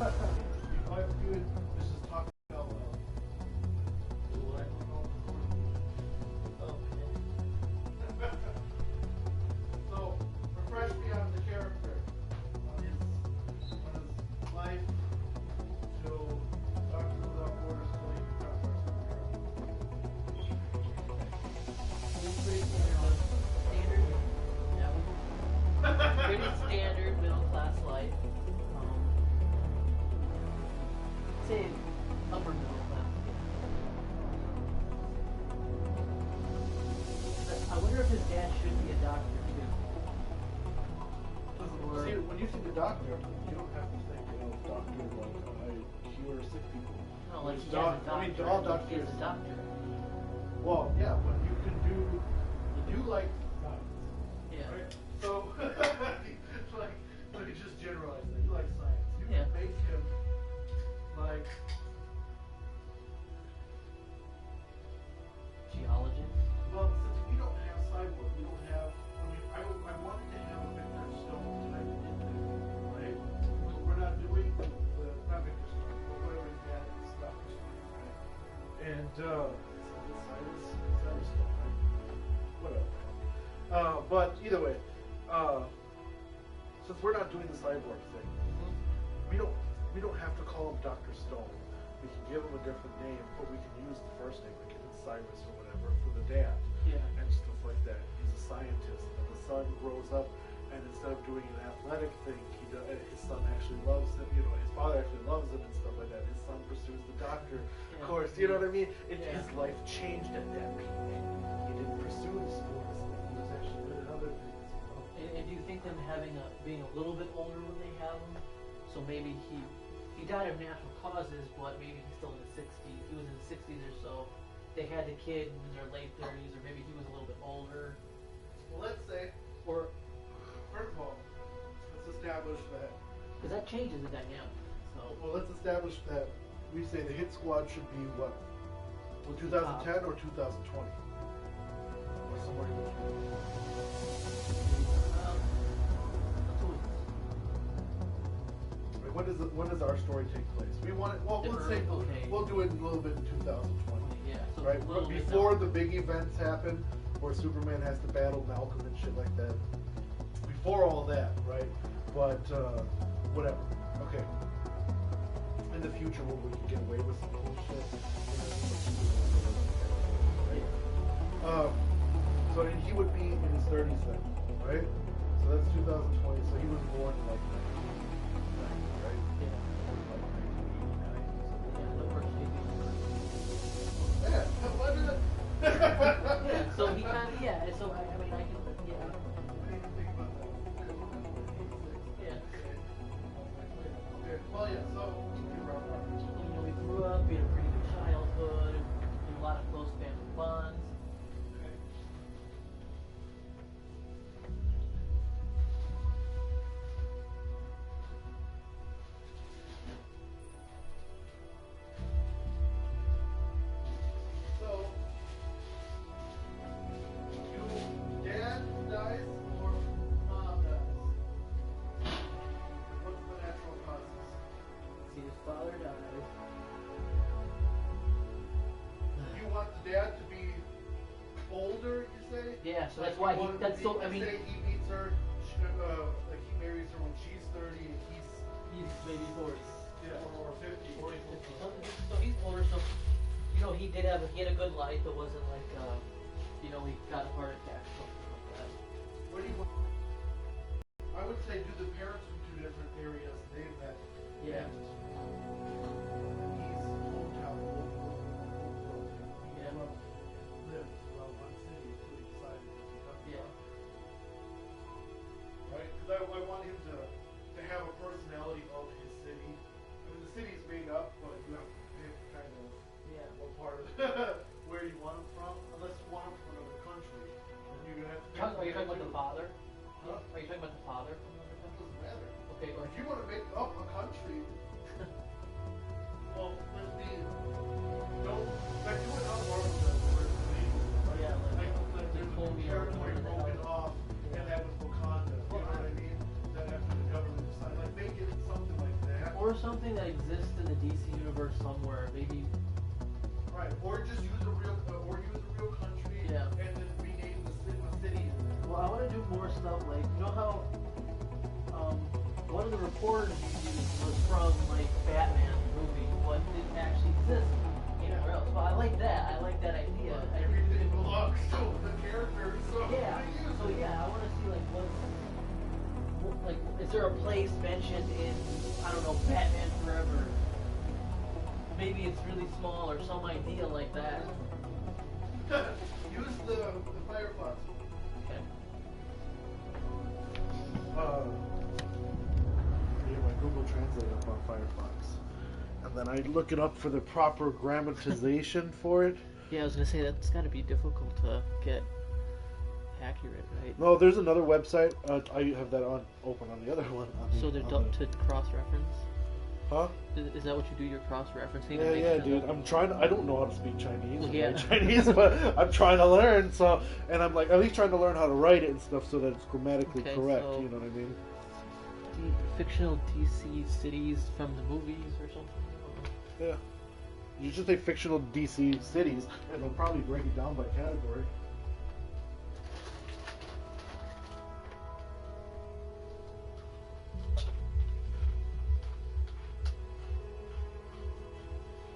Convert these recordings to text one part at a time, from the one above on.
All I have to do is just talk out loud. So what I don't know. Okay. So, refresh me on the character. On his life till Doctor Without Borders till he got Pretty standard middle class life. Say upper middle class. I wonder if his dad should be a doctor too. Or, see, when you think of doctor, you don't have to think doctor like cure sick people. no, like he Doc- has a doctor. I mean, all doctors. He is a doctor. Well, yeah, but you do like science. Yeah. Right? So, like, let me just generalize that. You like science. You Yeah. can make him like Geologist. well, since we don't have cyborg, we don't have. I mean, I wanted to have a Victor Stone type in there, right? We're not doing the not Victor Stone, but whatever his dad is, Doctor Stone, right? And Cyrus Stone, right? Whatever. But either way, since we're not doing the cyborg thing, we don't have to call him Dr. Stone. We can give him a different name, but we can use the first name, like it's Cyrus or whatever, for the dad. Yeah. And stuff like that. He's a scientist, and the son grows up, and instead of doing an athletic thing, his son actually loves him. You know, his father actually loves him and stuff like that. His son pursues the doctor Yeah. course. You know what I mean? Yeah. His life changed at that peak. He didn't pursue the sports, and he was actually good at other things. You know? And do you think them being a little bit older when they have him? So maybe he died of natural causes, but maybe he's still in his 60s. He was in his 60s or so. They had the kid in their late 30s, or maybe he was a little bit older. Well, let's say, Or first of all, let's establish that. because that changes the dynamic. So Well, let's establish that we say the hit squad should be what? 2010 or 2020? Or somewhere in between. Like, when does our story take place? We want it. Well, let's say Okay. we'll do it a little bit in 2020. Yeah, so Right, a little but bit before down. the big events happen, where Superman has to battle Malcolm and shit like that. Before all that, right? But whatever. Okay. In the future, where we can get away with some cool shit. Right? So and he would be in his 30s then, right? So that's 2020. So he was born in like 1990, right? Yeah. Like 1989. Yeah, no first baby. Yeah, why did it? Yeah, so he kind of, yeah, so I mean, I can, yeah. I didn't think about that. Yeah. Okay, well, yeah, so, You know, we grew up, we had a pretty good childhood, and a lot of close family bonds. so, dad dies or mom dies? What's the natural causes? See, his father died. You want the dad to be older, you say? Yeah, so that's Like, why you he, want him that's to so, be- I mean, say he meets her, like he marries her when she's 30 and he's maybe 40. or 50. 40, 50. So he's older, so, you know, he had a good life. It wasn't like, you know, he got a heart attack or something like that. What do you want? I would say do the parents from two different areas. They met. Yeah. He's hometown, local. Yeah. Lived around one city until he decided to become. Yeah. Right? Because I want him to have a personality of his city. I mean, the city's made up, but you have to pick kind of Yeah. what part of where you want him from. Unless you want him from another country, then you're gonna have to. Are you talking about the father? Huh? Are you talking about the father from another It country? doesn't matter. Okay, or If you want to make up a country, or something that exists in the DC universe somewhere. Maybe. Right, or just use a real country, Yeah. and then rename the city. Well, I want to do more stuff like, you know how one of the reporters you used was from like Batman movie, but didn't actually exist anywhere else. Well, I like that. I like that idea. Everything belongs to the character, so Yeah. So yeah, I want to see like like is there a place mentioned in, I don't know, Batman Forever? Maybe it's really small or some idea like that. Use the Firefox. Okay. Yeah, my Google Translate up on Firefox, and then I look it up for the proper grammatization for it. Yeah, I was gonna say that's got to be difficult to get accurate, right? No, there's another website. I have that open on the other one. So they're to cross-reference. Huh? Is that what you do? You're cross-referencing? Yeah, dude. I'm trying to. I don't know how to speak Chinese. Well, or yeah. write Chinese, but I'm trying to learn. So, and I'm like at least trying to learn how to write it and stuff so that it's grammatically Okay, correct. so- You know what I mean? Fictional DC cities from the movies or something? I don't know. Yeah. You should say fictional DC cities, and they'll probably break it down by category.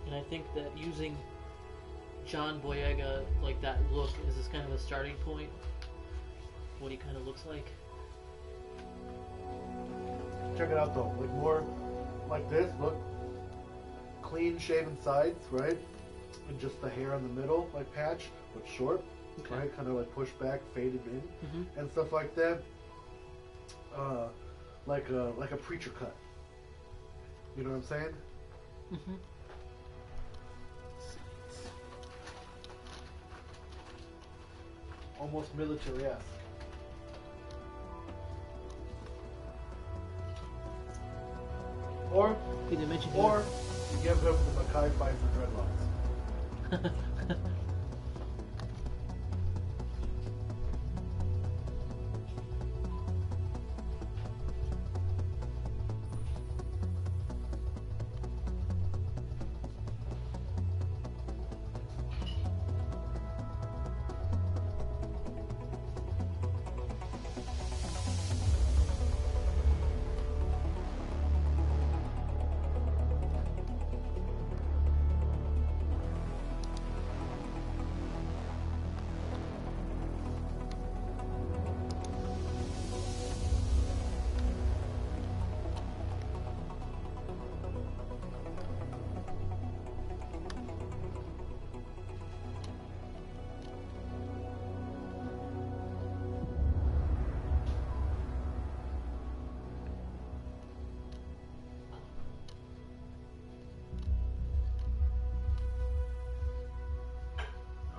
And I think that using John Boyega, like that look, is this kind of a starting point? What he kind of looks like? Check it out though, like more like this. Look, clean shaven sides, right? And just the hair in the middle, like patch, but short, Okay. right? Kind of like pushed back, faded in, Mm-hmm. and stuff like that. Like a preacher cut. You know what I'm saying? Mm-hmm. Almost military-esque. Or Did they mention you give him the Mackay Pfeiffer dreadlocks.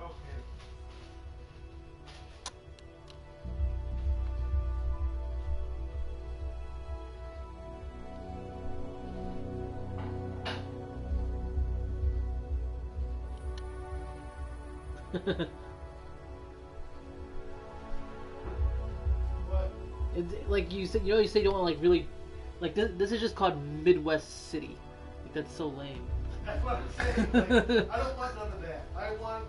Okay. What? Like you said, you say you don't want like really, like this is just called Midwest City. Like that's so lame. That's what I'm saying. Like, I don't want none of that. I want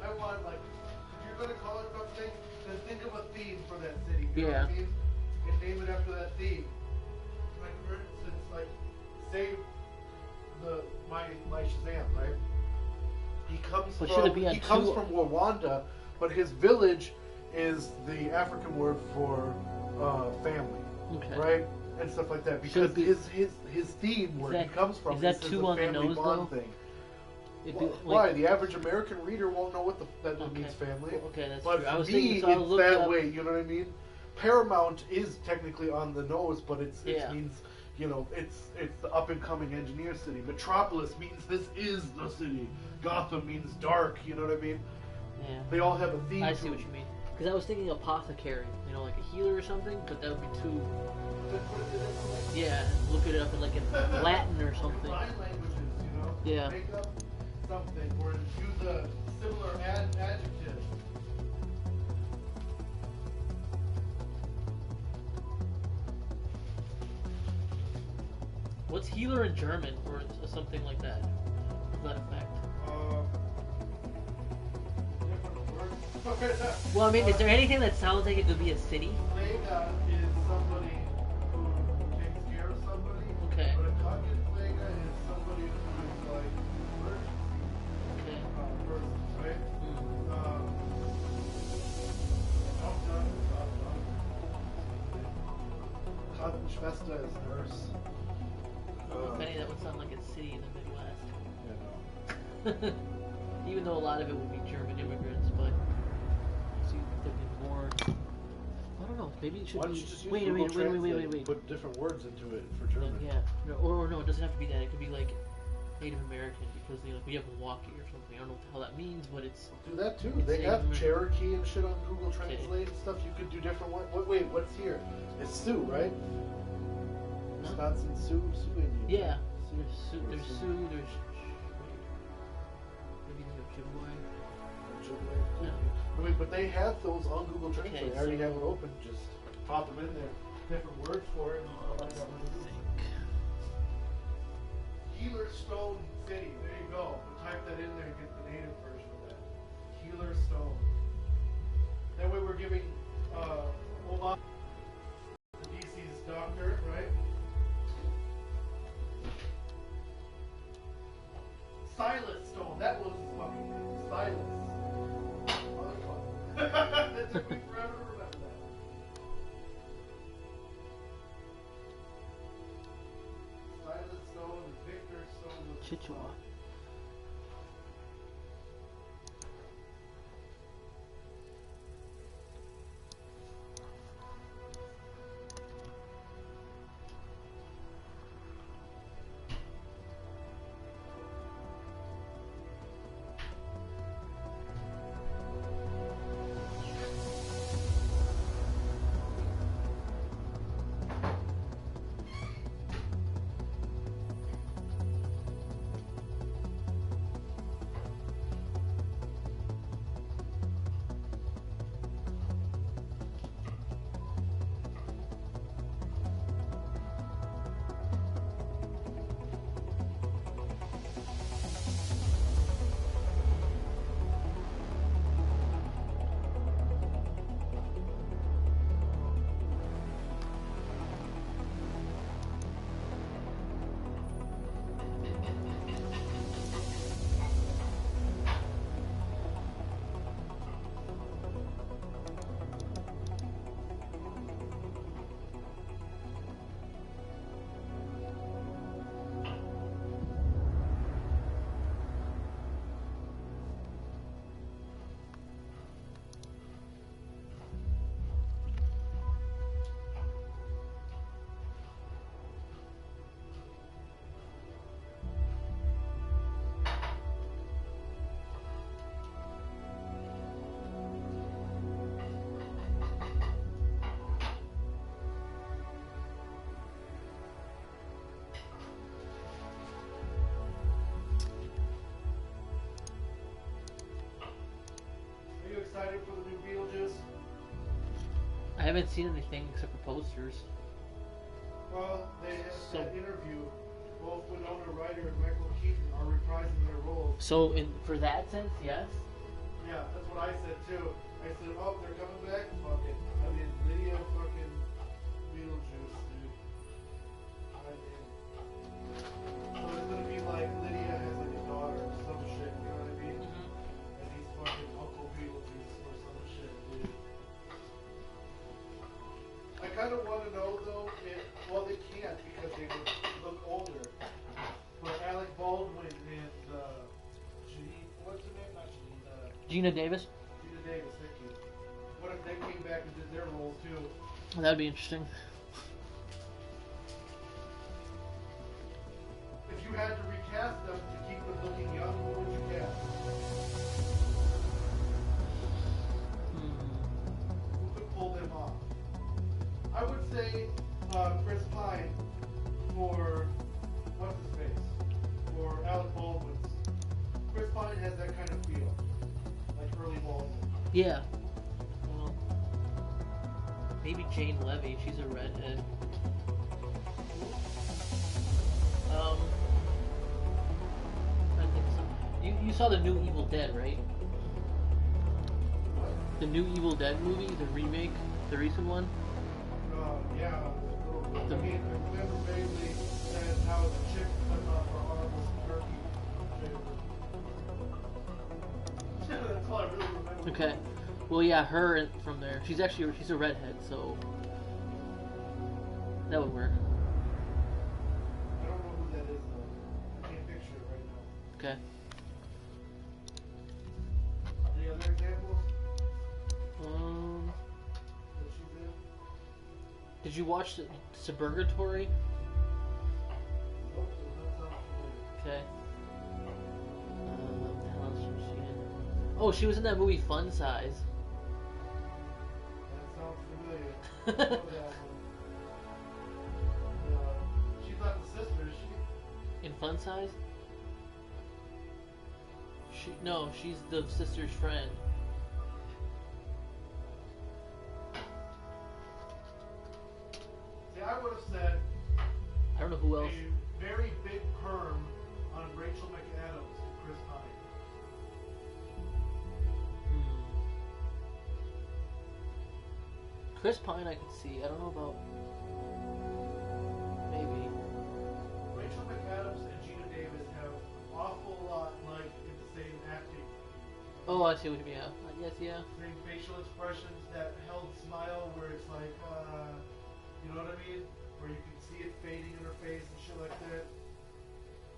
like, if you're gonna call it something, then think of a theme for that city. You know what I Yeah. mean? And name it after that theme. Like for instance, like say my Shazam, right? He comes But should it be from on he comes two- from Rwanda, but his village is the African word for family, Okay. right? And stuff like that. Should Because it be- his theme where that- he comes from is that is too a on the family nose, bond though? thing. It'd Why? be, Why? The average American reader won't know what that Okay. means family. Okay, that's But true. I for was me, thinking, so I was it's looking that up- way. You know what I mean? Paramount is technically on the nose, but it Yeah. means it's the up and coming engineer city. Metropolis means this is the city. Gotham means dark. You know what I mean? Yeah. They all have a theme. I to see what it. you mean. Because I was thinking apothecary, like a healer or something, but that would be too. Yeah, look it up in like in Latin or something. Combine languages, Yeah. Make up something or use a similar adjective. What's healer in German or something like that? To that effect. Different words. Well, I mean, is there anything that sounds like it could be a city? Pfleger is somebody who takes care of somebody. Okay. But a Krankenpfleger is somebody who is like emergency Okay. person, right? Hmm. Krankenschwester is nurse. If any, that would sound like a city in the Midwest. You know. Even though a lot of it would be German immigrants, but so you think there'd be more. I don't know. Maybe it should Why don't be. you just use Wait. Google Translate and Wait. put different words into it for German? Yeah. No, or no, it doesn't have to be that. It could be like Native American because we have Milwaukee or something. I don't know what the hell that means, but it's. Do that too. It's They have Native Cherokee and shit on Google Okay. Translate and stuff. You could do different ones. Wait, what's here? It's Sioux, right? No? Wisconsin Sioux Indian. Yeah. Sioux. There's Sioux. There's. Maybe there's Ojibwe. Ojibwe. No. I mean, but they have those on Google Translate. Okay, I already so- have it open. Just pop them in there. Different words for it. Let's think. Healer Stone City. There you go. We'll type that in there and get the native version of that. Healer Stone. That way we're giving Obama the DC's doctor, right? Silas Stone. That was his fucking name. Silas. Motherfucker. That took me forever to remember that. Silas Stone and Victor Stone. was his Chichewa. father. Are you excited for the new Beetlejuice? I haven't seen anything except for posters. Well, they had So- that interview. Both Winona Ryder and Michael Keaton are reprising their roles. So, for that sense, yes. Yeah, that's what I said too. I said, oh, they're coming back? Fuck it. I mean, Lydia fucking Beetlejuice, dude. I mean, so it's gonna be like Lydia has like a daughter or some shit, you know what I mean? And he's fucking Uncle Beetlejuice or some shit, dude. I kind of want to know though if, well, they can't because they look older. But Alec Baldwin and Janine, what's her name? Not Janine, Gina Davis. Gina Davis, thank you. What if they came back and did their roles too? That'd be interesting. If you had to recast them to keep them looking young, who would you cast? Who could pull them off? I would say Chris Pine for what's his face? For Alec Baldwin's. Chris Pine has that kind of feel, like early Baldwin. Yeah. Well, maybe Jane Levy. She's a redhead. I think so. You saw the new Evil Dead, right? What? The new Evil Dead movie, the remake, the recent one. Yeah. I The- mean, I remember vaguely said how the chick cut off her arm with a turkey. That's all I really remember. Okay. Well, yeah, her from there. She's a redhead, so that would work. I don't know who that is though. I can't picture it right now. Okay. Any other examples that she's in? Did you watch Suburgatory? Nope, does not sound familiar. Okay. What the hell else was she in? Oh, she was in that movie Fun Size. That sounds familiar. I know that one. She's not the sister, is she? In Fun Size? No, she's the sister's friend. See, I would have said I don't know who else. a very big perm on Rachel McAdams and Chris Pine. Hmm. Chris Pine, I could see. I don't know about. Maybe. Rachel McAdams and Gina Davis have an awful lot like in the same acting. Oh, I see what you mean. Yeah. I guess, yeah. Same facial expressions, that held smile where it's like, you know what I mean? Where you can see it fading in her face and shit like that.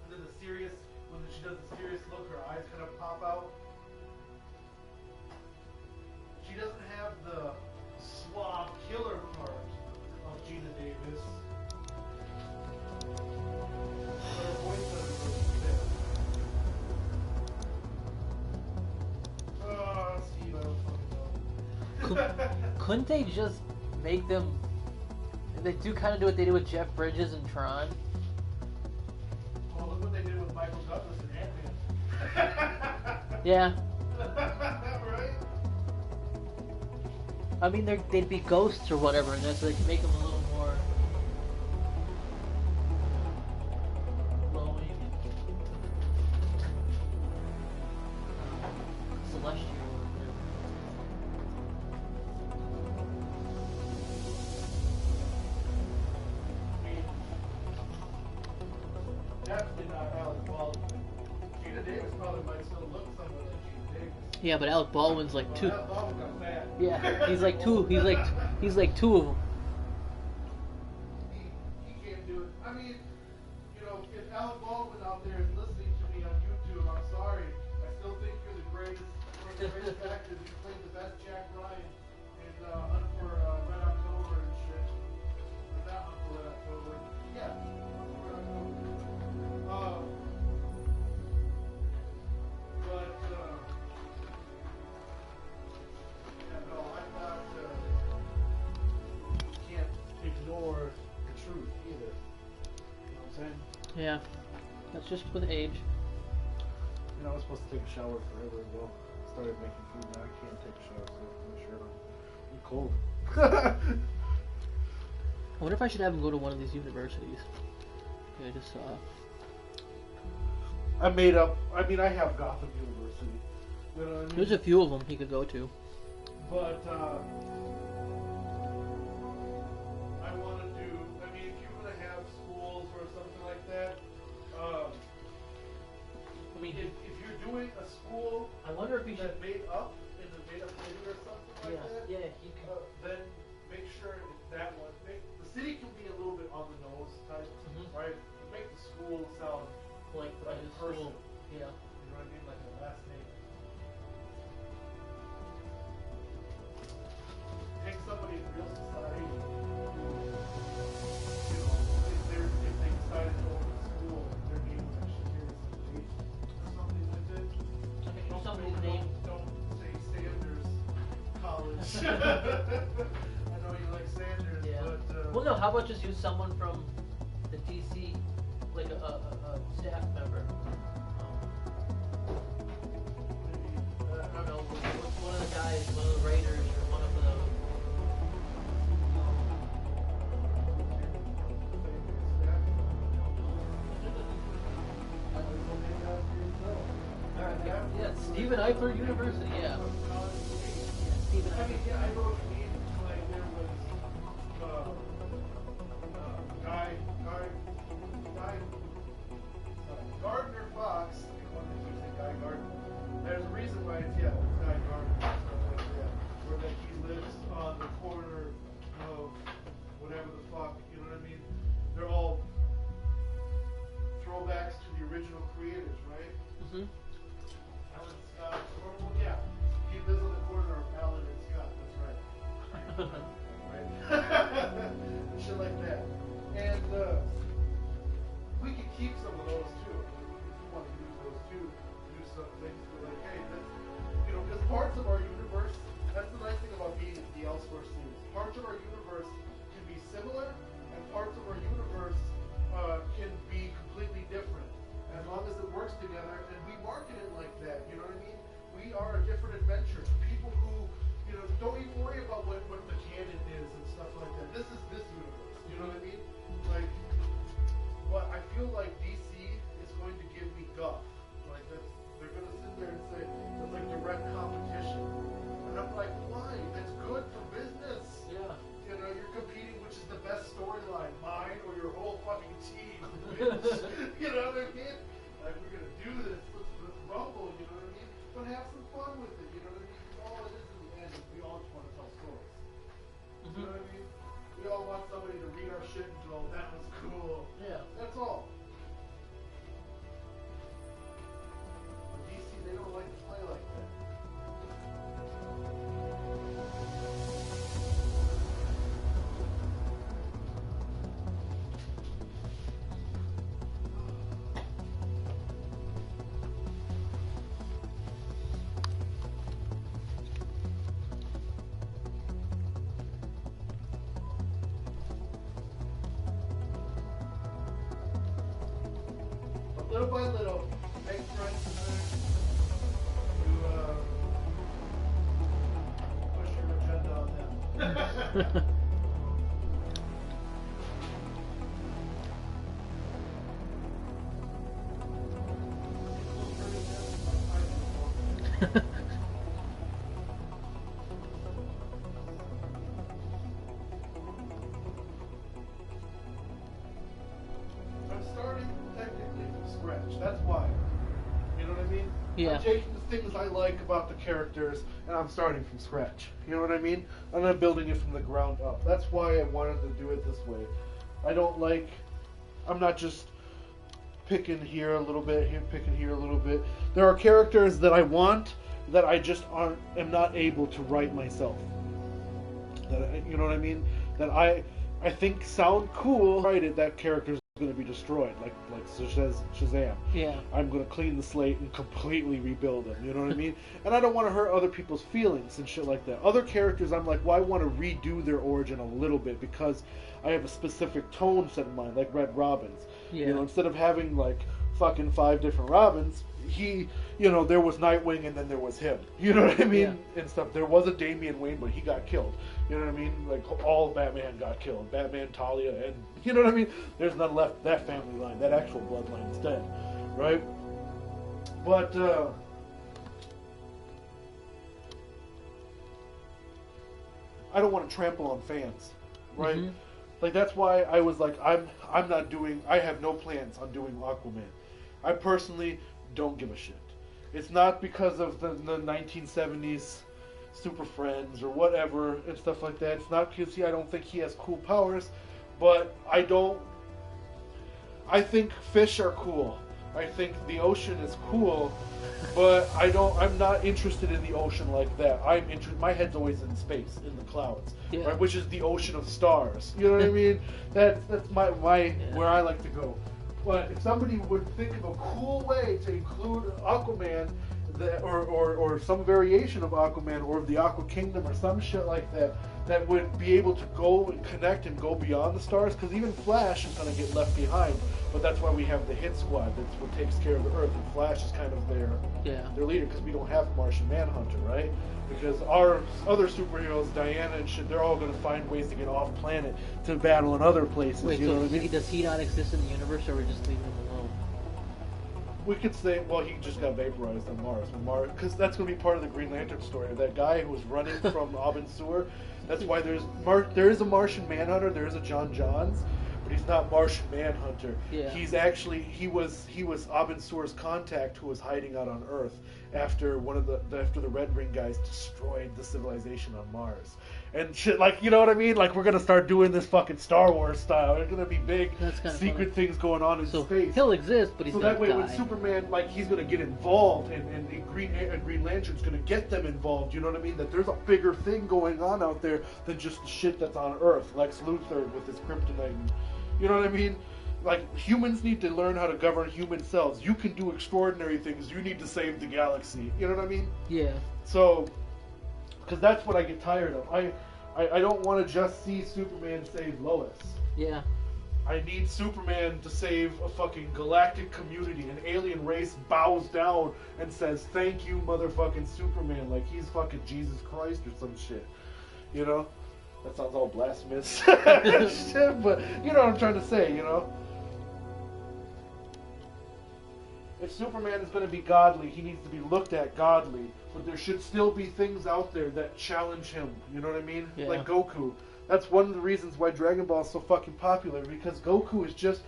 And then the serious, when she does the serious look, her eyes kind of pop out. She doesn't have the suave killer part of Gina Davis. But her voice doesn't really fit. Steve, I don't fucking know. Couldn't they just make them? They do kind of do what they did with Jeff Bridges and Tron. Well, look what they did with Michael Douglas and Ant-Man. Yeah. Right? I mean, they'd be ghosts or whatever, and that's so they can make them a little more glowing and celestial. I mean, definitely not Alec Baldwin. Gina Davis probably might still look somewhat like Gina Davis. Yeah, but Alec Baldwin's like two. Alec Baldwin got fat. Yeah, he's like two. He's like two of them. He can't do it. I mean, you know, if Alec Baldwin out there is listening to me on YouTube, I'm sorry. I still think you're the greatest, one of the greatest actors. You played the best Jack Ryan in Hunt for Red October and shit. Or not Hunt for Red October. Yeah, Hunt for Red October. But yeah, no, I'm not. Can't ignore the truth either. You know what I'm saying? Yeah, that's just with age. You know, I was supposed to take a shower forever ago. Started making food, now I can't take a shower, so I'm shirt on. I'm cold. I wonder if I should have him go to one of these universities. Okay, just I made up. I mean, I have Gotham University. You know what I mean? there's a few of them he could go to. But I want to do. I mean, if you're gonna have schools or something like that, I mean, if you're doing a school I wonder if he should. that made up in the made up city or something like that, Yeah, he could. then make sure it's that one. The city can be a little bit on the nose type, Mhm. right? Make the school sound Like like his a person. school. Yeah. You know what I mean? Like a last name. Take somebody in real society who, you know, if they decided to open a school, their name would actually carry some weight or something with it. I mean, Don't- somebody's don't- name. Don't say Sanders College. I know you like Sanders, Yeah. but Well, no. How about just use someone from the DC, like a staff member? I don't know. What's one of the guys, one of the Raiders, or one of the. Steven Eifer University, yeah. Steven I mean, Eifer. yeah, I know what you mean. Like there was Gardner Fox. You know, when they say Guy Gardner. There's a reason why it's Guy Gardner. Stuff like that. Where that he lives on the corner of whatever the fuck. You know what I mean? They're all throwbacks to the original creators, right? Mm-hmm. Alan Scott. Yeah. He lives on the corner of Alan and Scott. That's right. Right? And shit like that. And we could keep some of those too. If you want to use those too, do some things to like, hey, that's, you know, because parts of our universe, that's the nice thing about being in the Elseworlds series. Parts of our universe can be similar, and parts of our universe can be completely different. As long as it works together, and we market it like that, you know what I mean? We are a different adventure. People who, you know, don't even worry about what the canon is and stuff like that. This is this universe, you know what I mean? Like, but I feel like DC is going to give me guff. Like, they're going to sit there and say, it's like direct competition. And I'm like, why? That's good for business. Yeah. You know, you're competing, which is the best storyline, mine or your whole fucking team. Bitch. You know what I mean? Like, we're gonna do this. Let's rumble. You know what I mean? But have some fun with it. You know what I mean? All it is in the end is we all just want to tell stories. You know what I mean? We all want somebody to read our shit and go, that was cool. Yeah. That's all. DC, they don't like to play like that. Little by little, make friends to push your agenda on them. I'm starting technically from scratch. That's why. You know what I mean? Yeah. I'm taking the things I like about the characters and I'm starting from scratch. You know what I mean? I'm not building it from the ground up. That's why I wanted to do it this way. I'm not just picking here a little bit, picking here a little bit. There are characters that I want that I just am not able to write myself. You know what I mean? That I think sound cool. Write it. That character's going to be destroyed, like Shazam. Yeah. I'm going to clean the slate and completely rebuild him. You know what I mean? And I don't want to hurt other people's feelings and shit like that. Other characters, I'm like, well, I want to redo their origin a little bit because I have a specific tone set in mind, like Red Robin's. Yeah. You know, instead of having like fucking 5 different Robins, there was Nightwing and then there was him. You know what I mean? Yeah. And stuff. There was a Damian Wayne, but he got killed. You know what I mean? Like all Batman got killed. Batman, Talia, and you know what I mean? There's none left. That family line, that actual bloodline is dead, right? But I don't want to trample on fans, right? Mhm. Like that's why I was like, I have no plans on doing Aquaman. I personally don't give a shit. It's not because of the 1970s Super Friends or whatever and stuff like that. It's not because I don't think he has cool powers, but I think fish are cool. I think the ocean is cool, but I'm not interested in the ocean like that. My head's always in space, in the clouds, Yeah. right? Which is the ocean of stars. You know what I mean? That's my where I like to go. But if somebody would think of a cool way to include Aquaman, or some variation of Aquaman or of the Aqua Kingdom or some shit like that, that would be able to go and connect and go beyond the stars, because even Flash is going to get left behind. But that's why we have the Hit Squad. That's what takes care of the Earth, and Flash is kind of their leader, because we don't have Martian Manhunter, right? Because our other superheroes, Diana and shit, they're all going to find ways to get off planet to battle in other places. Wait, you know so what I mean? does he not exist in the universe, or are we just leaving him alone? we could say, well, he just got vaporized on Mars, because that's going to be part of the Green Lantern story. That guy who was running from Abin Sur. That's why there is a Martian Manhunter. There is a John Johns, but he's not Martian Manhunter. Yeah. He was Abin Sur's contact who was hiding out on Earth after after the Red Ring guys destroyed the civilization on Mars. And shit, like, you know what I mean? Like, we're gonna start doing this fucking Star Wars style. There's gonna be big secret things going on in space. He'll exist, but he's so gonna that way, die. when Superman, like, he's gonna get involved, and Green Lantern's gonna get them involved. You know what I mean? That there's a bigger thing going on out there than just the shit that's on Earth. Lex Luthor with his kryptonite. And, you know what I mean? Like, humans need to learn how to govern human selves. You can do extraordinary things. You need to save the galaxy. You know what I mean? Yeah. So, because that's what I get tired of. I don't want to just see Superman save Lois. Yeah. I need Superman to save a fucking galactic community. An alien race bows down and says, "Thank you, motherfucking Superman," like he's fucking Jesus Christ or some shit. You know? That sounds all blasphemous. Shit, but you know what I'm trying to say, you know? If Superman is going to be godly, he needs to be looked at godly. But there should still be things out there that challenge him. You know what I mean? Yeah. Like Goku. That's one of the reasons why Dragon Ball is so fucking popular. Because Goku is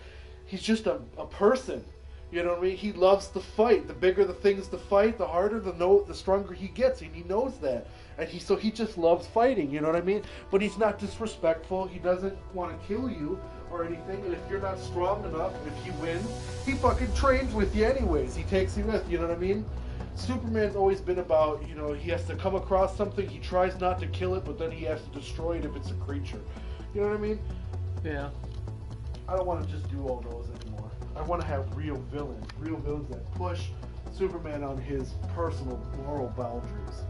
he's just a person. You know what I mean? He loves to fight. The bigger the things to fight, the harder, the stronger he gets. And he knows that. And he just loves fighting. You know what I mean? But he's not disrespectful. He doesn't want to kill you or anything, and if you're not strong enough, if he wins, he fucking trains with you anyways. He takes you with, you know what I mean? Superman's always been about, you know, he has to come across something, he tries not to kill it, but then he has to destroy it if it's a creature. You know what I mean? Yeah. I don't want to just do all those anymore. I want to have real villains that push Superman on his personal moral boundaries.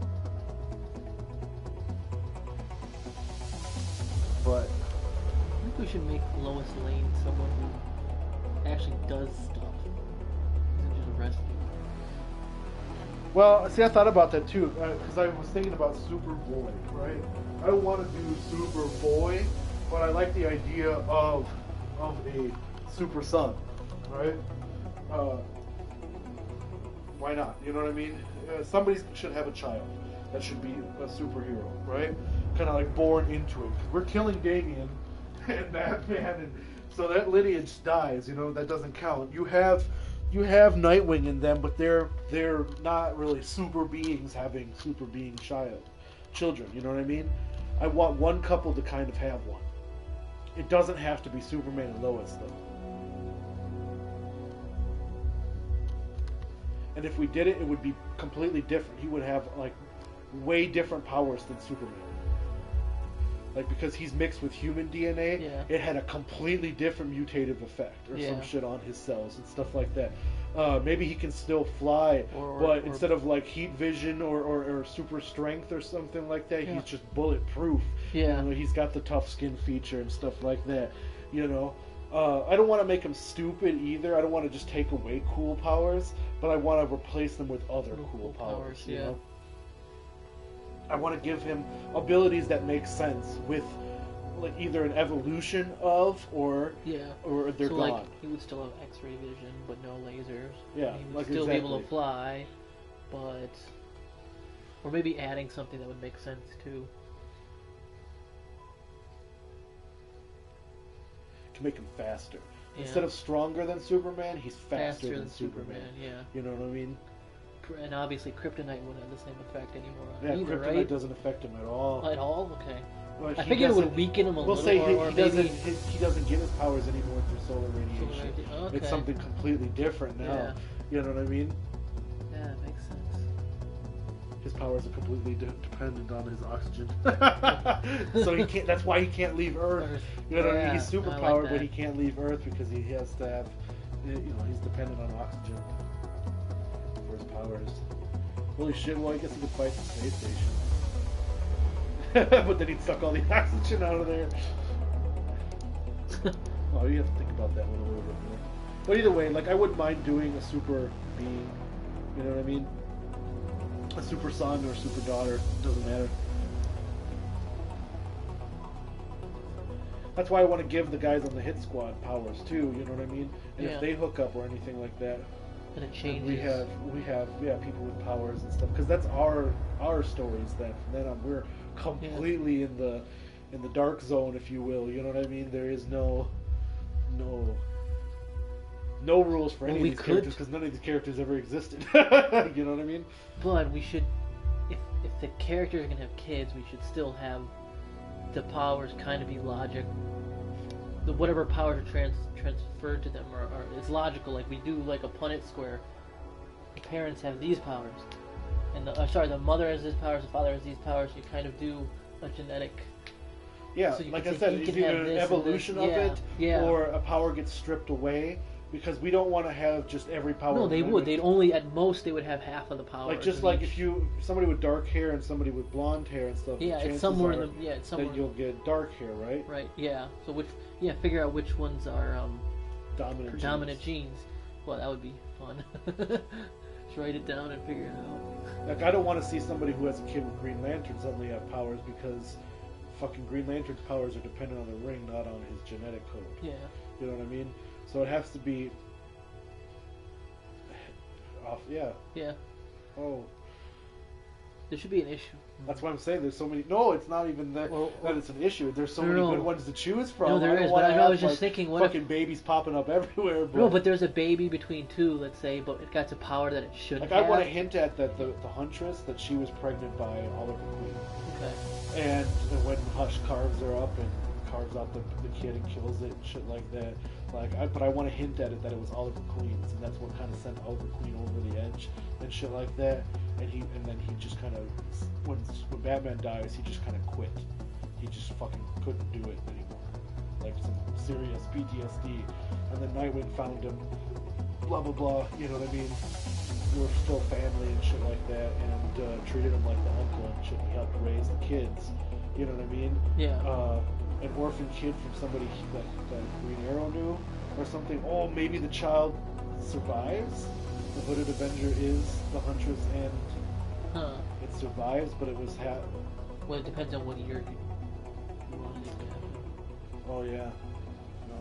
But I think we should make Lois Lane someone who actually does stuff. Isn't just arrested. well, see, I thought about that too, because I was thinking about Superboy, right? I don't want to do Superboy, but I like the idea of a super son, right? Why not? You know what I mean? Somebody should have a child that should be a superhero, right? Kind of like born into it. We're killing Damian and Batman, and so that lineage dies. You know, that doesn't count. You have Nightwing in them, but they're not really super beings having super being children. You know what I mean? I want one couple to kind of have one. It doesn't have to be Superman and Lois though. And if we did it, it would be completely different. He would have like way different powers than Superman. Like, because he's mixed with human DNA, Yeah. it had a completely different mutative effect or Yeah. some shit on his cells and stuff like that. Maybe he can still fly, but instead of like heat vision or super strength or something like that, Yeah. he's just bulletproof. Yeah. You know, he's got the tough skin feature and stuff like that. You know, I don't want to make him stupid either. I don't want to just take away cool powers, but I want to replace them with other cool powers. You yeah. know? I want to give him abilities that make sense with like either an evolution of or they're so gone. like he would still have X-ray vision, but no lasers. Yeah, he would like still be able to exactly. fly, but or maybe adding something that would make sense too. To make him faster. Yeah. Instead of stronger than Superman, he's faster than Superman. Superman. Yeah, You know what I mean? and obviously Kryptonite wouldn't have the same effect anymore on Yeah, him either, Kryptonite right? doesn't affect him at all. At all? Okay. Like, I he figured it would doesn't- weaken him a We'll little, say or he maybe. doesn't get his powers anymore through solar radiation. Okay. It's something completely different now. Yeah. You know what I mean? Yeah, that makes sense. His powers are completely dependent on his oxygen. So he can't. That's why he can't leave Earth. You know what I mean? He's Yeah, I like superpowered, that. but he can't leave Earth because he has to have. You know, he's dependent on oxygen for his powers. Holy shit! Well, I guess he could fight the space station, but then he'd suck all the oxygen out of there. Oh, you have to think about that one a little bit more. But either way, like I wouldn't mind doing a super being. You know what I mean? A super son or a super daughter, doesn't matter. That's why I want to give the guys on the hit squad powers too, you know what I mean? And Yeah. if they hook up or anything like that, And it And changes. we have people with powers and stuff because that's our stories. Then we're completely in the dark zone, if you will. You know what I mean? There is no rules for any Well, of we these could- characters because none of these characters ever existed. You know what I mean? But we should, if the characters are gonna have kids, we should still have the powers kind of be logic. Whatever powers are transferred to them are it's logical. Like we do like a Punnett square. The parents have these powers, and the mother has these powers, the father has these powers. You kind of do a genetic. Yeah, So you like could I say said, he it's can have either an this and this. evolution of Yeah, it, yeah. or a power gets stripped away because we don't want to have just every power. No, they would. limited. They'd only at most they would have half of the powers. Like just of like each. if somebody with dark hair and somebody with blonde hair and stuff. Yeah, the it's somewhere in chances the it's are somewhere. that you'll get dark hair, right? Right. Yeah. So figure out which ones are Dominant. predominant genes. Well, that would be fun. Just write it down and figure it out. Like I don't want to see somebody who has a kid with Green Lantern suddenly have powers because fucking Green Lantern's powers are dependent on the ring, not on his genetic code. Yeah. You know what I mean? So it has to be off. Yeah. Yeah. Oh. There should be an issue. That's why I'm saying there's so many. No, it's not even that. Or- that it's an issue. There's so No, many no. good ones to choose from. No, there I don't is, wanna but I have, was just like, thinking, what if- fucking babies popping up everywhere. No, but there's a baby between two, let's say, but it got a power that it shouldn't like I have. want to hint at that the huntress that she was pregnant by Oliver Queen, Okay. and when Hush carves her up and carves out the kid and kills it and shit like that. But I want to hint at it that it was Oliver Queen's, and that's what kind of sent Oliver Queen over the edge and shit like that. And then he just kind of when Batman dies, he just kind of quit. He just fucking couldn't do it anymore, like some serious PTSD. And then Nightwing found him, blah blah blah. You know what I mean? We were still family and shit like that, and treated him like the uncle and shit. He helped raise the kids. You know what I mean? Yeah. An orphan kid from somebody that Green Arrow knew or something. Oh, maybe the child survives. The Hooded Avenger is the Huntress, and Huh. it survives, but it was Well, it depends on what year you want to do that. oh yeah.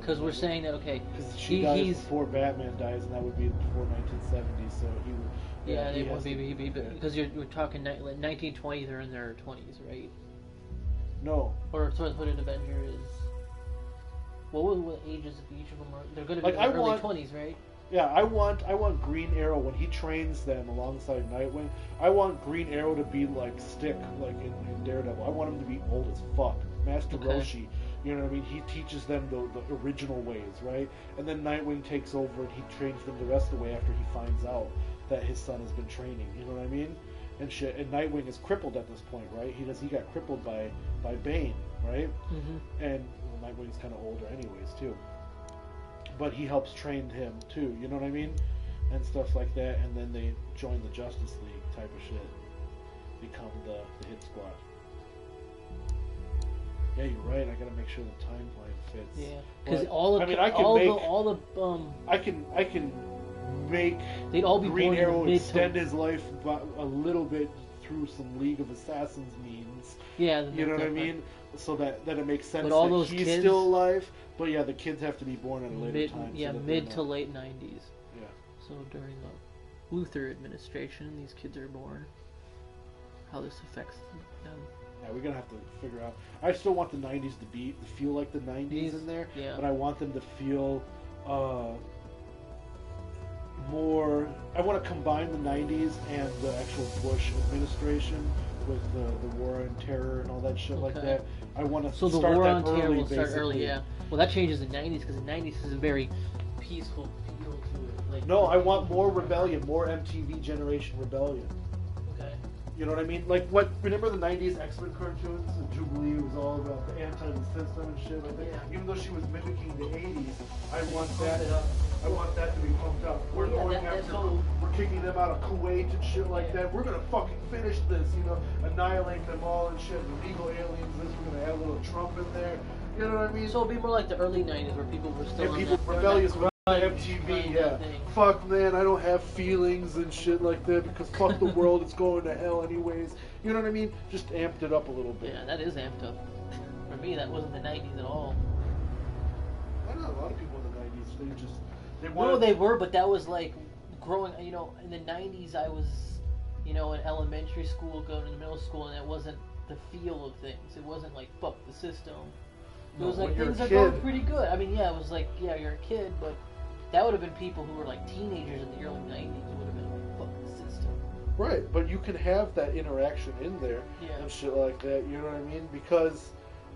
Because we're saying that, okay, because she dies he's... before Batman dies, and that would be before 1970. So he would. Yeah, he it has would to- be because we're talking 1920s. They're in their 20s, right? No, Or sort of Hooded Avenger is. What ages of each of them are? They're going to be Like, in I their early want- 20s, right? yeah, I want Green Arrow when he trains them alongside Nightwing. I want Green Arrow to be like Stick, like in Daredevil. I want him to be old as fuck, Master Okay. Roshi. You know what I mean? He teaches them the original ways, right? And then Nightwing takes over and he trains them the rest of the way after he finds out that his son has been training. You know what I mean? And shit. And Nightwing is crippled at this point, right? He got crippled by Bane, right? Mm-hmm. And Nightwing's kind of older anyways too, but he helps train him too, you know what I mean, and stuff like that. And then they join the Justice League type of shit, become the hit squad. Yeah, you're right. I gotta make sure the timeline fits. Yeah, because But, all of I mean, I can all make the I can make they'd all be Green born in Arrow the mid extend his life a little bit through some League of Assassins means. Yeah, You know what I definitely. mean? So that it makes sense But all that those he's kids- still alive. But yeah, the kids have to be born at a later Mid, time. so yeah, that mid they're to not- late 90s. Yeah. So during the Luther administration, these kids are born. How this affects them. Yeah, we're gonna have to figure out. I still want the '90s to feel like the '90s These- in there, yeah. but I want them to feel more. I want to combine the '90s and the actual Bush administration with the war on terror and all that shit like Okay. that. I want to So the start war that on terror early, will start basically. early, yeah. Well, that changes in 90s because the 90s is a very peaceful feel to it. Like, No, I want more rebellion, more MTV generation rebellion. Okay. You know what I mean? Like what? Remember the '90s X-Men cartoons? The Jubilee was all about the anti-system and shit like that. Yeah. Even though she was mimicking the '80s, I want Pump that. it up. I want that to be pumped up. We're Yeah, going that's after. so- We're kicking them out of Kuwait and shit like Yeah. that. We're gonna fucking finish this. You know, annihilate them all and shit. The legal aliens. This. We're gonna add a little Trump in there. You know what I mean? So it'll be more like the early 90s where people were still and on people that, rebellious on with that MTV, grind yeah. thing. Fuck, man, I don't have feelings and shit like that because fuck the world, it's going to hell anyways. You know what I mean? Just amped it up a little bit. Yeah, that is amped up. For me, that wasn't the 90s at all. I know a lot of people in the '90s. They No, wanted. they were, but that was like growing, in the 90s, I was, in elementary school, going to middle school, and it wasn't the feel of things. It wasn't like, fuck the system. It was like, when you're a things are kid- going pretty good. I mean, yeah, it was like, yeah, you're a kid, but that would have been people who were like teenagers in the early 90s. It would have been like, fuck the system. Right, but you can have that interaction in there Yeah. and shit like that. You know what I mean? Because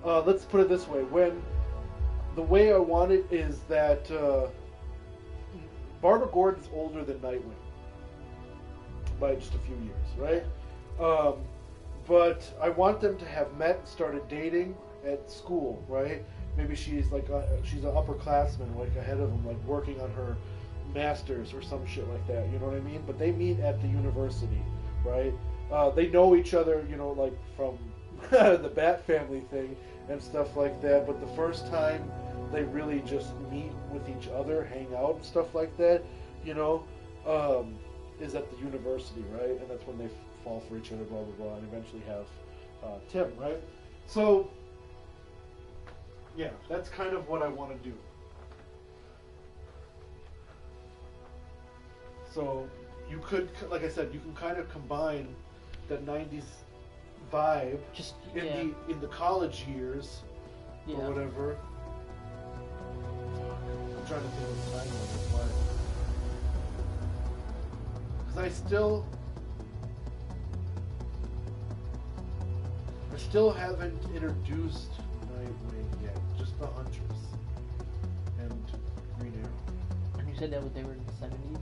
let's put it this way: when the way I want it is that Barbara Gordon's older than Nightwing by just a few years, right? But I want them to have met and started dating at school, right? Maybe she's like she's an upperclassman, like ahead of them, like working on her masters or some shit like that. You know what I mean? But they meet at the university, right? They know each other, like from the Bat Family thing and stuff like that. But the first time they really just meet with each other, hang out and stuff like that, is at the university, right? And that's when they fall for each other, blah blah blah, and eventually have Tim, right? So yeah, that's kind of what I want to do. So you could, like I said, you can kind of combine the '90s vibe Just, in yeah. the college years Yeah. or whatever. I'm trying to think of the timeline. Why? Because I still haven't introduced Nightwing yet. Just the Huntress and Green Arrow. And you said that they were in the 70s?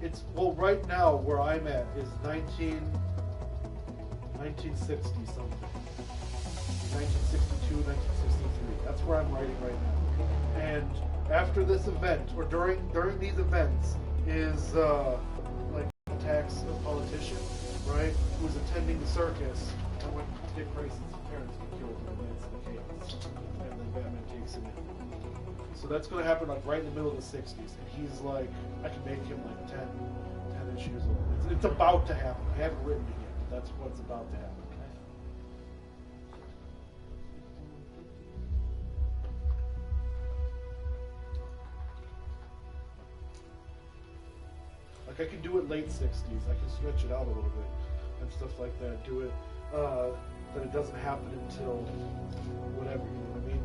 It's, well, right now where I'm at is 1960 something. 1962, 1963. That's where I'm writing right now. And after this event, or during these events, is like attacks a politician, right? Who was attending the circus, and when Dick Grayson's parents get killed in the midst of the chaos, and then Batman takes him in. So that's going to happen like right in the middle of the 60s, and he's like, I can make him like 10-ish years old. It's about to happen. I haven't written it yet, but that's what's about to happen. Like I can do it late 60s. I can stretch it out a little bit and stuff like that. Do it that it doesn't happen until whatever. You know what I mean?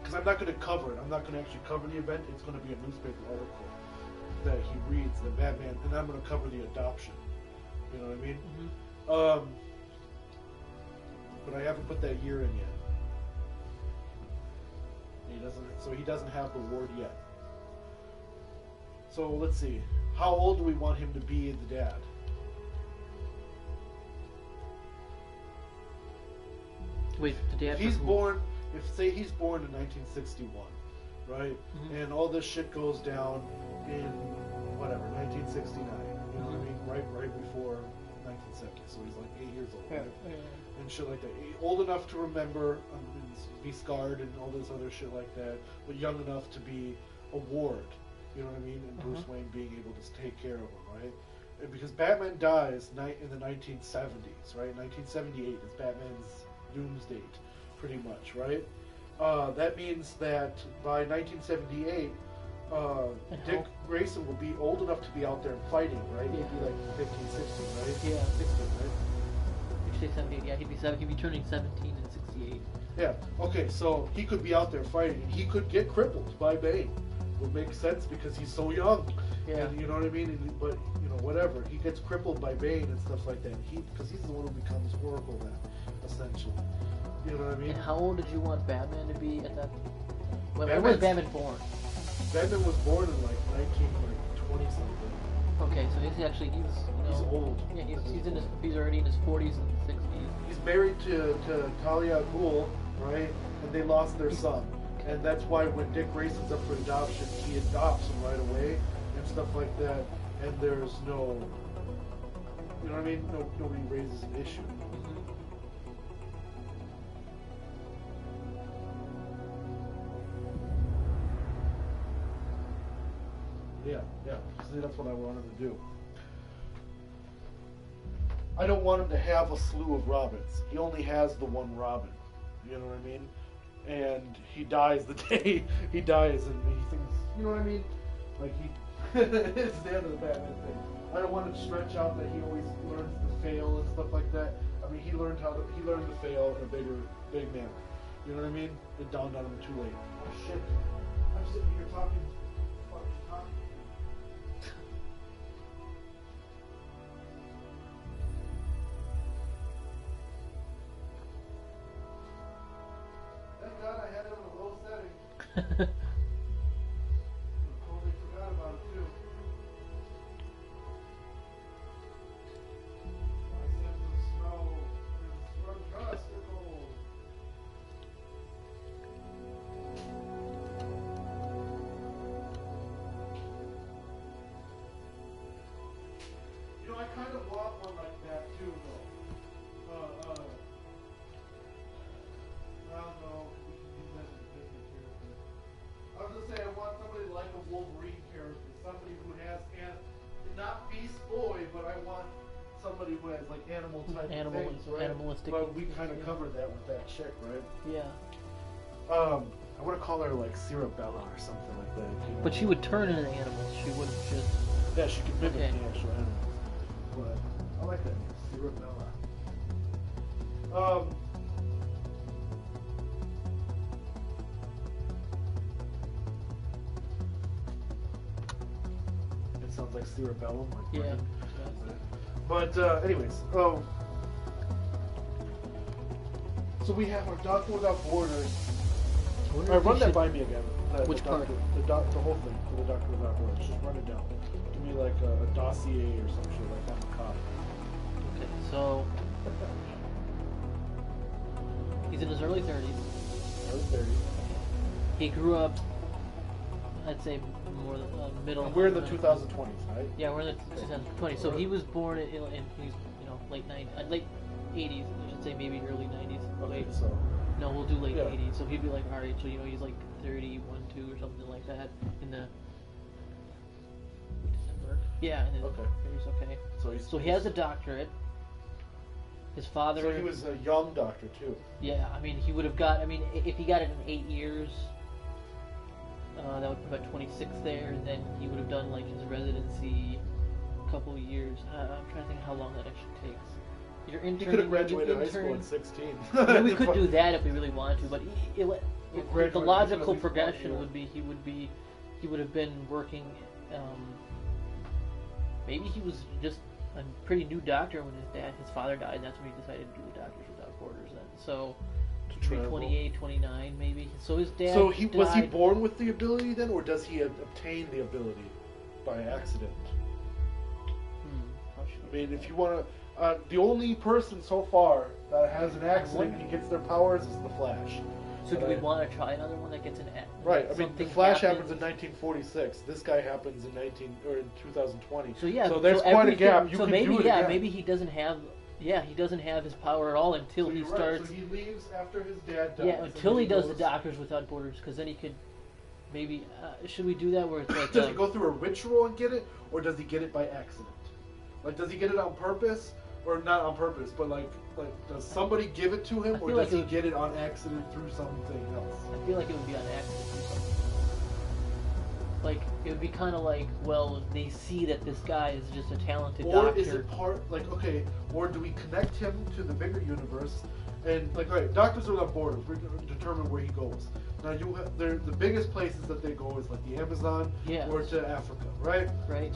Because I'm not going to cover it. I'm not going to actually cover the event. It's going to be a newspaper article that he reads, the Batman, and I'm going to cover the adoption. You know what I mean? Mm-hmm. But I haven't put that year in yet. He doesn't have the ward yet. So let's see. How old do we want him to be in the dad? Wait, the day If after he's who? born, say he's born in 1961, right? Mhm. And all this shit goes down in whatever 1969. You know what I mean? Right before 1970. So he's like 8 years old, right? And shit like that. Old enough to remember, and be scarred, and all this other shit like that, but young enough to be a ward. You know what I mean? And Bruce Wayne being able to take care of him, right? And because Batman dies in the 1970s, right? 1978 is Batman's doomsday, pretty much, right? That means that by 1978, Dick Grayson will be old enough to be out there and fighting, right? He'd be like 15, 16, right? Yeah. 16, right? You say 78, yeah, he'd be turning 17 in 68. Yeah. Okay, so he could be out there fighting, and he could get crippled by Bane. Would make sense because he's so young. Yeah. And, you know what I mean? But whatever, he gets crippled by Bane and stuff like that. Because he's the one who becomes Oracle then, essentially. You know what I mean? And how old did you want Batman to be at that? When was Batman's- Batman born? Batman was born in like 1920 something. Okay, so he's actually He's old. Yeah, he's already in his 40s and 60s. He's married to Talia al Ghul, right? And they lost their son. And that's why when Dick Grayson's up for adoption, he adopts him right away and stuff like that. And there's no, you know what I mean? Nobody raises an issue. Yeah. See, that's what I wanted to do. I don't want him to have a slew of Robins. He only has the one Robin. You know what I mean? And he dies the day he dies, and he thinks, you know what I mean? Like he, it's the end of the Batman thing. I don't want to stretch out that he always learns to fail and stuff like that. I mean, he learned to fail in a big manner. You know what I mean? It dawned on him too late. Oh shit! I'm sitting here talking. Thank God I had it on a low setting. Totally forgot about it too. My sense of smell is fantastical. You know, I kind of want one like that too, though. I don't know. We can use that as a different character. I was gonna say I want somebody like a Wolverine character, somebody who has not Beast Boy, but I want somebody who has like animal type things, right? Animalistic. But we kind of covered that with that chick, right? Yeah. I want to call her like Cirabella or something like that. You know? But she would turn into animals. She wouldn't just. Yeah, she could mimic Okay. the actual animals. But I like that name, Cirabella. It sounds like cerebellum. Like Yeah. brain. But anyways, so we have our Doctor Without Borders. I wonder All if right, run we that should- by me again. Which part? The whole thing for the Doctor Without Borders. Just run it down. Give me like a dossier or some shit like I'm a cop. Okay, so he's in his early 30s. Early 30s. He grew up, I'd say, more middle. And we're in the 2020s, right? Yeah, we're in the 2020. So he was born in he's late 80s. I should say maybe early 90s. Okay, Wait, so no, we'll do late Yeah. 80s. So he'd be like our age. So he's like 31, 2 or something like that in the December. Yeah, in the Okay. 30s. Okay. so So he has a doctorate. His father. So he was a young doctor too. Yeah, I mean, he would have got. I mean, if he got it in 8 years, that would put about 26 there, and then he would have done like his residency a couple of years. I'm trying to think how long that actually takes. You're interning. He could have graduated high school at 16. Yeah, we could do that if we really wanted to, but the graduate logical at least 1 progression year. would be he would have been working. Maybe he was just a pretty new doctor when his father died, and that's when he decided to do the Doctors Without Borders then. So, maybe travel. 28, 29 maybe. So his dad So was he died- born with the ability then, or does he obtain the ability by accident? How should I mean, if you want to, the only person so far that has an accident and gets their powers is the Flash. So do we want to try another one that gets an Right. I mean, the something Flash happens? happens in 1946. This guy happens in 2020. So yeah, So there's quite a everything- gap. You so can maybe do it yeah, again. maybe he doesn't have he doesn't have his power at all until So he you're right. starts. So he leaves after his dad dies. Yeah, and until then he does the goes- Doctors Without Borders, because then he could maybe should we do that where it's like Does he go through a ritual and get it, or does he get it by accident? Like, does he get it on purpose, or not on purpose, but like does somebody give it to him, I or feel does like he it would- get it on accident through something else? I feel like it would be on accident or something. Like it would be kind of like, well, they see that this guy is just a talented Or doctor. is it part like okay? Or do we connect him to the bigger universe? And like, all right, Doctors Without Borders, we're going to determine where he goes. Now, the biggest places that they go is like the Amazon Yeah. or to Africa, right? Right.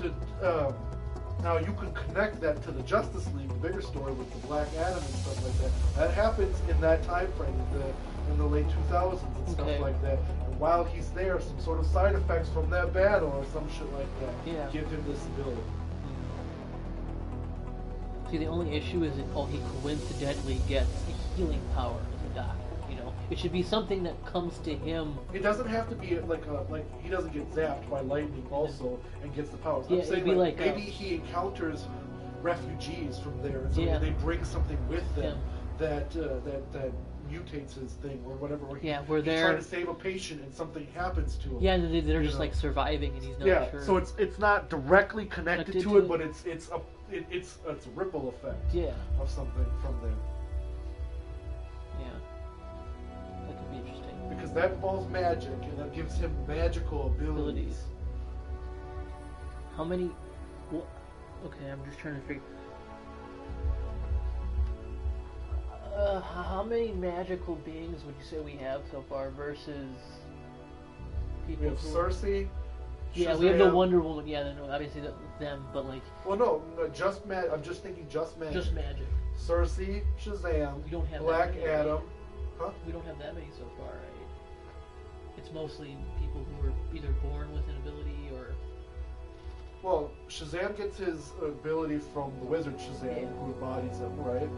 Now you can connect that to the Justice League, the bigger story with the Black Adam and stuff like that. That happens in that time frame in the late 2000s and stuff Okay. like that. And while he's there, some sort of side effects from that battle or some shit like that Yeah. give him this ability. See, the only issue is that he coincidentally gets a healing power as a doctor. You know, it should be something that comes to him. It doesn't have to be like he doesn't get zapped by lightning also and gets the powers. Yeah, I'm saying it'd be like, maybe he encounters refugees from there, and so Yeah. they bring something with them Yeah. that mutates his thing or whatever. Or Yeah, where he's they're- trying to save a patient and something happens to him. Yeah, and they're You just know. like surviving, and he's not Yeah, sure. so it's not directly connected Connected to to it, it. but it's a ripple effect Yeah, of something from there. yeah, that could be interesting. Because that involves magic, and that gives him magical abilities. How many? Well, okay, I'm just trying to figure. How many magical beings would you say we have so far versus people? We have Cersei. Yeah, we have the Shazam. Wonder Woman. Yeah, no, obviously them, but like Well, no, just I'm just thinking just magic. just magic. Cersei, Shazam, We don't have Black that many, Adam. right? Huh? We don't have that many so far, right? It's mostly people who are either born with an ability or Well, Shazam gets his ability from the wizard Shazam, Yeah. who embodies him, right?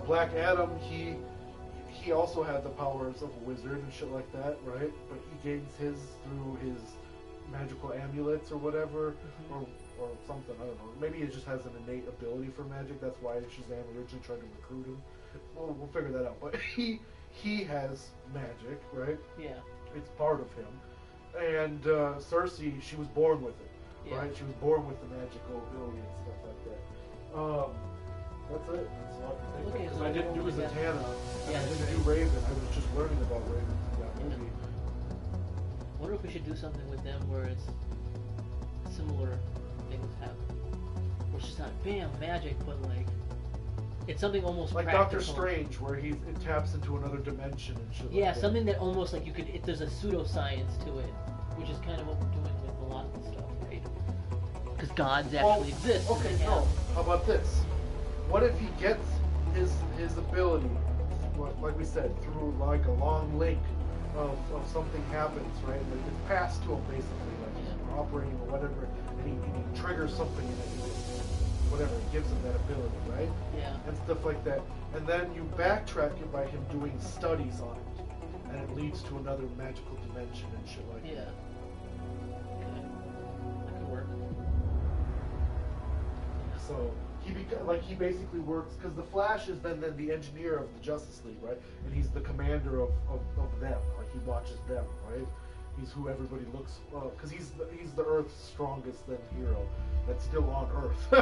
Black Adam, he also had the powers of a wizard and shit like that, right? But he gains his through his magical amulets or whatever, or something. I don't know. Maybe he just has an innate ability for magic. That's why Shazam originally tried to recruit him. We'll figure that out. But he has magic, right? yeah. It's part of him. And Cersei, she was born with it. Yeah. Right? She was born with the magical ability and stuff like that. That's it. That's all I can think of. Okay, Because so I didn't do only that- Zatanna. And Yeah, I that's didn't do Raven. I was just learning about Raven through that Yeah. movie. I wonder if we should do something with them where it's similar things happen. Where it's just not bam magic, but like it's something almost Like practical. Doctor Strange, where it taps into another dimension and shit Yeah, like that. something that almost like you could. There's a pseudoscience to it, which is kind of what we're doing with a lot of the stuff, right? Because gods actually exist. and Okay, they no. have- How about this? What if he gets his ability, like we said, through like a long link of something happens, right? Like it's passed to him basically, like he's Yeah. operating or whatever, and he triggers something in it, whatever, it gives him that ability, right? Yeah. And stuff like that. And then you backtrack it by him doing studies on it, and it leads to another magical dimension and shit like Yeah. that. Okay. That could work. So he basically works because the Flash is then the engineer of the Justice League, right? And he's the commander of them. Like he watches them, right? He's who everybody looks because he's the Earth's strongest then hero that's still on Earth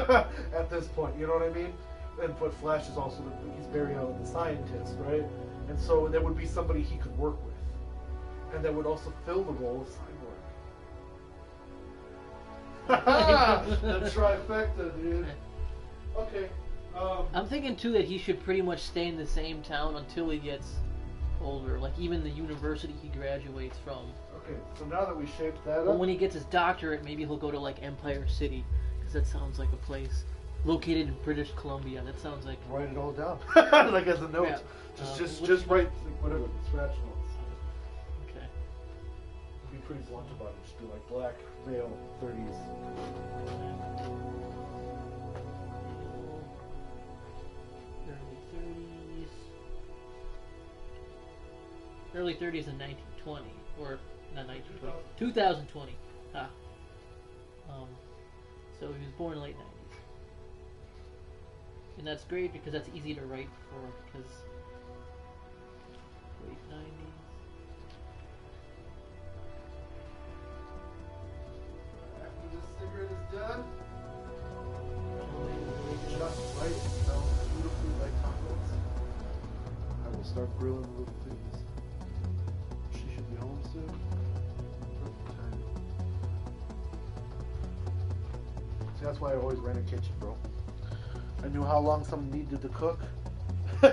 at this point. You know what I mean? And but Flash is also he's Barry Allen, the scientist, right? And so there would be somebody he could work with, and that would also fill the role of Cyborg. The trifecta, dude. Okay. I'm thinking too that he should pretty much stay in the same town until he gets older. Like even the university he graduates from. Okay. So now that we shaped that But up, when he gets his doctorate, maybe he'll go to like Empire City, because that sounds like a place located in British Columbia. That sounds like write it all down, like as a note. Yeah. Just write like, whatever scratch notes. okay. Be pretty blunt about it. Just do like black veil 30s. Early 30s in 1920, or not 1920, 2020. Ah. So he was born late 90s, and that's great because that's easy to write for because late 90s. After this cigarette is done, Oh, just right. It smells beautifully like tacos. I will start grilling little things. She should be home soon. Perfect time. See, that's why I always ran a kitchen, bro. I knew how long something needed to cook,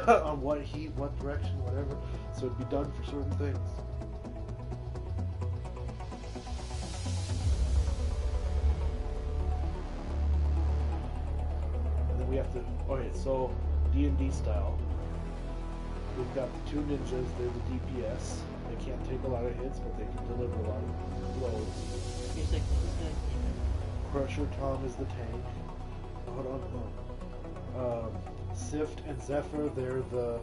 on what heat, what direction, whatever, so it'd be done for certain things. And then we have to. Okay, so D&D style. We've got the two ninjas. They're the DPS. They can't take a lot of hits, but they can deliver a lot of blows. He's like, Crusher Tom is the tank. Hold on. Sift and Zephyr, they're the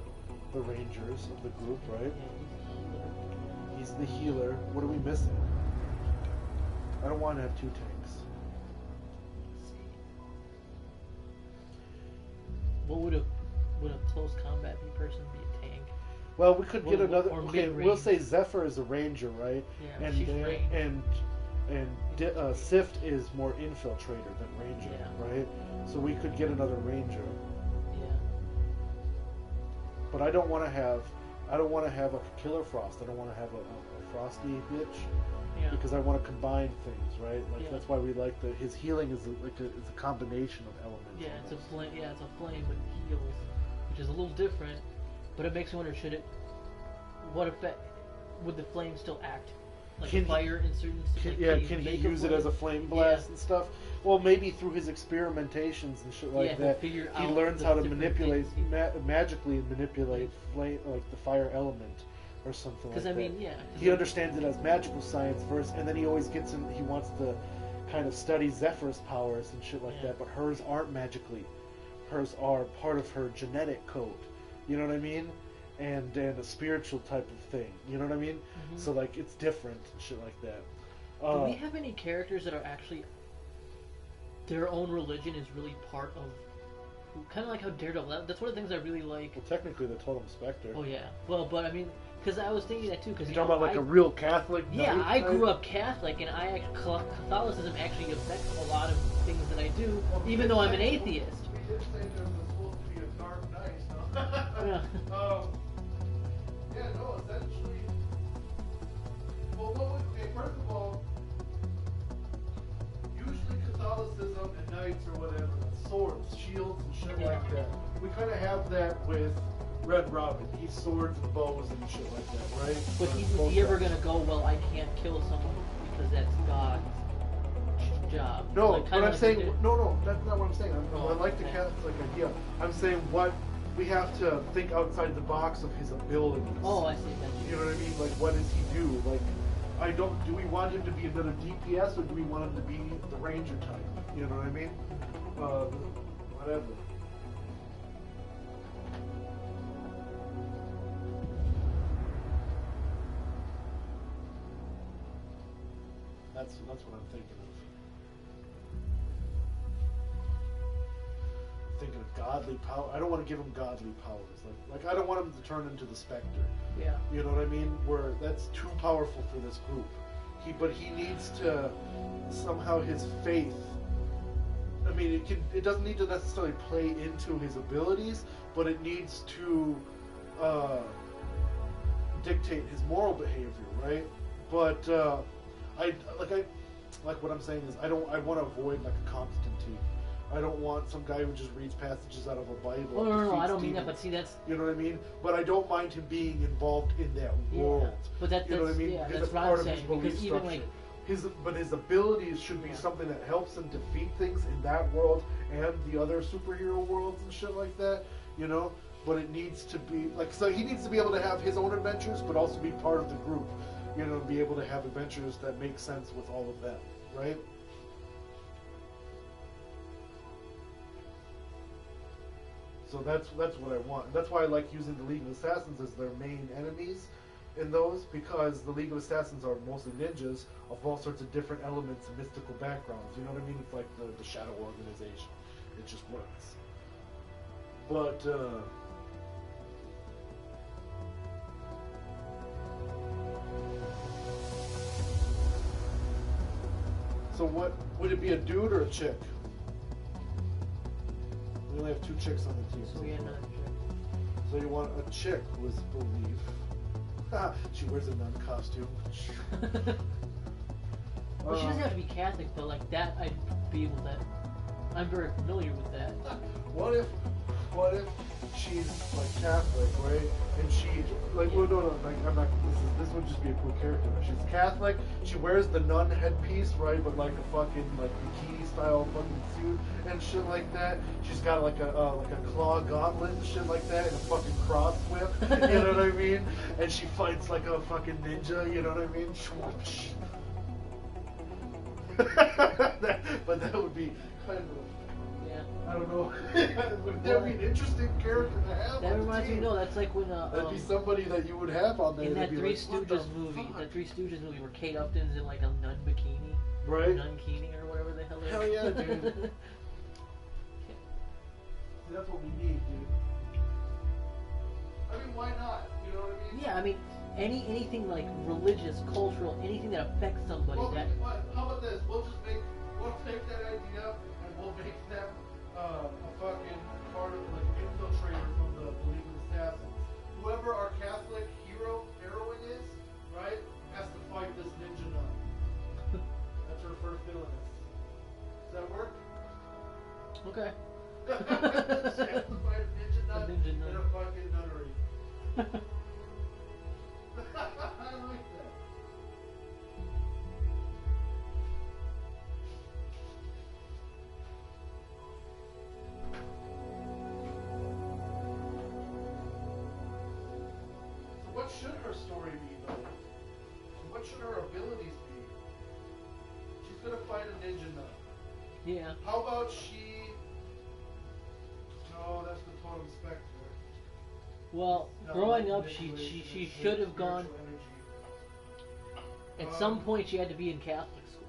rangers of the group, right? He's the healer. What are we missing? I don't want to have two tanks. what would a close combat person be a tank? Well, we could get Or- another. or Okay, mid-range. we'll say Zephyr is a ranger, right? Yeah, she's range. And Sift is more infiltrator than ranger, Yeah. right? So we could get another ranger, Yeah. but I don't want to have a Killer Frost. I don't want to have a frosty bitch. Yeah. because I want to combine things, right? Like Yeah. that's why we like his healing is is a combination of elements. Yeah, it's a almost. flame. Yeah, it's a flame, but it heals, which is a little different. But it makes me wonder: what effect would the flame still act like Can he- fire in certain? Can he make use it as a flame blast Yeah. and stuff? Well, maybe through his experimentations and shit like Yeah, he'll that, figure he out learns the how to different manipulate things he- magically manipulate flame, like the fire element or something like Because that. I mean, yeah. 'cause He understands it as magical science first, and then he always gets in. He wants to kind of study Zephyr's powers and shit like Yeah. that. But hers aren't magically. Hers are part of her genetic code. You know what I mean? And a spiritual type of thing. You know what I mean? Mhm. So like it's different and shit like that. Do we have any characters that are actually their own religion is really part of? Kind of like how Daredevil. That's one of the things I really like. Well, technically, the Totem Spectre. Oh yeah. Well, but I mean, because I was thinking that too. Because You're talking about like a real Catholic. Yeah, knight, I grew right? up Catholic, and Catholicism actually affects a lot of things that I do, even though I'm an atheist. We did say there was supposed to be a dark knight, no? Yeah. Yeah, no, essentially. Well, what would, okay, first of all, usually Catholicism and knights or whatever, swords, shields, and shit Yeah. like that. We kind of have that with Red Robin. He's swords and bows and shit like that, right? But is he ever gonna go? Well, I can't kill someone because that's God's job. No, Like, but kinda I'm like saying we did. no, that's not what I'm saying. Oh, I like the okay. Catholic idea. I'm saying what we have to think outside the box of his abilities. Oh, I see. You know what I mean? Like, what does he do? Like, I don't. Do we want him to be another DPS or do we want him to be the Ranger type? You know what I mean? Whatever. That's what I'm thinking of. Thinking of godly power. I don't want to give him godly powers. Like I don't want him to turn into the Spectre. Yeah. You know what I mean? Where that's too powerful for this group. But he needs to somehow his faith. I mean, it doesn't need to necessarily play into his abilities, but it needs to dictate his moral behavior, right? But I like what I'm saying is I want to avoid like a Constantine. I don't want some guy who just reads passages out of a Bible. Oh, and no, I defeats don't mean that. demons. But see, that's You know what I mean? But I don't mind him being involved in that world. But that's You know what I mean? yeah, Because that's what part I'm of his saying. belief Because even structure. like His abilities should be Yeah. something that helps him defeat things in that world and the other superhero worlds and shit like that, you know? But it needs to be like so he needs to be able to have his own adventures but also be part of the group. You know, be able to have adventures that make sense with all of them, right? So that's what I want. That's why I like using the League of Assassins as their main enemies in those, because the League of Assassins are mostly ninjas of all sorts of different elements and mystical backgrounds. You know what I mean? It's like the Shadow Organization. It just works. But so what would it be, a dude or a chick? We only have 2 chicks on the team. so we had far. another So you want a chick who is believe. She wears a nun costume. Well, she doesn't have to be Catholic though. Like that, I'd be able to. I'm very familiar with that. What if she's like Catholic, right? And she like well, no, like I'm not. This would just be a cool character. She's Catholic. She wears the nun headpiece, right? But like a fucking like bikini style fucking suit and shit like that. She's got like a claw gauntlet and shit like that, and a fucking cross whip. You know what I mean? And she fights like a fucking ninja. You know what I mean? But that would be kind of. Yeah. I don't know. Would that be an interesting character to have? That on the reminds me. team? No, that's like when That'd be somebody that you would have on there. in that that'd be Three like, what Stooges the movie, fuck? that Three Stooges movie where Kate Upton's in like a nun bikini, Right? nun bikini or whatever the hell. Hell yeah, dude. See, that's what we need, dude. I mean, why not? You know what I mean? Yeah, I mean, anything like religious, cultural, anything that affects somebody. Well, That how about this? We'll take that idea and we'll make them a fucking part of like infiltrator from the League of Assassins. Whoever our Catholic heroine is, right, has to fight this ninja nun. Okay. She has to fight a ninja A nut ninja in nut. a fucking nunnery. I like that. So what should her story be, though? What should her abilities be? She's gonna fight a ninja nut. Yeah. How about she? No, that's the totem specter. Well, No, growing like up, she manipulation, should have gone. spiritual energy. At some point, she had to be in Catholic school.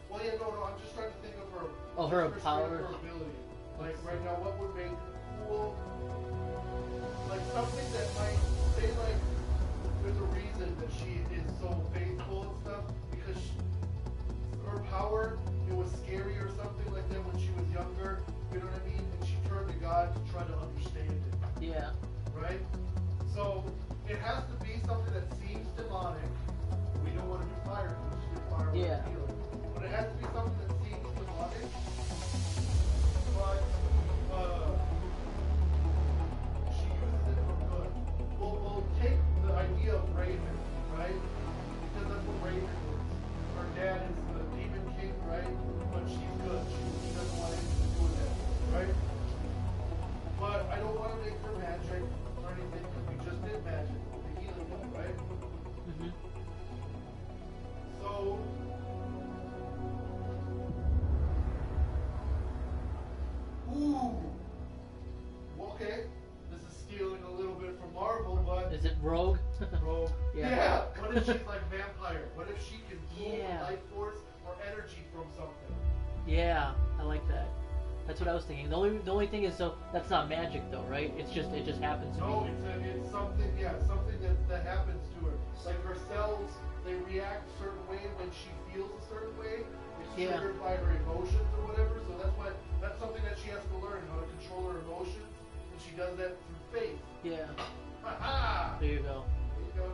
Well, yeah, no, I'm just trying to think of her. Oh, her just powers. Her ability. Like right now, what would make cool? Like something that might say like there's a reason that she is so faithful and stuff because her power it was scary or something like that when she was younger. You know what I mean? And she turned to God to try to understand it. Yeah. Right? So it has to be something that seems demonic. We don't want to do fire because she did fire with Yeah. healing. But it has to be something that seems demonic. But she uses it for good. We'll take the idea of Raven, right? Because that's what Raven is. Her dad is the demon king, right? But she's good. She doesn't want anything to do with that, right? But I don't want to make her magic or anything because we just did magic with the healing one, right? Mhm. So, ooh, okay. This is stealing a little bit from Marvel, but Is it Rogue? bro, Yeah. yeah. What if she's like vampire? What if she can pull Yeah. the life force or energy from something? Yeah, I like that. That's what I was thinking. The only thing is, so that's not magic though, right? It just happens to No, be. it's something, yeah, something that happens to her. Like her cells, they react a certain way when she feels a certain way. It's Yeah. triggered by her emotions or whatever. So that's something that she has to learn how to control her emotions, and she does that through faith. Yeah. Ha ha! There you go. There you go.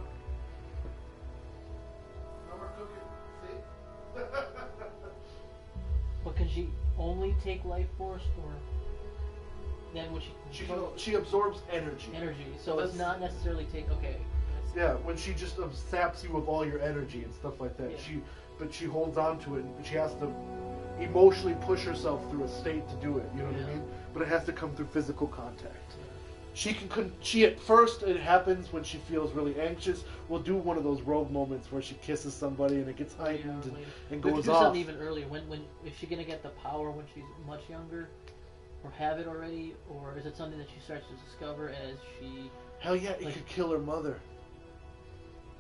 Now we're cooking. See? But can she only take life force, or then would she? She absorbs energy. Energy. So it's That's- not necessarily take. Okay. Yeah, when she just saps you of all your energy and stuff like that. Yeah. But she holds on to it, and she has to emotionally push herself through a state to do it. You know what I Yeah. mean? But it has to come through physical contact. She at first it happens when she feels really anxious. We'll do one of those rogue moments where she kisses somebody and it gets heightened Yeah, and we could goes do off. something even earlier. When is she gonna get the power when she's much younger, or have it already, or is it something that she starts to discover as she? Hell yeah, it Like- could kill her mother.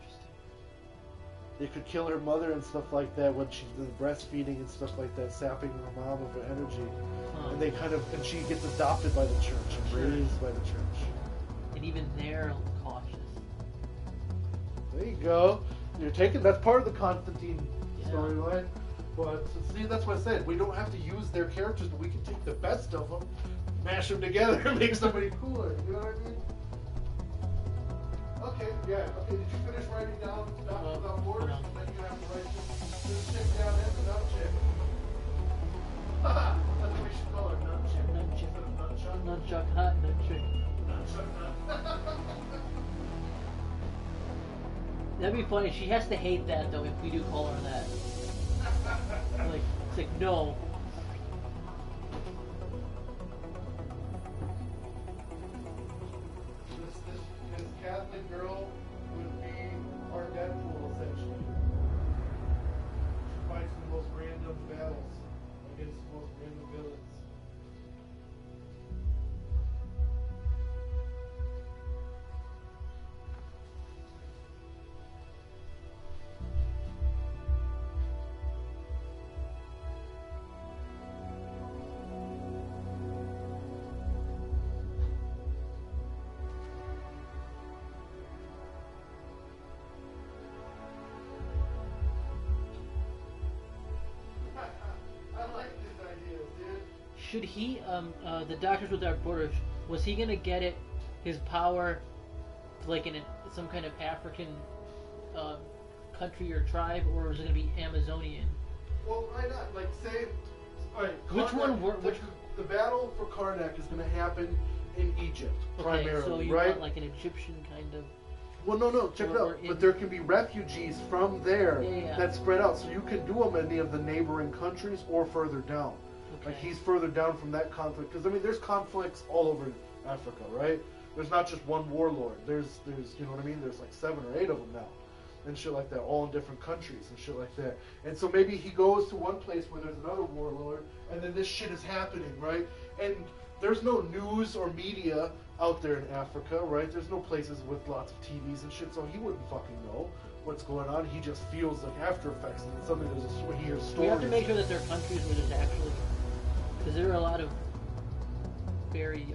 Interesting. It could kill her mother and stuff like that when she's breastfeeding and stuff like that, sapping her mom of her energy. Huh. And and she gets adopted by the church and Sure. raised by the church. And even they're cautious. There you go. That's part of the Constantine Yeah. storyline. But see, that's what I said. We don't have to use their characters, but we can take the best of them, mash them together, and make somebody cooler. You know what I mean? Okay, yeah. Okay, did you finish writing down Doctor Without Borders? no. And then you have to write this chick down and the nut chick. That's what we should call her, nut chick. Nut chick. Instead of nunchuck. Nunchuck hot, nunchuck. Nunchuck nut. That'd be funny. She has to hate that though if we do call her that. Like it's like no. This Catholic girl would be our Deadpool, essentially. She fights the most random battles against the most random villains. I like these ideas, dude. Should he, the Doctors Without Borders, was he gonna get it, his power, like in some kind of African country or tribe, or was it gonna be Amazonian? Well, why not? Like, say, Right. Which one were- The, the battle for Karnak is going to happen in Egypt Okay, primarily, so you right? want like an Egyptian kind of. Well, no, check it Or out. in- But there can be refugees from there Yeah. that spread out, so you can do them in any of the neighboring countries or further down. Like Okay. he's further down from that conflict because I mean, there's conflicts all over Africa, right? There's not just one warlord. There's you know what I mean? There's like 7 or 8 of them now, and shit like that, all in different countries and shit like that. And so maybe he goes to one place where there's another warlord, and then this shit is happening, right? And there's no news or media out there in Africa, right? There's no places with lots of TVs and shit, so he wouldn't fucking know what's going on. He just feels like after effects, and suddenly he hears stories. We have to make sure that there are countries where there's actually, because there are a lot of very.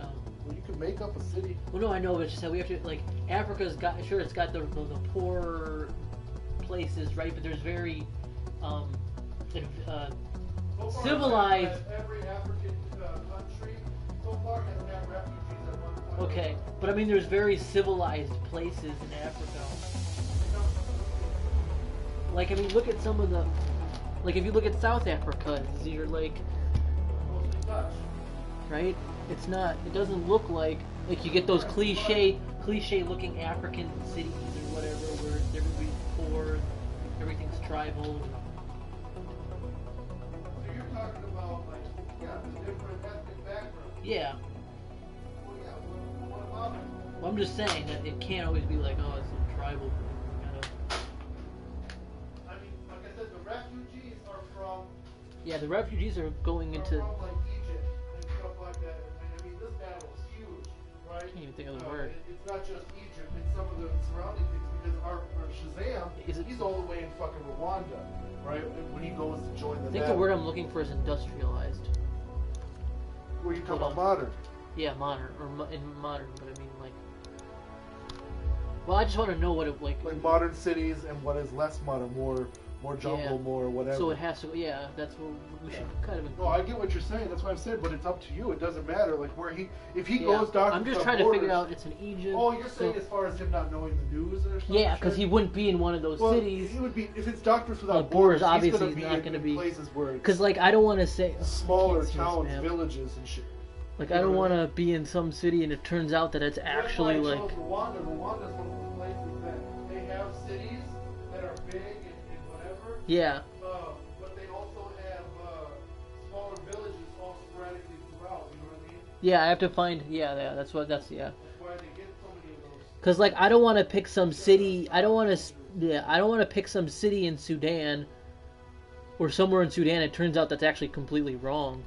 Well, you can make up a city. Well, no, I know, but it's just that we have to like Africa's got sure it's got the poor places, right? But there's very So far, civilized. Every African country so far has had refugees at one point. Okay, but I mean, there's very civilized places in Africa. Like, I mean, look at some of the, like, if you look at South Africa, you're like, Mostly Dutch. right? It's not. It doesn't look like you get those cliche looking African cities or whatever where everybody's poor, everything's tribal. So you're talking about like, yeah, the different ethnic backgrounds. Yeah. Well, yeah. What about it? Well, I'm just saying that it can't always be like, oh, it's some tribal thing. You gotta, I mean, like I said, the refugees are from yeah, the refugees are going into. from like Egypt and stuff like that. And I mean, this battle is huge, right? Can't even think of the word. It's not just Egypt; it's some of the surrounding things because our Shazam, Is it- He's all the way in fucking Rwanda, right? When he goes to join the I think the battle. word I'm looking for is industrialized. Where you talking Hold about on. modern? Yeah, modern or in modern, but I mean like. Well, I just want to know what it like. Like modern cities and what is less modern, more jungle, Yeah. more whatever. So it has to. Yeah, that's what we should kind of. No, I get what you're saying. That's what I've said, but it's up to you. It doesn't matter. Like where if he Yeah. goes Doctor. I'm just trying to figure out. It's in Egypt. Oh, you're saying so- as far as him not knowing the news or something? Yeah, because he wouldn't be in one of those well, cities. He would be if it's Doctors Without Like, Borders, Borders. obviously he's he's gonna not be gonna in be- places where it's Because like I don't want to say smaller can't see this towns, map. villages, and shit. Like I don't want to be in some city and it turns out that it's actually That's why I like. chose Rwanda. Rwanda is one of those places that they have cities that are big and whatever. Yeah. But they also have smaller villages all sporadically throughout. You know what I mean? Yeah, I have to find. Yeah, that's yeah. That's why they get so many of those. Because like I don't want to pick some city. I don't want to. Yeah, I don't want to pick some city in Sudan, or somewhere in Sudan. It turns out that's actually completely wrong.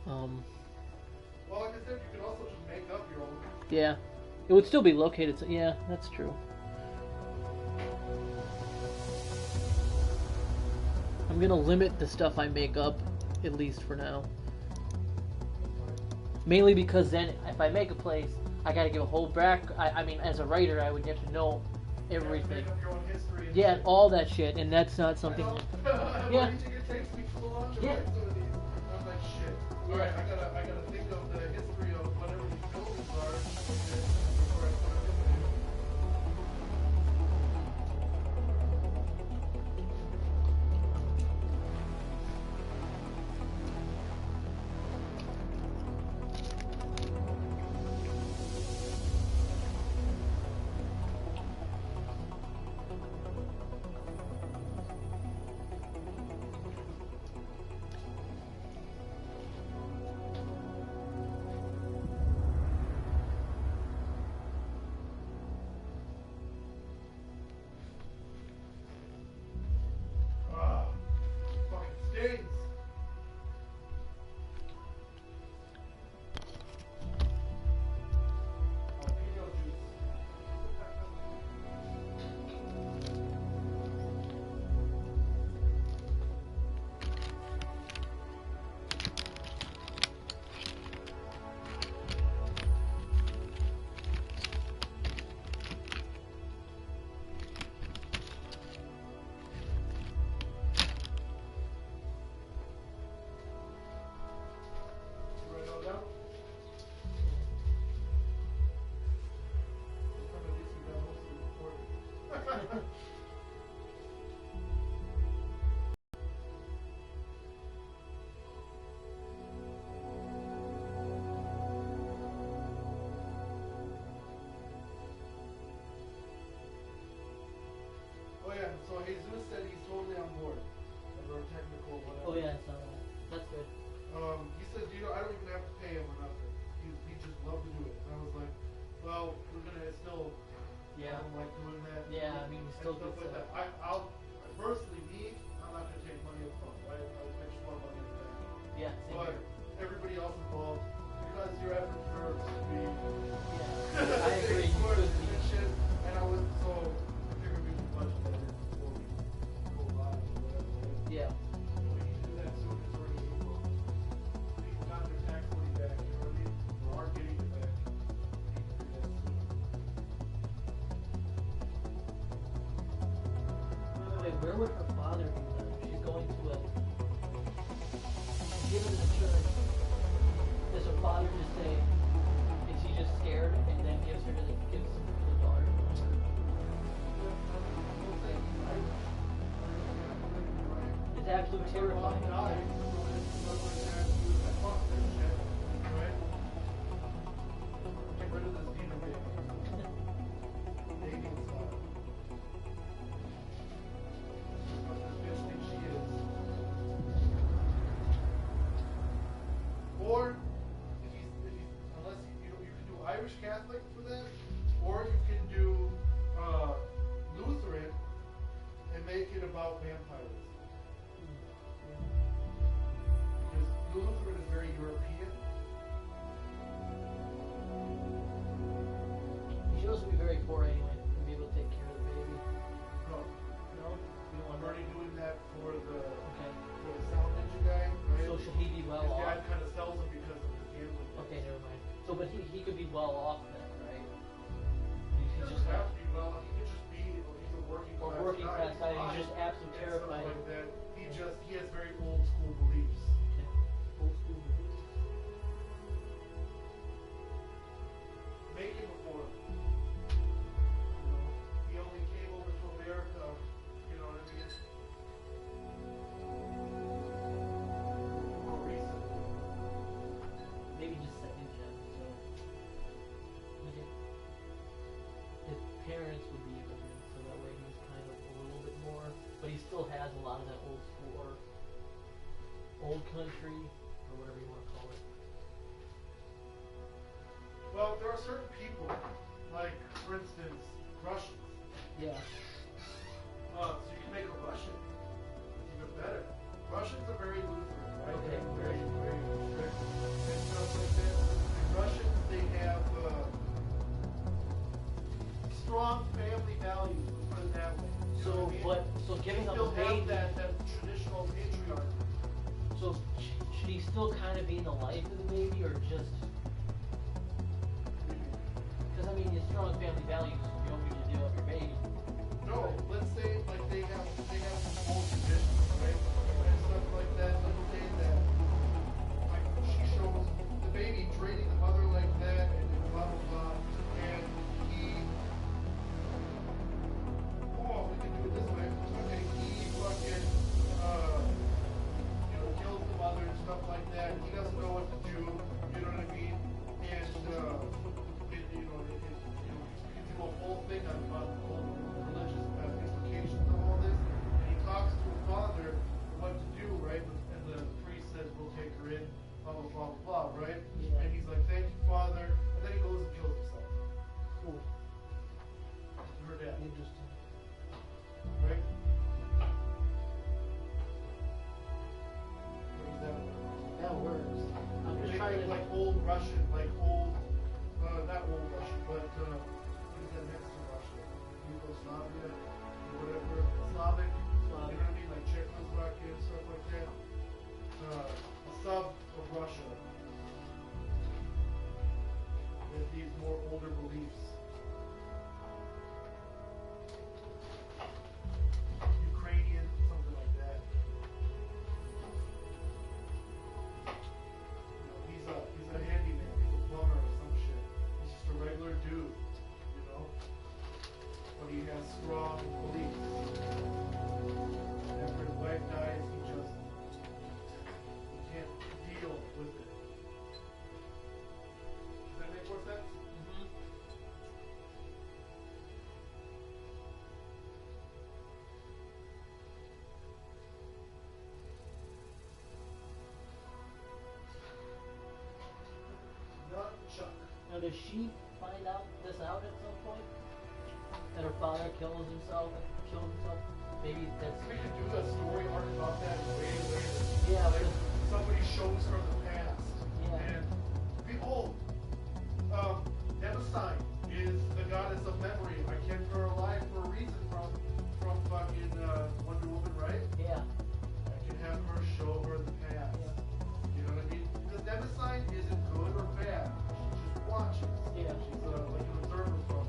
Well, like I said, you can also just make up your own. Yeah, it would still be located. So, yeah, that's true. I'm gonna limit the stuff I make up, at least for now. Mainly because then, if I make a place, I gotta give a whole back. I mean, as a writer, I would get to know You have to everything. make up your own history. And Yeah, shit. all that shit, and that's not something. Why Yeah. do you think it takes me so long to Yeah. write some of these? I'm like, shit. Yeah. Alright, I gotta think of the history of whatever these buildings are before I start doing it. Ah, fucking stings. Jalapeno juice. You write it all down? At least we got most of it recorded. So Jesus said he's totally on board. Of our technical whatever. Oh yeah, I saw that. That's good. He said, I don't even have to pay him or nothing. He just loved to do it. And I was like, well, we're gonna still. Yeah. I don't like doing that. Yeah, I mean, you still stuff get like stuff. that. I'll personally, I'm not gonna take money up front, right? I just want money in the bank. Yeah, same But here. everybody else involved, because your effort deserves to be. Yeah, I agree. You More should be. and shit. And I was so I figured we could budget that in before we go live or whatever. Right? Yeah. We need to do that soon. It's already April. People got their tax money back. You know what I mean? Or are getting it back. We need to do that soon. By the way, where would her father be then? She's going to a given the church. Does her father just say, is he just scared and then gives her to the daughter? It's absolutely terrifying. Or unless you can do Irish Catholic for that, or you can do Lutheran and make it about vampires. Because Lutheran is very European. You should also be very poor anyway and be able to take care of the baby. No, No? You don't I'm want that? already doing that for the Okay. sound ninja guy, right? So should he be well His dad off? kind of sells him because of the gambling. Okay, never mind. So, but he could be well off then, right? He He's doesn't have to be well. He could just be. He's a working Or class working guy. class guy, and he's fine, just absolutely and stuff terrified. Like that. He has very old school beliefs. Okay. Old school movies. Make him a foreign. You know, he only came over to America. You know what I mean? More recently. Maybe just second gen, so. Okay. His parents would be immigrants, so that way he's kind of a little bit more, but he still has a lot of that old school or old country, or whatever you want to call it. Well, there are certain people, like for instance, Russians. Yeah. So you can make a Russian. It's even better. Russians are very Lutheran, right? Okay. They're very strict and stuff like that. And Russians, they have strong family values. Let's put it that way. You know So, what I mean? so giving up Still a have baby. that traditional patriarchy. So should he still kind of be in the life of the baby, or just? Because I mean, your strong family values, you don't usually give up your baby. No, let's say like they have some old traditions, right? And stuff like that. Let's say that like she shows the baby treating the mother like that and blah blah blah. And he we can do it this way. Okay, he fucking kills the mother and stuff like that. He doesn't know what to do, you know what I mean? And it gives him a whole thing about the whole religious implications of all this. And he talks to her father what to do, right? And the priest says, we'll take her in, blah, blah, blah, blah, blah, right? Yeah. And he's like, thank you, Father. And then he goes and kills himself. Cool. Her dad, Interesting. right? What is that? That works. I'm just They trying think to. like old Russian, like old, not old Russian, but what is that next to Russia? Yugoslavia, or whatever, Slavic, you know what I mean? Like Czechoslovakia and stuff like that. A sub of Russia. With these more older beliefs. Ukrainian, something like that. He's a handyman, he's a plumber or some shit. He's just a regular dude, you know? But he has strong beliefs. And after his wife dies, he just does she find out this out at some point? That her father killed himself? Maybe that's. We could do a story arc about that way later. Yeah, Like but- somebody shows her the past. Yeah. And behold, Nemesis is the goddess of memory. I kept her alive for a reason from fucking Wonder Woman, right? Yeah. I can have her show her the past. Yeah. You know what I mean? Because Nemesis isn't good or bad. She just watches. Yeah. She's like an observer from.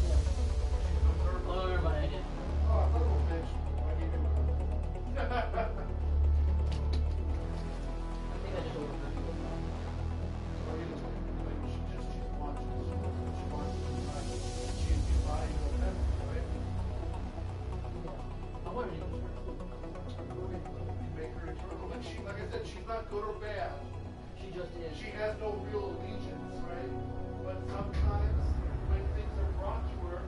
Yeah. She's an observer. Oh, never mind. I didn't. Oh, I thought it was bitch. Why do you do I think I just overheard you. She's watching. She wants to decide. She's embodying the memory, right? Yeah. I wanted to use her. You make her eternal. Like I said, she's not good or bad. She just is. She has no real allegiance, right? But sometimes when things are brought to her,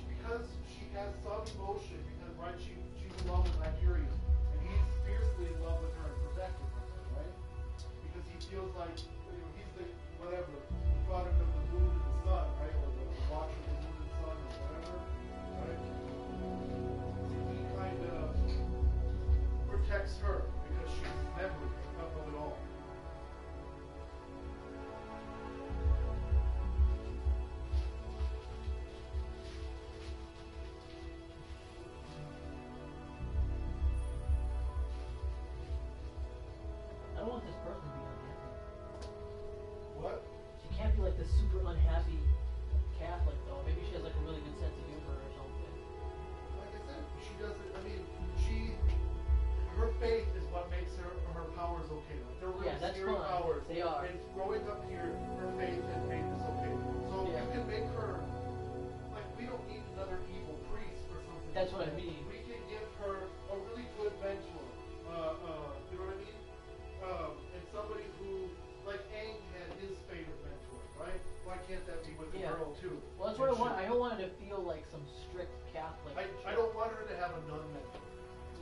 because she has some emotion, because right, she's in love with Nigerian, and he's fiercely in love with her and protective of her, right? Because he feels like he's the whatever, the product of the moon and the sun, right? Or the watcher of the moon and sun or whatever, right? So he kind of protects her because she's memory, not know it all. I don't want this person to be unhappy. What? She can't be like this super unhappy Catholic though. Maybe she has like a really good sense of humor or something. Like I said, she doesn't. I mean, her faith is what makes her powers okay. Like they're really Yeah, that's scary fine. powers. They are. And growing up here, her faith has made this okay. So Yeah. you can make her like we don't need another evil priest or something. That's what I like that. mean. We can give her a really good mentor. You know what I mean? And somebody who, like Aang had his favorite mentor, right? Why can't that be with the Yeah. girl too? Well, that's what I And want. she- I don't want her to feel like some strict Catholic. I don't want her to have a nun mentor.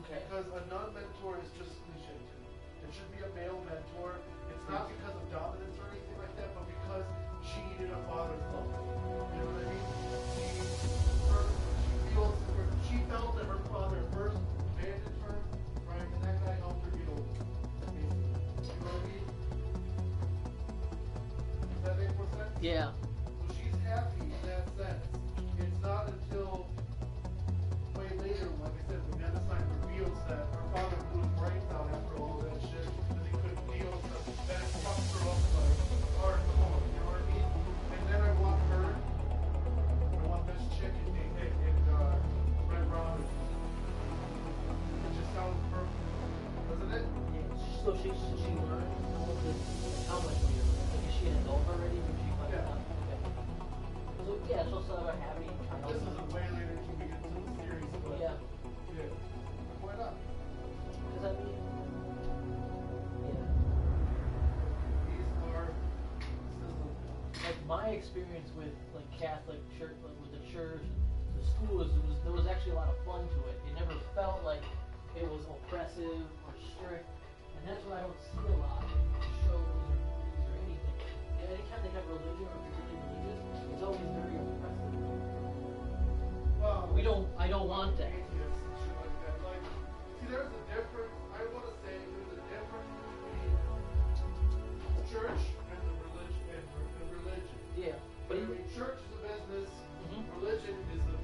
Okay. Because a nun mentor is just cliche to me. It should be a male mentor. It's not because of dominance or anything like that, but because she needed a father's love. You know what I mean? She felt that her father first abandoned her, right? And that guy helped her get over it. Basically. You know what I mean? Does that make more sense? Yeah. So she's happy in that sense. It's not until way later, like I said, when Nemesis reveals that her father blew his brains out after all of that shit, because he couldn't deal with it, that it fucks her up like hardcore, you know what I mean? And then I want this chick in Red Robin. It just sounds perfect, doesn't it? Yeah. So she learned all of this. How much? Like, is she an adult already? When she finds Yeah. out? Okay. So yeah, she'll still have a happy child. This is a way later until we get into the series, but Yeah. yeah. Why not? Because I mean, yeah. These are systems. Like my experience with like Catholic church, like with the church, the schools, there was actually a lot of fun to it. It never felt like it was oppressive or strict, and that's what I don't see a lot in shows or movies or anything. And anytime they have religion or really religious, it's always very oppressive. Well, I don't want that. Atheists and shit like that. Like, see, there's a difference. I want to say there's a difference between church and the religion. Yeah, But but I mean, church is a business. Mhm. Religion is a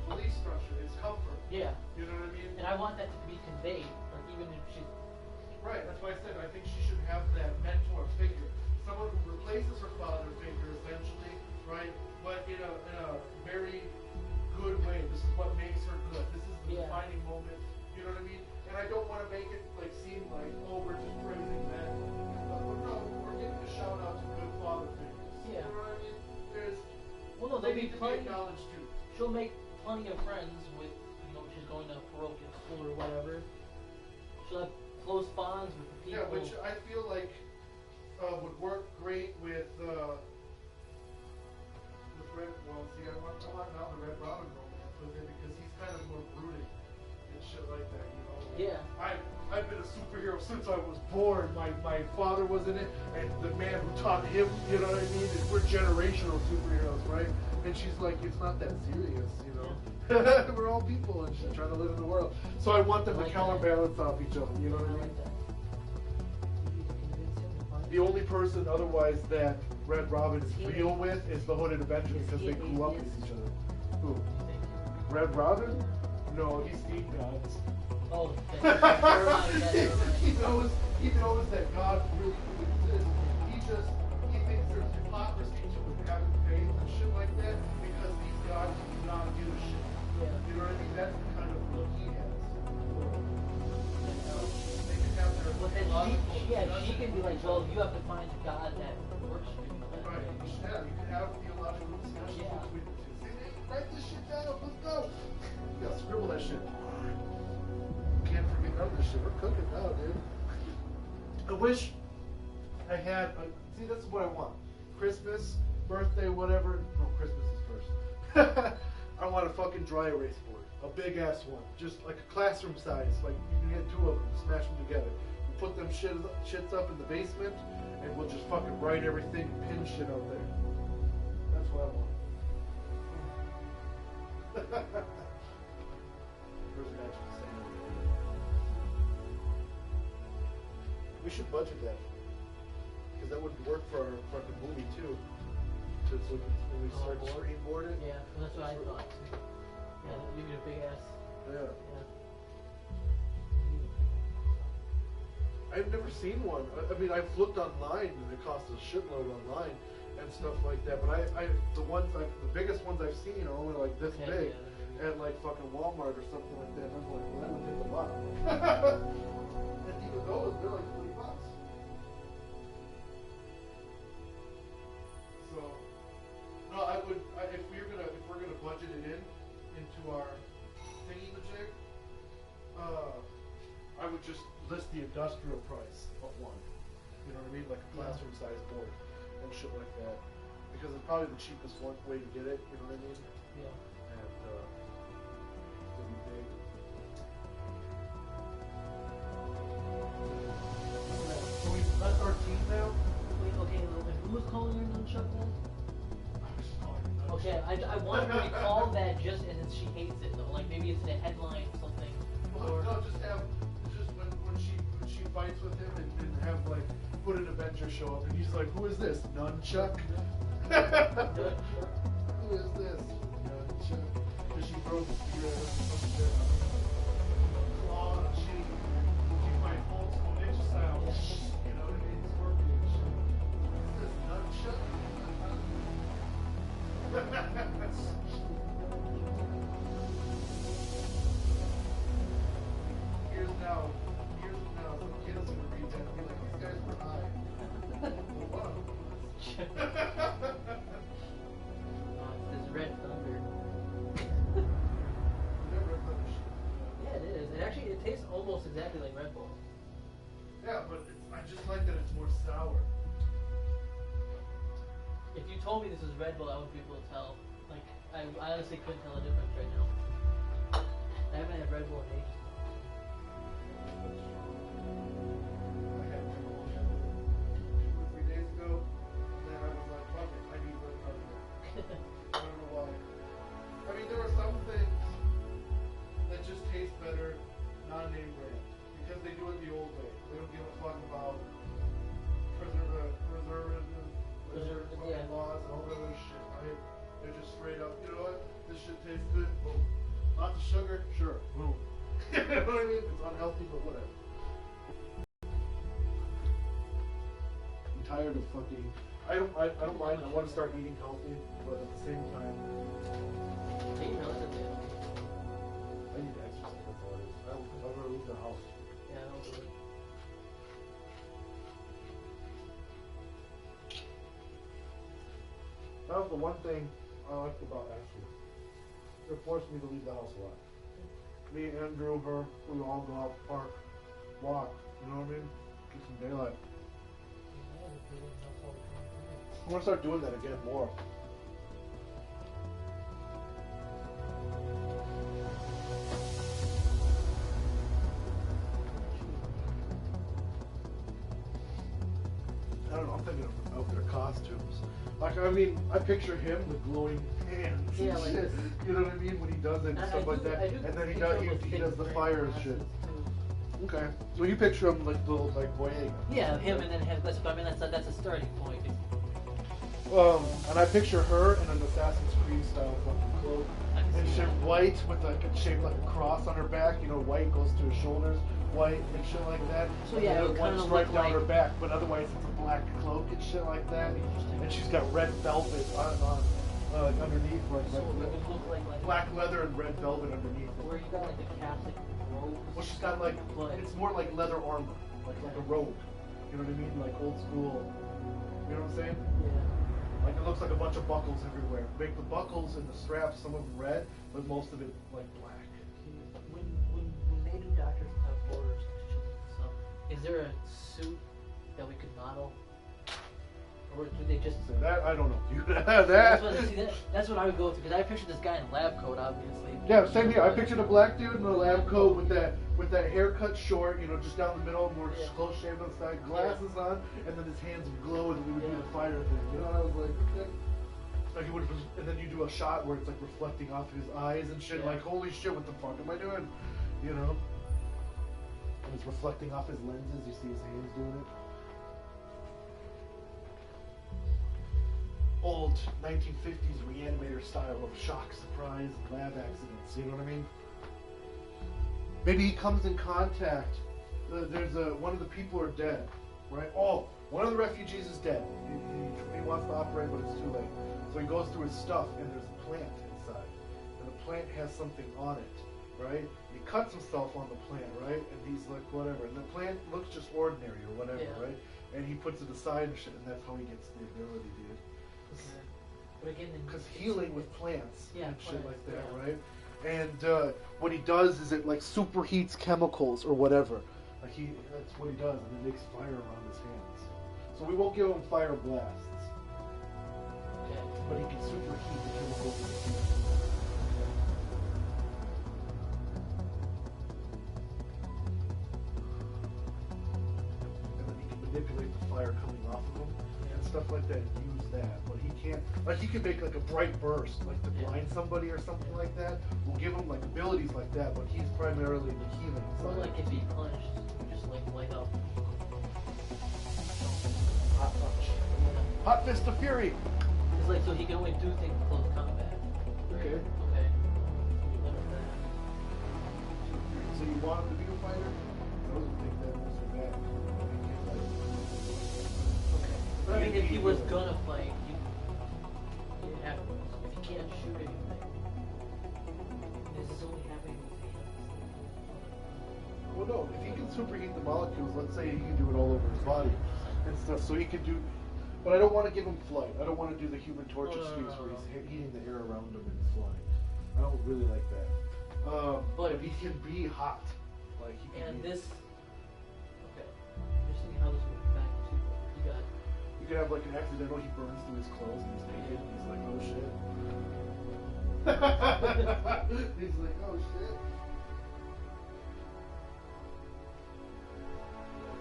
belief structure. It's comfort. yeah, You know what I mean? and I want that to be conveyed, like even if she's Right. That's why I said I think she should have that mentor figure, someone who replaces her father figure essentially, right? But in a very good way. This is what makes her good. This is the Yeah. defining moment. You know what I mean? And I don't want to make it like seem like, oh, we're just praising men. No, we're giving a shout out to good father figures. Yeah. You know what I mean? There's well, no, they they need be to be plenty. acknowledged too. She'll make plenty of friends with, she's going to parochial school or whatever. She'll have close bonds with the people. Yeah, which I feel like would work great with Red. Well, see, I want now the Red Robin romance with him because he's kind of more brooding and shit like that. You know. Yeah. I I've been a superhero since I was born. My father was in it, and the man who taught him, you know what I mean? And we're generational superheroes, right? And she's like, it's not that serious, you know? We're all people and shit trying to live in the world. So I want them to counterbalance off each other, you know what I mean? The only person otherwise that Red Robin is real with is the Hooded Avenger because they grew up with each other. Who? Red Robin? No, he's Steve Gods. Oh, he knows that God really exists. He thinks there's hypocrisy to him having faith and shit like that because these gods do not give a shit. Yeah. You know what I mean? That's the kind of look he has. They can have their But then logical she discussion. can be like, well, you have to find a God that works for you. Right, you can have theological discussions between the two. See, they write this shit down, let's go. You gotta scribble that shit. Can't forget none of this shit. We're cooking now, dude. I wish I had. See, that's what I want. Christmas, birthday, whatever. No, Christmas is first. I want a fucking dry erase board, a big ass one, just like a classroom size. Like you can get two of them, smash them together. We'll put them shits up in the basement, and we'll just fucking write everything, pin shit out there. That's what I want. Where's the actual saying? We should budget that because that would work for our fucking movie too. Just so when we start to screenboard it. Yeah, that's what I thought. Yeah, you get a big ass. Yeah. Yeah. I've never seen one. I mean, I've looked online and it costs a shitload online and stuff like that. But the biggest ones I've seen are only like this big at like fucking Walmart or something like that. And I'm like, well, that would take a lot. And even those, they're like $20. So, no, if we're gonna budget it into our thingy-majig, I would just list the industrial price of one. You know what I mean? Like a classroom size board and shit like that. Because it's probably the cheapest way to get it, you know what I mean? Yeah. And it'll be big. So that's our team now? Wait, okay, and who was calling her nunchuck then? Okay, I want her to be called that just as in she hates it though. Like maybe it's in a headline or something. Well, no, just when she fights with him and have like Hooded Avenger show up and he's like, who is this? Nunchuck? Who is this? Nunchuck. And she throws the spear at him and some shit. Claw and she fight old school ninja style. You know what I mean? Scorpion and shit. Who is this? Nunchuck? Years from now, some kids are gonna read that and be like, these guys were high. Well, one of them was. It's Red Thunder. Never done this shit. Yeah, it is. It tastes almost exactly like Red Bull. Yeah, but I just like that it's more sour. If you told me this was Red Bull, I wouldn't be able to tell. Like, I honestly couldn't tell the difference right now. I haven't had Red Bull in ages. I had Red Bull 2 or 3 days ago, and then I was like, fuck it, I need Red Bull. I don't know why. I mean, there are some things that just taste better non-name brand because they do it the old way. They don't give a fuck about preservatives, Yeah. laws, and all that other shit, right? They're just straight up, you know what? This shit tastes good, boom. Lots of sugar, sure, boom. You know what I mean? It's unhealthy, but whatever. I'm tired of fucking. I don't mind. I want to start eating healthy, but at the same time, Hey, you realize that they I need to exercise. That's all it is. I'm gonna leave the house. Yeah, I don't do it. That was the one thing I liked about Ashley. It forced me to leave the house a lot. Me, Andrew, her, we would all go out to the park, walk, you know what I mean? Get some daylight. I want to start doing that again more. thinking of their costumes. Like, I mean, I picture him with glowing hands Yeah, and like shit. this. You know what I mean? When he does it and stuff like that. And then he does the fire and shit. Okay. So you picture him like little like Boyega. Yeah, him and then him. That's a starting point. And I picture her in an Assassin's Creed style fucking cloak. And shit white with like a shaped like a cross on her back. You know, white goes to her shoulders, white and shit like that. So And yeah, then it would one kinda stripe look down like- her back, but otherwise it's a black cloak and shit like that. And she's got red velvet on underneath, like, So it would look like black leather and red velvet underneath. where you got like the Catholic robes. Well, she's got like But- it's more like leather armor, like a robe. You know what I mean? Like old school. You know what I'm saying? Yeah. Like it looks like a bunch of buckles everywhere. Make the buckles and the straps, some of them red, but most of it like black. When they do doctors have orders and stuff, is there a suit that we could model, or do they just? So that I don't know. That's what I would go with, because I picture this guy in a lab coat, obviously. Yeah, same here. I pictured a black dude in a lab coat with that haircut short, you know, just down the middle, more Yeah. close shaved on the side, glasses on, and then his hands would glow, and we would do the fire thing. You know, and I was like, okay. Like he would, and then you do a shot where it's like reflecting off his eyes and shit. Yeah. Like, holy shit, what the fuck am I doing? You know. And it's reflecting off his lenses. You see his hands doing it. Old 1950s reanimator style of shock, surprise, lab accidents. You know what I mean? Maybe he comes in contact. There's one of the people are dead, right? Oh, one of the refugees is dead. He wants to operate, but it's too late. So he goes through his stuff, and there's a plant inside, and the plant has something on it, right? He cuts himself on the plant, right? And he's like, whatever. And the plant looks just ordinary or whatever, Yeah. right? And he puts it aside and shit, and that's how he gets the ability, dude. But again, Because healing with plants Yeah, and shit plants, like that, yeah. right? And what he does is it like superheats chemicals or whatever. Like that's what he does, and it makes fire around his hands. So we won't give him fire blasts, Okay. but he can superheat the chemicals in his hands. And then he can manipulate the fire coming off of him and stuff like that. Use that, but he can't. Like he can make like a bright burst, like to blind somebody or something like that. We'll give him like abilities like that, but he's primarily the healing Or side. like if he punched, you just like light up. Hot punch. Hot fist of fury. It's like, so he can only do things in close combat. Okay. Okay. You limit that. So you want him to be a fighter? I don't think that was so bad. Okay. But I mean, if he was gonna fight, you have, if he can't shoot anything, this is only happening with hands. Well, no. If he can superheat the molecules, let's say he can do it all over his body and stuff. So he can do. But I don't want to give him flight. I don't want to do the Human Torch excuse where he's heating the air around him and flying. I don't really like that. But he can be hot. Like he can And be, this, okay, I'm just thinking how this would back to, you got, you could have like an accidental, he burns through his clothes and he's naked and he's like, oh shit. He's like, oh shit.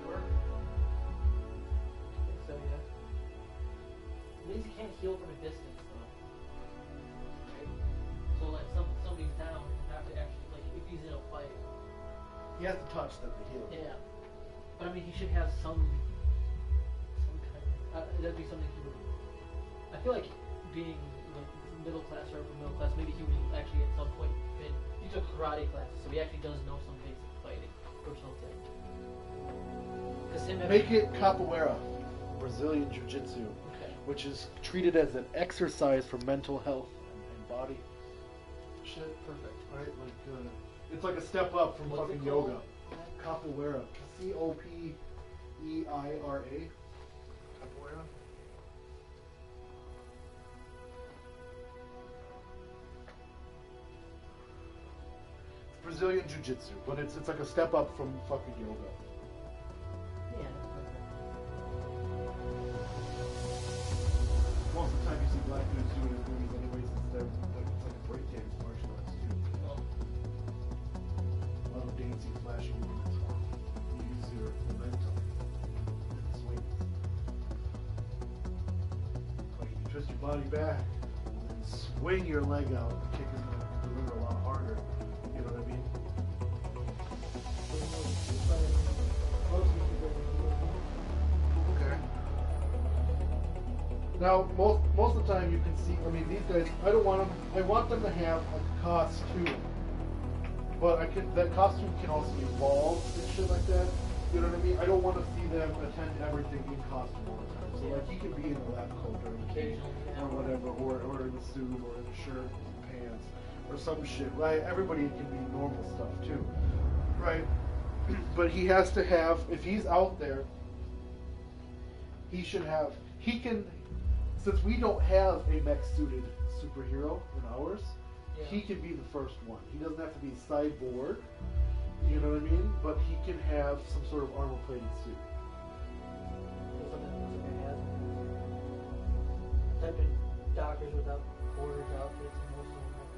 Work? I think so, yeah. At least he can't heal from a distance, though. Right? So, like, somebody's down, you have to actually, like, if he's in a fight. He has to touch them to heal. Yeah. But I mean, he should have some kind of, that'd be something he would, I feel like being, like, middle class or upper middle class, maybe he would actually at some point been, he took karate classes, so he actually does know some basic fighting or something. 'Cause him Make it capoeira, Brazilian Jiu-Jitsu, Okay. which is treated as an exercise for mental health and body. Shit, Perfect. right? Like it's like a step up from What's it fucking called? yoga. Capoeira, Copeira. Capoeira. It's Brazilian Jiu-Jitsu, but it's like a step up from fucking yoga. Yeah, that's perfect. Most of the time you see black dudes doing it in movies anyways, it's like a breakdance martial arts too. Well, A lot of dancing, flashing movements. You use your momentum and swing. body back, and swing your leg out. The kick is going to deliver a lot harder. You know what I mean? Okay. Now, most of the time you can see, I mean, these guys, I don't want them, I want them to have a costume. But that costume can also evolve and shit like that. You know what I mean? I don't want to see them attend everything in costume all the time. So like he can be in a lab coat or in a cape or whatever, or in a suit or in a shirt and pants or some shit, right? Everybody can be normal stuff too, right? But he has to have, if he's out there, he should have, he can, since we don't have a mech suited superhero in ours, he can be the first one. He doesn't have to be cyborg, you know what I mean? But he can have some sort of armor plated suit. Type in Doctors Without Borders outfits and most of them have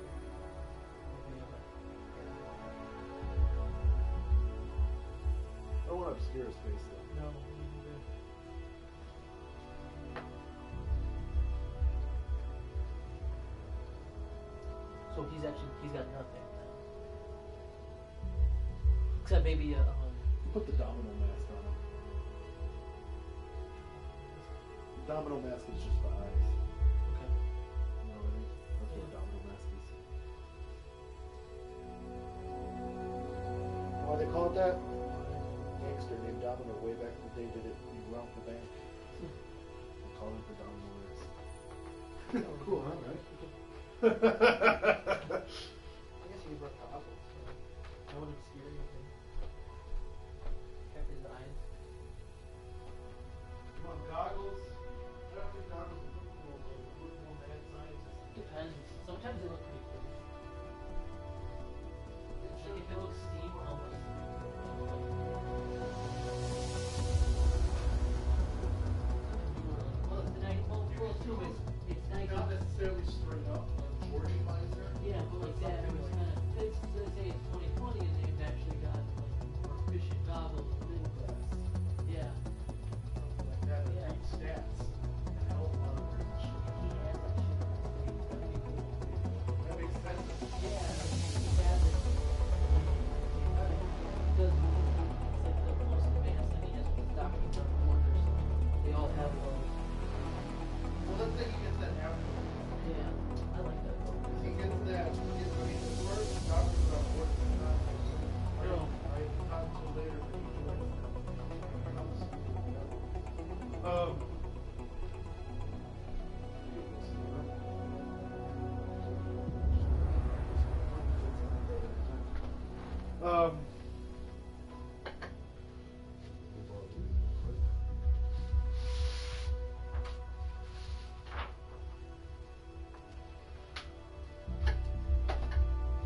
I don't want to obscure his face though. no. So he's got nothing now. Except maybe You put the domino mask on him. The domino mask is just the eyes. okay. You know what I mean? That's what a domino mask is. Why they call it that? Gangster named Domino way back in the day did it. He robbed the bank. They call it the domino mask. Cool, huh, right? I guess you could wear goggles. So I wouldn't scare anything. Check his eyes. You want goggles? I don't think goggles look more bad science. Depends. Sometimes they look pretty cool. Like if it looks steam, almost. Well, it's the night. Well, too, it's nice. Not necessarily straight up, like Jordy visor. Yeah, but like that, it was kind of. Let's say it's 2020 and they've actually got like more efficient goggles. Yeah. Something like that, Yeah. big stats. And health monitors and shit. He has that shit. That'd be cool. That makes sense. Yeah, he has it. Because it's like the most advanced thing he has with Doctors Without Borders. They all have those. Well, let's say he gets that after. Yeah, I like that. He gets that, I mean, the first Doctors Without Borders is not, No. right, not until later, but he joins them.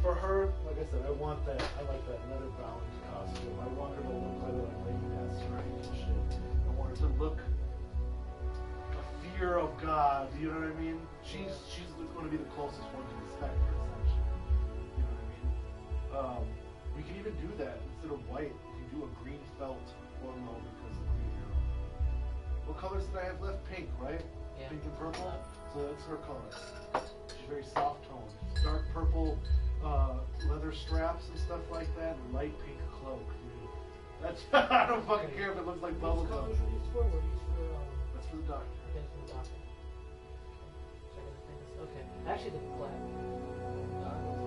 For her, like I said, I want that. I like that leather bound costume. I want her to look like Lady Deathstrike and shit. I want her to look a fear of God. You know what I mean? She's going to be the closest one to the Spectre, essentially. You know what I mean? We can even do that instead of white. We can do a green felt ornament because of Green Arrow. What colors did I have left? Pink, right? Yeah. Pink and purple. So that's her color. She's very soft toned. Dark purple leather straps and stuff like that, and light pink cloak. Dude. That's I don't fucking care if it looks like bubble Those gum. colors are used for? Were used for? That's for the doctor. Okay, for the doctor. Check out the things. Okay, actually the black goggles.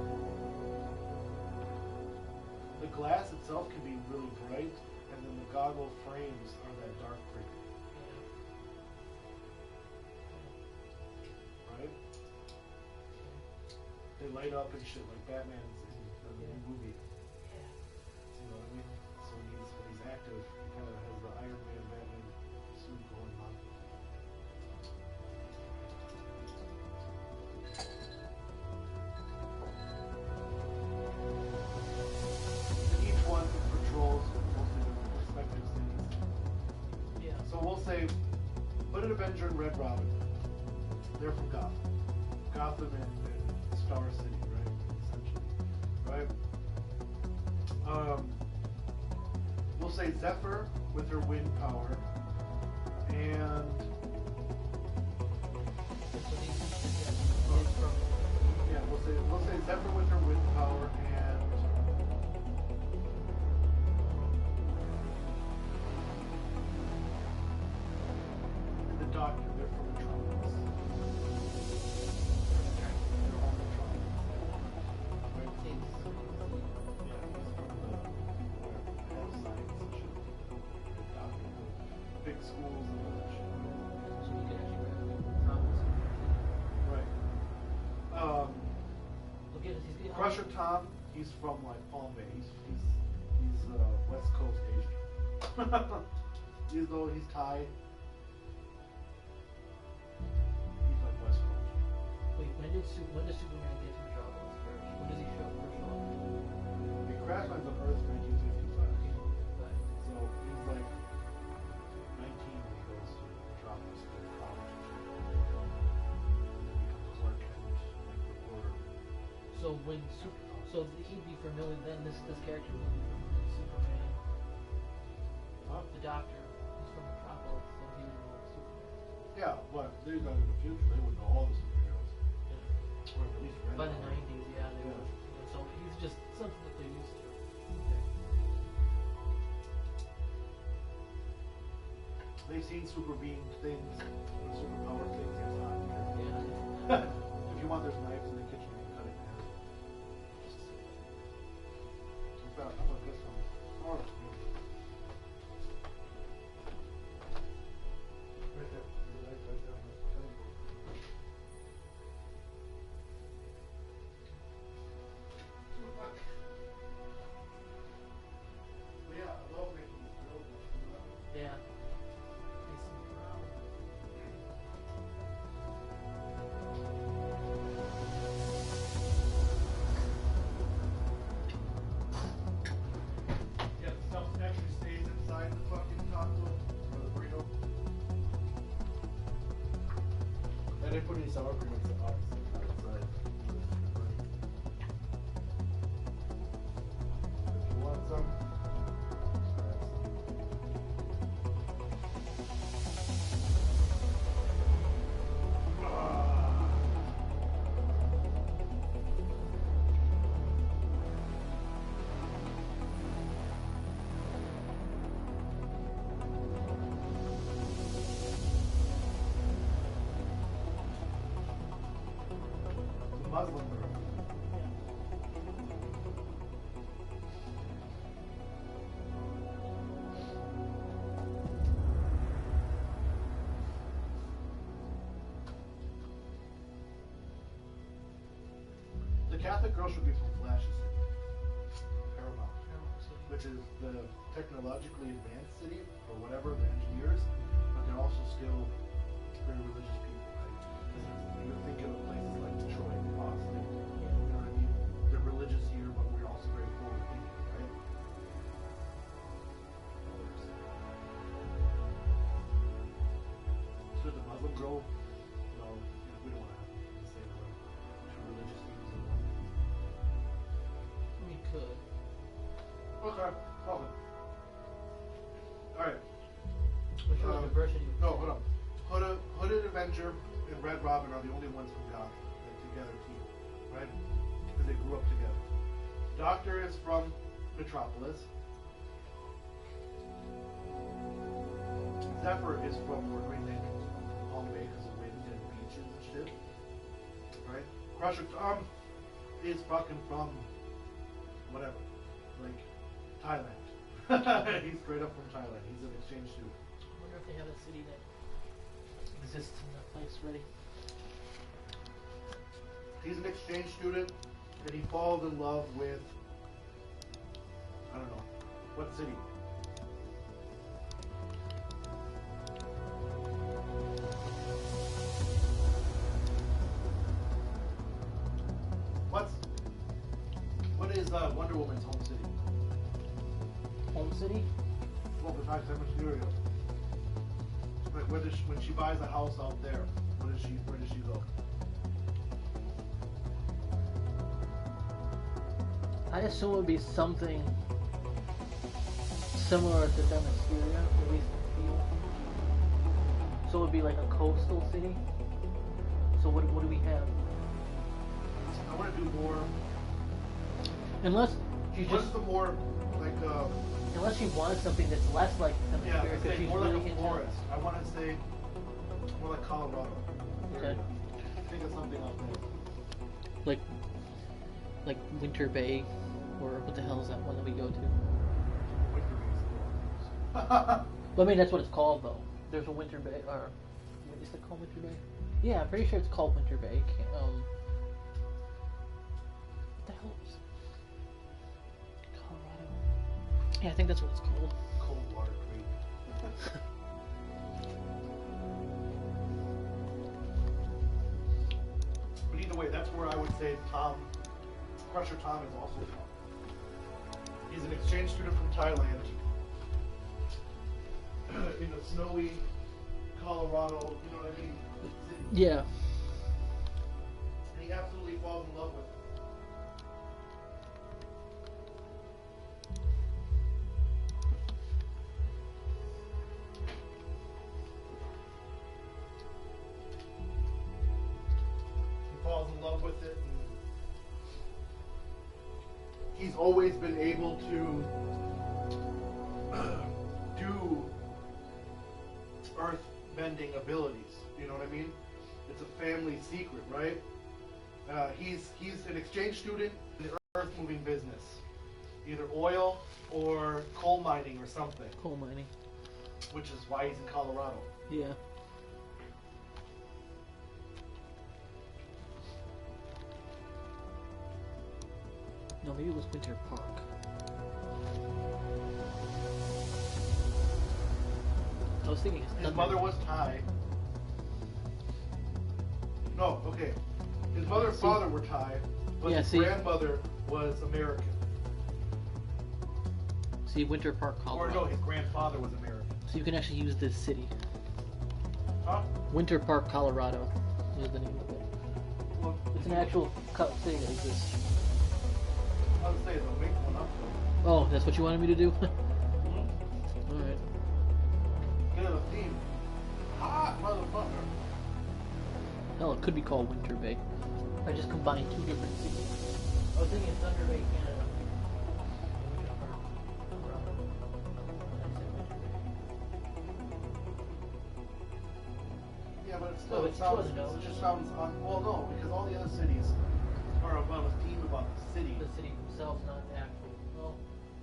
The glass itself can be really bright, and then the goggle frames are that dark green. Right? They light up and shit like Batman's in the new movie. Yeah. You know what I mean? So when he's active, he kind of has the Iron Man Batman suit going on. And each one patrols mostly their respective cities. Yeah. So we'll say, put an Avenger and Red Robin. They're from Gotham. Gotham and Star City, right? Essentially. Right? We'll say Zephyr with her wind power. And So he's from. Yeah, we'll say Zephyr with her wind power and the Doctor. They're from Metropolis. They're all Metropolis. Right? Yeah, he's from the head of science and shit. The Doctor, the big schools and all that shit. So he could actually grab Thomas. Right. Look at he's getting. Crusher Tom, he's from like Palm Bay. He's West Coast Asian. He's Thai. He's like West Coast. Wait, when does Superman get to Metropolis first? When does he show first show up? He crash lands on Earth in 1955. But So he's like 19 when he goes to Metropolis to go to college. And then becomes Clark Kent, like reporter. so so he'd be familiar then. This character would be familiar. Superman, Huh? the Doctor, he's from Metropolis, so he would know Superman. Yeah, but they're not in the future. They would know all the superheroes. Yeah. Or at least Red By the Dawn. 90s, yeah, they Yeah. would. So he's just something that they're used to. They've seen super beam things, or superpower things. It's not here. Yeah. If you want, there's knives in the kitchen. You can cut it in half. In fact, how about this one? Oh, right there. Right there on the cutting board. But yeah, I love making these drills. Yeah. Nice and brown. Yeah, the stuff actually stays inside the fucking top loop or the burrito. I didn't put any sour cream on the opposite outside. If you want some, the Muslim girl. The Catholic girl should be from Flashes. Paramount. Which is the technologically advanced city, or whatever, the engineers, but they're also still very religious people, right? Because you think of places like Detroit, Boston, you know what I mean? They're religious here, but we're also very forward thinking, right? So the Muslim girl, no, we don't want to have the same two religious views in one. We could. Okay, welcome. Alright. We should have diversity. No, hold on. Hooded Avenger and Red Robin are the only ones from Gotham, like together team, right? Because they grew up together. Doctor is from Metropolis. Zephyr is from where Green Lantern's from Palm Bay because of wind and beaches and shit. Right? Crusher Tom is fucking from whatever. Like Thailand. He's straight up from Thailand. He's an exchange student. I wonder if they have a city that exists in that place already. He's an exchange student, and he falls in love with, I don't know, what city? What is Wonder Woman's home city? Home city? Well, besides San Mysterio. Like, when she buys a house out there, where does she go? I assume it would be something similar to Themyscira, at least in feel. So it would be like a coastal city. So what do we have? I want to do more. Unless she What's just the more like? unless she wants something that's less like Yeah, Hemisphere, I'd because say she's more really like a into. forest. I want to say more like Colorado. Okay. Think of something out there. Like Winter Bay, or what the hell is that one that we go to? Winter Well, I mean that's what it's called though. There's a Winter Bay, or what is it called, Winter Bay? Yeah, I'm pretty sure it's called Winter Bay. What the hell is Colorado? Yeah, I think that's what it's called. Coldwater Creek. But either way, that's where I would say Tom, Crusher Tom is also from. He's an exchange student from Thailand. In a snowy Colorado, you know what I mean? City. Yeah. And he absolutely falls in love with it. He falls in love with it. And he's always been able to do earth bending abilities. You know what I mean? It's a family secret, right? He's an exchange student in the earth moving business, either oil or coal mining or something, Coal mining. which is why he's in Colorado. Yeah. No, maybe it was Winter Park. I was thinking it's His Thunder. mother was Thai. No, okay. His mother and See? father were Thai, but Yeah, his see? grandmother was American. See, Winter Park, Or Colorado. no, his grandfather was American. So you can actually use this city. Huh? Winter Park, Colorado is the name of it. Well, It's an actual city that exists. I would say they'll make one up though. Oh, that's what you wanted me to do? Mm-hmm. Alright. Get a theme. Hot motherfucker. Hell, it could be called Winter Bay. I just combined two different cities. I was thinking Thunder Bay, Canada. Winter Park, Colorado. I said Winter Bay. Yeah, but it's No, still, it's it sounds, still a no. it just sounds well, no, because all the other cities are about a theme about the city, The city themselves, not the actual. Well,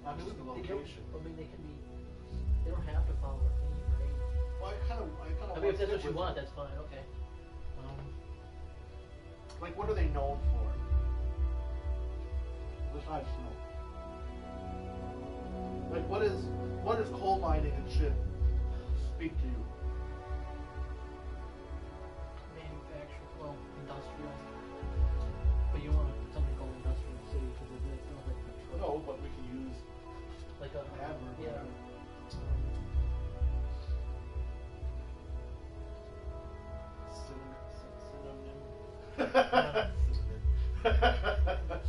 not just the they don't- location. I mean, they can be. They don't have to follow a theme, right? Well, I kind of I mean, if that's what you want, that's fine. Okay. Like, what are they known for? Besides snow. Like, what is coal mining and shit speak to you? Manufacturing, well, industrial. But you want something called industrial city because it's not like Detroit. No, but we can use Like a adverb. yeah. Synonym.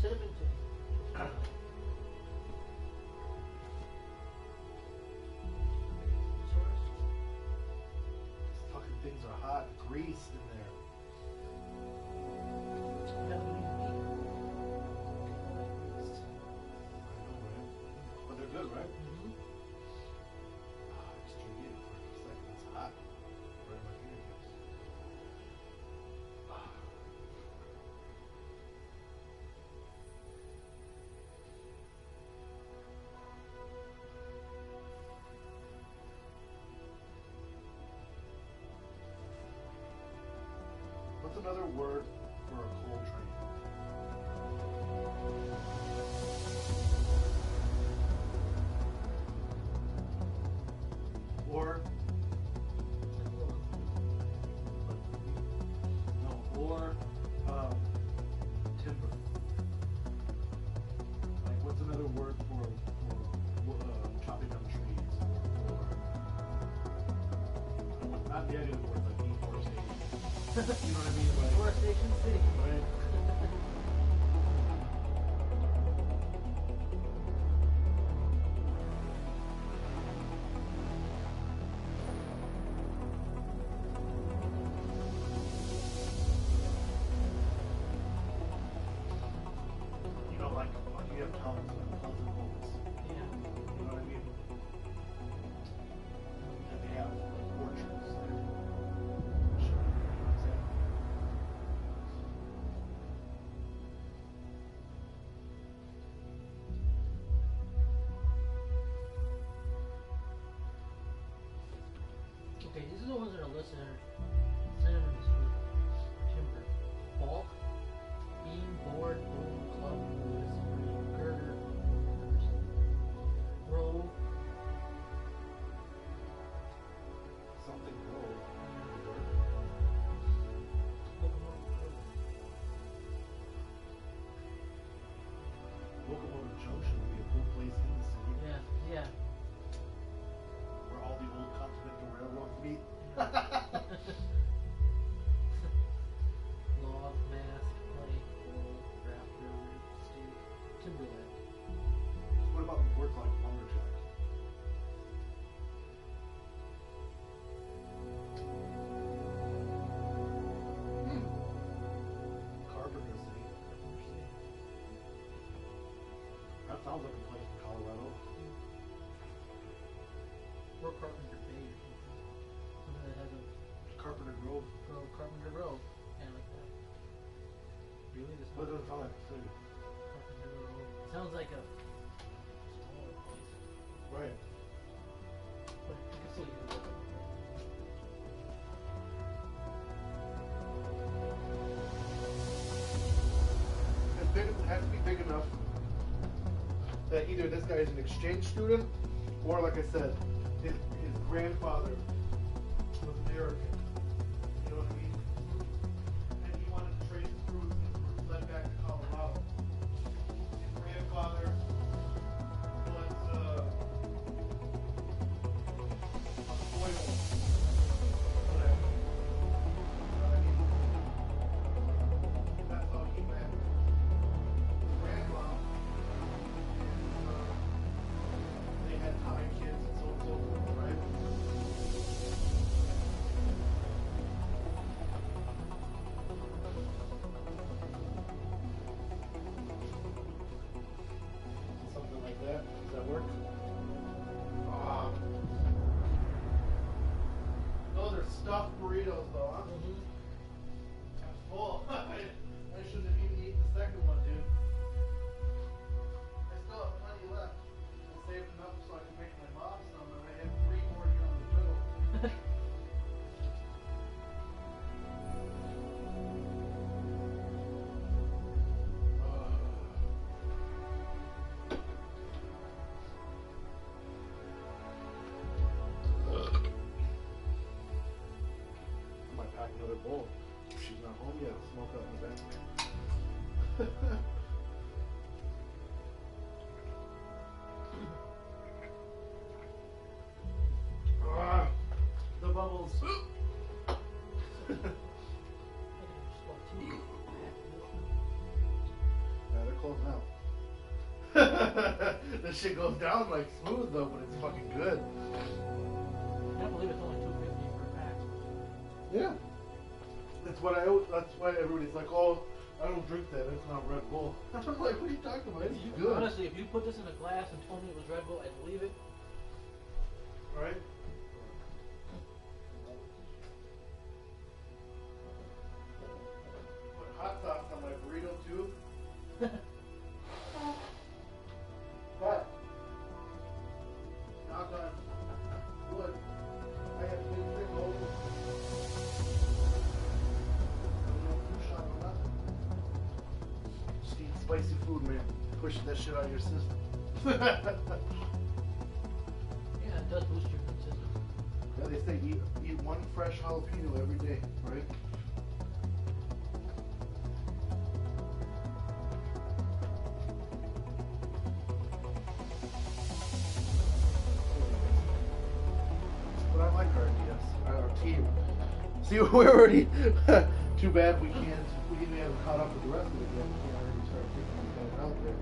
Cinnamon too. Source. Fucking things are hot. Grease in there. But they're good, right? Mhm. Ah, just drink it for a second. It's hot. Right in my fingertips. Ah. What's another word for a coal train? Or no, or timber. Like, what's another word for chopping down trees? Or not negative words like deforestation. You know what I mean? Like, Deforestation city. right? synonyms for timber: balk, beam, board, boom, club, wood, spring, girder, row. Something roll. Locomotive Junction would be a cool place in the city Yeah, yeah. where all the old Continental Railroads meet. Log, mast, plank, pole, rafter, roof, stake, timberland. What about words like lumberjack? Carpenter City. That sounds like a place in Colorado. Or Carpenter Bay or something. Something that has a Carpenter Grove. Carpenter Row. Kind of like that. Really? This But it doesn't sound like a city. Carpenter Row. It sounds like a smaller place. Right. But you can still use it. It has to be big enough that either this guy is an exchange student or, like I said, his grandfather was American. You know what I mean? And he wanted to trace his roots and led back to Colorado. His grandfather was a oil. Whatever. You know what I mean? That's how he met. Grandma, they had 9 kids and so forth, right? Something like that. Does that work? Those are stuffed burritos, though, huh? I'm full. I shouldn't have even eaten the second one, dude. I still have plenty left. I saved enough so I can make my mom some, and I have 3 more here on the griddle. I might pack another bowl. If she's not home yet, I'll smoke out in the back. Ah, the bubbles. Yeah, they're closing out. This shit goes down like smooth though, but it's fucking good. I can't believe it's only $2.50 for a pack. Yeah. That's why everybody's like, oh, I don't drink that. It's not Red Bull. I'm like, what are you talking about? It's good. Honestly, if you put this in a glass and told me it was Red Bull, I'd believe it. Right? Put hot sauce on my burrito too. But knock on wood. I have been sick over. No flu shot or nothing. Just eat spicy food, man. Pushing that shit out of your system. Yeah, it does boost your immune system. Yeah, they say eat 1 fresh jalapeno every day, right? But I like our ideas, our team. See, we're already too bad we haven't caught up with the rest of it yet. We can't already start figuring these guys out there.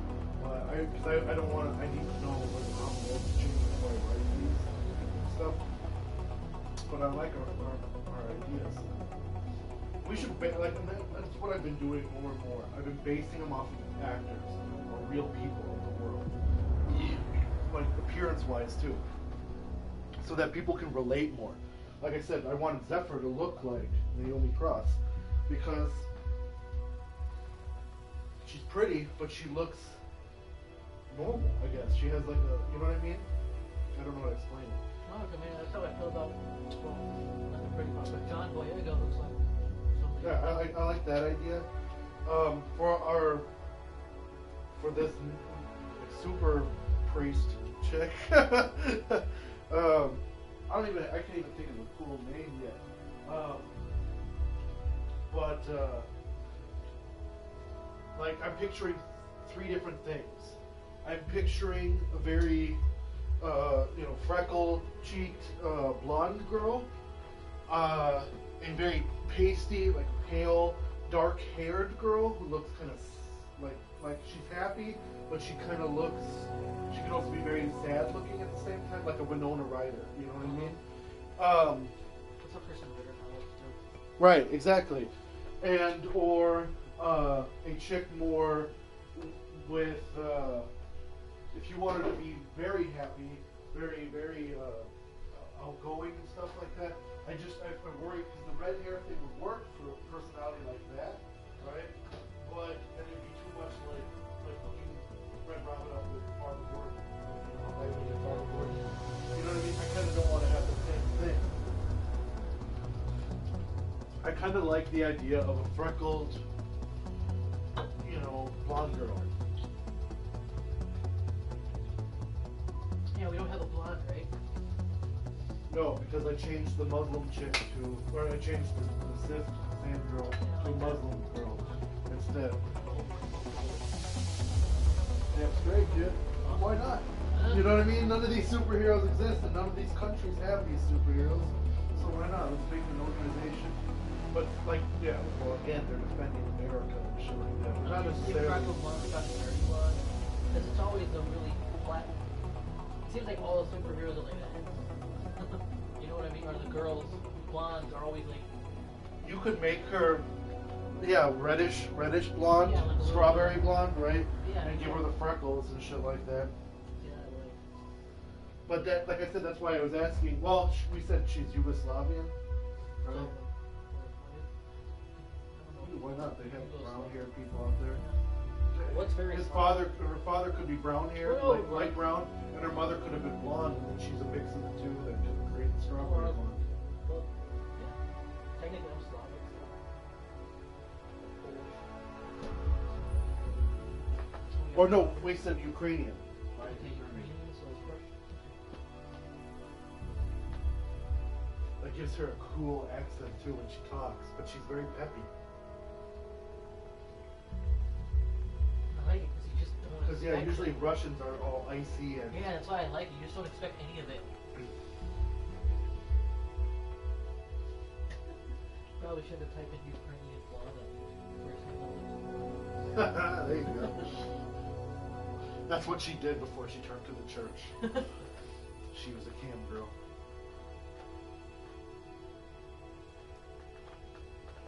Because I don't want to. I need to know what the problem is, change before I write these stuff. But I like our ideas. We should that's what I've been doing more and more. I've been basing them off of actors or real people of the world, like appearance-wise too, so that people can relate more. Like I said, I wanted Zephyr to look like Naomi Cross because she's pretty, but she looks normal. I guess she has like a, you know what I mean? I don't know how to explain it. Well, I mean, that's how I feel about, well, nothing pretty about it. I like that idea. For this super priest chick, I can't even think of a cool name yet. Like I'm picturing three different things. I'm picturing a very, freckle-cheeked blonde girl, a very pasty, like pale, dark-haired girl who looks kind of like she's happy, but she kind of looks. She can also be very sad-looking at the same time, like a Winona Ryder. You know what I mean? What's up for some bitter knowledge too? Right, exactly. Or a chick more with, if you wanted to be very happy, very outgoing and stuff like that. I worry because the red hair thing would work for a personality like that, right? But then it'd be too much like looking Red Robin up with Barbara Gordon, with Barbara Gordon. You know what I mean? I kind of don't want to have the same thing. I kind of like the idea of a freckled, blonde girl. Yeah, we don't have a blonde, right? No, because I changed the Muslim chick I changed the Sith sand girl to a Muslim girl instead. Damn straight, kid. Why not? You know what I mean? None of these superheroes exist, and none of these countries have these superheroes. So why not? Let's make an organization. But again, they're defending America and shit like that. Not necessarily. Because it's always a really flat. It seems like all the superheroes are like that. You know what I mean? Or the girls, blondes, are always like. You could make her, reddish blonde, Yeah, like strawberry blonde, right? Yeah. And give her the freckles and shit like that. Yeah, like. But that, like I said, that's why I was asking. Well, we said she's Yugoslavian, right? Why not? They have brown-haired people out there. What's very Her father could be brown-haired, Oh, like light brown, and her mother could have been blonde, and then she's a mix of the two that could create the strawberry blonde. Well, yeah. Technically, I'm Slavic. So. Or no, we said Ukrainian. Okay, Ukrainian, so it's Russian. That gives her a cool accent too when she talks, but she's very peppy. I like it because you just don't Because expect usually it. Russians are all icy and. Yeah, that's why I like it. You just don't expect any of it. Probably should have typed in Ukrainian blonde on YouTube first thing. There you go. That's what she did before she turned to the church. She was a cam girl.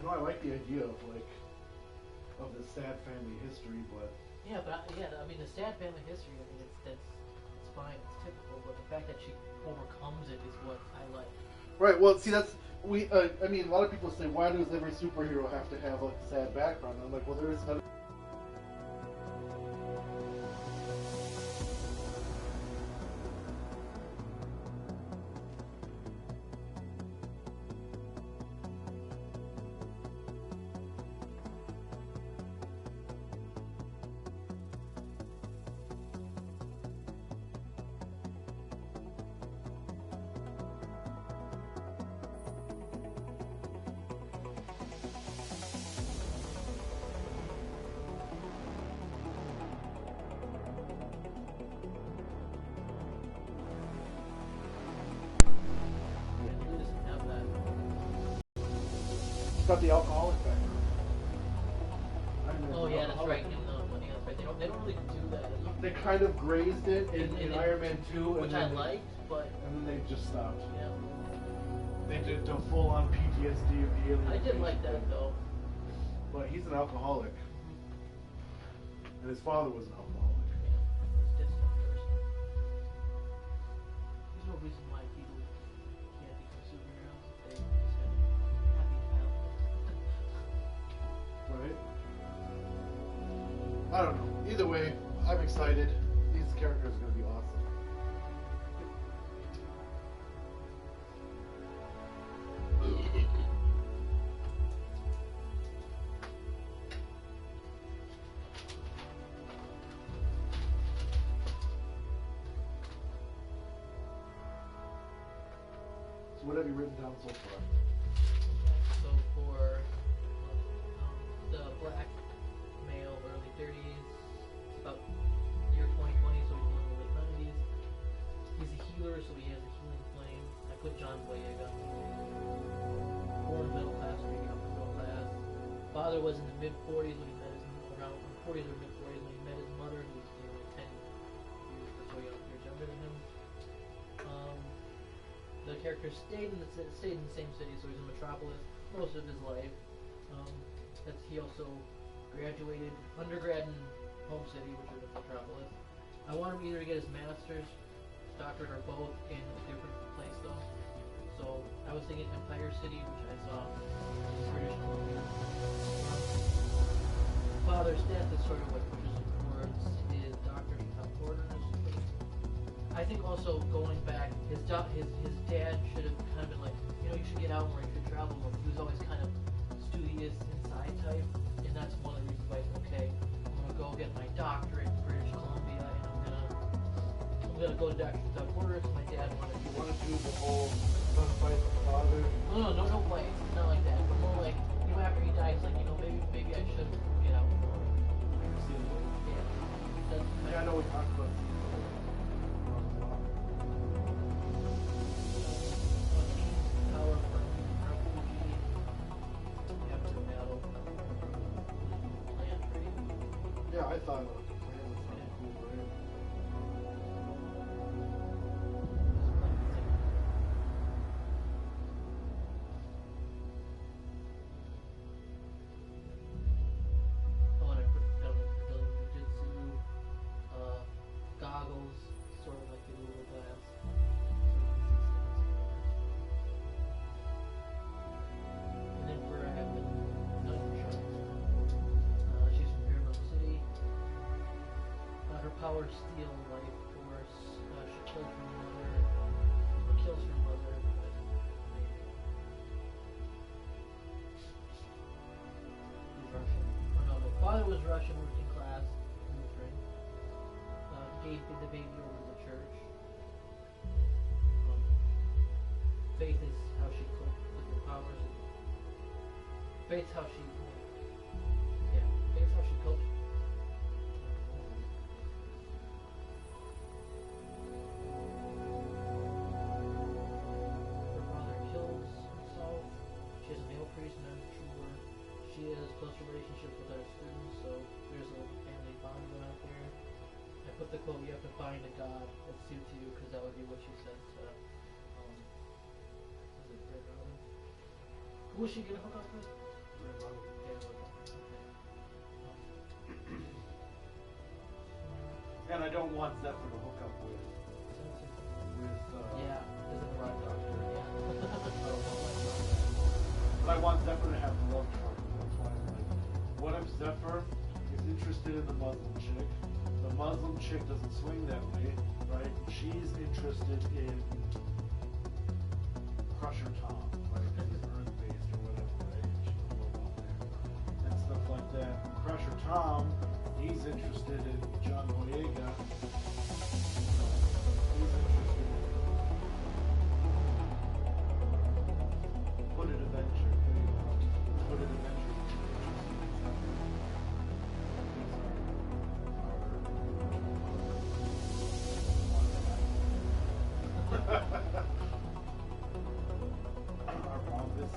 I like the idea of the sad family history, but Yeah, but I mean the sad family history. I mean that's fine. It's typical, but the fact that she overcomes it is what I like. right. Well, see, that's I mean, a lot of people say, why does every superhero have to have a sad background? And I'm like, well, there is another. Who doesn't have that? It's got the alcoholic background. Oh yeah, that's right. In the money, that's right. They don't really do that. They kind of grazed it in Iron Man 2, Which I liked, but and then they just stopped. yeah. They did the full-on PTSD of the alien. I did like that thing. though. But he's an alcoholic, and his father was an alcoholic. Yeah, it's distant person. There's no reason why people can't become superheroes if they just have happy childhood. Right? I don't know. Either way, I'm excited. These characters are going to be awesome. So what have you written down so far? So for the black male, early 30s, about year 2020, so he's born in the late 90s. He's a healer, so he has a healing flame. I put John Boyega. Born middle class, big upper middle class. Father was in the mid 40s when he met his around 40s or mid 40s when he met his mother, who was 10 years or so years younger than him. The character stayed in the same city, so he's in Metropolis most of his life. He also graduated undergrad in Home City, which is Metropolis. I want him either to get his master's, doctorate, or both in a different place though. So I was thinking Empire City, which I saw in British Columbia. Father's death is sort of what pushes him towards his doctorate in top orders. I think also going back, his dad should have kind of been like, you should get out more, you should travel more. He was always kind of studious inside type, and that's one of the reasons why he's okay. I'm gonna go get my doctorate in British Columbia, and I'm gonna go to Dr. Porter. My dad wanted to. You want to do the whole son fight the father? No way. It's not like that. But more like, after he dies, like, maybe I should get out more. Yeah. I know we talked about. Yeah, I thought the plan was kind of cool, right? Oh, and I put down jiu-jitsu, goggles, sort of like the Google Glass. And then for I have the Nunchucks. She's from Paramount City. Her power steal life force. She kills her mother. Or kills her mother. He's Russian. Oh no, the father was Russian, working class, Lutheran. Gave the baby over to the church. Faith is how she coped with her powers. Faith's how she. Yeah, faith's how she copes. Her father kills himself. She has a male priest, not a trooper. She has close relationships with our students, so there's a family bond going out there. I put the quote, "You have to find a God that suits you," because that would be what she said to, was it Red Robin? Who was she gonna hook up with? Red Robin. Yeah, Red Robin. Okay. And I don't want Zephyr to hook up with Yeah, is it Red Doctor? Yeah. But I want Zephyr to have the love triangle. That's why I'm like, what if Zephyr is interested in the Muslim chick? The Muslim chick doesn't swing that way, right? She's interested in Crusher Tom, right? He's earth-based or whatever, right? She can go on there and stuff like that. Crusher Tom, he's interested in John Boyega. He's interested in Hooded Avenger. Hooded Avenger. Our Bombus.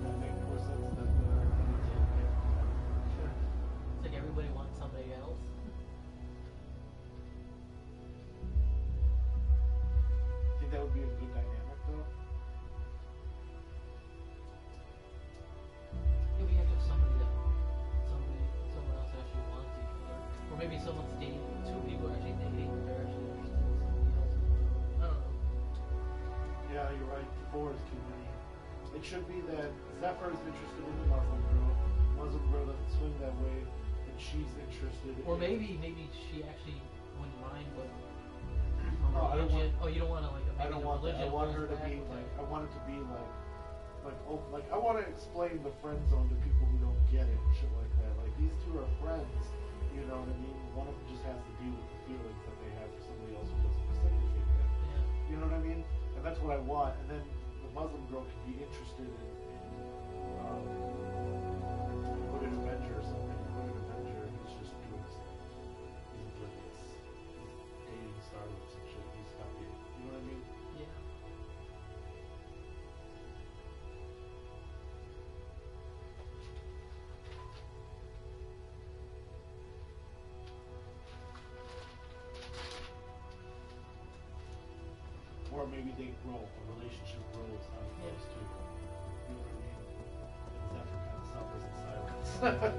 That makes more sense than Sure. It's like everybody wants somebody else. think that would be a good dynamic, though. Yeah, we have to have someone else actually wants each other. Or maybe someone's dating, two people are actually dating, but they're actually interested in somebody else. I don't know. Yeah, you're right. 4 is too many. It should be that Zephyr is interested in the Muslim girl doesn't swing that way, and she's interested Or in... maybe she actually wouldn't mind, but No, I don't religion. want- You don't want to like. I don't want that. I religion want goes her to back be with, like, I want it to be like I want to explain the friend zone to people who don't get it and shit like that. Like, these two are friends, you know what I mean? one of them just has to deal with the feelings that they have for somebody else who doesn't reciprocate that. Yeah. You know what I mean? And that's what I want. And then the Muslim girl can be interested in Hood and Avenger or something. Hood and Avenger, he's just doing his thing. He's oblivious. He's dating Starbucks and shit. He's not dating. You know what I mean? Yeah. Or maybe they grow, a relationship grows out of those two. You know what I mean? And Zephyr kind of suffers in silence.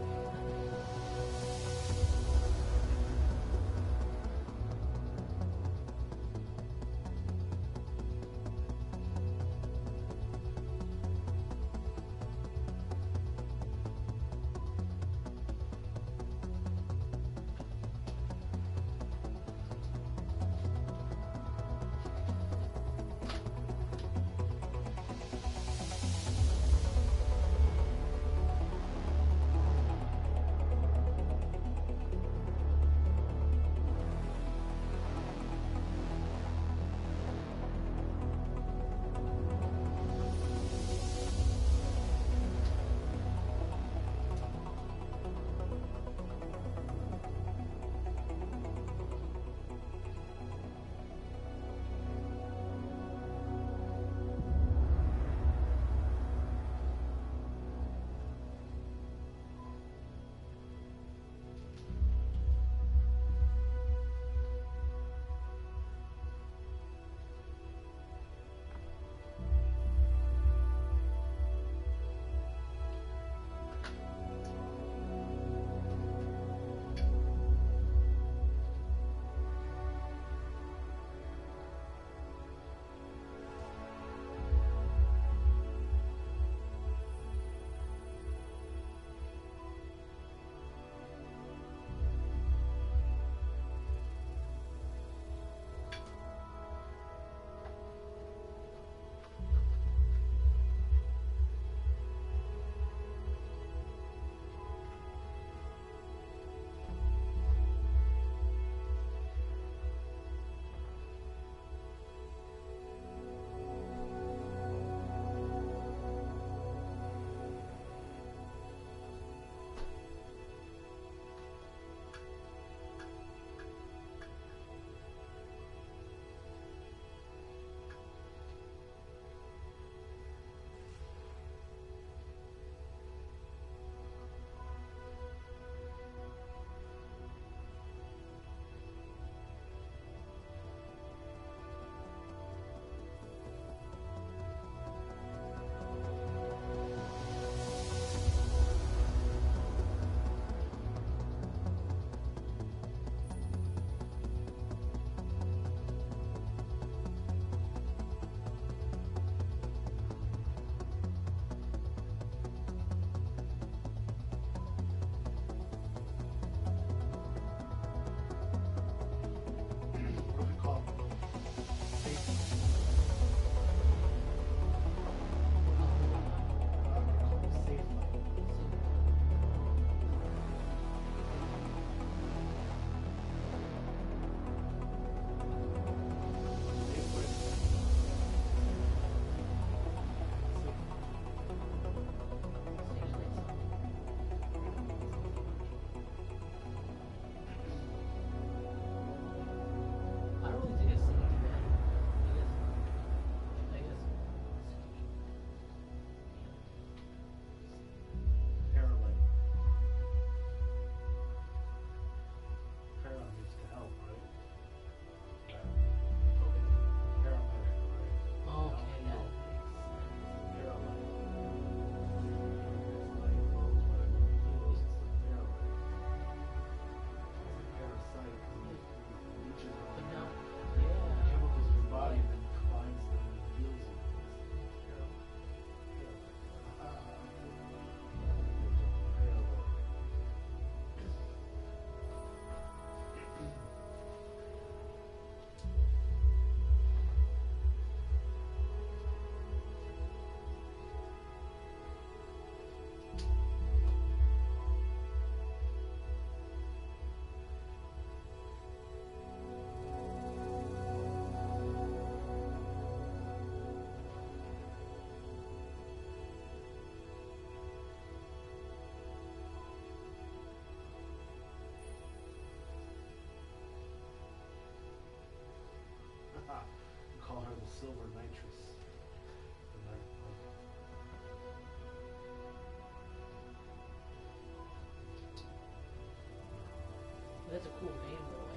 That's a cool name though. I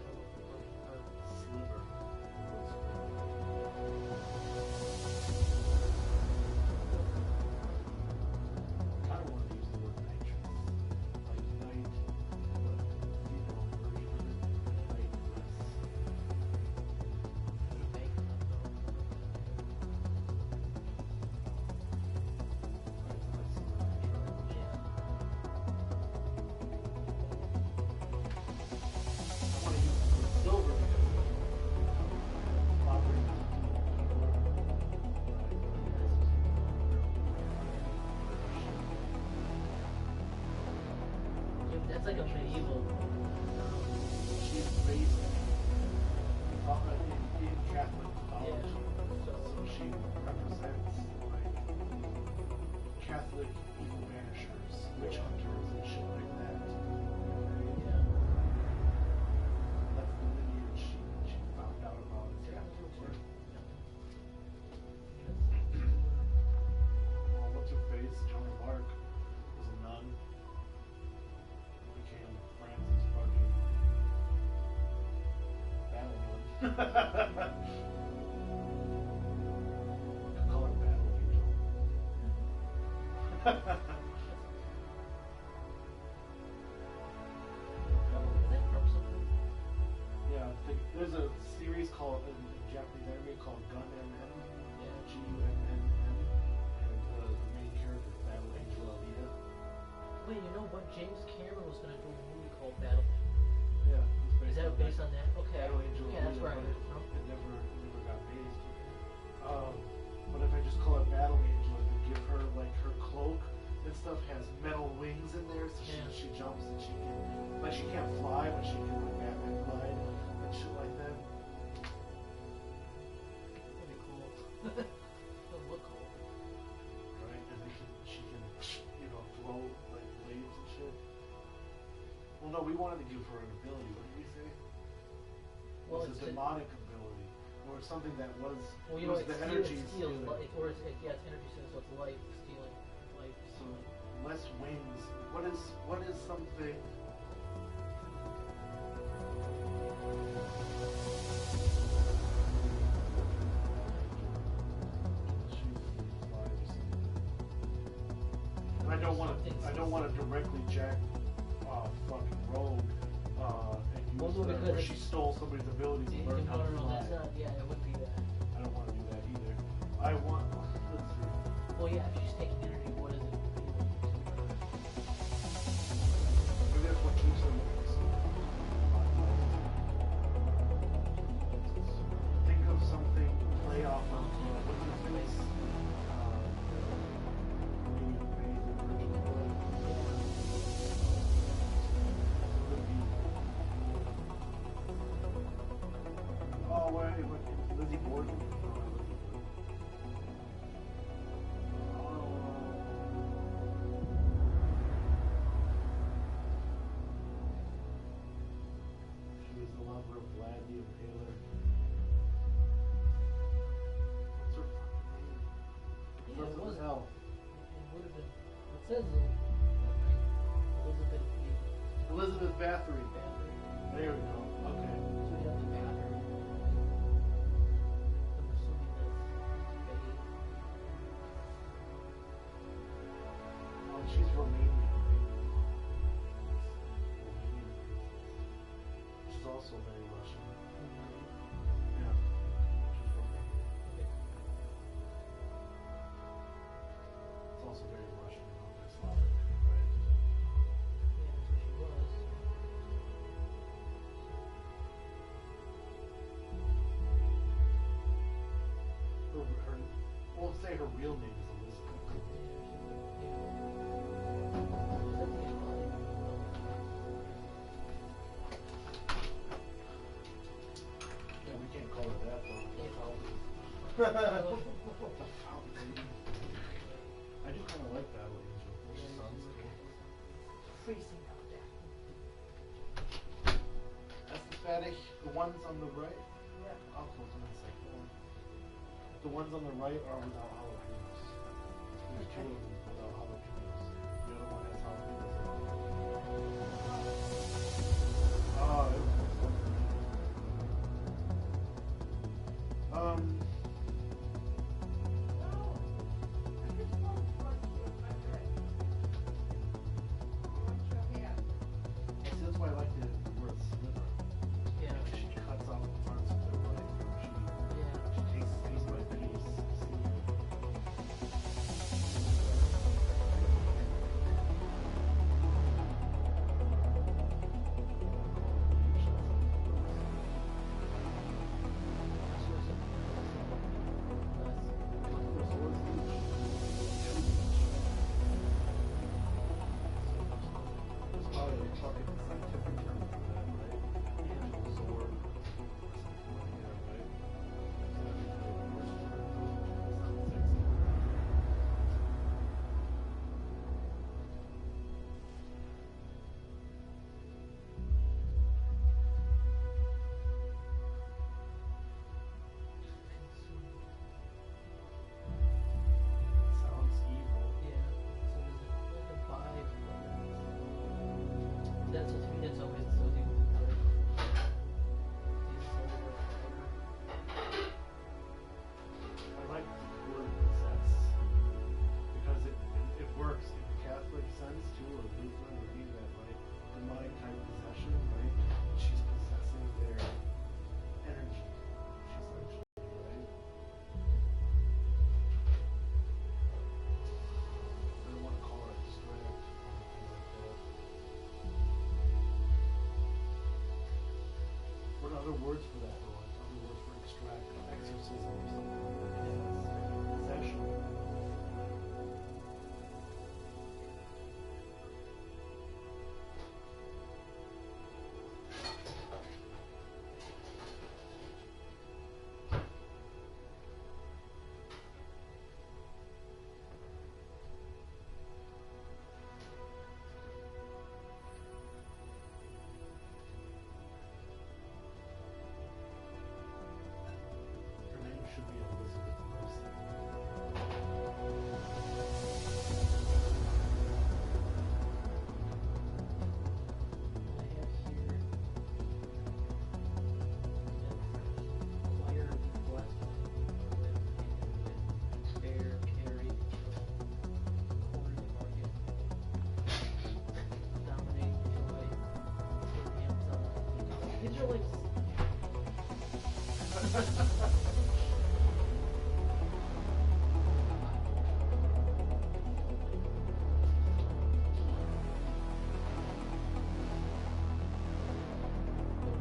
don't know if I've heard. Sliver. I kind of want to use the word nitrous. Like night, but female version of it. Nitrous. Make them though. Yeah. I want to use the word silver because operating as a That's like a medieval. she's raised in Catholic mythology. So, So she represents like Catholic evil banishers, witch hunters, and shit like that. yeah. That's the lineage she found out about as Catholic. Well, what's her face? Joan of Arc was a nun. Became Francis fucking battle nun. Could call her battle angel. Is that from something? Yeah, there's a series called in Japanese anime called Gun MM, G-U-N-N-M, and the main character is Battle Angel Alita. Wait, you know what? James Cameron was gonna do a movie called Battle. Yeah, it's Is that on based on that? Okay. Battle Angel Yeah, that's Alita, where I but heard it from. it never got made. But if I just call it Battle Angel and give her like her cloak and stuff has metal wings in there, so Yeah. she jumps and she can, like she can't fly, but she can like Batman glide and shit like that. That'd be cool. That'd look cool. Right? And they can, she can, float like waves and shit. Well, no, we wanted to give her an ability. What did we say? Well, It was a demonic ability, or something that was. Well, you was know, the it energy steals stealing. life, or it's energy stealing, so it's life stealing. Life So stealing. less wings. What is something? And I don't want to directly jack fucking Rogue and Well, use no, the, because where it's- she stole somebody's abilities and learned how to No, fly. that's not. Yeah, it would be that. I don't want to do that either. I want. Let's see. Well, yeah, if she's taking energy, what is it? Maybe that's what keeps them. Think of something. Play off of what's his face. Maybe the Virgin Blood. Oh, wait, Lizzie Borden. She was the lover of Vlad the Impaler. What's her fucking name? Yeah, Starts it with was. an L. It would have been. It says Elizabeth. Elizabeth Bathory. Battery. There we go. Okay. So you have the battery. I'm assuming that's Betty. Oh, she's Romanian, right? Romanian. Which is also very Russian. Yeah. She's Romanian. It's also very Russian, very Slavic, right? Yeah, that's what she was. We'll say her real name is Elizabeth. Yeah, we can't call her that though. I do kind of like Battle Angel. She sounds cool. Aesthetic, the ones on the right. I'll close them in a second. The ones on the right are without jalapenos. There's two of them without jalapenos. The other one has jalapenos. other words for that, though. Like other words for extract, exorcism or something. Possession. Her name should be Elizabeth Mercy. I have here Choir Blessed with Bear, Carrie, Corner the Market, Dominate, Joy, Amazon. These are like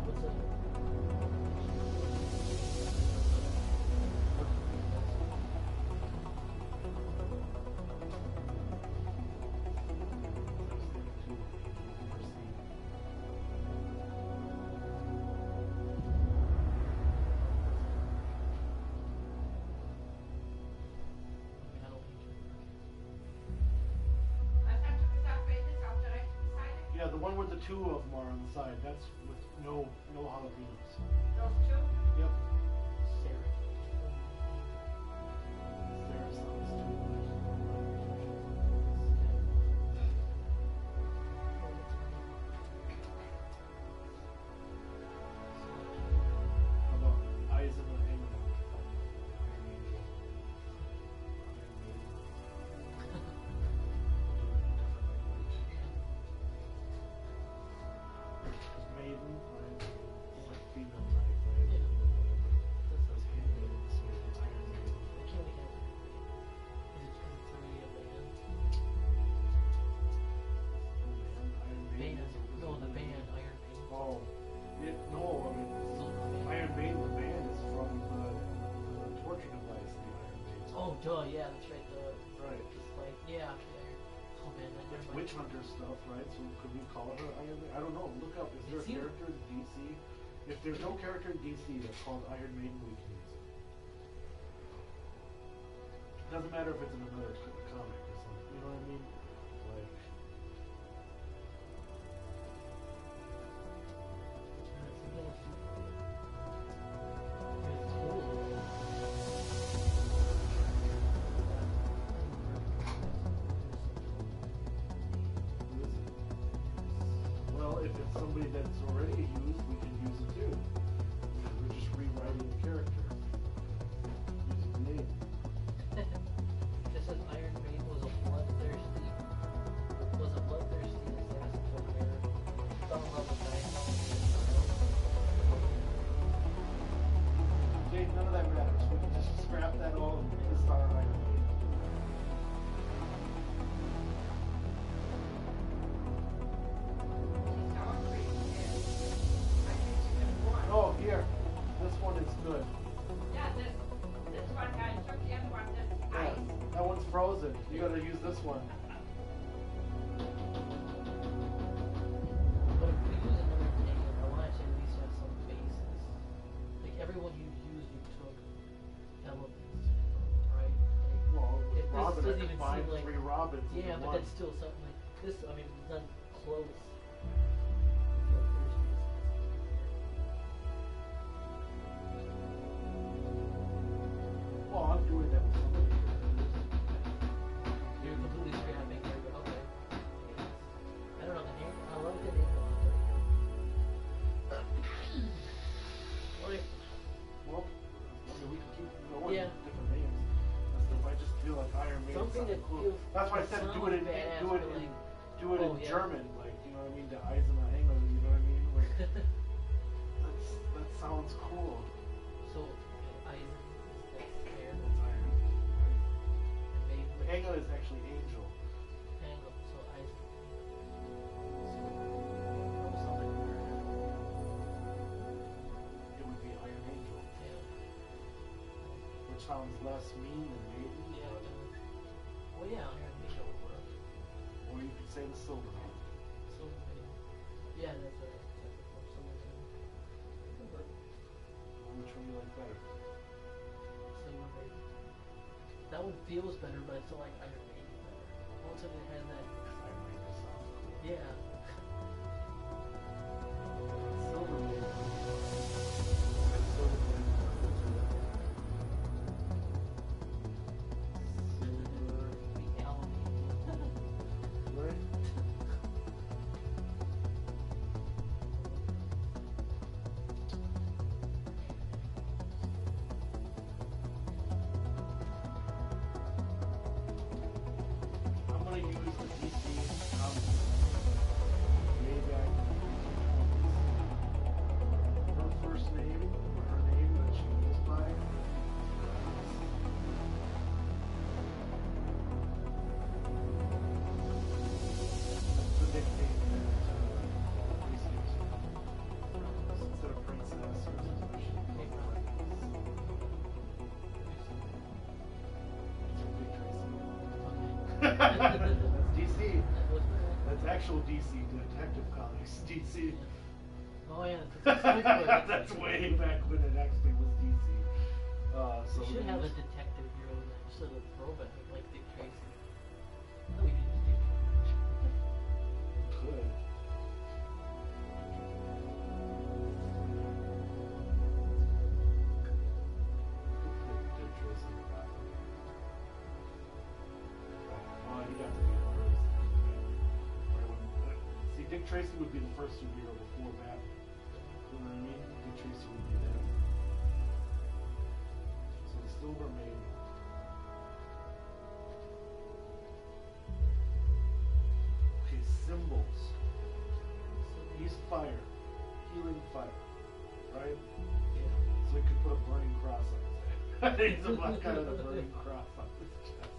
what's that? Yeah, the one with the two of them are on the side. That's with no jalapenos. Yep. Sarah. Sarah sounds too much. How about Eyes in the Hangman? Iron Angel. Iron Maiden. Maiden, right? It's like female knight, right? Yeah. Or whatever. That's handmaiden, sword, Iron Maiden. I can't we have is it because it's already a band? Iron Maiden. Band. No, the band, Iron Maiden. Oh, no, I mean, Silver Band. Iron Maiden, the band is from the torture device, the Iron Maiden. Oh, duh, yeah, that's right. Right. It's like, yeah. Oh man, that It's never witch hunter stuff, right? So could we call her Iron Maiden? I don't know. Look up. Is there a It's here. character in DC? If there's no character in DC that's called Iron Maiden, we can use it. Doesn't matter if it's in another comic or something. You know what I mean? Like, who is it? Well, if it's somebody that's already used, we can use it too. We're just rewriting the character. Using the name. This says Iron Maiden was a bloodthirsty assassin from where fell in love with Jake, none of that matters. We can just scrap that all and just start Iron Maiden. Oh, here. This one is good. Yeah, that one's frozen. You gotta use this one. But if we use another name, I want to at least have some basis. Like everyone you use, you took elements from, right? Like, Well, If this Robin, doesn't I even combined seem like- 3 Robins yeah, into but one. that's still something like this. I mean, it's not close. Well, I'm doing that with somebody here. You're completely scrapping here, but okay. I don't know the name. I love the name. Like, Well, I mean, we can keep going Yeah. with different names. That's if I just feel like Iron Maiden Something sounds that cool. feels- That's why I said sounds do it in badass, do it but in like- do it Oh, in yeah. German, like you know what I mean, the eyes in the hanger, you know what I mean? Like that sounds cool. so, Eisen is that fair? That's Iron. And maybe The hanger is actually Angel. Tango, so Eisen. So, sounds like sounds less mean than maiden. Yeah. but- Well, yeah, Iron Maiden would work. Or you could say the Silver Man. Silver Maiden. Yeah, that's right. Silver Maiden. Could work. Which one do you like better? Silver Maiden. That one feels better, but I still like Iron Maiden better. Also, it has that. I made this sound cool. Yeah. Silver Man. Silver Man. Silver. Right? I'm gonna use the DC way back in the 20s. Her first name, or her name that she goes by, that's the nickname that Grace gives her. Instead of princess or something, she goes by Dick Tracy. That's DC. That's actual DC Detective Comics. DC. Oh yeah, that's That's way back when it actually was DC. So We should we have a used- detective hero instead of throwback like Dick Tracy. No, we can just Dick Tracy. could. Dick Tracy in the bathroom. Oh, he got to be the first. See, Dick Tracy would be the first superhero before Batman. You know what I mean? Dick Tracy would be there. So the Silver Maiden. Okay, symbols. He's fire. Healing fire. Right? Yeah. So he could put a burning cross on his head. He's a black guy with a burning cross on his chest.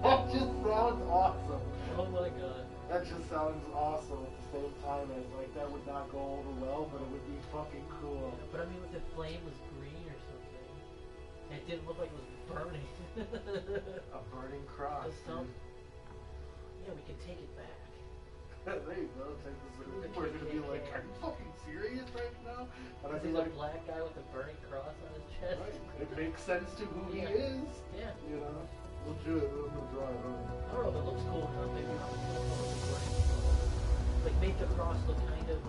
That just sounds awesome. Oh my god. That just sounds awesome at the same time as like that would not go over well, but it would be fucking cool. But I mean, if the flame was green or something, and it didn't look like it was burning. A burning cross. Just some- dude. Yeah, we can take it back. There you go. Take this. We're gonna be like, are you fucking serious right now? And I'd This be is like, a black guy with a burning cross on his chest. right. It makes sense to who Yeah. he is. Yeah. You know. We'll do it. I'm gonna draw it on. I don't know if it looks cool enough. Maybe not with the burning cross. Like make the cross look kind of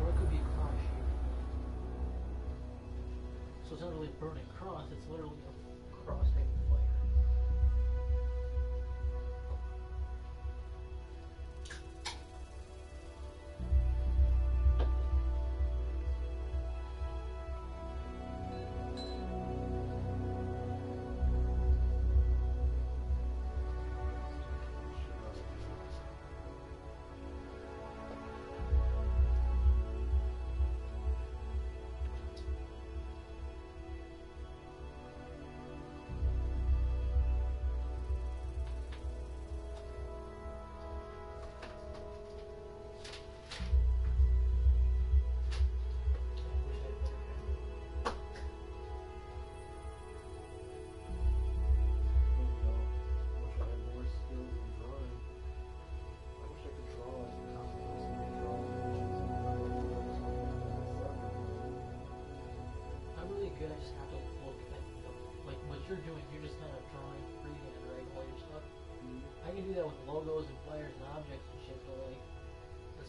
or it could be a cross shape. So it's not really a burning cross, it's literally a cross taking fire.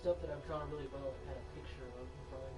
stuff that I've drawn really well, I had a picture of in front of me.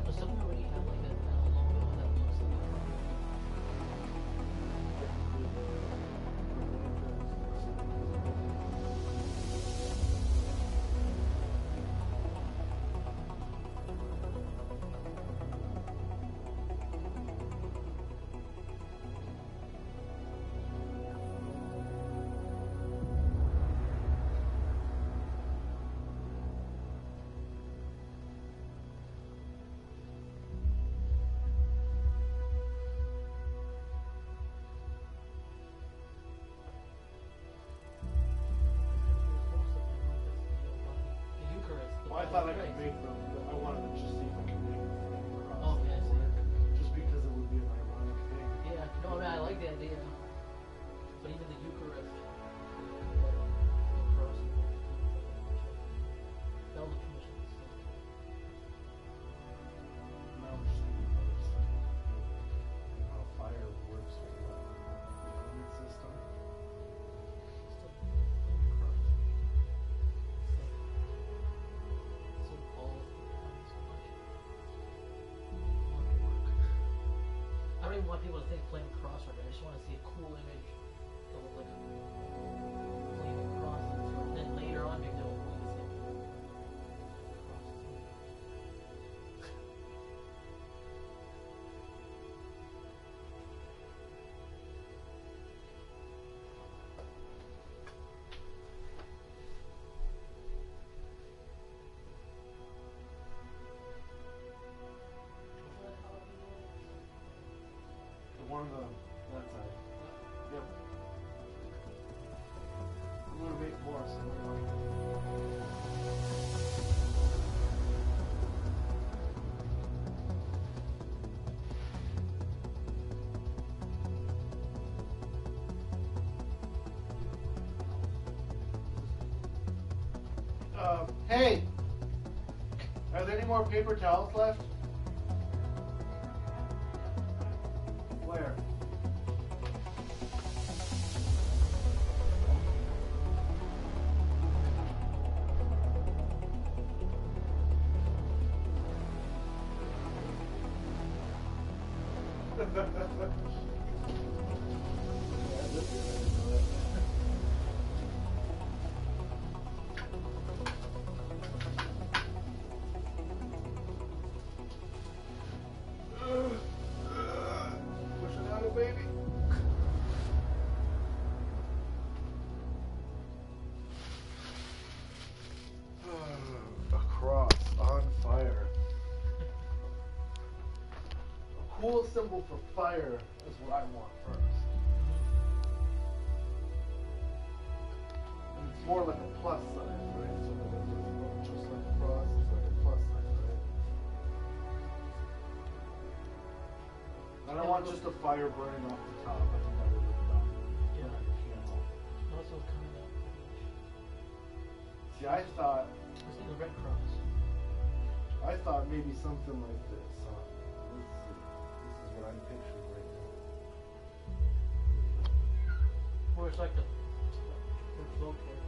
Does someone already have like a logo that looks like a the Eucharist. The Well, I body thought I of could Christ. make them. I wanted to just see if I could make them cross. Oh, yeah, I see. Just because it would be an ironic thing. Yeah, no, I mean, I like the idea. But even the Eucharist, cross, that was a commission. And I was just thinking about it, how fire works with the element system. I don't even want people to think flame cross right there. I just want to see a cool image that looks like a flaming cross. And then later on, maybe they'll release it. The one on that side. Yep. I'm gonna make more, so I'm gonna hey! Are there any more paper towels left? Where? Pushing out a baby. A cross on fire. A cool symbol for fire is what I want first. And it's more like a plus sign, right? So that it's not just like a cross, it's like a plus sign, right? I don't want just a fire burning off the top. I think that would look dumb. Yeah. Like a candle. Also coming up. See, I thought It's the Red Cross. maybe something like this. This is what I'm picturing right now. Or it's like the flow characters.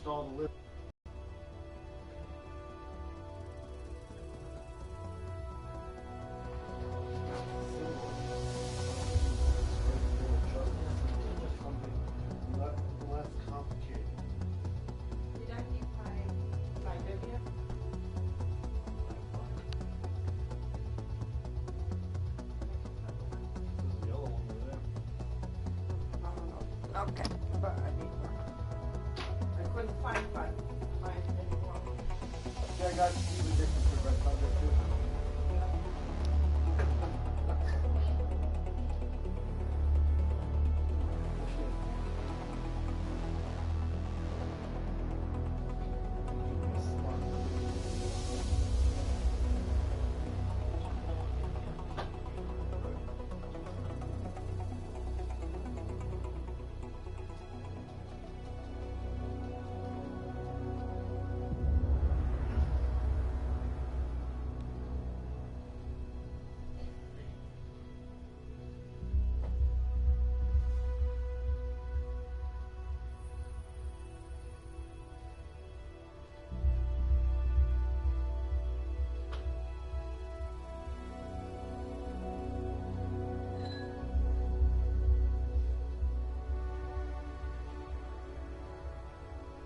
just all the lists. Less complicated. Did I leave my W? There's a yellow one over there. I don't know. Okay, but I need one. I couldn't find anymore. Yeah, I got Steve addicted to Red Thunder too.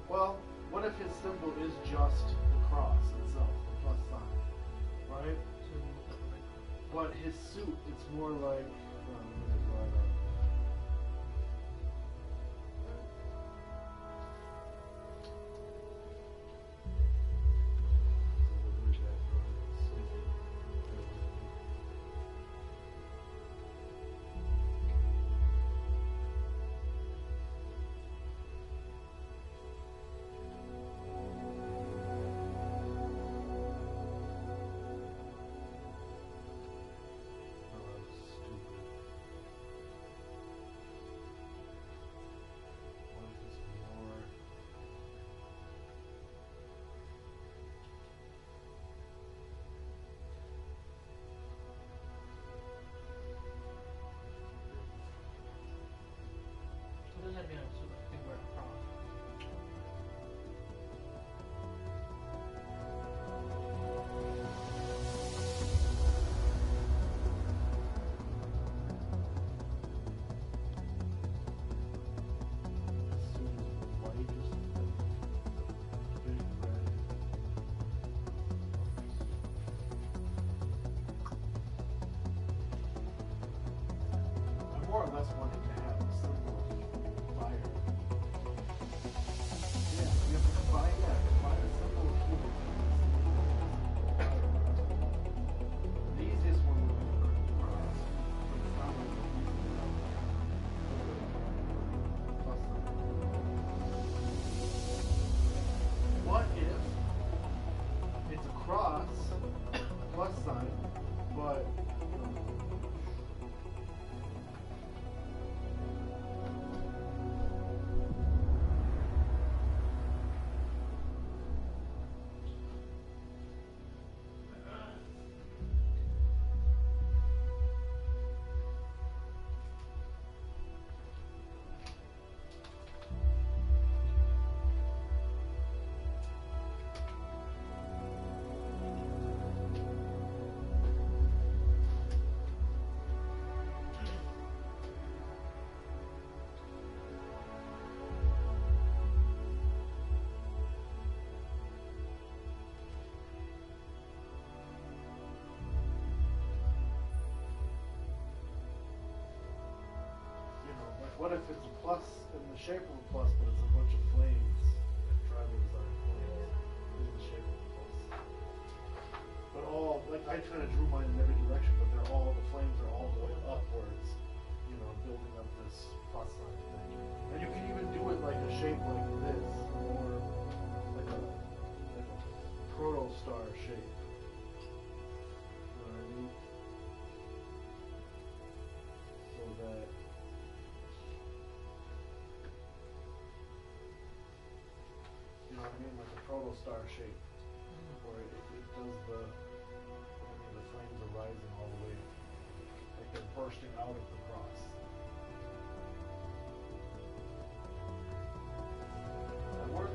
Well, what if his symbol is just the cross itself, the plus sign, right? But his suit, it's more like. Let me draw it up. What does that mean? So I think we're across. I more or less wanted to have a symbol of fire. Yeah, you have to combine that. Combine a symbol of human. The easiest one would be the cross. But it's not like the plus sign. What if it's a cross, plus sign, but what if it's a plus in the shape of a plus, but it's a bunch of flames? Like drivers are flames in the shape of a plus. But all, like, I kind of drew mine in every direction, but they're all, the flames are all going upwards, you know, building up this plus sign thing. And you can even do it like a shape like this, or like a proto-star shape. You know what I mean? So that you know what I mean, like a proto-star shape, where it does the flames are rising all the way, like they're bursting out of the cross. That work?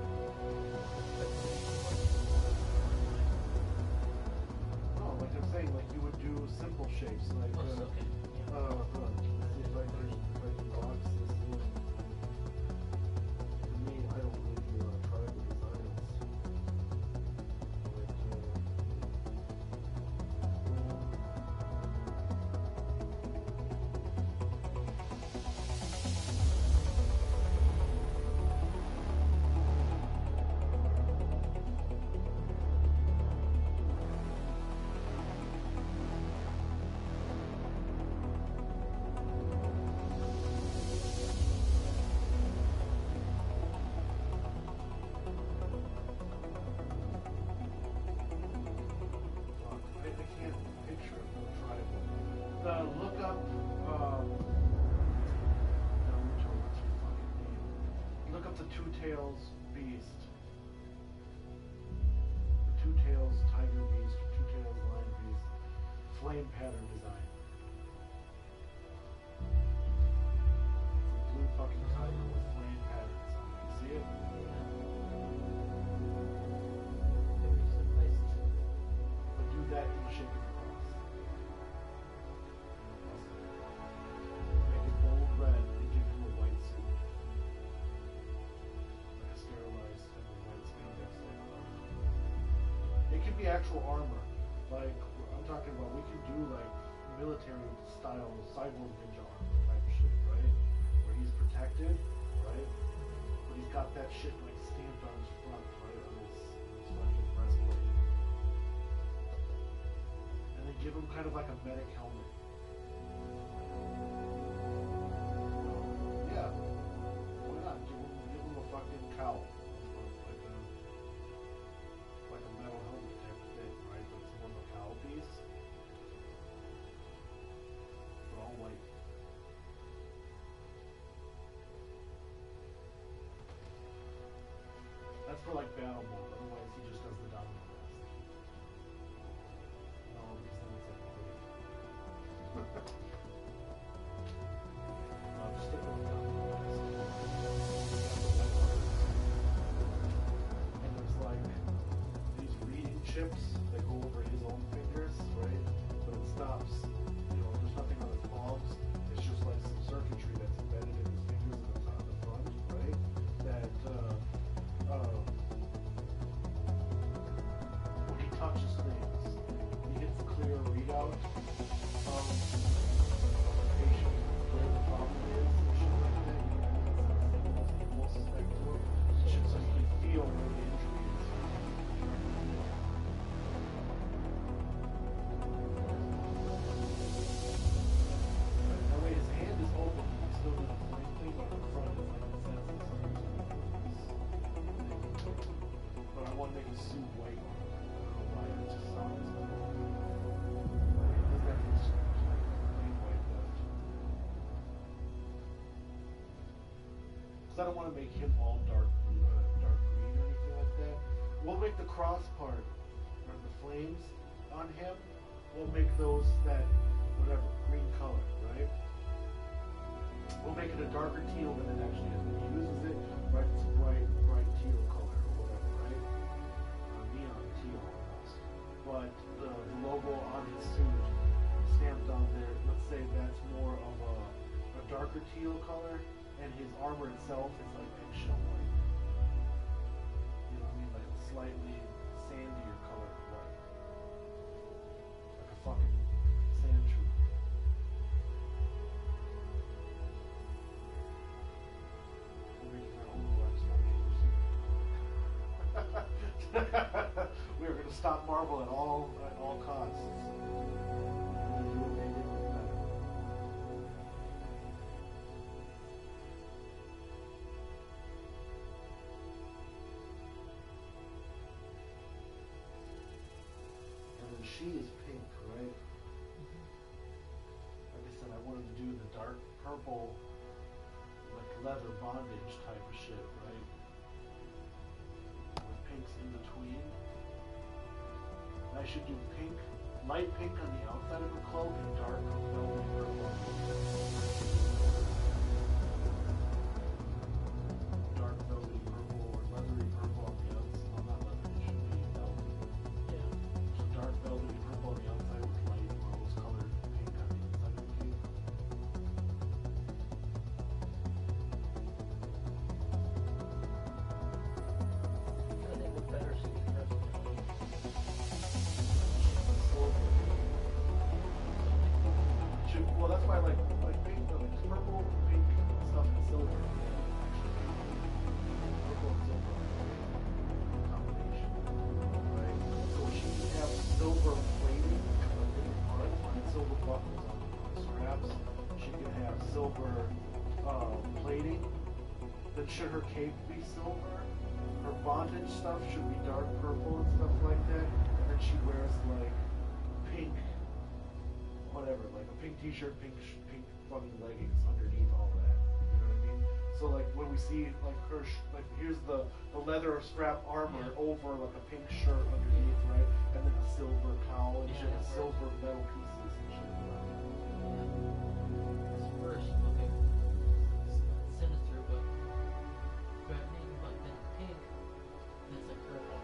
up, Naruto, what's her fucking name? Look up the Two Tails Beast. The Two Tails Tiger Beast, or Two Tails Lion Beast. Flame pattern design. It's a blue fucking tiger with flame patterns on it. You see it? Maybe some places. But do that in the shape of a cross. Make it bold red and give him a white suit. Like a sterilized type of white spandex type of armor. It can be actual armor. Like, I'm talking about, we can do like military style cyborg ninja armor type shit, right? Where he's protected, right? But he's got that shit like stamped on his front, right? On his fucking breastplate. And then give him kind of like a medic helmet. Yeah. Why not? Give him a fucking cowl. Like a metal helmet type of thing, right? But it's more of a cowl piece. But all white. That's for like battle mode, otherwise he just does the domino blast. No, because then it's like no, just stick with the domino blast. And there's like these reading chips that go over his own fingers, right? But it stops. You know, there's nothing on his palms. It's just like some circuitry that's embedded in his fingers and it's on the front, right? That when he touches things, he gets a clear readout of the patient, where the problem is, and shit like that. You know, it's the most suspect to him. Shit, so you can feel where the injury is. That way his hand is open, but he's still doing the same thing, but in front is like it says it's but I want to make his suit white. I don't know why, it just sounds like it doesn't have to be just like plain white, but because I don't want to make him all dark green or anything like that. We'll make the cross part or the flames on him. We'll make those that whatever green color, right? We'll make it a darker teal than it actually is. When he uses it, right, it's a bright teal color or whatever, right? Neon teal almost. But the logo on his suit stamped on there, let's say that's more of a darker teal color, and his armor itself is like eggshell white. You know what I mean? Like a slightly sandier color of white. Like a fucking sand trooper. We're making our own black stormtroopers. We are going to stop Marvel at all costs. We're going to do what they did with that. And then she is pink, right? Like I said, I wanted to do the dark purple, like leather bondage type of shit, right? With pinks in between. And I should do pink, light pink on the outside of her cloak and dark velvet purple on the inside. Dark velvety purple or leathery purple on the outside. Well, not leathery, it should be velvet. Yeah. So dark velvety purple on the outside with light rose colored pink on the inside of the cape. I think the better suit is dressed in. Well, that's why I like pink, like purple, pink stuff, and silver. Purple and silver combination, right? So she can have silver plating on different parts, and silver buckles on the straps. She can have silver plating. Then should her cape be silver? Her bondage stuff should be dark purple and stuff like that. And then she wears like pink, whatever, like a pink T-shirt, pink fucking leggings underneath all that. You know what I mean? So like when we see like her, like here's the leather strap armor over like a pink shirt underneath, right? And then a silver cowl and Yeah, shit, that works. silver metal pieces and shit. This first looking sinister but threatening, but then pink, and it's like purple.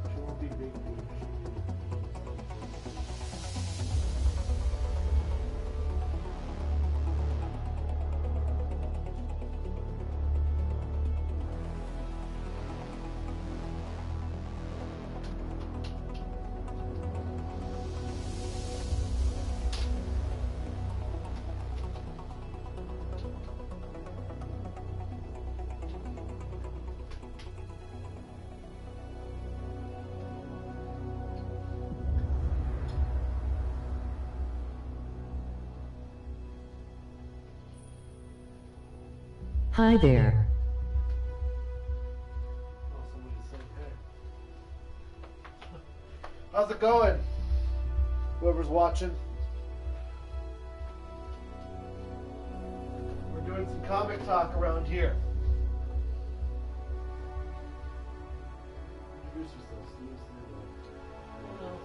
She won't be big. Hi there. Oh, somebody's saying hey. How's it going? Whoever's watching. We're doing some comic talk around here. Introduce yourself, Steve. Well,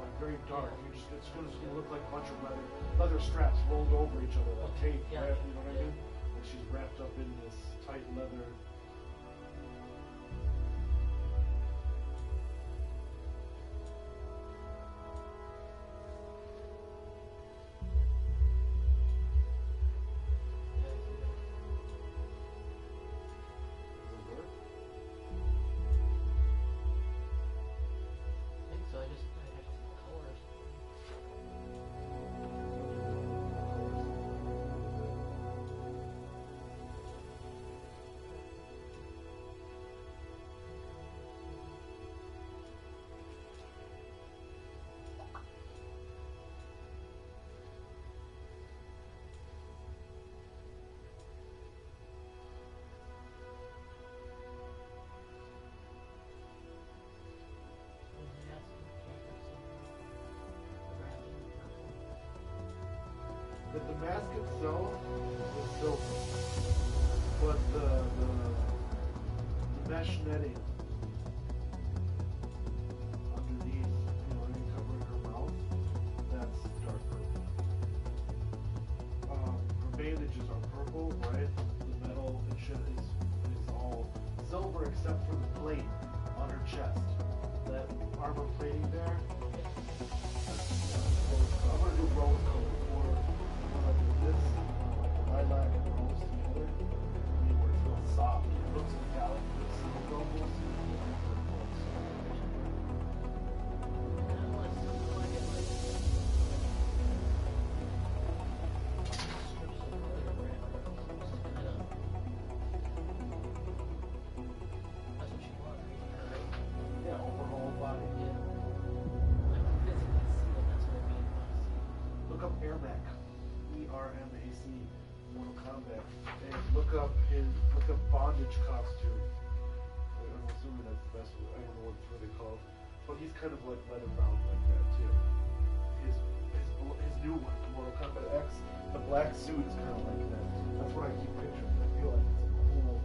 like very dark. It's gonna look like a bunch of leather straps rolled over each other, like tape. Yeah. Right? You know what I mean? And she's wrapped up in this tight leather. Does it work? I think so. I have to see the colors. But the mask itself is silver. But the mesh netting underneath, covering her mouth, that's dark purple. Her bandages are purple, right? The metal and shit is all silver except for the plate on her chest. That armor plating there. I'm gonna do rose color for this, like the lilac and the rose together. I mean, where it's real soft. It looks metallic, but it's silver almost. Yeah, over her whole body. Look up Ermac, E-R-M-A-C, Mortal Kombat, and look up Bondage costume. I'm assuming that's the best. I don't know what it's really called, but he's kind of like leather bound like that too. His new one, Mortal Kombat X, the black suit is kind of like that. That's what I keep picturing. I feel like it's a cool look.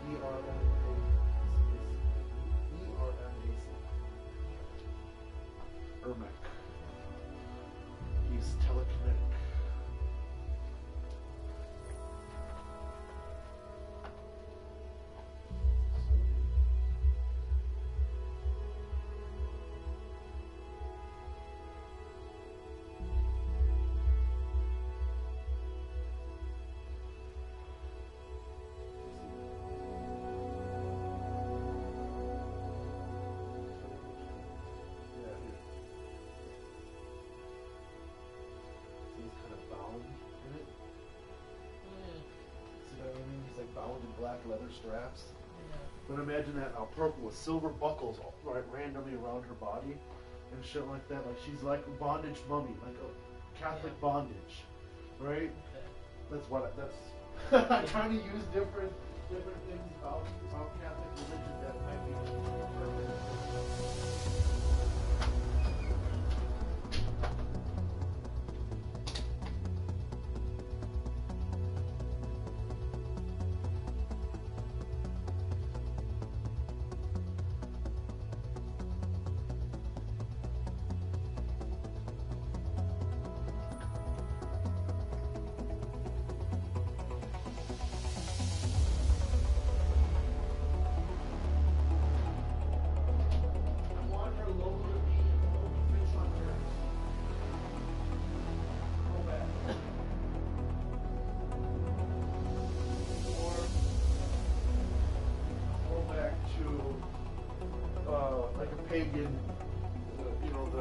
E-R-M-A-C. Ermac. He's telekinetic. Bound in black leather straps. But imagine that now, purple with silver buckles right randomly around her body and shit like that. Like she's like a bondage mummy, like a Catholic bondage, right? That's what I'm trying to use different things about Catholic religion that might be perfect. Pagan, the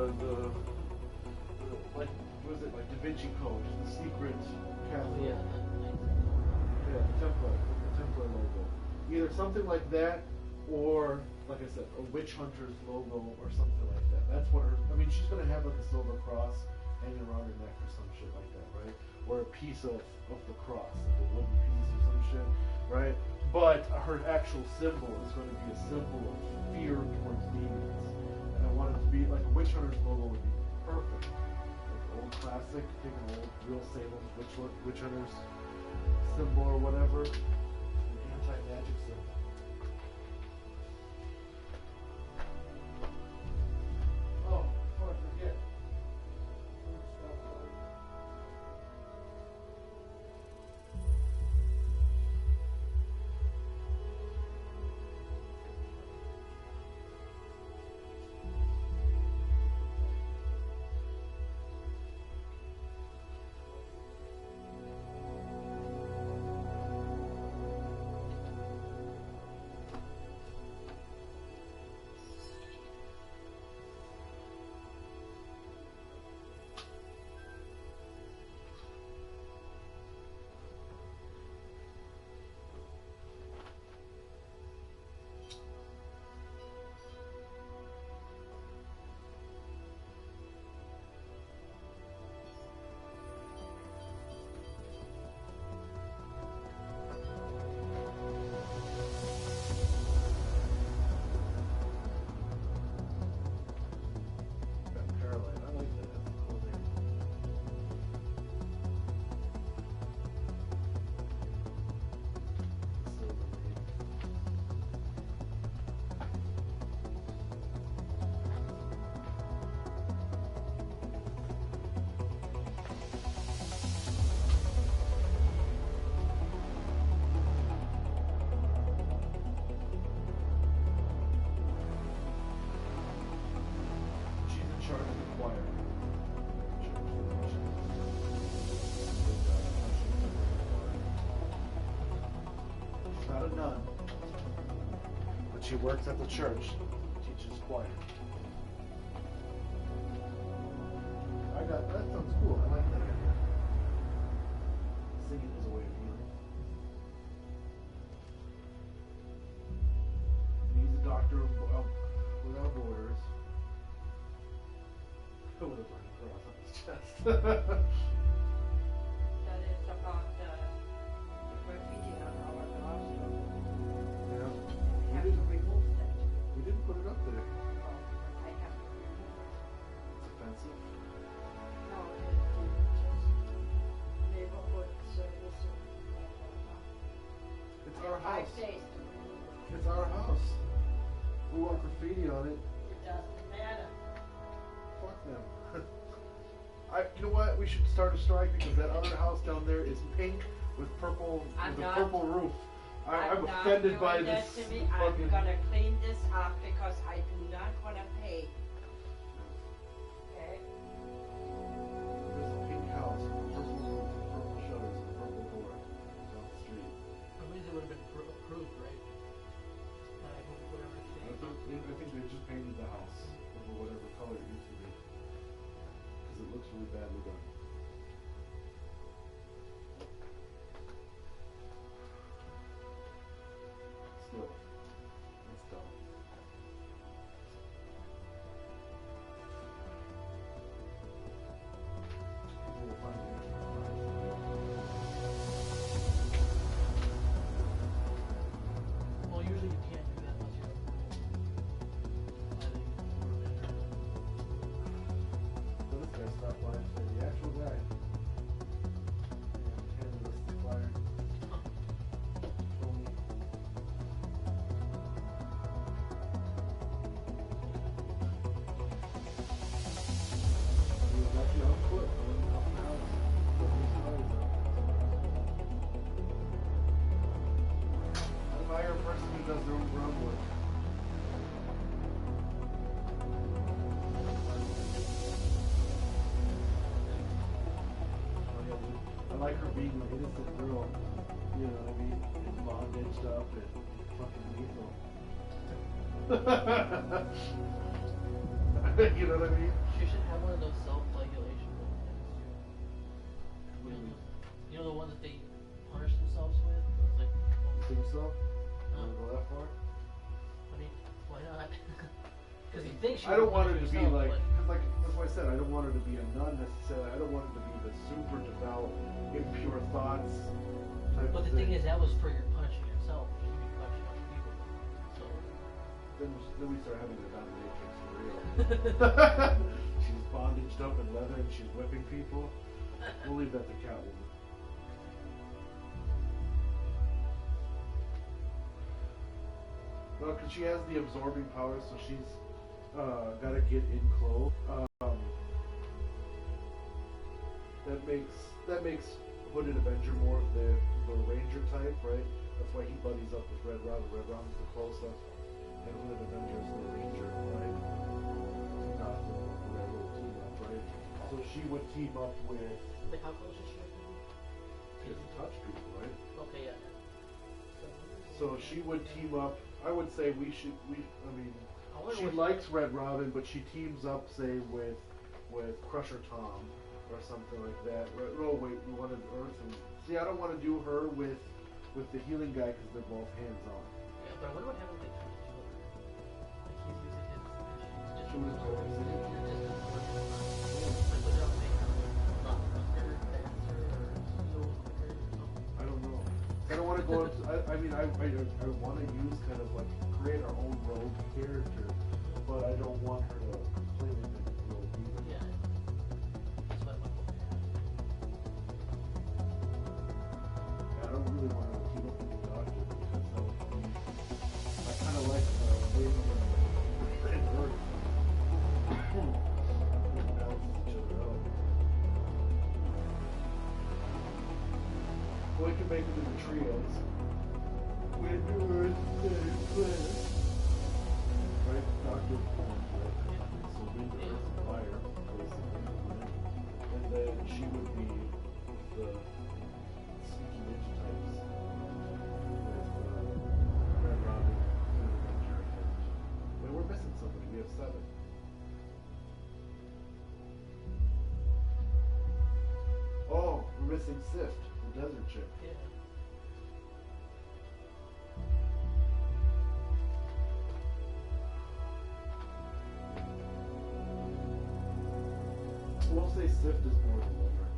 like, what is it, like Da Vinci Code, the secret Catholic, the Templar logo. Either something like that, or like I said, a witch hunter's logo or something like that. That's what her. I mean, she's gonna have like a silver cross hanging around her neck or some shit like that, right? Or a piece of the cross, like a wooden piece or some shit, right? But her actual symbol is going to be a symbol of fear towards demons. And I want it to be like a witch hunter's logo would be perfect. Like old classic, take an old real Salem witch hunter's symbol or whatever. An anti-magic symbol. and she works at the church, teaches choir. That sounds cool. I like that idea. Singing is a way of healing. He's a doctor without borders. With a burning cross on his chest. That is about the graffiti on our house. Yeah. We have to remove that. We didn't put it up there. Well, I have to remove it. It's offensive. No, it's just neighborhood service. It's our 5 house. days to remove it. It's our house. We want graffiti on it. It doesn't matter. Fuck them. You know what? We should start a strike because that other house down there is pink with purple, I'm with a not- purple roof. I'm not offended doing by that this to me. I'm fucking. gonna clean this up because I do not wanna pay. Okay? There's a pink house with a purple roof, and purple shutters, and a purple door down the street. At least it would have been approved, right? Whatever I state. think they just painted the house over whatever color it used to be because it looks really badly done. Still, it's dumb. People will find it. Well, usually you can't do that unless you're So this guy stopped by and said, the actual guy. And handed us the flyer. Told me. He was actually on foot, going out in the house, putting his clothes up. I admire a person who does their own groundwork. I like her being an innocent girl, you know what I mean? And bondaged up and fucking lethal. You know what I mean? She should have one of those self-flagellation things. What do you mean? You know the ones that they punish themselves with? It's like, You think so? You No. wanna go that far? I mean, why not? Because you think she I don't would want her punish to be herself, like, but- cause like, that's why I said I don't want her to be a nun necessarily. I don't want her to be the super devout, impure thoughts type But of the thing is, that was for your punishing yourself. You should be punishing other people. So, then we start having a dominatrix for real. She's bondaged up in leather and she's whipping people. We'll leave that to Catwoman. Well, because she has the absorbing power, so she's got to get in clothes. That makes Hooded Avenger more of the Ranger type, right? That's why he buddies up with Red Robin. Red Robin's the close-up, and Hooded Avenger is the Ranger, right? Not the Red Little team up, right? So she would team up with. like, how close is she to me? She doesn't touch people, right? Okay, yeah. So she would team up. I would say I mean, I wonder she what- likes Red Robin, but she teams up, say, with Crusher Tom or something like that. Oh wait, we wanted Earth and see. I don't want to do her with the healing guy because they're both hands on. Yeah, but I wonder what happens if they turn each other. Like, he's using his, and she's just. She was totally Just sick. like, would that make her a lot quicker, faster, or slow quicker, or something? I don't know. I don't want to go. I mean, I want to use kind of like create our own rogue character, but I don't want her to completely make it rogue either. Yeah. That's what I want to have. I don't really want to team up with the Doctor because that would be. I kind of like Wing and Earth. Balance each other out. Well, we can make them into trios. Wind, Earth, and Fire. Right? Doctor forms, right? So Wind, Earth, and Fire, basically. And then she would be the sneaky ninja types with Red Robin, Hood Avenger, have 7. Oh, we're missing Sift, the desert chick. Yeah. We'll say Sift is more the loner.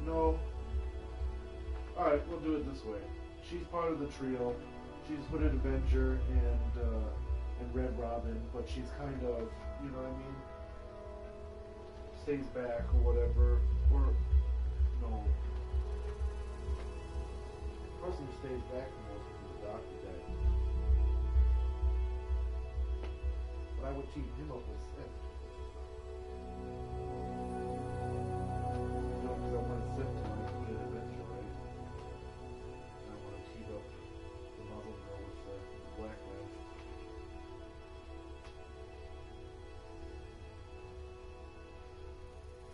No. Alright, we'll do it this way. She's part of the trio. She's Hooded Avenger and Red Robin, but she's kind of, you know what I mean? Stays back or whatever. Or, no. The person who stays back the most is the Doctor guy. But I would team him up with Sift. You know, because I want to Sift to my Hooded Avenger, right? And I want to team up the Muslim girl with the black guy.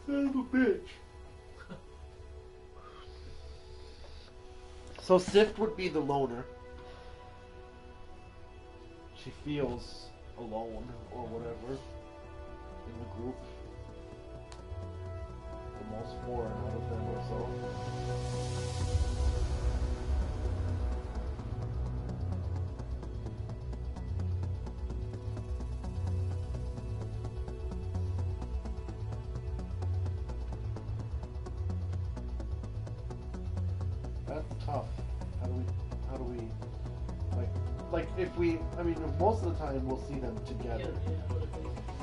Son of a bitch. So Sift would be the loner. She feels alone or whatever in the group. The most foreign out of them or so. That's tough. How do we like if we, I mean, most of the time we'll see them together.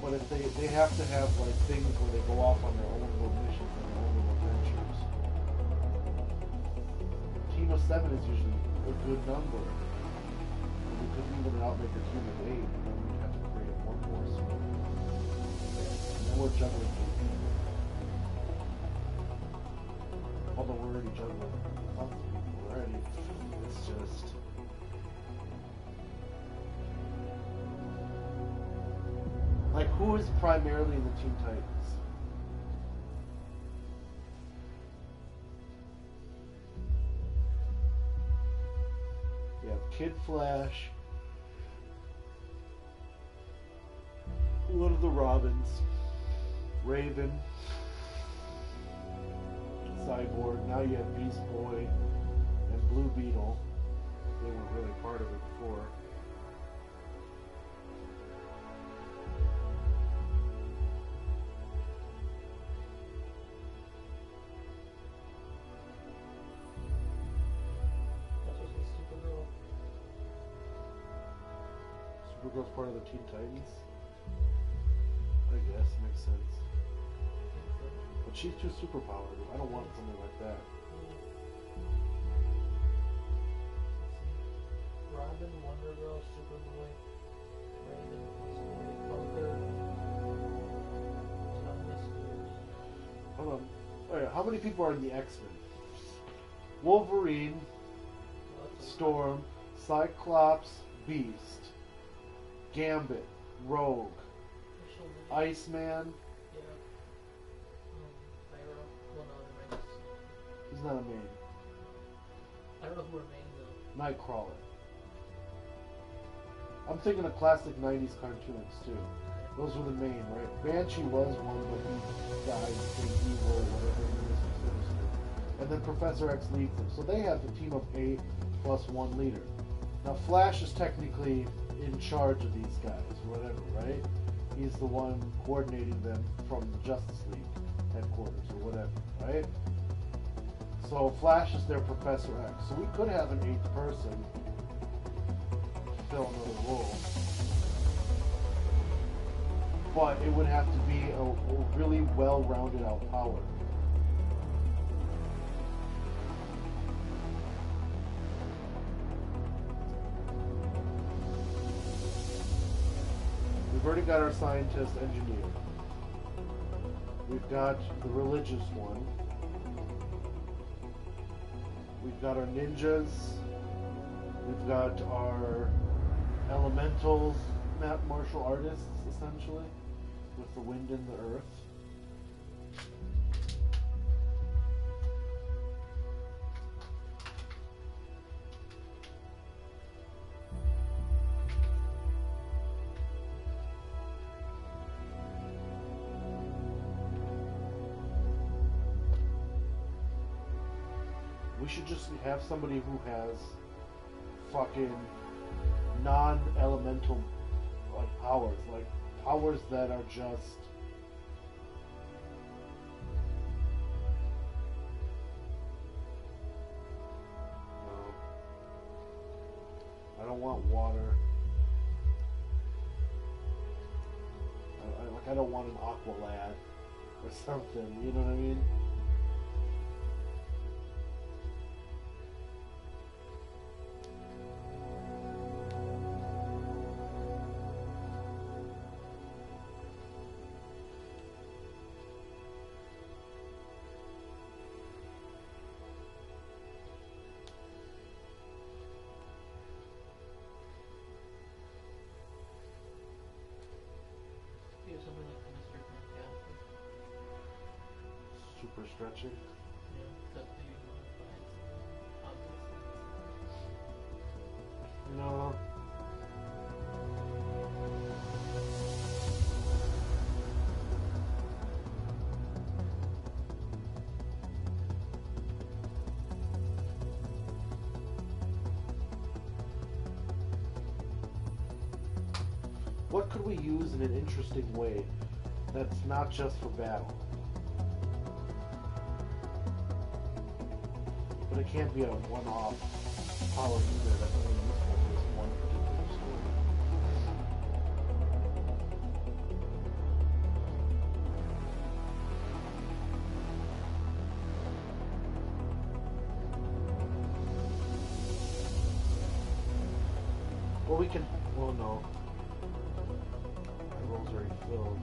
But if they have to have like things where they go off on their own little missions and their own little adventures. Team of 7 is usually a good number. We could even out make a team of 8, and then we'd have to create one more sword. And then we're juggling 8 people. Although we're already juggling lots of people already. It's just like, who is primarily in the Teen Titans? You have Kid Flash, one of the Robins, Raven, Cyborg. Now you have Beast Boy and Blue Beetle. They weren't really part of it before. Supergirl's part of the Teen Titans? I guess, makes sense. But she's too superpowered. I don't want something like that. Robin, Wonder Girl, Superboy, Raven, Beast Boy, Bunker, John Mysteries. Hold on. Alright, how many people are in the X-Men? Wolverine, Storm, Cyclops, Beast, Gambit, Rogue, Iceman. Yeah. Pyro. Well, no, remains. He's not a main. I don't know who remains though. Nightcrawler. I'm thinking of classic 90s cartoons too. Those were the main, right? Banshee was one, but he died, became evil, or whatever, and this was Sinister. And then Professor X leads them. So they have a team of 8 plus 1 leader. Now Flash is technically in charge of these guys, or whatever, right? He's the one coordinating them from the Justice League headquarters, or whatever, right? So Flash is their Professor X. So we could have an 8th person fill another role. But it would have to be a really well-rounded out power. We've already got our scientist engineer. We've got the religious one. We've got our ninjas. We've got our elementals, martial artists, essentially, with the wind and the earth. We should just have somebody who has fucking non-elemental like powers that are just no. I don't want water. I don't want an Aqua Lad or something. You know what I mean? You have something like Mr. Fantastic. Super stretching. Yeah, except maybe modified obviously. No. What could we use in an interesting way that's not just for battle? But it can't be a one-off power user that's only useful for this one particular story. Well, we can. Well, no. My role's already filled.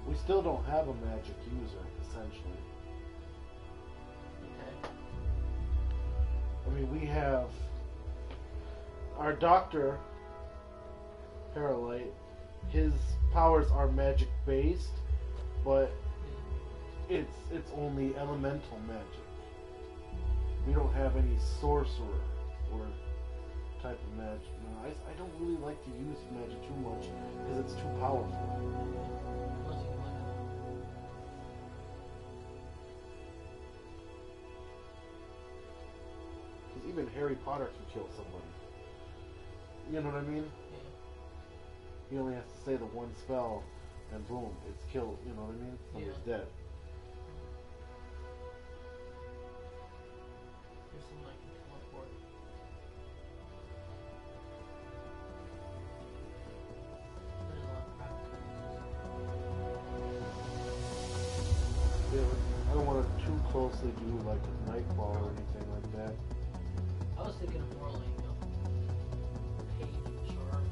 We still don't have a magic user, essentially. Okay. I mean, we have our doctor, Paralyte. His powers are magic based, but it's only elemental magic. We don't have any sorcerer or type of magic. No, I don't really like to use magic too much because it's too powerful. Unless you can limit Because even Harry Potter can kill somebody. You know what I mean? it. Yeah. He only has to say the one spell, and boom, it's killed. You know what I mean? Somebody's dead. Here's something I can teleport. That is a lot of practice. Yeah, but I don't want to too closely do like a Nightfall or anything like that. I was thinking of more like Page Charm.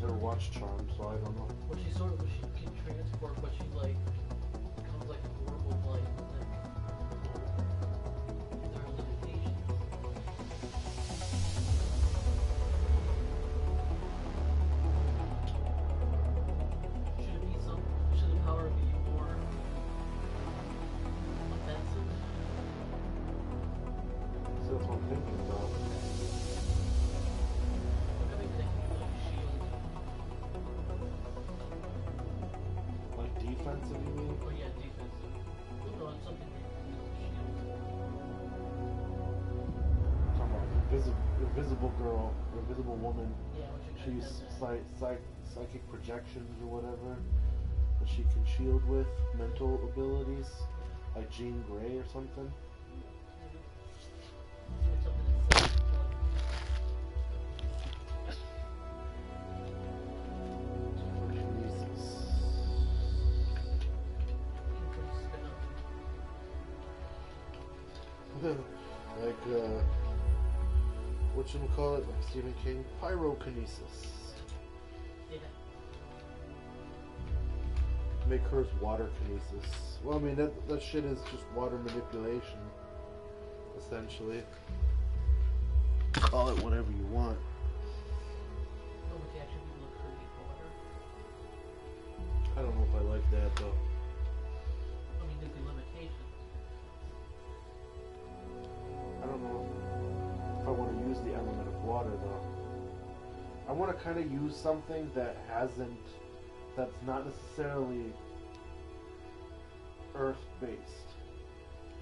Never watched Charm, so I don't know. Well, she can transport, but she like becomes like a horrible like there are limitations. Should the power be more offensive? So that's what I'm thinking about. I'm thinking like shield. Like defensive, you mean? Oh yeah, defensive. Well, no, it's something you can use shield. Talking about invisible girl, or invisible woman. Yeah, which She you uses can psychic projections or whatever that she can shield with mental abilities, like Jean Grey or something. Like whatchamacallit, like Stephen King, pyrokinesis. Yeah. Make hers water kinesis. Well, I mean, that shit is just water manipulation, essentially. Call it whatever you want. Oh, but you actually be able to create water. I don't know if I like that, though. I mean, there'd be limitations. I don't know if I want to use the element of water, though. I want to kind of use something that's not necessarily earth-based.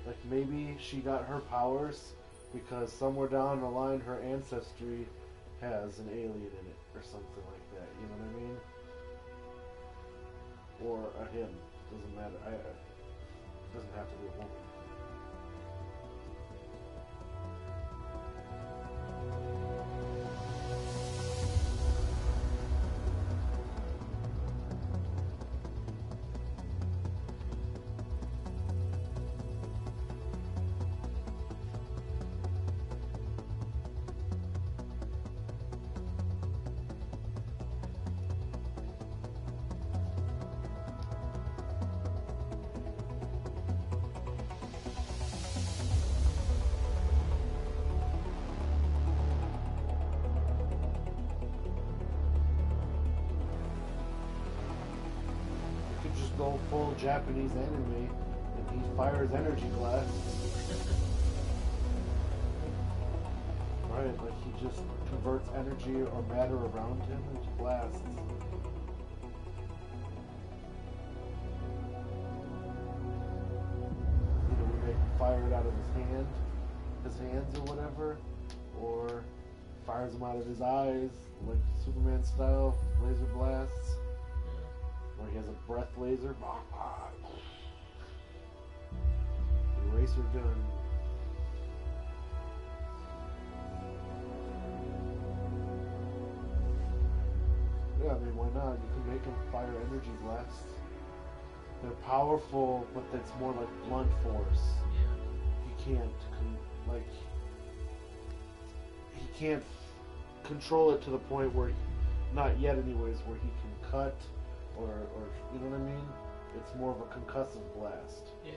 Like, maybe she got her powers because somewhere down the line her ancestry has an alien in it, or something like that, you know what I mean? Or a him, doesn't matter. It doesn't have to be a woman. Just go full Japanese anime and he fires energy blasts. Right, like he just converts energy or matter around him into blasts. Either we make him fire it out of his hands or whatever, or fires them out of his eyes, like Superman style, laser blasts. Or he has a breath laser. Eraser gun. Yeah, I mean, why not? You can make them fire energy blasts. They're powerful, but that's more like blunt force. Yeah. He can't control it to the point where, not yet anyways, where he can cut. Or you know what I mean? It's more of a concussive blast. Yeah.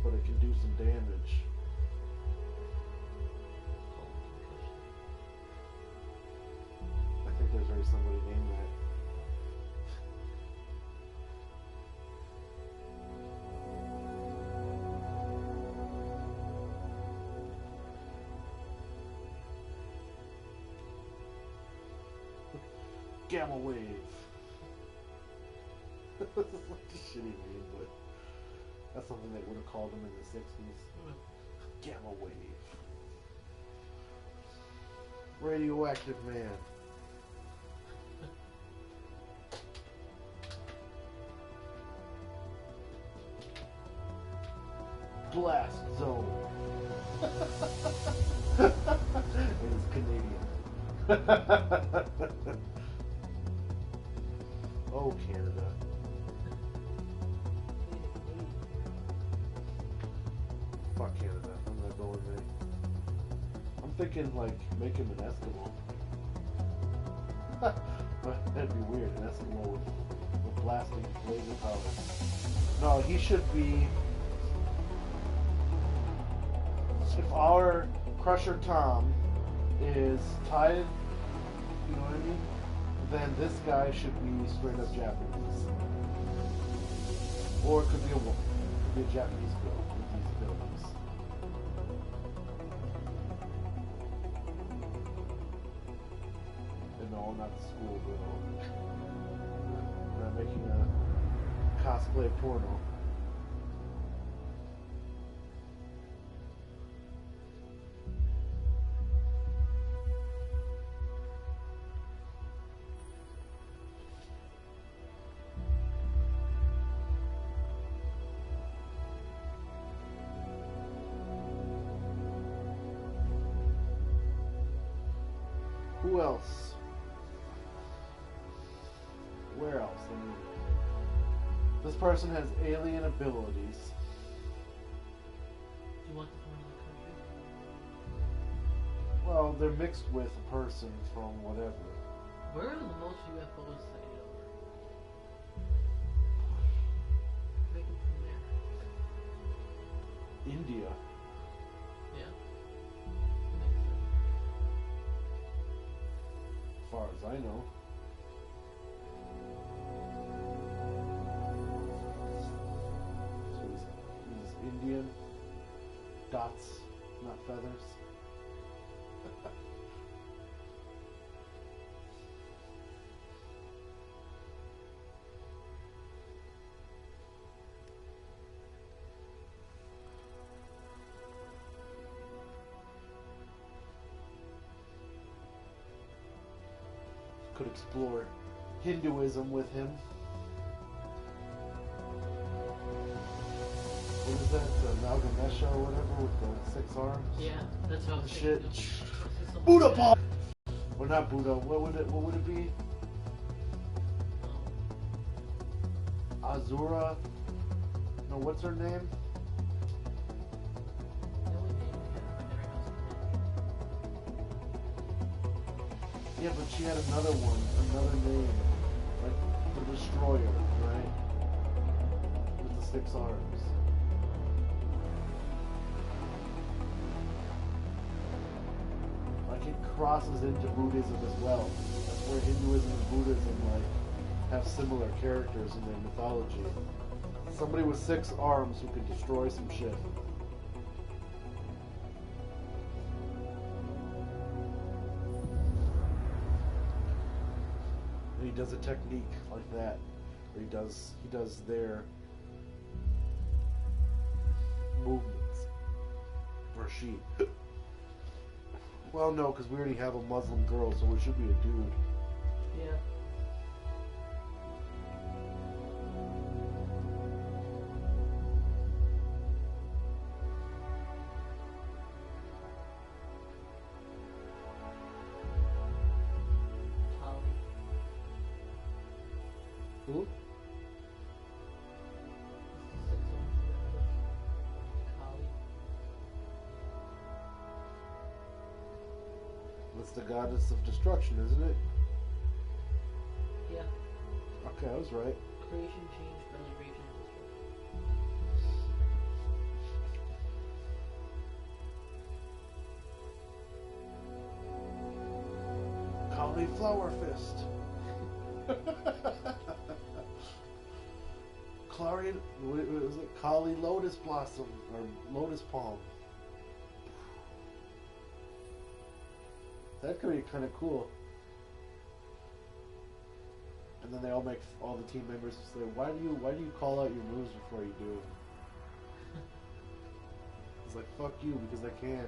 But it can do some damage. I think there's already somebody named that. Gamma wave. It's like a shitty name, but that's something they would have called him in the 60s. Gamma wave. Radioactive man. Blast zone. It is Canadian. Oh, Canada. Fuck Canada. I'm not going there. I'm thinking, like, make him an Eskimo. But that'd be weird, an Eskimo with blasting laser power. No, he should be... If our Crusher Tom is tied, you know what I mean? Then this guy should be straight up Japanese. Or it could be a woman. It could be a Japanese girl with these abilities. And no, not the school girl. We're not making a cosplay porno. Who else? Where else? I mean, this person has alien abilities. Do you want the one in the country? Well, Well, they're mixed with a person from whatever. Where are the most UFOs sighted over? Make it from there. India. Yeah. Makes sense. As far as I know. So he's Indian. Dots, not feathers. Could explore Hinduism with him. What is that? Nalgamesha or whatever with the 6 arms? Yeah, that's what I was Shit. thinking of. Buddha Paul! Well, not Buddha. What would it be? Azura? No, what's her name? The only thing we had in our house Yeah, but she had another one, another name. Like the Destroyer, right? With the 6 arms. Like it crosses into Buddhism as well. That's where Hinduism and Buddhism like have similar characters in their mythology. Somebody with 6 arms who can destroy some shit. And he does a technique like that, where he does their movements for sheep. Well, no, because we already have a Muslim girl, so it should be a dude. Yeah. Who? That's the goddess of destruction, isn't it? Yeah. Okay, I was right. Creation, change, preservation, and destruction. Cauliflower fist. Clarion, what was it? Kali lotus blossom or lotus palm. That could be kind of cool. And then they all make all the team members say, "Why do you call out your moves before you do?" It's like, "Fuck you," because I can.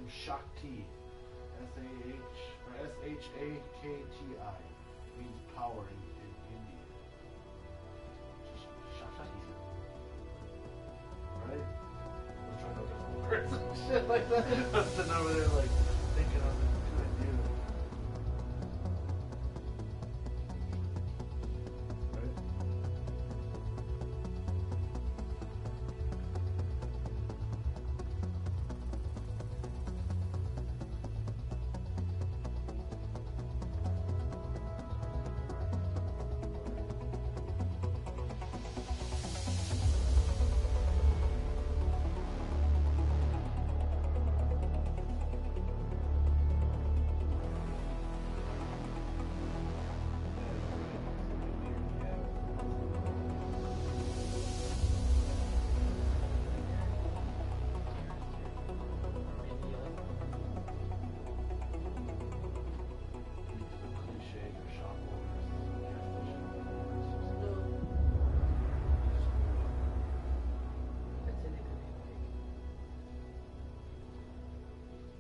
means Shakti. S-H-A-K-T-I. Means power in Indian. Shakti. Right? I was trying to look at words and shit like that. I'm sitting over there like thinking of it. What do I do? Right?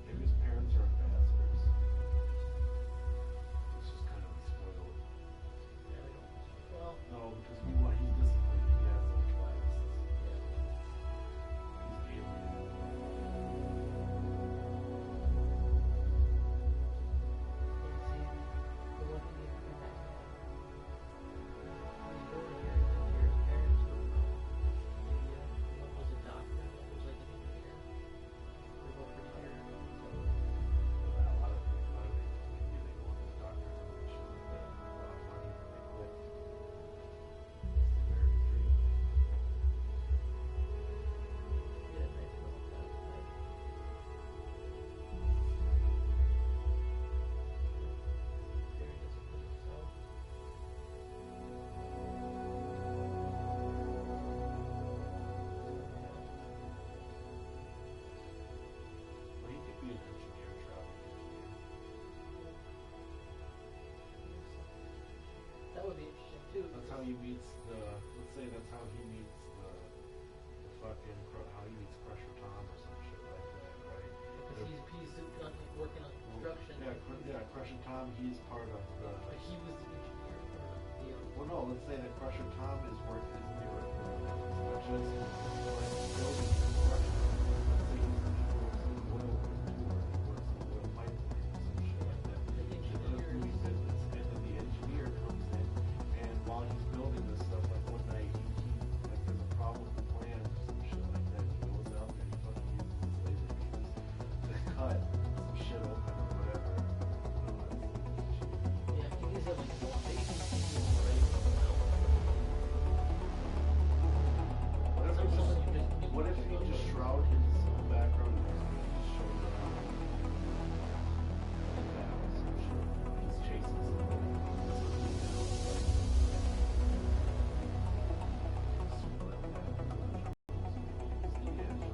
Maybe his parents are ambassadors. He's just kind of spoiled. Well, No, because he's disciplined. He has no class. He's alien. A lot of people, maybe they go to the doctor and shit like that. A lot of money and they quit. It's the American dream. Well, he could be an engineer, traveling engineer. That would be interesting too. That's how he meets the. Let's say that's how he meets the fucking how he meets Crusher Tom or some shit like that, right? Because he's working on construction. Yeah, Crusher Tom. He's part of the. But he was the engineer for the deal. Well, no. Let's say that Crusher Tom is working near it, not just like building construction. Let's say he's in some oil rig too, or he works in oil pipeline or some shit like that. The He does engineer movie is- business, and then the engineer comes in, and while he's building this stuff, like one night like there's a problem with the plan or some shit like that. He goes out there and he fucking uses his laser beams to cut some shit open or whatever. Yeah, he needs to have like one basic people already. What if he just shroud his background and just show it around in battle, some shit. He's chasing somebody. That's what he sounds like. Something like that. Yeah, he's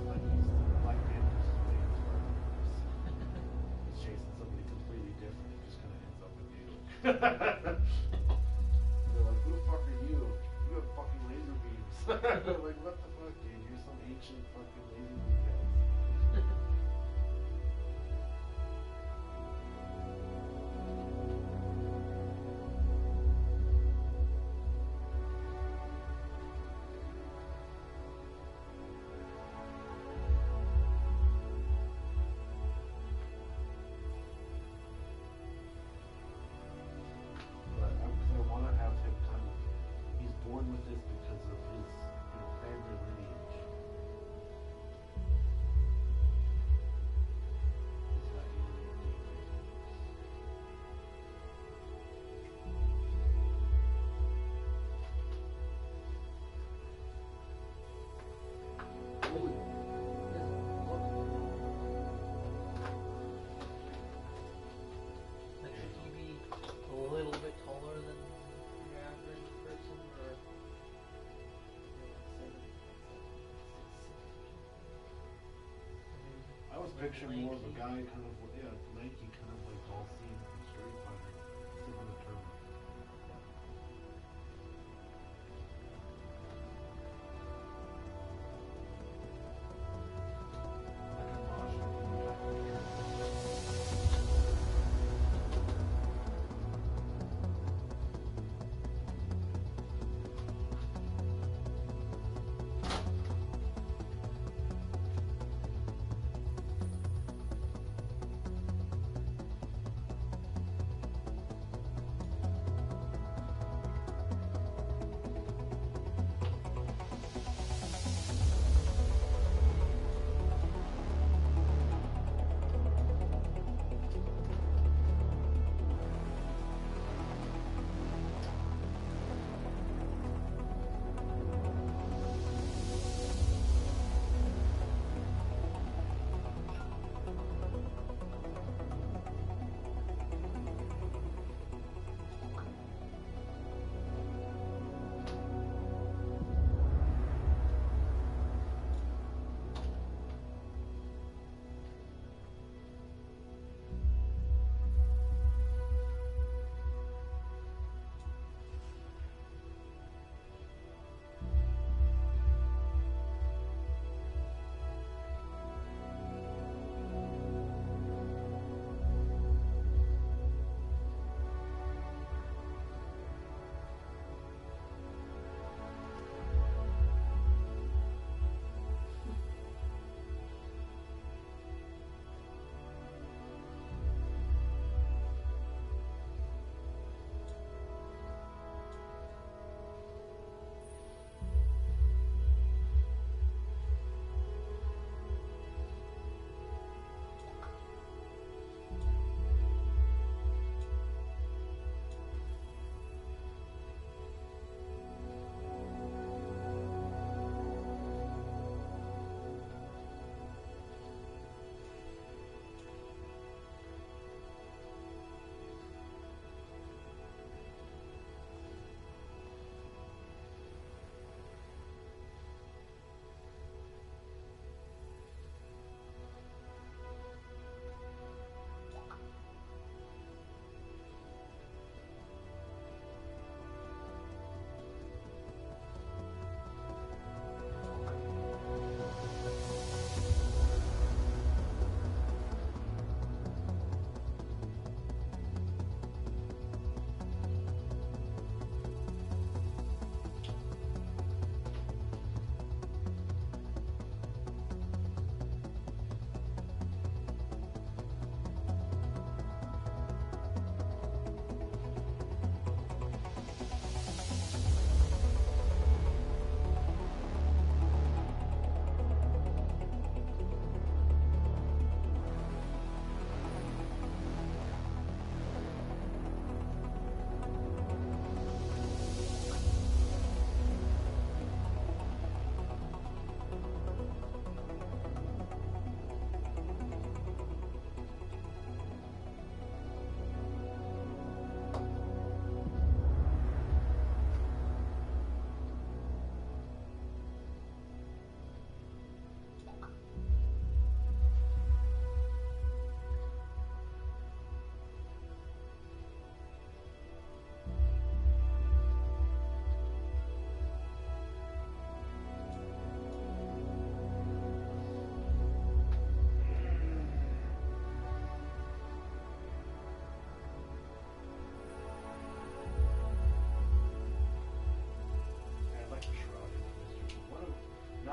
like he's the Black Panther's James Harden. He's chasing somebody completely different. He just kind of ends up with you. They're like, who the fuck are you? You have fucking laser beams. They're like, what the fuck, dude? You're some ancient fucking laser beam guy. But I want to have him kind of. He's born with this because of his family lineage. He's got alien DNA. Like, should he be a little bit taller than your average person, or I was picturing more of a guy kind of, lanky, kind of like Dhalsim from Street Fighter. Similar term.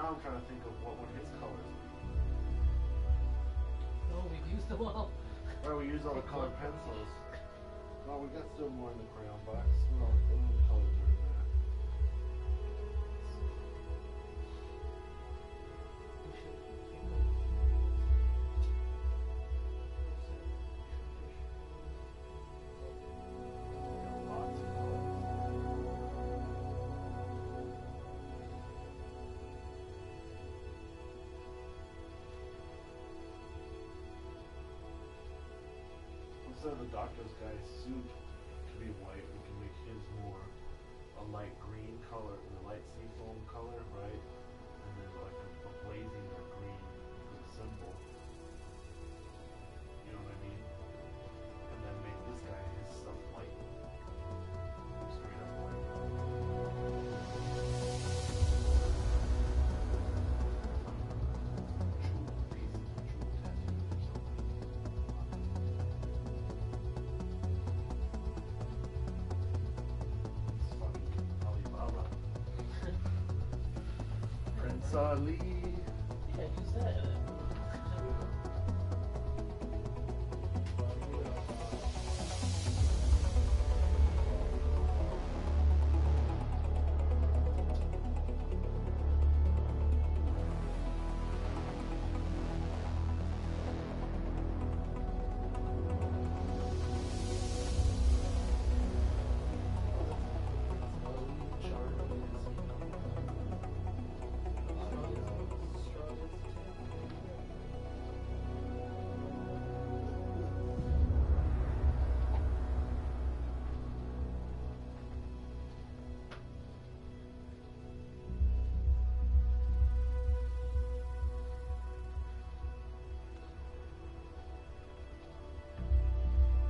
Now I'm trying to think of what would his colors be. No, we've used them all. Well, we use all the colored pencils. No, we got still more in the crayon box. No, the colors are in there. Lots of colors. Instead of the doctor's guy's suit to be white, we can make his more a light green color and a light sea foam color, right? And then like a blazing or green for the symbol. You know what I mean? And then make this guy his stuff white. Straight up white. Jewel pieces or jewel tattoos or something. It's fucking Alibaba. Prince Ali. Yeah, use that.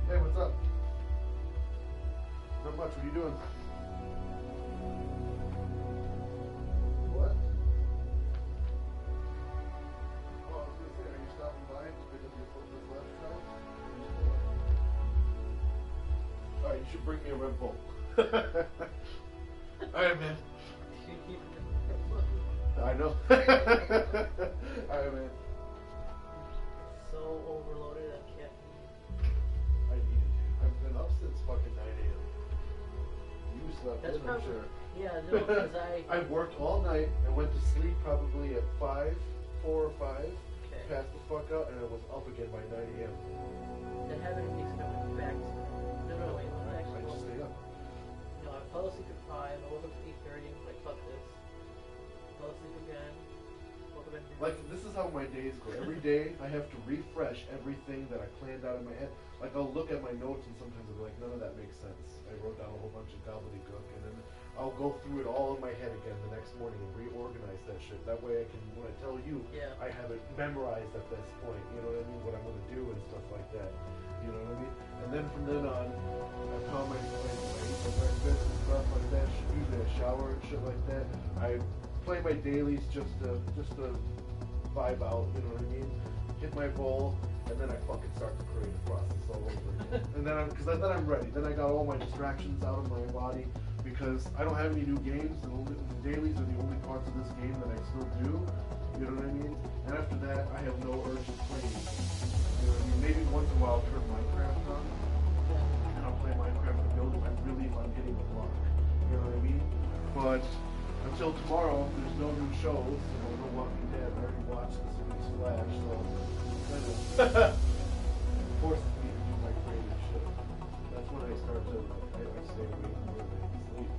Hey, what's up? Not much. What are you doing? What? Oh, I was gonna say, are you stopping by to pick up your foot this last time? Alright, you should bring me a Red Bull. Alright, man. I know. Alright, man. So overloaded, I can't. I needed to. I've been up since fucking 9 a.m. You slept That's in, I'm probably. sure. Yeah, no, because I. I worked all night. I went to sleep probably at 4 or 5, Okay. passed the fuck out, and I was up again by 9 a.m. That happened to me coming back. No, wait. When I I actually just woke stayed up. No, I fell asleep at 5. I woke up at 8:30. I was like, fuck this. Fell asleep again. Woke up at Like, this is how my days go. Every day, I have to refresh everything that I planned out in my head. Like, I'll look at my notes, and sometimes I'll be like, none of that makes sense. I wrote down a whole bunch of gobbledygook, and then I'll go through it all in my head again the next morning and reorganize that shit. That way I can, when I tell you, Yeah. I have it memorized at this point. You know what I mean? What I'm going to do and stuff like that. You know what I mean? And then from then on, I found I eat my breakfast and stuff like that. Usually I shower and shit like that. I play my dailies just to vibe out. You know what I mean? Hit my goal, and then I fucking start the creative process all over again. And then then I'm ready. Then I got all my distractions out of my body because I don't have any new games, and the dailies are the only parts of this game that I still do. You know what I mean? And after that, I have no urge to play anything. You know what I mean? Maybe once in a while I'll turn Minecraft on, and I'll play Minecraft and build if I'm hitting the block. You know what I mean? But until tomorrow, there's no new shows. You know, no Walking Dead. I already watched the series Flash, so kind of forces me to do my creative shit. That's when I start to I stay awake more than I sleep,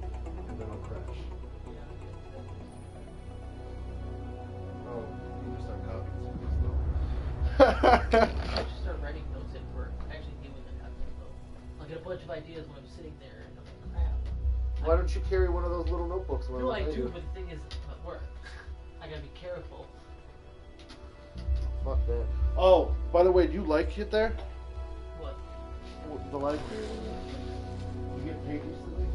and then I'll crash. Oh, you just start copying some good stuff. I should start writing notes at work. Actually, dealing with that though. I'll get a bunch of ideas when I'm sitting there, and I'm like, crap. Why don't you carry one of those little notebooks? No, I do, but the thing is, at work, I gotta be careful. Fuck that. Oh, by the way, do you like it there? What? The library? You get paid recently?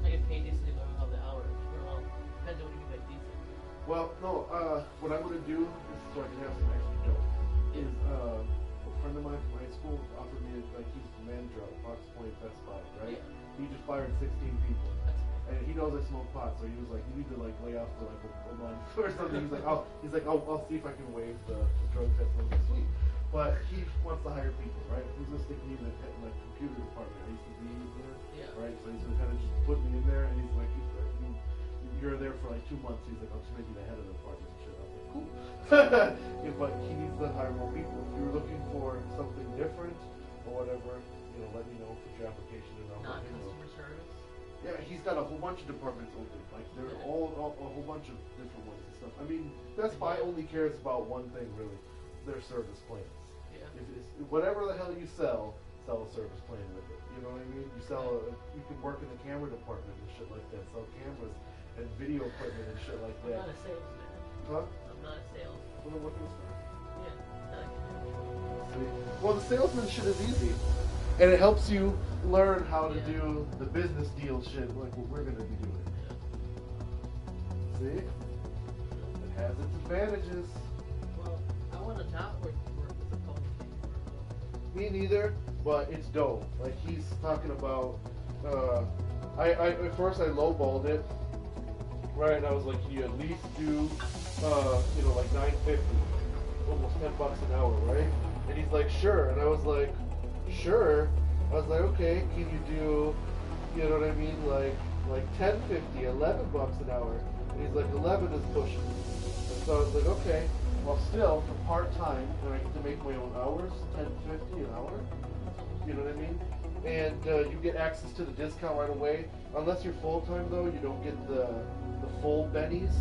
I get paid decently, but I don't have the hours. Well, depends on what you mean by decent. Well, no, what I'm gonna do is so I can have some extra dough. Is a friend of mine from high school offered me like he's the manager at Fox Point Best Buy, right? Yeah. He just fired 16 people. That's And he knows I smoke pot, so he was like, "You need to like lay off for like a month or something." He's like, I'll see if I can waive the drug test." I'm like, "Sweet." But he wants to hire people, right? He's gonna stick me in the like computer department. I used to be in there, Yeah. right? So he's gonna kind of just put me in there, and he's like, "You're there for like 2 months." He's like, "I'll just make you the head of the department and shit." I was like, "Cool." Yeah, but he needs to hire more people. If you're looking for something different or whatever, let me know, put your application in. I'll Not let him know. customer service. Yeah, he's got a whole bunch of departments open. Like they're Okay. all a whole bunch of different ones and stuff. I mean, Best Buy only cares about one thing really: their service plans. Yeah. If it's, whatever the hell you sell a service plan with it. You know what I mean? You sell you can work in the camera department and shit like that. Sell cameras and video equipment and shit like I'm that. not a salesman. Huh? I'm not a salesman. Well, then what can I say? Yeah. Not a Well, the salesman shit is easy, and it helps you learn how to Yeah. do the business deal shit like what we're gonna be doing. See? It has its advantages. Well, I want to not work with the phone camera. Me neither, but it's dope. Like he's talking about. I at first I lowballed it, right? And I was like, can you at least do, like $9.50, almost $10 an hour, right? And he's like, sure. And I was like, sure. I was like, okay, can you do, you know what I mean, like $10.50, $11 an hour? And he's like, 11 is pushing. And so I was like, okay. Well, still, for part-time, when I get to make my own hours, $10.50 an hour, you know what I mean? And you get access to the discount right away. Unless you're full-time, though, you don't get the full bennies,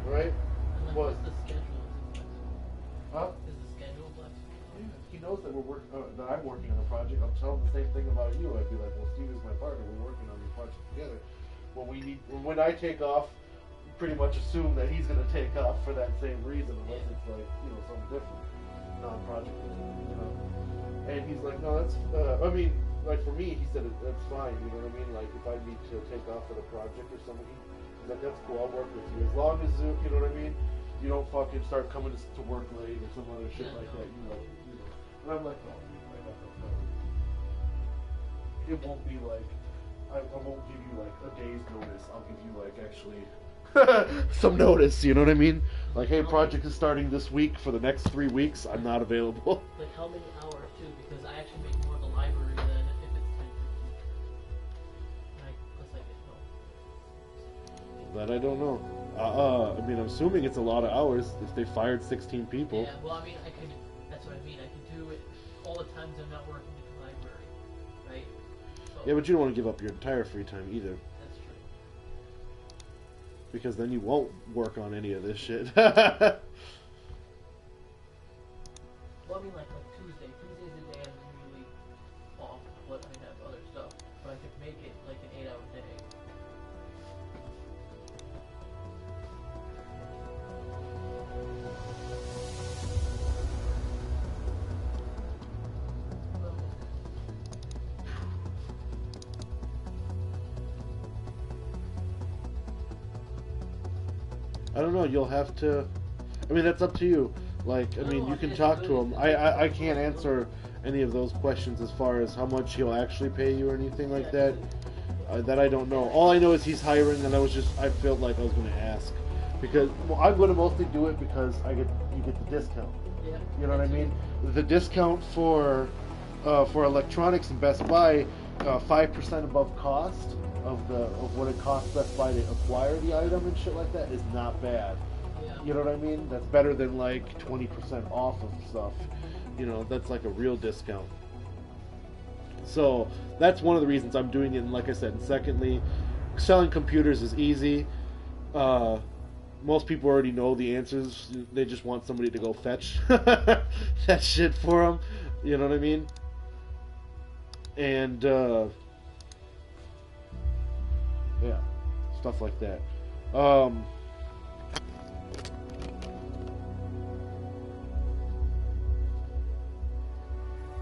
right? And then What? what's the schedule? Huh? Is the schedule flexible? Yeah, he knows that that I'm working on a project. I'll tell him the same thing about you. I'd be like, well, Steve is my partner. We're working on the project together. Well, when I take off, pretty much assume that he's going to take off for that same reason, unless it's like, something different, non-project, And he's like, no, that's, like for me, he said, that's fine, you know what I mean? Like, if I need to take off for the project or something, he's like, that's cool, I'll work with you. As long as, you know what I mean? You don't fucking start coming to work late or some other shit like that, And I'm like, no, I got that covered. It won't be like, I won't give you like a day's notice. I'll give you like actually some notice, you know what I mean? Like, hey, project is starting this week. For the next 3 weeks, I'm not available. Like how many hours too? Because I actually make more of the library than if it's 10:50. Plus I get no. That I don't know. I'm assuming it's a lot of hours if they fired 16 people. Yeah, well, I mean, that's what I mean. I could do it all the times I'm not working at the library, right? So, Yeah, but you don't want to give up your entire free time either. that's true. Because then you won't work on any of this shit. Well, I mean, like Tuesday. Tuesday's the day I'm usually off, but I have other stuff. But I could make it like an 8-hour day. I don't know. You'll have to. I mean, that's up to you. Like, I mean, you can talk to him. I can't answer any of those questions as far as how much he'll actually pay you or anything like that. That I don't know. All I know is he's hiring, and I felt like I was going to ask because I'm going to mostly do it because you get the discount. Yeah. You know what I mean? The discount for electronics in Best Buy, 5% above cost of what it costs Best Buy to acquire the item and shit like that is not bad. Yeah. You know what I mean? That's better than like 20% off of stuff. That's like a real discount. So that's one of the reasons I'm doing it. And like I said, and secondly, selling computers is easy. Most people already know the answers. They just want somebody to go fetch that shit for them. You know what I mean? And yeah, stuff like that.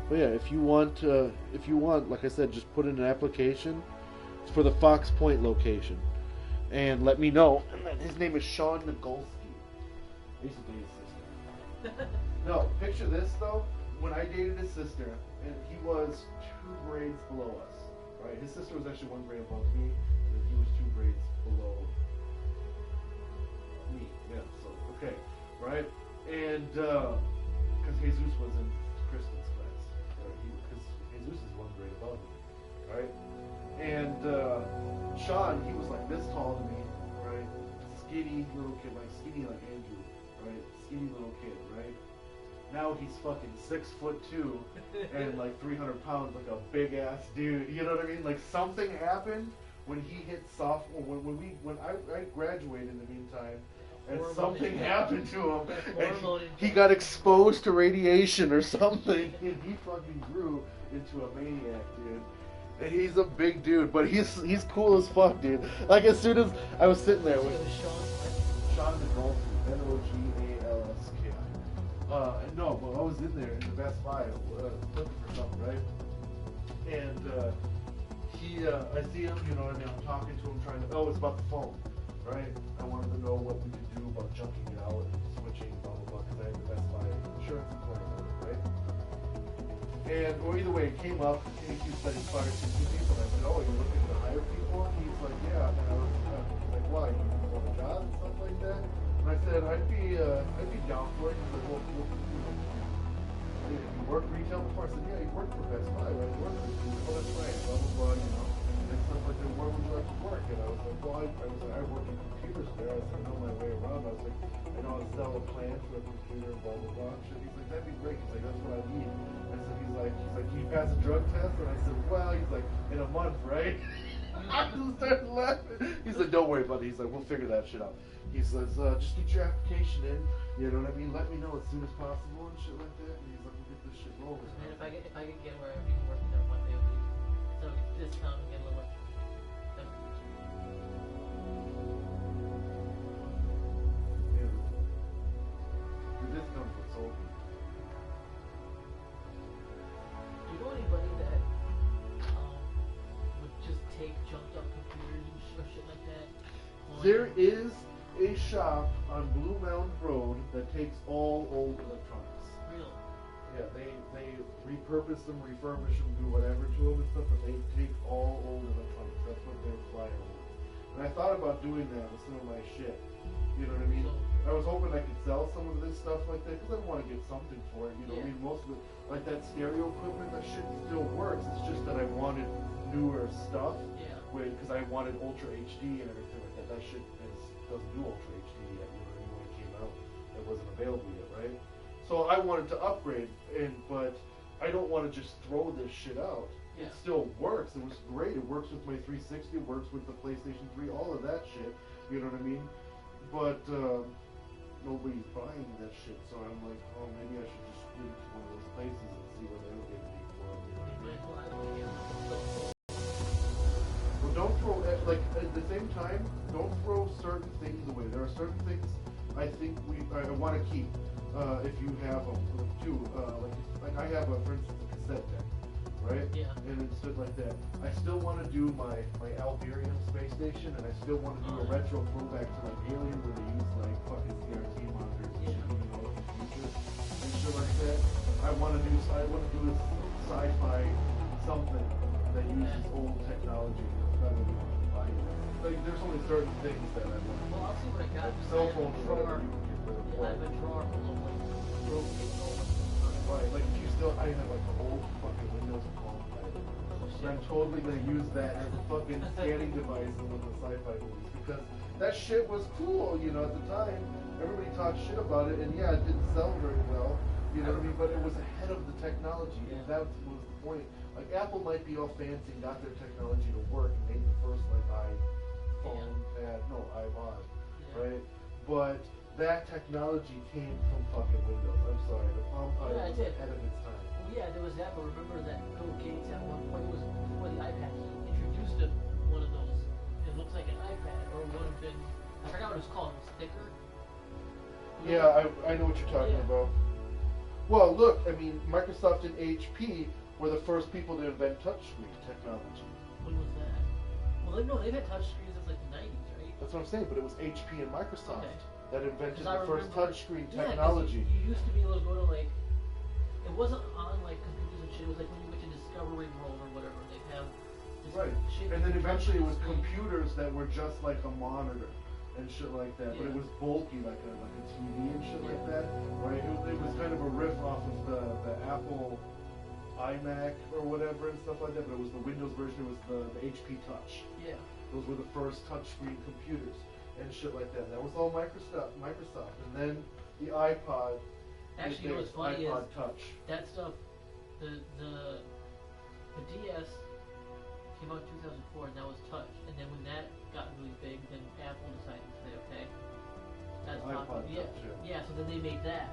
But yeah, if you want, like I said, just put in an application. It's for the Fox Point location, and let me know. And his name is Sean Nagolski. I used to date his sister. No, picture this though. When I dated his sister, and he was 2 grades below us, right? His sister was actually 1 grade above me, and he was 2 grades Sean, he was like this tall to me, right? Skinny little kid, like skinny like Andrew, right? Skinny little kid, right? Now he's fucking 6'2" and like 300 pounds, like a big ass dude. You know what I mean? Like something happened when he hit sophomore. When I graduated in the meantime, and Hormone something injection. happened to him, and Hormone he got exposed to radiation or something, and he fucking grew into a maniac, dude. And he's a big dude, but he's cool as fuck, dude. Like as soon as I was sitting there It with was Sean. Sean Nogolski, Nogalski. No, but I was in there in the Best Buy looking for something, right? And I see him, you know what I mean? I'm talking to him, trying to. Oh, it's about the phone, right? I wanted to know what we could do about junking it out and switching, blah blah blah, because I had the Best Buy insurance employee, right? And or either way, it came up. And he said he fired 2 people. And I said, "Oh, you're looking to hire people?" And he's like, "Yeah." And I was like, "Why? You want a job and stuff like that?" And I said, "I'd be down for it." He's like, "Well, you worked retail before?" I said, "Yeah, you worked for Best Buy, right? You worked for well, that's right, blah blah blah, you know, and stuff like that. Where would you like to work?" And I was like, "Well, I work in computers there." I said, "I know my way around." I was like, "I know how to sell a plan for a computer, blah blah blah." Shit. He's like, "That'd be great." He's like, "That's what I need." I said, he's like, "Can you pass a drug test?" And I said, "Well," he's like, "in a month, right?" I just started laughing. He's like, "Don't worry, buddy." He's like, "We'll figure that shit out." He says, "Just get your application in. You know what I mean? Let me know as soon as possible and shit like that." And he's like, "We'll get this shit rolling." Man, if I could get where I'm even working there 1 day a week, so I get discount and get a little. Yeah. The discounts were sold me. Do you know anybody that would just take junked up computers and or shit like that? There is a shop on Blue Mountain Road that takes all old electronics. Real. Yeah, they repurpose them, refurbish them, do whatever to them and stuff, but they take all old electronics. That's what their flyer was. And I thought about doing that with some of my shit. You know what I mean? So- I was hoping I could sell some of this stuff like that because I want to get something for it. You know, Yeah. I mean, most of it, like that stereo equipment, that shit still works. It's just that I wanted newer stuff. Yeah. Because I wanted Ultra HD and everything like that. That shit doesn't do Ultra HD yet. You know what I mean? When it came out, it wasn't available yet, right? So I wanted to upgrade, but I don't want to just throw this shit out. Yeah. It still works. It was great. It works with my 360. It works with the PlayStation 3. All of that shit. You know what I mean? But nobody's buying that shit. So I'm like, oh, maybe I should just give it to one of those places and see what they'll give me for it. You know what I mean? Well, I don't care. Well, don't throw at the same time. Don't throw certain things away. There are certain things I think I want to keep if you have them too. Like I have for instance, a cassette deck, right? Yeah. And it's stuff like that. I still want to do my Alberium space station, and I still want to do a retro throwback to like Alien, where they use like fucking CRT monitors and shit, you know, in the future and shit like that. I want to do a sci-fi something that uses old technology. That would be fine. Like, there's only certain things that I want. Well, I'll see what I got. Cell phones or drawer. whatever you can get rid of. Yeah, I have a drawer full of like broken old. Right, like if you still, I have like an old fucking Windows phone. And I'm totally gonna use that as a fucking scanning device in one of the sci-fi movies because that shit was cool, you know, at the time. Everybody talked shit about it, and yeah, it didn't sell very well, you know what I mean? But it was ahead of the technology, and that was the point. Like Apple might be all fancy and got their technology to work and made the first like iPhone, iPod, right? But that technology came from fucking Windows. I'm sorry, the Palm Pilot Yeah, it was did. ahead of its time. Well, yeah, there was that, but remember that Bill Gates at one point was before the iPad. He introduced one of those. It looks like an iPad, or it would have been. I forgot what it was called. It was thicker. Yeah, I know what you're talking Yeah. about. Well, look, I mean, Microsoft and HP were the first people to invent touchscreen technology. When was that? Well, no, they've had touch screens since like the 90s, right? That's what I'm saying, but it was HP and Microsoft Okay. that invented 'Cause I the first remember- touchscreen Yeah, 'cause technology. You used to be able to go to like. It wasn't on like computers and shit. It was like when you went to Discovery World or whatever. They'd have. This Right. shit And then with eventually it was touch screen. computers that were just like a monitor and shit like that, but it Yeah. was bulky like a TV and shit like Yeah. that, right? It was kind of a riff off of the Apple iMac or whatever and stuff like that, but it was the Windows version. It was the HP Touch. Yeah. Those were the first touchscreen computers and shit like that. That was all Microsoft. And then the iPod. Actually, you know what's funny iPod is Touch. that stuff, the DS came out in 2004, and that was touch. And then when that got really big, then Apple decided to say, okay, that's iPod popular. Yeah, Touch, yeah. So then they made that.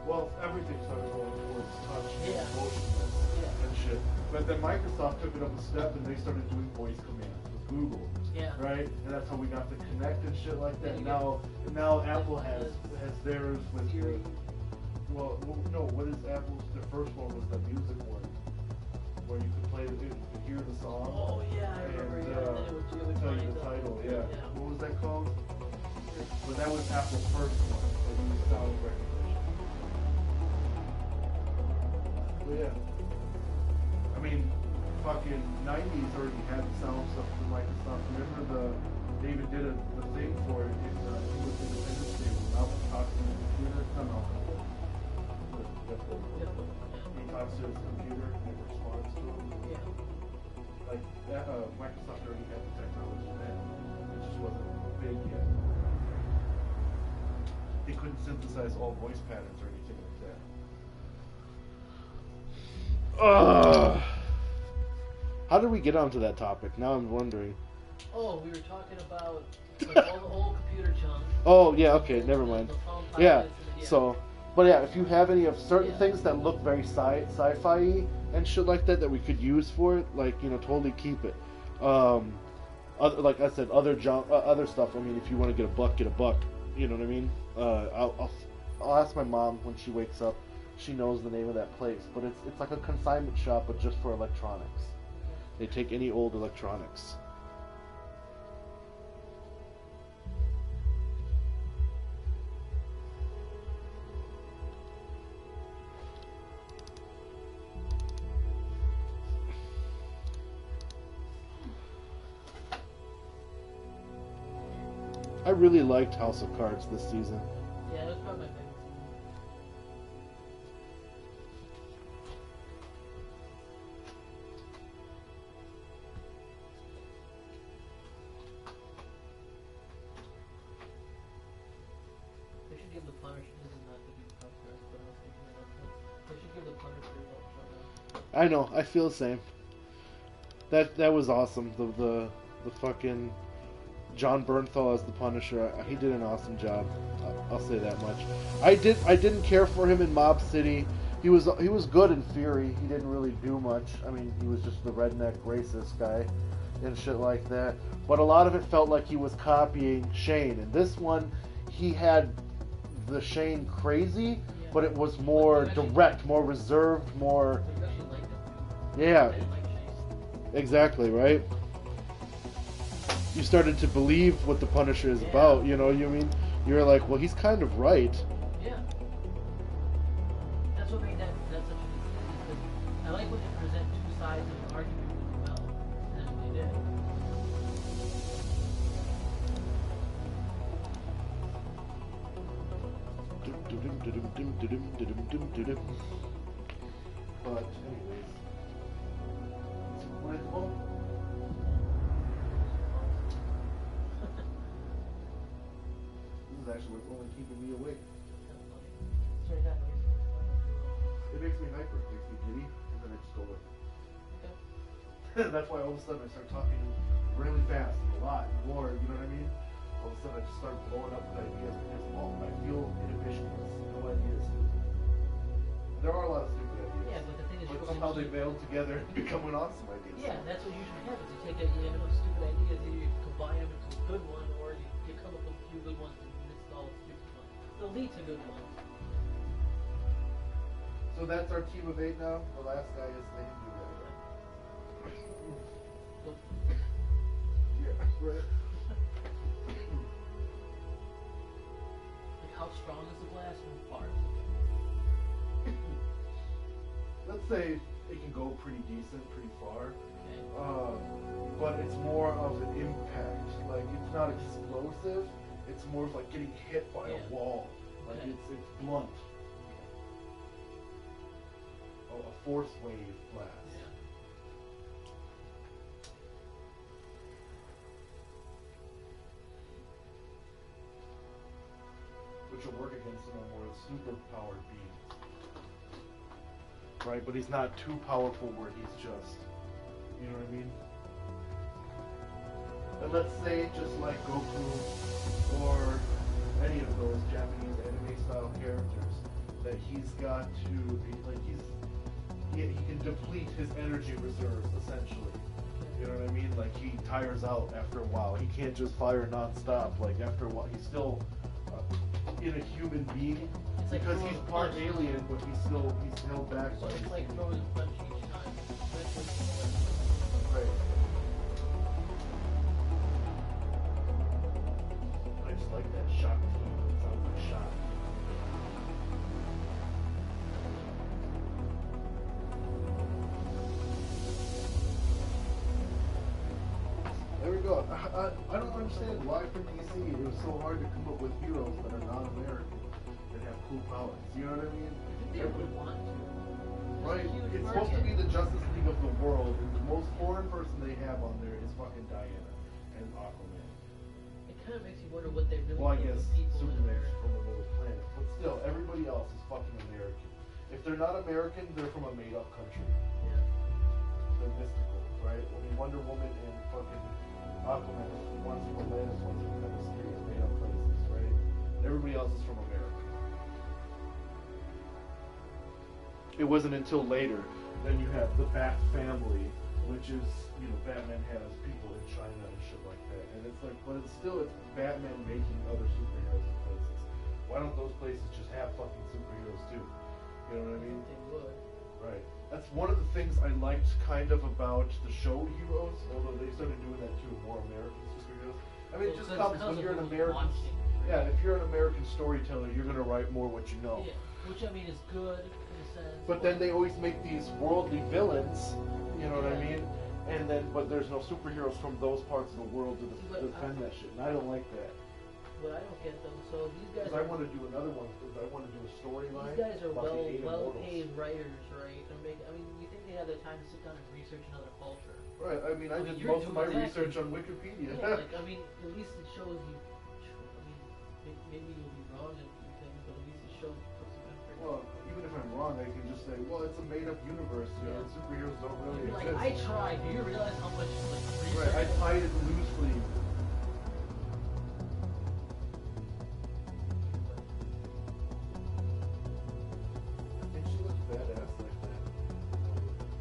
Well, everything started going towards touch Yeah. and motionless Yeah. and shit. But then Microsoft took it up a step and they started doing voice commands with Google. Yeah. Right? And that's how we got the Connect and shit like that. Then And now Apple has theirs with Siri. well, no, what is Apple's? Their first one was the music one, where you could play, you could hear the song. Oh yeah, I remember. And, Yeah, and then it would you would tell find you the title. Yeah. Yeah. What was that called? But that was Apple's first one. That used sound recognition. But yeah. I mean, fucking 90s already had the sound stuff from Microsoft. Remember they even did the thing for it in Independence Day when Malcolm talks to the computer. Not Malcolm. He talks to his computer and it responds to him. Yeah. Like that, Microsoft already had the technology then. It just wasn't big yet. They couldn't synthesize all voice patterns or anything like that. How did we get onto that topic? Now I'm wondering. Oh, we were talking about like, all the old computer junk. Oh yeah, okay, never mind. The Palm Yeah. Pilots and So, but yeah, if you have any of certain Yeah. things that look very sci-fi and shit like that we could use for it, like totally keep it. Like I said, other junk, other stuff. I mean, if you want to get a buck, get a buck. You know what I mean? I'll ask my mom when she wakes up. She knows the name of that place, but it's like a consignment shop, but just for electronics. They take any old electronics. I really liked House of Cards this season. Yeah, that was probably my favorite. They should give the Punisher, this is not the big podcast, but I was thinking about that. They should give the Punisher a shout out. I know, I feel the same. That was awesome. The fucking John Bernthal as the Punisher. He did an awesome job. I'll say that much. I didn't care for him in Mob City. He was good in Fury. He didn't really do much. I mean, he was just the redneck racist guy and shit like that. But a lot of it felt like he was copying Shane. And this one, he had the Shane crazy, but it was more direct, more reserved, more. You actually liked him. Yeah, I didn't like Chase. exactly, right? You started to believe what the Punisher is Yeah. about, you know what I mean? You were like, well, he's kind of right. Yeah. That's what made that such a good series. Because I like when they present two sides of an argument really well. And that's what they did. But anyways, what is it called? This is actually what's only keeping me awake. Sorry, that noise. It makes me hyper, it makes me giddy, and then I just go with it. That's why all of a sudden I start talking really fast and a lot and more, you know what I mean? All of a sudden I just start blowing up with ideas because I feel inhibitionless, no ideas. There are a lot of stupid ideas. Yeah, but the thing is, But you somehow they should- meld together and become an awesome idea. Yeah, that's what you should have. Is you take a stupid ideas, either you combine them into a good one, or you come up with a few good ones and mix all the stupid ones. They'll lead to good ones. So that's our team of 8 now. The last guy is the Hindu guy. Yeah, right. Like, how strong is the blast and far? Let's say it can go pretty decent, pretty far. Okay. But it's more of an impact. Like, it's not explosive. It's more of like getting hit by Yeah. a wall. Like, Okay. it's blunt. Oh, a force wave blast. Yeah. which will work against him, are more super powered beings. Right, but he's not too powerful where he's just, you know what I mean? And let's say, just like Goku or any of those Japanese anime style characters, that he's got to, he can deplete his energy reserves, essentially. You know what I mean? Like, he tires out after a while. He can't just fire non-stop. Like, after a while, he's still in a human being. It's like Because throwing he's a part punch. alien, but he's held back So by it's his like throwing a punch each time. Right. I just like that shock team. It sounds like shock. There we go. I don't understand why for DC it was so hard to come up with heroes that are non-American that have cool powers. You know what I mean? They would want to. Right. Huge It's supposed to market. be the Justice League of the world, and the most foreign person they have on there is fucking Diana and Aquaman. It kind of makes you wonder what they really Well, I think guess of people in Superman's America. from another planet, but still, everybody else is fucking American. If they're not American, they're from a made-up country. Yeah. They're mystical, right? I mean, Wonder Woman and fucking Aquaman, one's from Atlantis, one's from kind of mysterious made-up places, right? Everybody else is from America. It wasn't until later, then you have the Bat family, which is, you know, Batman has people in China and shit like that. And it's like, but it's Batman making other superheroes in places. Why don't those places just have fucking superheroes too? You know what I mean? They would. Right. That's one of the things I liked kind of about the show Heroes, although they started doing that too, more American superheroes. I mean, it just comes when you're an American. Yeah, if you're an American storyteller, you're gonna write more what you know. Yeah. Which I mean is good in a sense. But then they always make these worldly villains, you know what I mean? And then, but there's no superheroes from those parts of the world to defend that shit. And I don't like that. But I don't get them. So these guys. Because I want to do another one. Because I want to do a storyline. These guys are about the eight well immortals. paid writers, right? I mean, you think they have the time to sit down and research another culture? Right. I mean, I did you're most of my doing that. research on Wikipedia. Yeah, like I mean, at least it shows you. I mean, maybe you'll be wrong in a few things, but at least it shows puts some effort. Well, even if I'm wrong, I can just say, well, it's a made-up universe. You know, superheroes don't really You'd be exist. like, I tried. Do you realize how much like research? Right. I tied it loosely. I think she looks badass like that.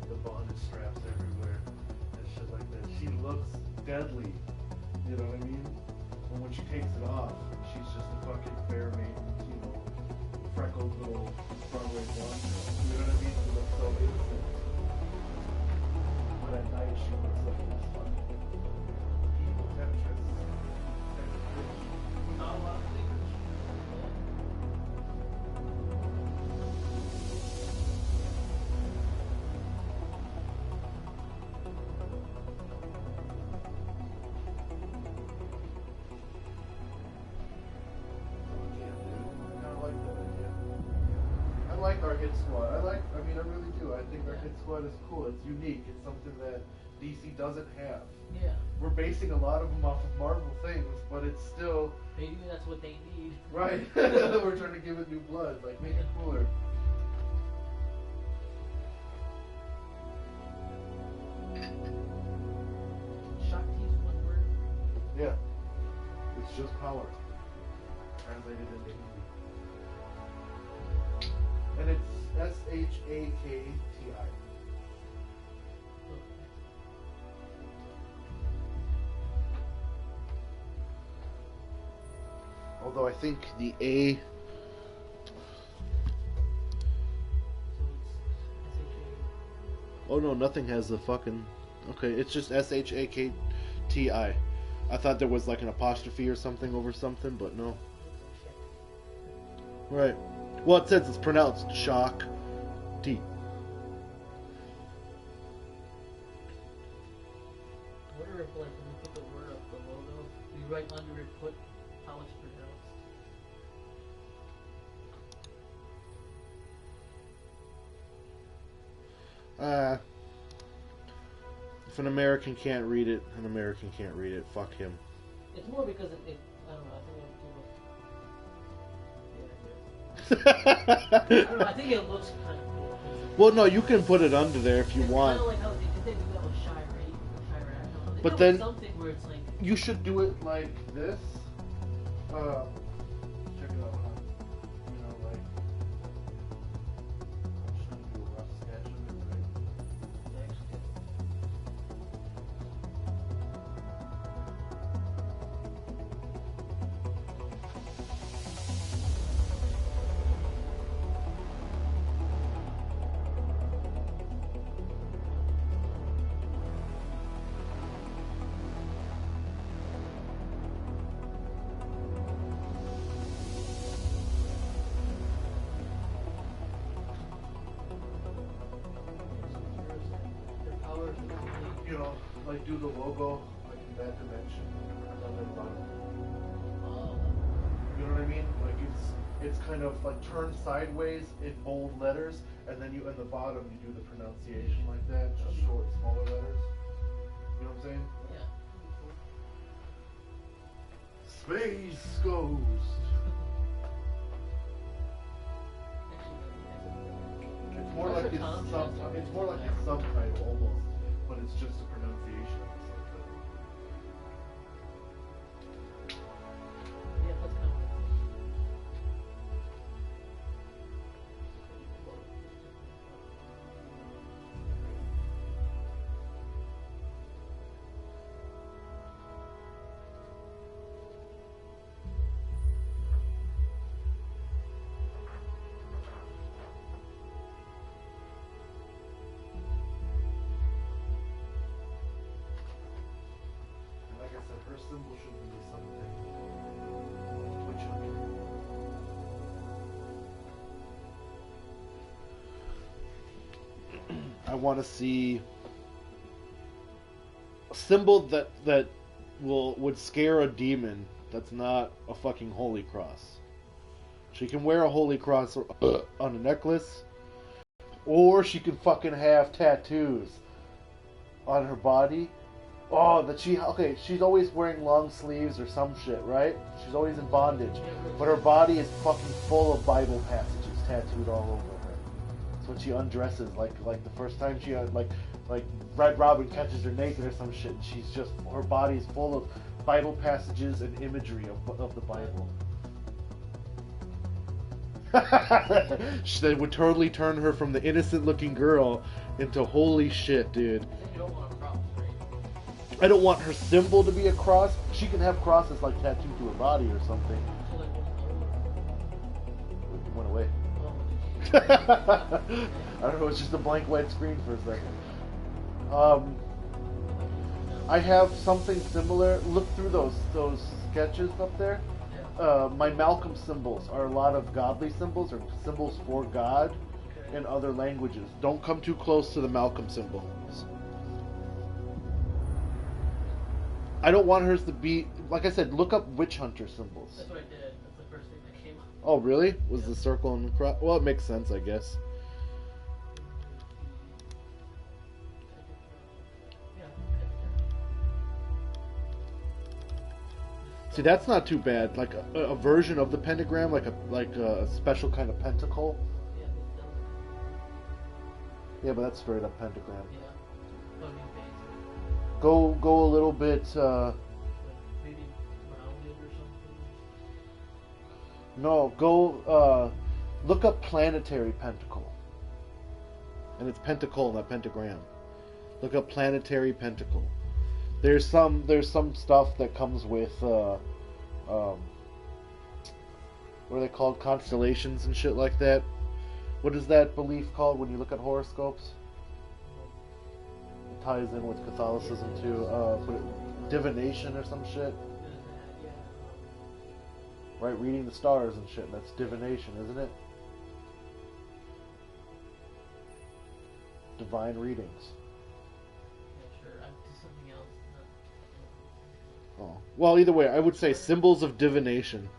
The bondage straps everywhere and shit like that. She looks deadly. You know what I mean? And when she takes it off, she's just a fucking fair maiden, you know, freckled little Broadway blonde girl. You know what I mean? She looks so innocent. But at night, she looks like this fucking evil temptress. Not a lot of things. I like our hit squad. I mean, I really do. I think our hit squad is cool. It's unique. It's something that DC doesn't have. Yeah. We're basing a lot of them off of Marvel things, but it's still Maybe that's what they need. right. We're trying to give it new blood, like make it cooler. Shakti's one word. Yeah, it's just power translated into Hindi, and it's Shakti. Although I think the A. So it's Oh no, nothing has the fucking. Okay, it's just Shakti. I thought there was like an apostrophe or something over something, but no. Right. Well, it says it's pronounced shock. T. I wonder if like when we put the word up the logo, we write under it put how it's pronounced. If an American can't read it, an American can't read it. Fuck him. It's more because it I don't know, I think I don't know. I think it looks kind of cool. Well, no, you can put it under there if you It's want. kind of like how they do that with Chirac or Chirac. They But do then- something where it's like. You should do it like this. Check it out, huh? You know, like. I'm just gonna do a rough sketch of it, right? Their powers are really- You know, like do the logo like in that dimension. And then bottom. Oh, You know what I mean? Like it's kind of like turned sideways in bold letters, and then you in the bottom you do the pronunciation like that, just short, smaller letters. You know what I'm saying? yeah. Space Ghost. It's more like it's more like a subtitle almost, but it's just a pronunciation of the subtitle. Yeah, that's kind of. And like I said, her symbol should be something. Which I want to see a symbol that would scare a demon. That's not a fucking holy cross. She can wear a holy cross on a necklace, or she can fucking have tattoos on her body. Oh, she's always wearing long sleeves or some shit, right? She's always in bondage. But her body is fucking full of Bible passages tattooed all over her. So when she undresses, like the first time she like Red Robin catches her naked or some shit, and she's just, her body is full of Bible passages and imagery of the Bible. That would totally turn her from the innocent looking girl into holy shit, dude. You don't want a cross, right? I don't want her symbol to be a cross. She can have crosses like tattooed to her body or something. So like It went away. oh, I don't know, it's just a blank white screen for a second. I have something similar. Look through those sketches up there. My Malcolm symbols are a lot of godly symbols, or symbols for God in other languages. Don't come too close to the Malcolm symbols. I don't want hers to be, like I said, look up witch hunter symbols. That's what I did. That's the first thing that came up. Oh, really? Was the circle and the cross? Well, it makes sense, I guess. Yeah. See, that's not too bad. Like a version of the pentagram, like a special kind of pentacle. Yeah. Yeah, but that's straight up pentagram. Yeah. But I mean, fancy. Go a little bit. Maybe rounded or something. No, go look up planetary pentacle, and it's pentacle, not pentagram. Look up planetary pentacle. There's some stuff that comes with what are they called, constellations and shit like that. What is that belief called when you look at horoscopes? It ties in with Catholicism too. Divination or some shit, Yeah. right? Reading the stars and shit. That's divination, isn't it? Divine readings. Yeah, sure. I'd do something else. Oh. Well, either way, I would say symbols of divination.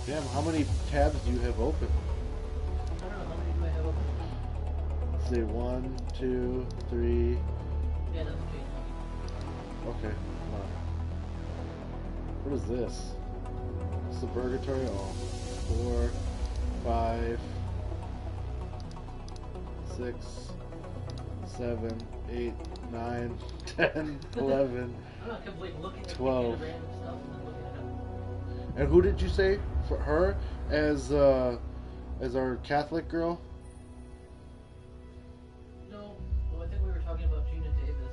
Damn, how many tabs do you have open? I don't know, how many do I have open? Let's see, 1, 2, 3. Yeah, that's okay. Okay, come on. What is this? Suburgatory? Oh. 4, 5, 6, 7, 8, 9, 10, 11. I'm not completely looking at 12. random stuff and then looking it up. And who did you say for her as our Catholic girl? No, well, I think we were talking about Gina Davis.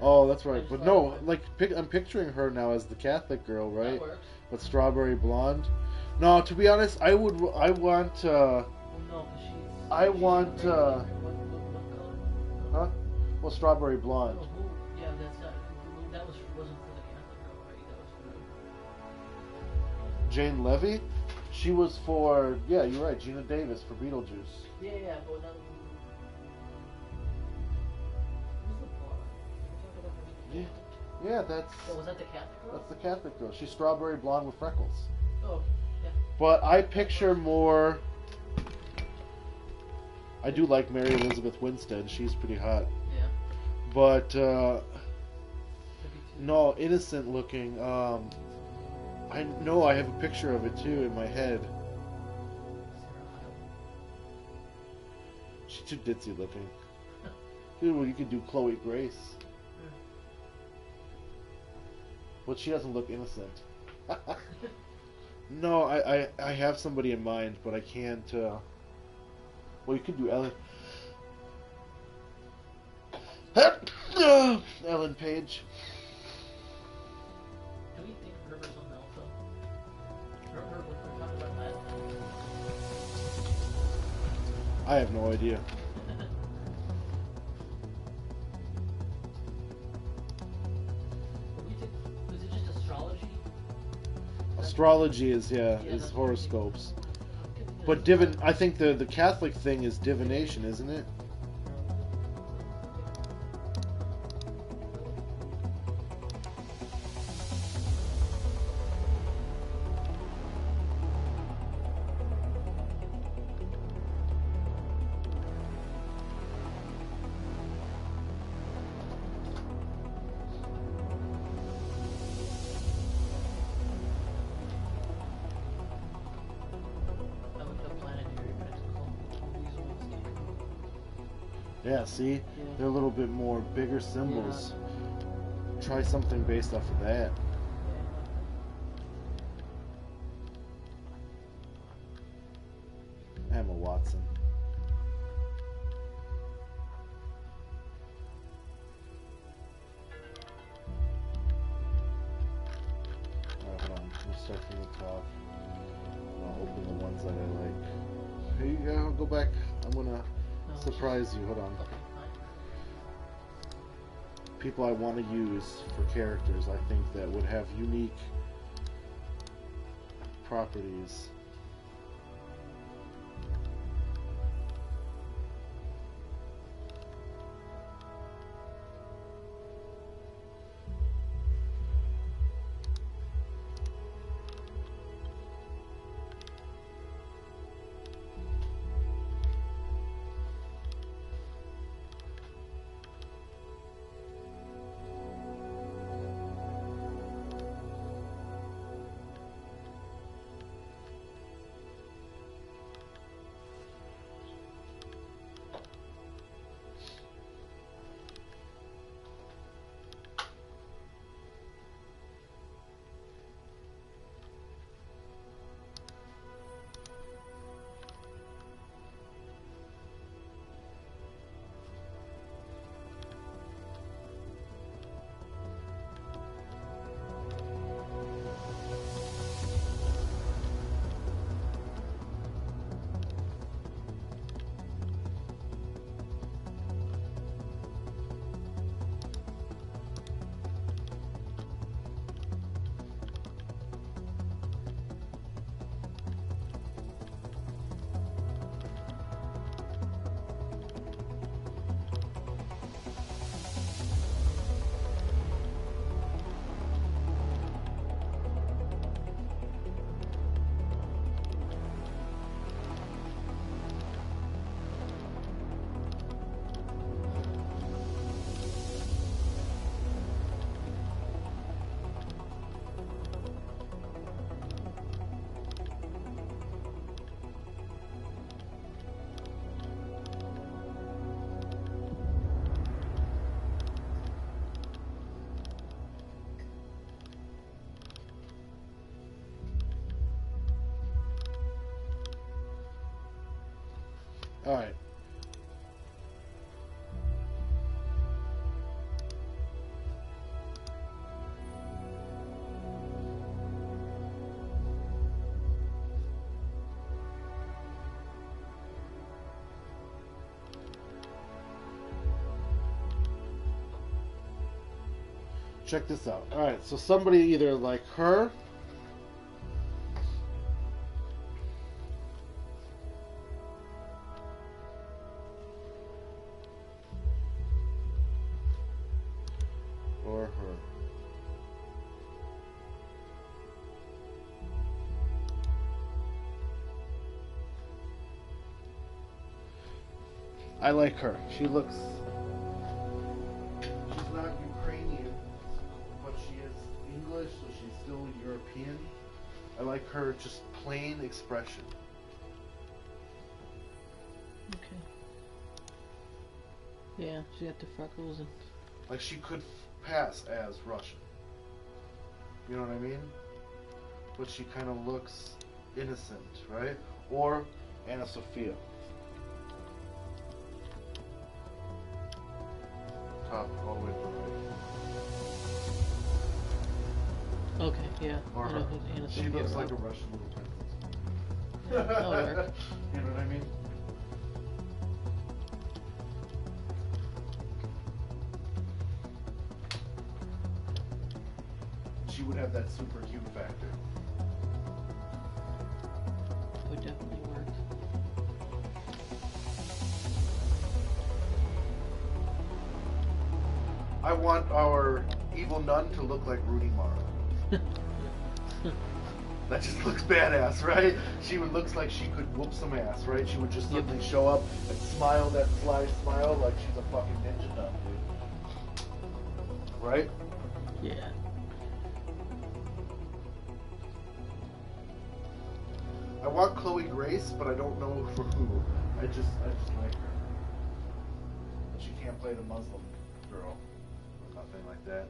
Oh, that's right. I just But thought no, of it. like I'm picturing her now as the Catholic girl, right? That works. With strawberry blonde. No, to be honest, I want. Well, no, because she's. I she's want, gray. What color? Huh? Well, strawberry blonde. Oh, who? Yeah, that's not. That wasn't for the Catholic girl, right? That was for. Jane Levy. She was for. Yeah, you're right. Gina Davis for Beetlejuice. Yeah, but not. Who's the blonde? We're talking about Yeah. the Yeah, that's Oh, was that the Catholic girl? that's the Catholic girl. She's strawberry blonde with freckles. Oh, yeah. But I picture more. I do like Mary Elizabeth Winstead. She's pretty hot. Yeah. But Maybe two. no, innocent looking. I know I have a picture of it too in my head. She's too ditzy looking. Dude, well, you could do Chloe Grace. But she doesn't look innocent. No, I have somebody in mind, but I can't. Well, you could do Ellen. Ellen Page. Do we think Rivers on Malta? Remember when we were talking about that? I have no idea. But we did, was it just astrology? Astrology is Yeah, is that's horoscopes. Okay, But divin, I think the Catholic thing is divination, isn't it? I looked up planetary principles. These ones here. Yeah, see? Yeah. They're a little bit more bigger symbols. Try something based off of that. Emma Watson. Alright, hold on. We'll start from the top. I'll open the ones that I like. Here you go. Go back. I'm gonna No, it's surprise you. Hold on. just- Okay, fine. People I want to use for characters, I think that would have unique properties. All right. Check this out. All right, so somebody either like her, or her. I like her. She looks. She's not Ukrainian, but she is English, so she's still European. I like her just plain expression. Okay. Yeah, she got the freckles and. Like she could pass as Russian. You know what I mean? But she kind of looks innocent, right? Or Anna Sophia. Top all the way to the right. Okay, yeah. Or I know her. who Anna She Sophia looks is. like a Russian little princess. Yeah, that'll work. You know what I mean? She would have that super cute factor. Would definitely work. I want our evil nun to look like Rooney Mara. That just looks badass, right? She would looks like she could whoop some ass, right? She would just Yep. suddenly show up and smile that sly smile like she's a fucking ninja nun, dude. Right? Yeah. I want Chloe Grace, but I don't know for who. I just like her. She can't play the Muslim girl or nothing like that.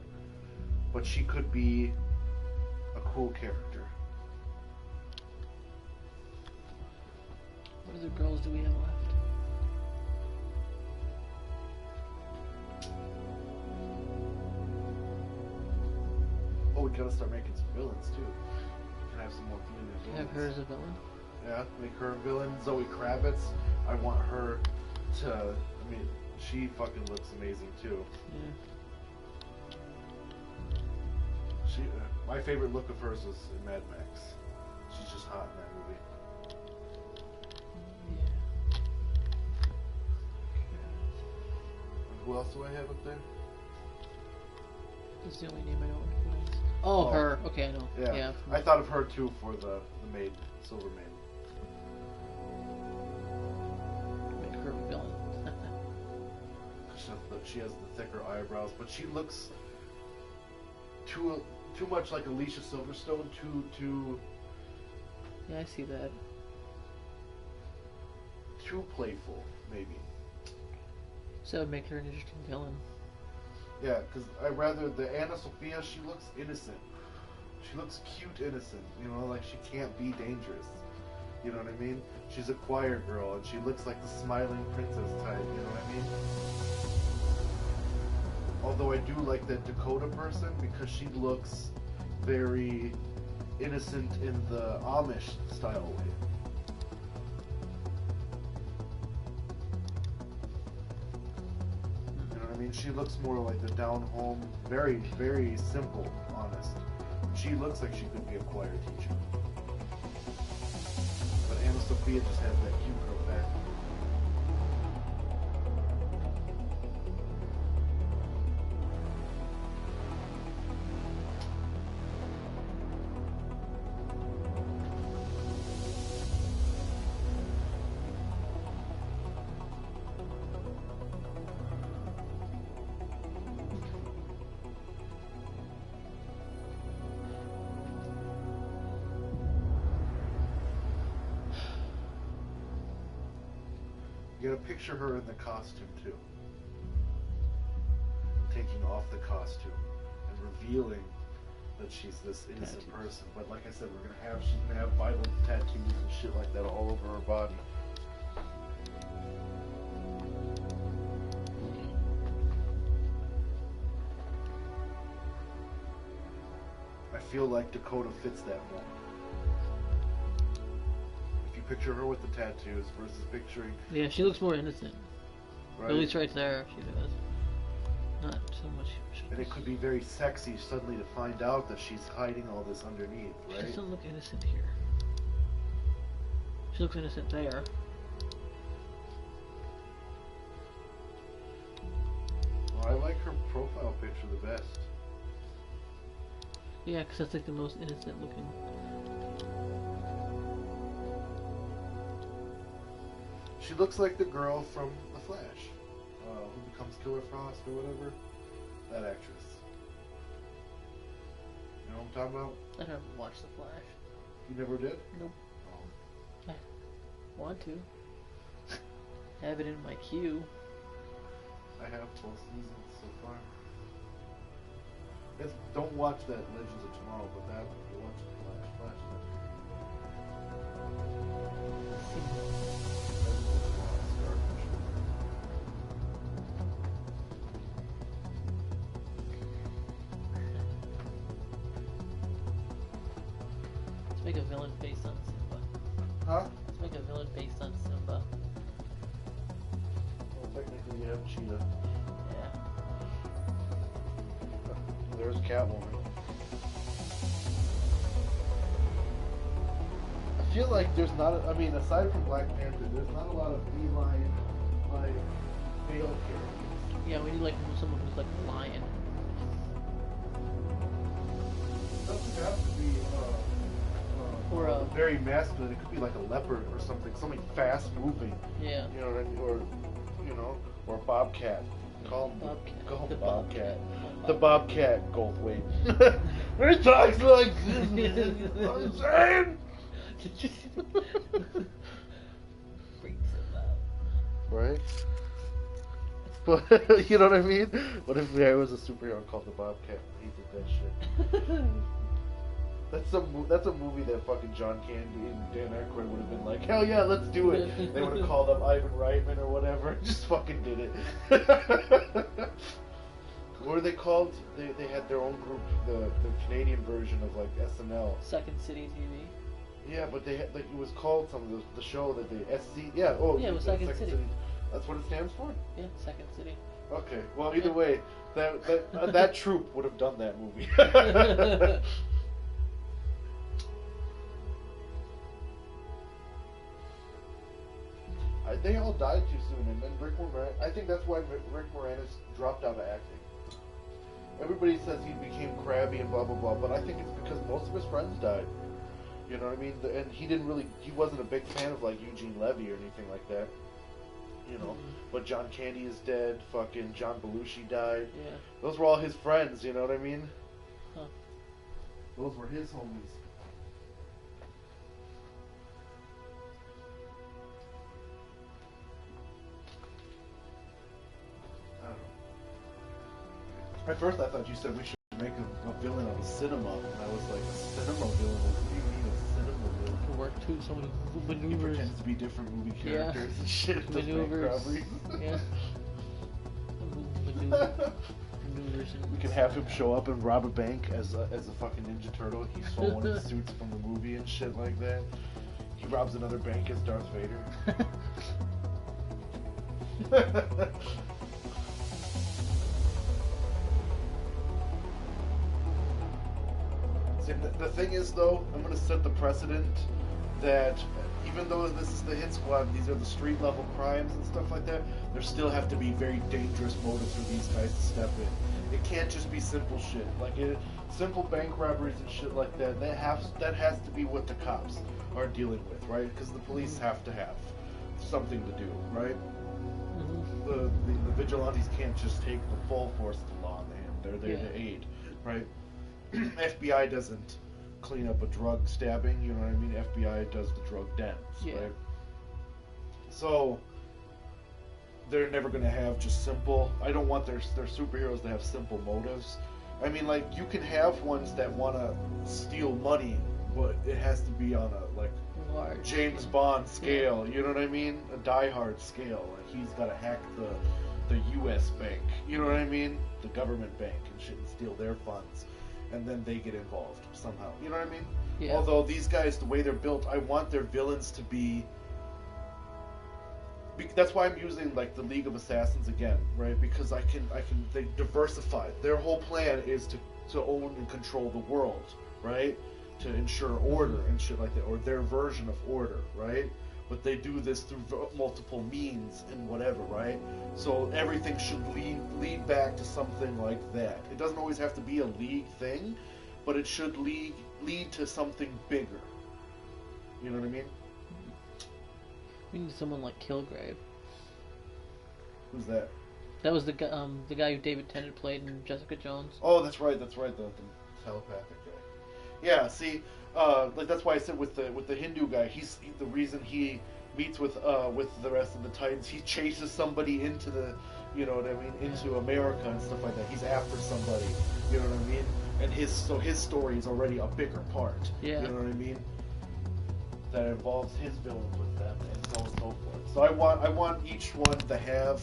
But she could be a cool character. What other girls do we have left? Oh, we gotta start making some villains too. Can have some more female Have villains. her as a villain? Yeah, make her a villain. Zoe Kravitz. I want her to. I mean, she fucking looks amazing too. Yeah. She. My favorite look of hers was in Mad Max. She's just hot in that movie. Yeah. Who else do I have up there? That's the only name I don't recognize. Oh, Oh. her. Okay, I know. Yeah. Yeah. I thought of her too for the maid, Silver Maid. Make her a villain. She has the thicker eyebrows, but she looks too much like Alicia Silverstone. Too Yeah, I see that. playful, maybe. So that would make her an interesting villain. Yeah, because I rather the Anna Sophia. She looks innocent. She looks cute, innocent. You know, like she can't be dangerous. You know what I mean? She's a choir girl, and she looks like the smiling princess type. You know what I mean? Although I do like that Dakota person because she looks very innocent in the Amish style way. You know what I mean? She looks more like the down home, very, very simple, honest. She looks like she could be a choir teacher. But Anna Sophia just has that cute girl back. You gotta picture her in the costume too. And taking off the costume and revealing that she's this innocent Tattoos. person. But like I said, she's gonna have violent tattoos and shit like that all over her body. feel like Dakota fits that mold. If you picture her with the tattoos versus picturing, Yeah, she looks more innocent. right? At least right there, she does. Not so much. And it could be very sexy suddenly to find out that she's hiding all this underneath, She right? doesn't look innocent here. She looks innocent there. Well, I like her profile picture the best. Yeah, because that's like the most innocent looking. She looks like the girl from The Flash, who becomes Killer Frost or whatever. That actress. You know what I'm talking about? I haven't watched The Flash. You never did? Nope. Oh. Want to. Have it in my queue. I have both seasons so far. Don't watch that Legends of Tomorrow, but that one, you watch The Flash. Flash is my favorite. Legends of Tomorrow, Starfish. Let's make a villain based on Simba. Huh? Let's make a villain based on Simba. Well, technically you have Cheetah. Yeah. There's Catwoman. I feel like there's not, I mean, aside from Black Panther, there's not a lot of feline, like, male characters. Yeah, we need like someone who's like a lion. It doesn't have to be, Or a- very masculine. It could be like a leopard or something fast moving. Yeah. You know what I mean? Or a bobcat. Call him Bobcat. Call him The bobcat. Bobcat. The bobcat, Goldthwait. He talks like this. I'm saying. Freaks him out. Right? But you know what I mean? What if there was a superhero called the Bobcat and he did that shit? That's a movie that fucking John Candy and Dan Aykroyd would have been like, hell yeah, let's do it. They would have called up Ivan Reitman or whatever and just fucking did it. What were they called? They had their own group, the Canadian version of like SNL. Second City TV. Yeah, but they had, like, it was called something, the show that they, SC, yeah, oh. Yeah, it was Second City. That's what it stands for? Yeah, Second City. Okay, well, either way, that troupe would have done that movie. They all died too soon, and then Rick Moranis, I think that's why Rick Moranis dropped out of acting. Everybody says he became crabby and blah blah blah, but I think it's because most of his friends died. You know what I mean? And he wasn't a big fan of like Eugene Levy or anything like that. You know, but John Candy is dead. Fucking John Belushi died. Yeah. Those were all his friends. You know what I mean? Huh. Those were his homies. I don't know. At first, I thought you said we should make a villain out of cinema, and I was like, a cinema villain? What do you mean a cinema villain? To work too, someone who He maneuvers. pretends to be different movie Yeah. characters and shit. Does bank Maneuvers. robberies. Yeah. Maneuvers and We can have him show up and rob a bank as a fucking Ninja Turtle. He stole one of the suits from the movie and shit like that. He robs another bank as Darth Vader. See, the thing is, though, I'm going to set the precedent that even though this is the hit squad, these are the street level crimes and stuff like that, there still have to be very dangerous motives for these guys to step in. It can't just be simple shit. Like, simple bank robberies and shit like that, that has to be what the cops are dealing with, right? Because the police have to have something to do, right? The vigilantes can't just take the full force of the law in hand. They're there to aid, right? FBI doesn't clean up a drug stabbing, you know what I mean? FBI does the drug dens, right? So they're never gonna have just simple. I don't want their superheroes to have simple motives. I mean, like, you can have ones that want to steal money, but it has to be on a like large James Bond scale. You know what I mean? A Die Hard scale. Like, he's got to hack the U.S. bank. You know what I mean? The government bank and shit, and steal their funds. and then they get involved somehow. You know what I mean? Yeah. Although these guys, the way they're built, I want their villains to be. That's why I'm using like the League of Assassins again, right? Because they diversify. Their whole plan is to own and control the world, right? To ensure order and shit like that, or their version of order, right? But they do this through multiple means and whatever, right? So everything should lead back to something like that. It doesn't always have to be a league thing, but it should lead to something bigger. You know what I mean? We need someone like Kilgrave. Who's that? That was the guy who David Tennant played in Jessica Jones. Oh, that's right, the telepathic guy. Yeah, see, like that's why I said with the Hindu guy, the reason he meets with the rest of the Titans. He chases somebody into the, you know what I mean, into America and stuff like that. He's after somebody, you know what I mean. And his story is already a bigger part. Yeah. You know what I mean. That involves his villains with them and so on and so forth. So I want each one to have.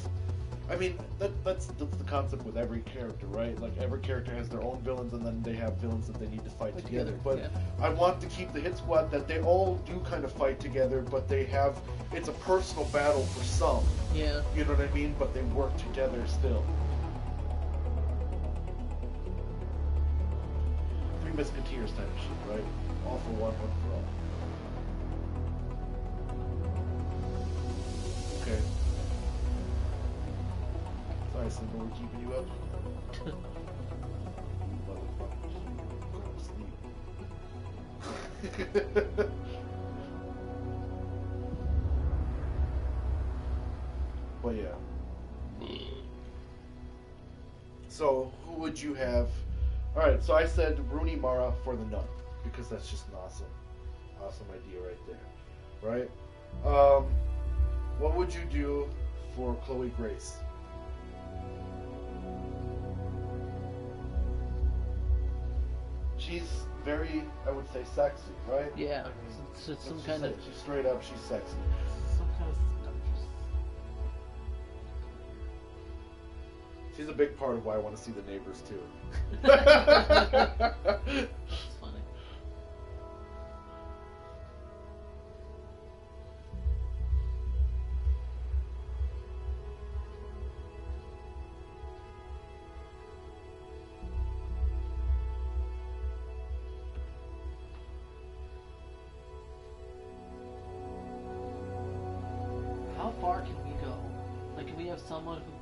I mean, that's the concept with every character, right? Like, every character has their own villains, and then they have villains that they need to fight together. But I want to keep the hit squad that they all do kind of fight together, but it's a personal battle for some. Yeah. You know what I mean? But they work together still. Three Musketeers type of shit, right? All for one for all. Okay. Sorry, Simba, we're keeping you up. You motherfuckers. Go to sleep. But yeah. So, who would you have? Alright, so I said Rooney Mara for the Nun, because that's just an awesome idea right there. Right? What would you do for Chloe Grace? She's very, I would say, sexy, right? Yeah. I mean, It's some kind of. she's straight up, she's sexy. Some kind of seductress. She's a big part of why I want to see The Neighbors too. It's funny. How far can we go? Like, can we have someone who,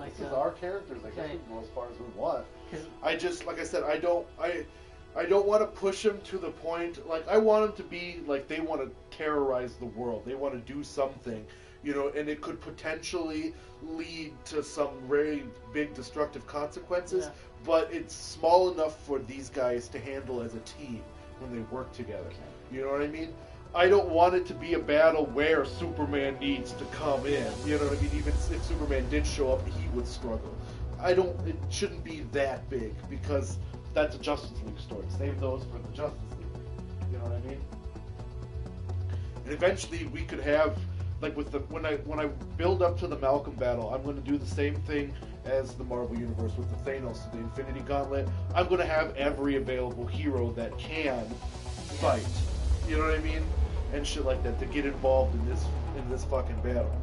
This is our characters. I guess okay. we can go as far as we want. 'Cause- I just, like I said, I don't want to push them to the point. Like, I want them to be like they want to terrorize the world. They want to do something, you know, and it could potentially lead to some very big destructive consequences. Yeah. But it's small enough for these guys to handle as a team when they work together. Okay. You know what I mean? I don't want it to be a battle where Superman needs to come in. You know what I mean? Even if Superman did show up, he would struggle. It shouldn't be that big, because that's a Justice League story. Save those for the Justice League. You know what I mean? And eventually we could have, like with when I build up to the Malcolm battle, I'm going to do the same thing as the Marvel Universe with the Thanos, the Infinity Gauntlet. I'm going to have every available hero that can fight. You know what I mean? And shit like that to get involved in this fucking battle,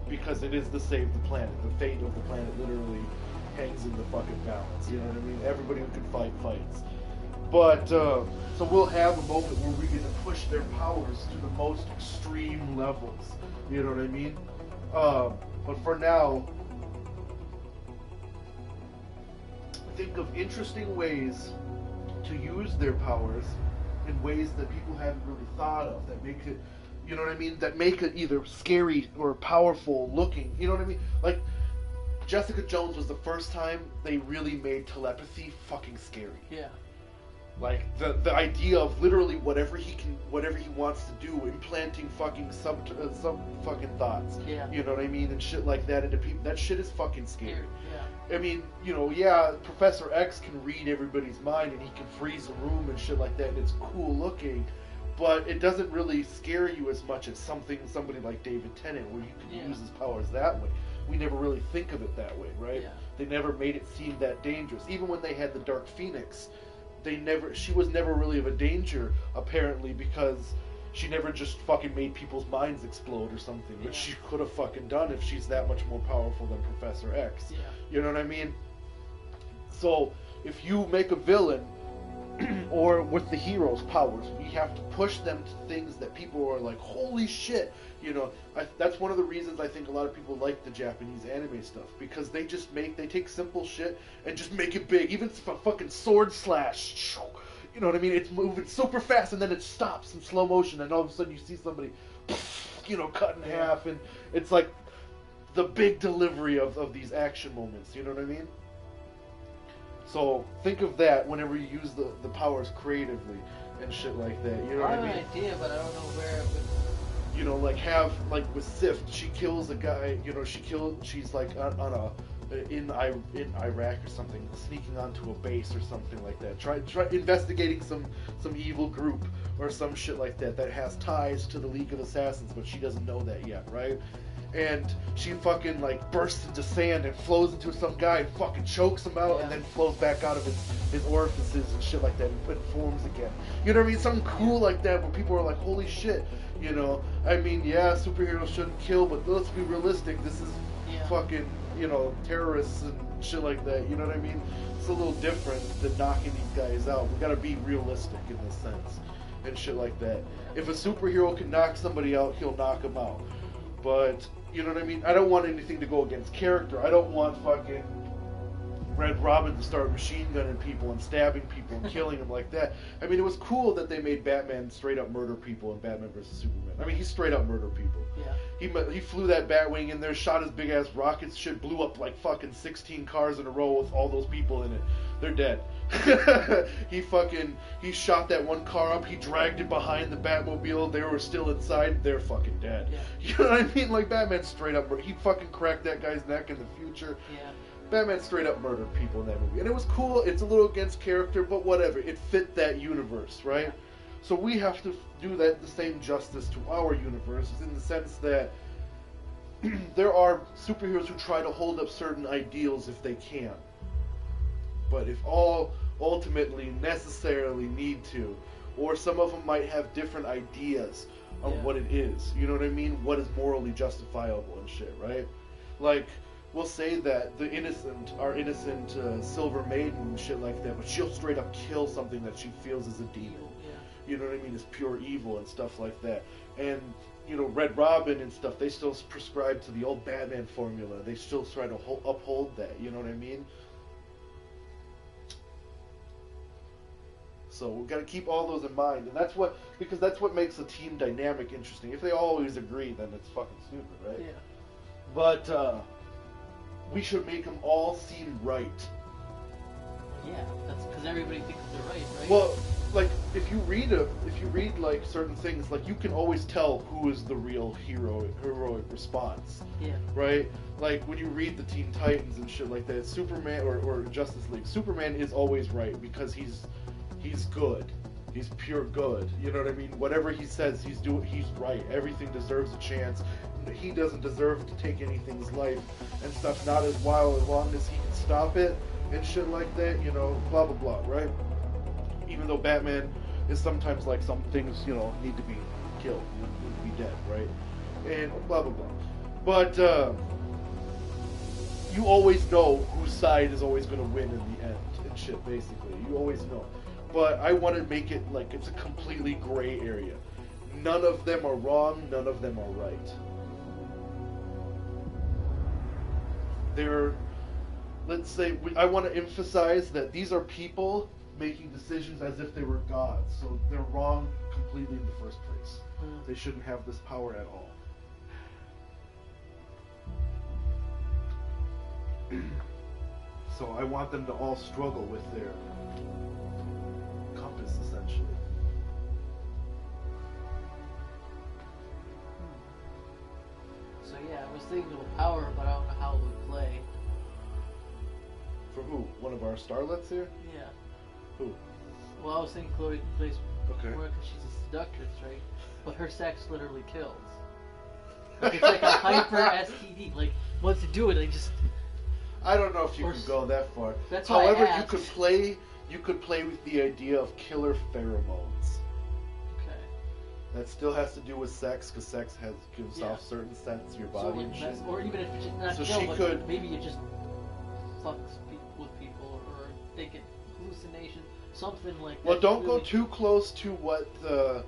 because it is to save the planet. The fate of the planet literally hangs in the fucking balance. You know what I mean? Everybody who can fight fights. But so we'll have a moment where we get to push their powers to the most extreme levels. You know what I mean? But for now, think of interesting ways to use their powers in ways that people haven't really thought of, that make it, you know what I mean, that make it either scary or powerful looking, you know what I mean? Like, Jessica Jones was the first time they really made telepathy fucking scary. Yeah. Like, the idea of literally whatever he wants to do, implanting fucking some fucking thoughts. Yeah. You know what I mean? And shit like that into people, that shit is fucking scary. Yeah. I mean, you know, yeah, Professor X can read everybody's mind and he can freeze a room and shit like that, and it's cool looking, but it doesn't really scare you as much as somebody like David Tennant, where you can use his powers that way. we never really think of it that way, right? Yeah. They never made it seem that dangerous. Even when they had the Dark Phoenix, she was never really of a danger, apparently, because she never just fucking made people's minds explode or something, which Yeah. she could have fucking done if she's that much more powerful than Professor X. Yeah. You know what I mean? So, if you make a villain, or with the hero's powers, we have to push them to things that people are like, holy shit, you know. That's one of the reasons I think a lot of people like the Japanese anime stuff, because they take simple shit and just make it big. Even if a fucking sword slash, you know what I mean, it's moving super fast and then it stops in slow motion and all of a sudden you see somebody, you know, cut in half, and it's like the big delivery of these action moments, you know what I mean? So think of that whenever you use the powers creatively and shit like that. You know what I I mean? have an idea, but I don't know where it would... You know, like with Sif, she kills a guy. You know, she's like in Iraq or something, sneaking onto a base or something like that. Try investigating some evil group or some shit like that has ties to the League of Assassins, but she doesn't know that yet, right? And she fucking like bursts into sand and flows into some guy and fucking chokes him out, and then flows back out of his orifices and shit like that and forms again. You know what I mean? Something cool like that where people are like, holy shit, you know? I mean, yeah, superheroes shouldn't kill, but let's be realistic. This is fucking, you know, terrorists and shit like that. You know what I mean? It's a little different than knocking these guys out. We gotta be realistic in this sense and shit like that. If a superhero can knock somebody out, he'll knock them out. But, you know what I mean? I don't want anything to go against character. I don't want fucking Red Robin to start machine gunning people and stabbing people and killing them like that. I mean, it was cool that they made Batman straight up murder people in Batman vs. Superman. I mean, he straight up murdered people. Yeah. He flew that Batwing in there, shot his big ass rockets, shit blew up like fucking 16 cars in a row with all those people in it. They're dead. He shot that one car up, he dragged it behind the Batmobile, they were still inside, they're fucking dead. Yeah. You know what I mean? Like, Batman straight up, he fucking cracked that guy's neck in the future. Yeah. Batman straight up murdered people in that movie. And it was cool, it's a little against character, but whatever, it fit that universe, right? So we have to do that the same justice to our universe, in the sense that there are superheroes who try to hold up certain ideals if they can. But if all ultimately necessarily need to, or some of them might have different ideas of what it is, you know what I mean? What is morally justifiable and shit, right? Like, we'll say that our innocent Silver Maiden and shit like that, but she'll straight up kill something that she feels is a demon. You know what I mean? Is pure evil and stuff like that. And, you know, Red Robin and stuff, they still prescribe to the old Batman formula. They still try to uphold that, you know what I mean? So we've got to keep all those in mind. And because that's what makes a team dynamic interesting. If they always agree, then it's fucking stupid, right? Yeah. But, we should make them all seem right. Yeah, that's because everybody thinks they're right? Well, like, if you read like certain things, like, you can always tell who is the real heroic response. Yeah. Right? Like, when you read the Teen Titans and shit like that, Superman or Justice League, Superman is always right because he's good. He's pure good. You know what I mean? Whatever he says, he's right. Everything deserves a chance. He doesn't deserve to take anything's life and stuff, not as long as he can stop it and shit like that, you know, blah blah blah, right? Even though Batman is sometimes like, some things, you know, need to be killed, need to be dead, right? And blah blah blah. But you always know whose side is always going to win in the end and shit, basically. You always know. But I want to make it like it's a completely gray area. None of them are wrong, none of them are right. Let's say, I want to emphasize that these are people making decisions as if they were gods. So they're wrong completely in the first place. They shouldn't have this power at all. So I want them to all struggle with their compass, essentially. So yeah, I was thinking of power, but I don't know how it would play. For who? One of our starlets here? Yeah. Who? Well, I was thinking Chloe plays Okay. more because she's a seductress, right? But her sex literally kills. Like, it's like a hyper STD. Like, once you do it, they just. I don't know if you Or can s- go that far. That's why I However, asked. you could play with the idea of killer pheromones. Okay. That still has to do with sex, because sex gives Yeah. off certain scents to your So body like and shit. that's, or even if it's just not So kill, she but could- maybe you just fucks with people, or they get hallucination, something like that. Well, don't go really- too close to what the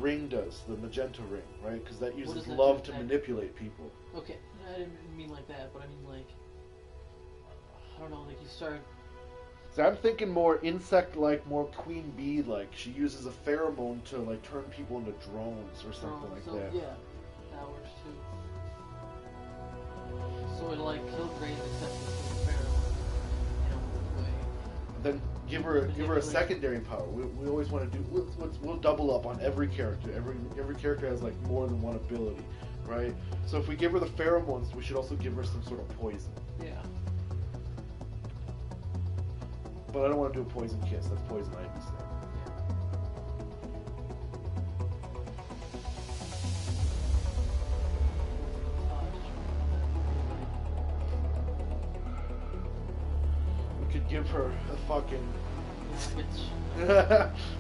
ring does, the magenta ring, right? Because that uses does that love do? to manipulate people. Okay, I didn't mean like that, but I mean like, I don't know, like you start. So I'm thinking more insect-like, more queen bee-like. She uses a pheromone to like turn people into drones or something like so, that. Yeah, that works too. So it like kill Graves except for pheromone, in a way. Then give her a Manipulate. secondary power. We always want to do. We'll double up on every character. Every character has like more than one ability, right? So if we give her the pheromones, we should also give her some sort of poison. Yeah. But I don't want to do a poison kiss. That's poison ivy's thing. We could give her a fucking Which,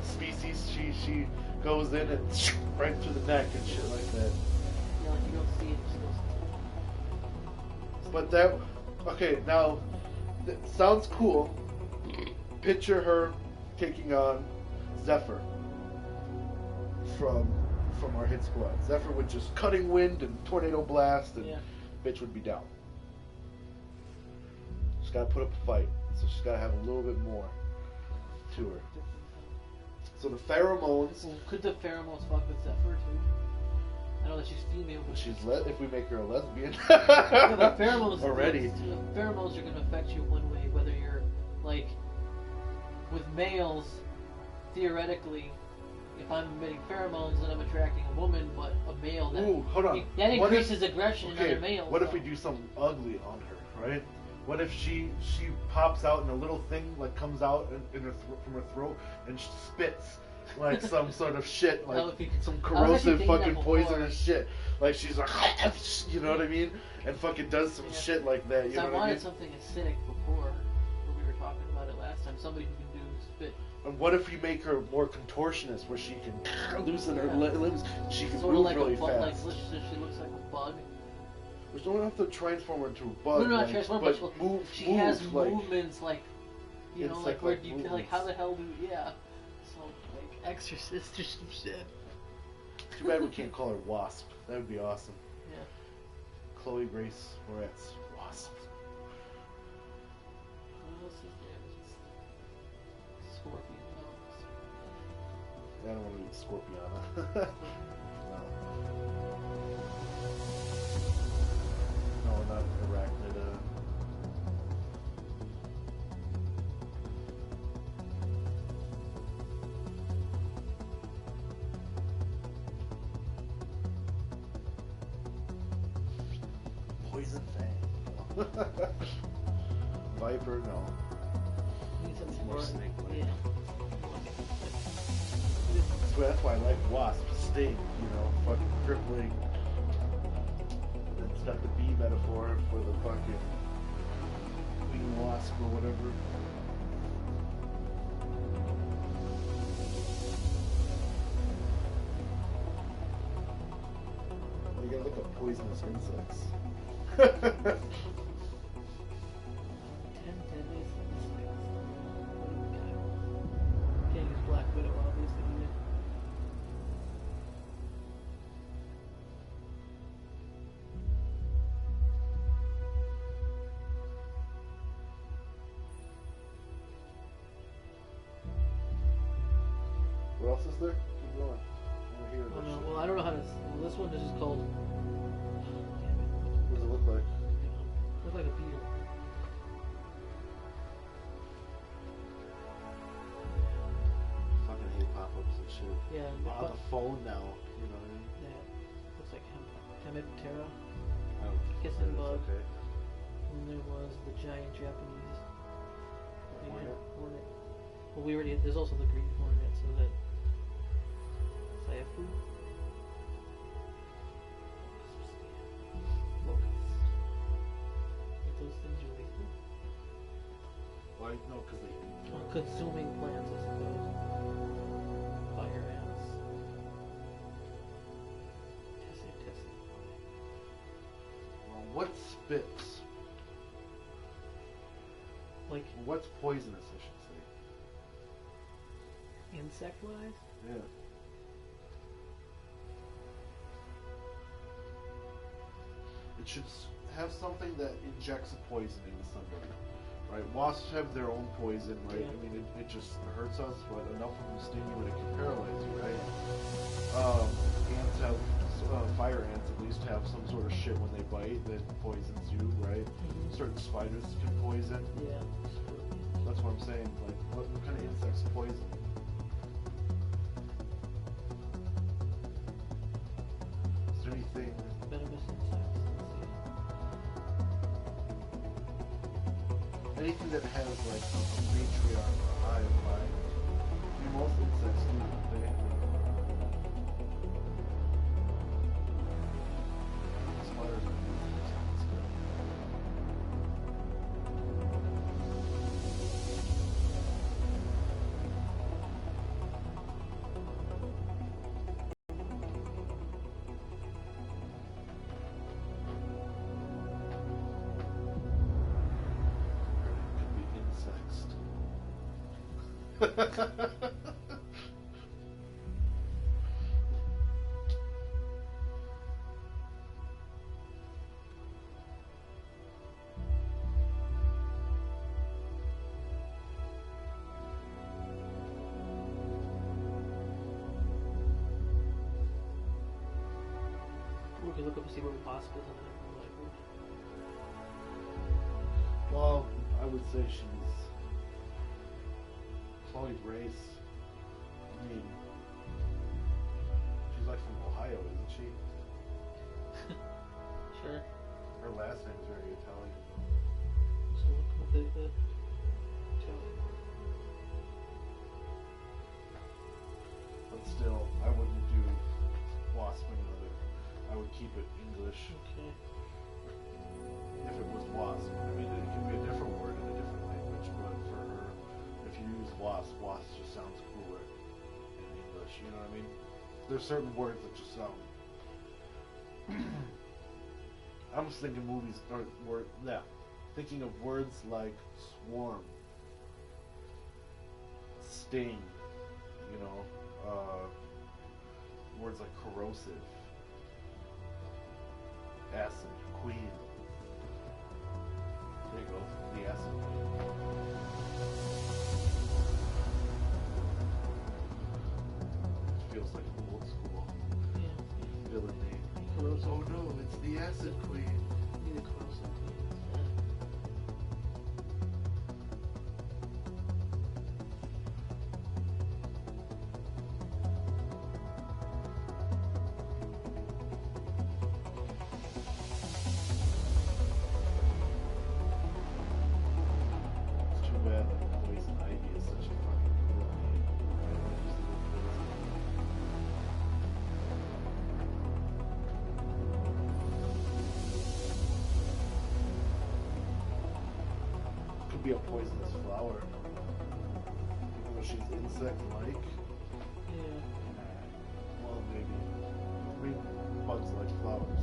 species. She goes in and right through the neck and shit like that. yeah, like you don't see it, just goes. But that, okay, now, sounds cool. Picture her taking on Zephyr from our hit squad. Zephyr with just cutting wind and tornado blast, and Yeah. bitch would be down. She's got to put up a fight, so she's got to have a little bit more to her. So the pheromones. Well, could the pheromones fuck with Zephyr too? I know that she's female, but She's if we make her a lesbian. yeah, but pheromones already. Pheromones are going to affect you one way, whether you're like with males. Theoretically, if I'm emitting pheromones, then I'm attracting a woman, but a male that Ooh, hold on. that What if- increases aggression in other males. What if so- we do something ugly on her, right? What if she pops out and a little thing like comes out in her from her throat and she spits like some sort of shit, That like would be- some I was actually corrosive thinking that fucking before. poisonous shit. Like she's like, you know what I mean? And fucking does some Yeah. shit like that. You So know I what I wanted mean? something acidic before when we were talking about it last time. Somebody who can do spit. And what if we make her more contortionist, where she can loosen her Yeah. limbs, she can Sort of move like really a bug, like fast. she looks like a bug. We don't have to transform her into a bug. No, not like, transform, but but move. she move, has like, movements like, you know, like insect-like where you like movements. how the hell do yeah. So like Exorcist or some shit. Too bad we can't call her Wasp. That would be awesome. Yeah. Chloe Grace Moretz. Wasp. What else is there? Scorpion. I don't want to be Scorpiana. no. No, not Arachnida. Poison Fang. Viper, no. Need something More more snake-like. Yeah. So that's why I like Wasp. Sting, you know, fucking crippling. It's got the bee metaphor for the fucking queen wasp or whatever. You gotta look up poisonous insects. 10 deadliest insects. Can't use Black Widow, obviously. Either. What else is there? Keep going. I wanna hear Oh this no, shit. well I don't know how to. Well, this one is just called. What does it look like? Looks like a beetle. Fucking hate pop-ups and shit. Yeah, On the phone now, you know what I mean? yeah, looks like Hemiptera. Oh, Kissing it's bug. okay. And there was the giant Japanese Hornet? hornet. Well, we already. There's also the green hornet, so that. Saifu. like no, because they eat. Well, consuming plants, I suppose. Fire ants. Tessie. Well, what spits? Like What's poisonous? I should say. insect-wise? Yeah. It should have something that injects a poison into somebody, right? Wasps have their own poison, right? Yeah. I mean, it just hurts us, but enough of them sting you and it can paralyze you, right? Ants have, fire ants at least have some sort of shit when they bite that poisons you, right? Mhm. Certain spiders can poison. Yeah. That's what I'm saying. Like, what kind of insects poison? Is there anything? Venomous insects. Let's Anything that has like a matriarch or a hive mind. I mean, most insects do. They spiders are insects. Could be insexed. We can look up and see where Wasp is in the language. Well, I would say she's Chloe Grace. I mean, she's like from Ohio, isn't she? Sure. Her last name's very Italian. So look up the But still, I wouldn't do Wasp another. I would keep it English Okay. if it was Wasp. I mean, it can be a different word in a different language, but for her, if you use Wasp, Wasp just sounds cooler in English. You know what I mean? There's certain words that just sound. I'm just thinking movies or thinking of words like swarm, sting, you know, words like corrosive, acid, queen. There you go, the acid queen. It feels like old school Yeah. villain name. Corrosive. Oh no, it's the acid queen. Need a corrosive. It's too bad that Poison Ivy is such a fucking cool name. Could be a poisonous flower. Even though she's insect-like. Yeah. Well, maybe. I mean, bugs like flowers.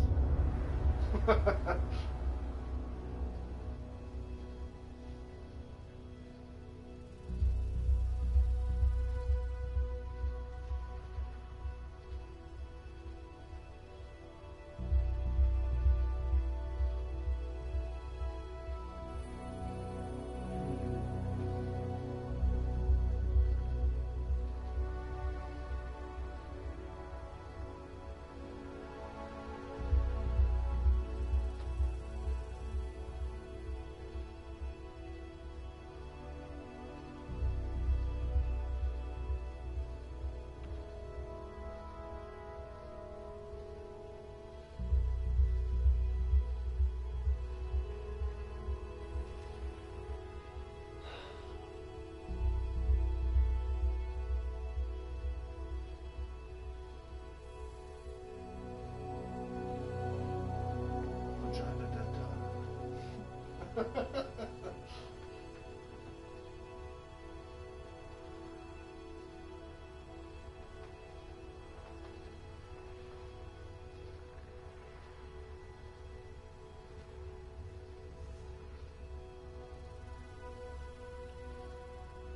Vagina denta.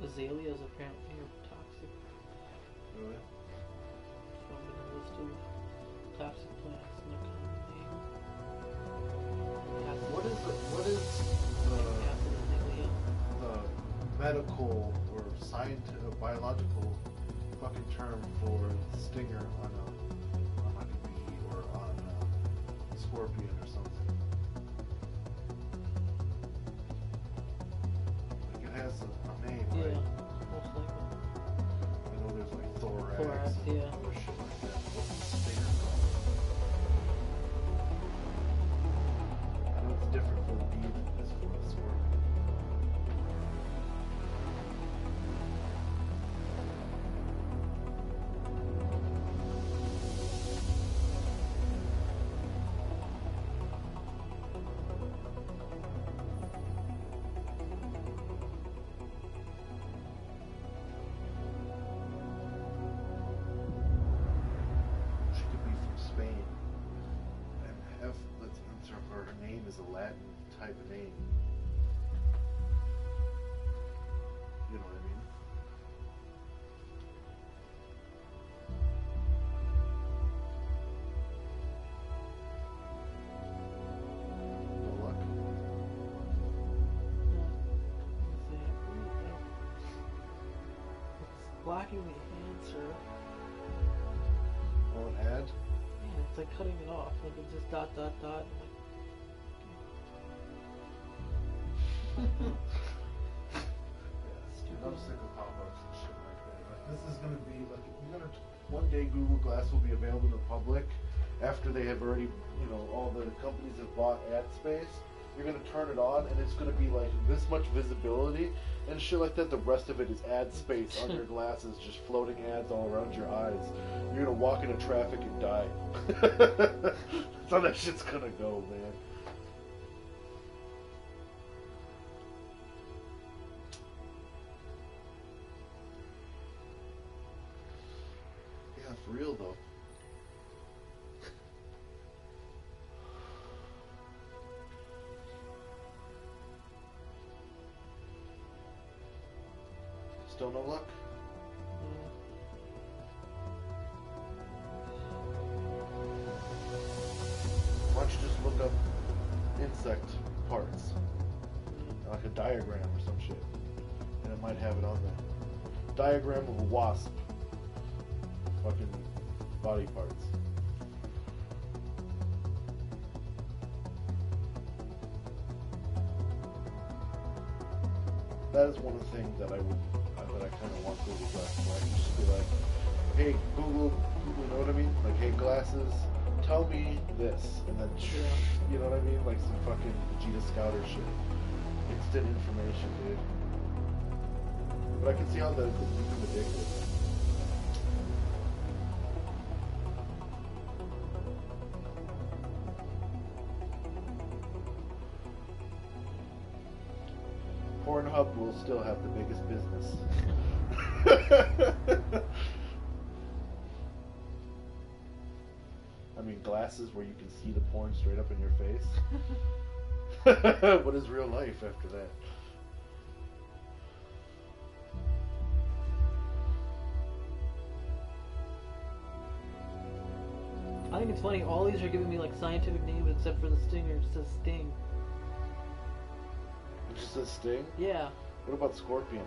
azaleas apparently are toxic. Really? Found in a list of toxic plants in the common name. What is Acid azalea. the medical or scientific, biological fucking term for stinger on like a bee or on a scorpion or something? Like it has a name, Yeah, right? most likely. I know there's like thorax, Thorax, and yeah. other shit like that. What's the stinger called? I know it's different for the bee than it is for the scorpion. She could be from Spain and have, let's answer, her name is a Latin type of name. You know what I mean? No luck. It's blocking the answer. Oh, an ad? Yeah, it's like cutting it off. Like it's just dot dot dot. Dude, I'm sick of pop-ups and shit like that. Like, this is gonna be like one day Google Glass will be available to the public after they have already, all the companies have bought ad space. You're gonna turn it on and it's gonna be like this much visibility and shit like that. The rest of it is ad space on your glasses, just floating ads all around your eyes. You're gonna walk into traffic and die. That's how that shit's gonna go, man. Yeah, for real though. Still no luck? Why don't you just look up insect parts? Like a diagram or some shit. And it might have it on there. Diagram of a wasp. Fucking body parts. That is one of the things that I kind of want Google Glass for. I can just be like, hey Google, you know what I mean? Like, hey glasses, tell me this, and then you know what I mean? Like some fucking Vegeta Scouter shit. Instant information, dude. But I can see how that could become addictive. Pornhub will still have the biggest business. I mean, glasses where you can see the porn straight up in your face. What is real life after that? I think it's funny, all these are giving me like scientific names except for the stinger, it says sting. It just says sting? Yeah. What about scorpion?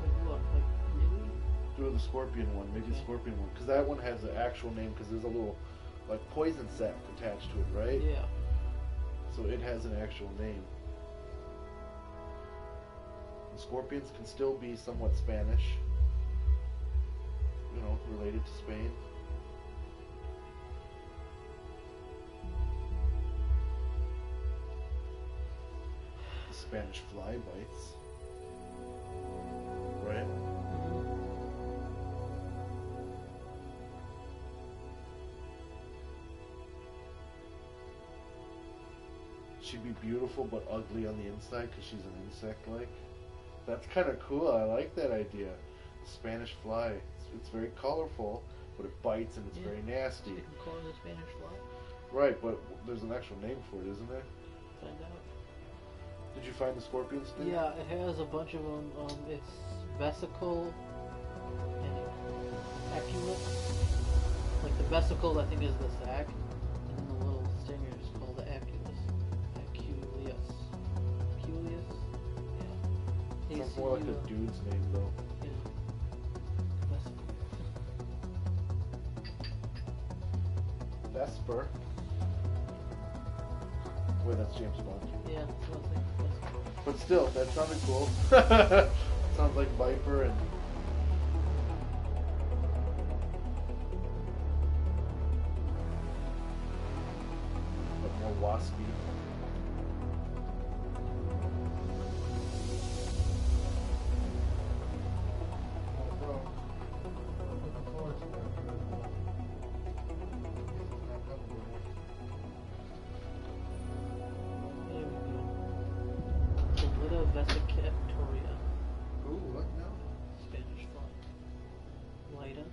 Like what? Like really? Do the scorpion one, maybe Okay. scorpion one. Because that one has an actual name because there's a little, like, poison sac attached to it, right? Yeah. So it has an actual name. And scorpions can still be somewhat Spanish. You know, related to Spain. The Spanish fly bites. Right? She'd be beautiful but ugly on the inside because she's an insect-like. That's kind of cool. I like that idea. The Spanish fly. It's very colorful, but it bites and it's Yeah. very nasty. You can call it a Spanish fly. Right, but there's an actual name for it, isn't there? Find out. Did you find the scorpion sting? Yeah, it has a bunch of them. It's vesicle and eculus. Like the vesicle, I think, is the sac, and then the little stinger is called the eculus. Eculeus. Eculeus? Yeah. Sounds more like a dude's name, though. Yeah. Vesicle. Vesper. Wait, that's James Bond. Yeah, so I think vesicle. But still, that sounded cool. Sounds like Viper and. But more waspy. There we go. Solita vesicatoria. Ooh, what now? Spanish fly. Lida.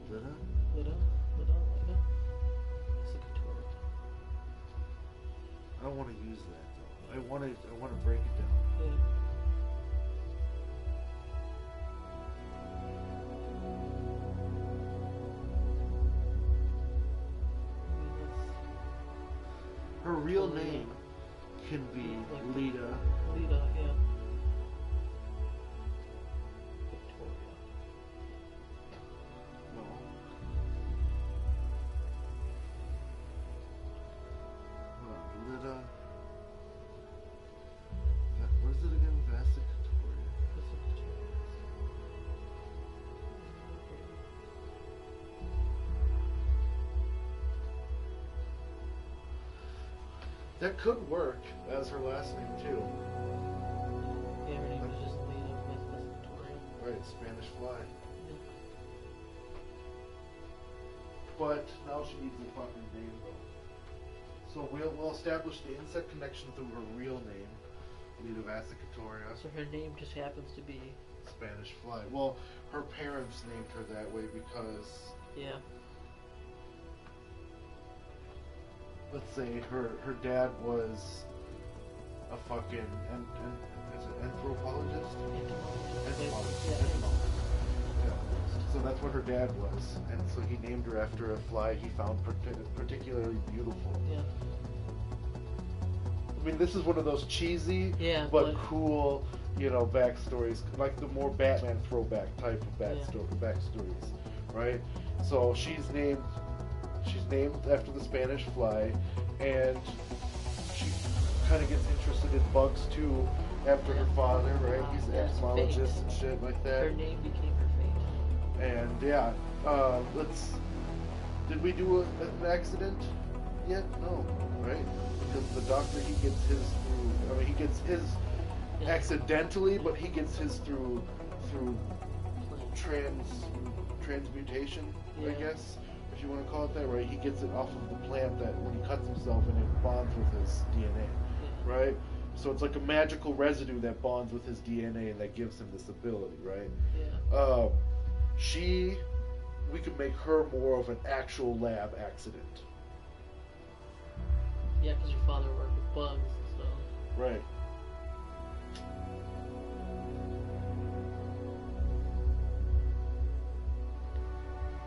Lida? Lida. Lida. Lida. Vesicatoria. I don't want to use that though. I want to break it down. Yeah. Her real name can be Lida. Lida, yeah. Victoria. No. Hold on, Lida. What is it again? Vesicatoria. Vesicatoria. That could work as her last name too. Yeah, her name is just Lida Vesicatoria. Right, Spanish fly. Yeah. But now she needs a fucking name though. So we'll establish the insect connection through her real name, Lida Vesicatoria. So her name just happens to be, Spanish fly. Well, her parents named her that way because, yeah. let's say her dad was a fucking is it anthropologist? Entomologist. Yeah. Entomologist. Yeah. So that's what her dad was, and so he named her after a fly he found particularly beautiful. Yeah. I mean, this is one of those cheesy Yeah, but cool, backstories, like the more Batman throwback type of Yeah. backstories, right? So she's named after the Spanish fly, and she kind of gets interested in bugs too after her father, right? He's an That's entomologist fate. and shit like that. Her name became her fate. And yeah, did we do an accident yet? No, right? Because the doctor, he gets his Yeah. accidentally, but he gets his through transmutation, I Yeah. guess, if you want to call it that, right? He gets it off of the plant that when he cuts himself and it bonds with his DNA, Yeah. right? So it's like a magical residue that bonds with his DNA and that gives him this ability, right? Yeah. We could make her more of an actual lab accident. Yeah, because her father worked with bugs, so. Right.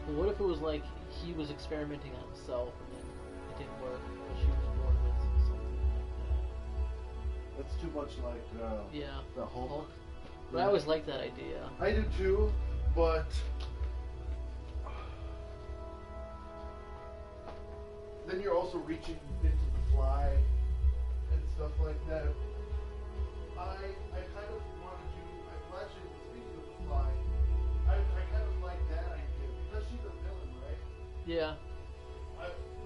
But what if it was like he was experimenting on himself and then it didn't work, but she was born with something like That's too much like that? Yeah. the Hulk. But I always liked that idea. I do too, but then you're also reaching into the fly and stuff like that. I kind of want to do. Well, actually, speaking of the fly, I kind of like that idea because she's a villain, right? Yeah.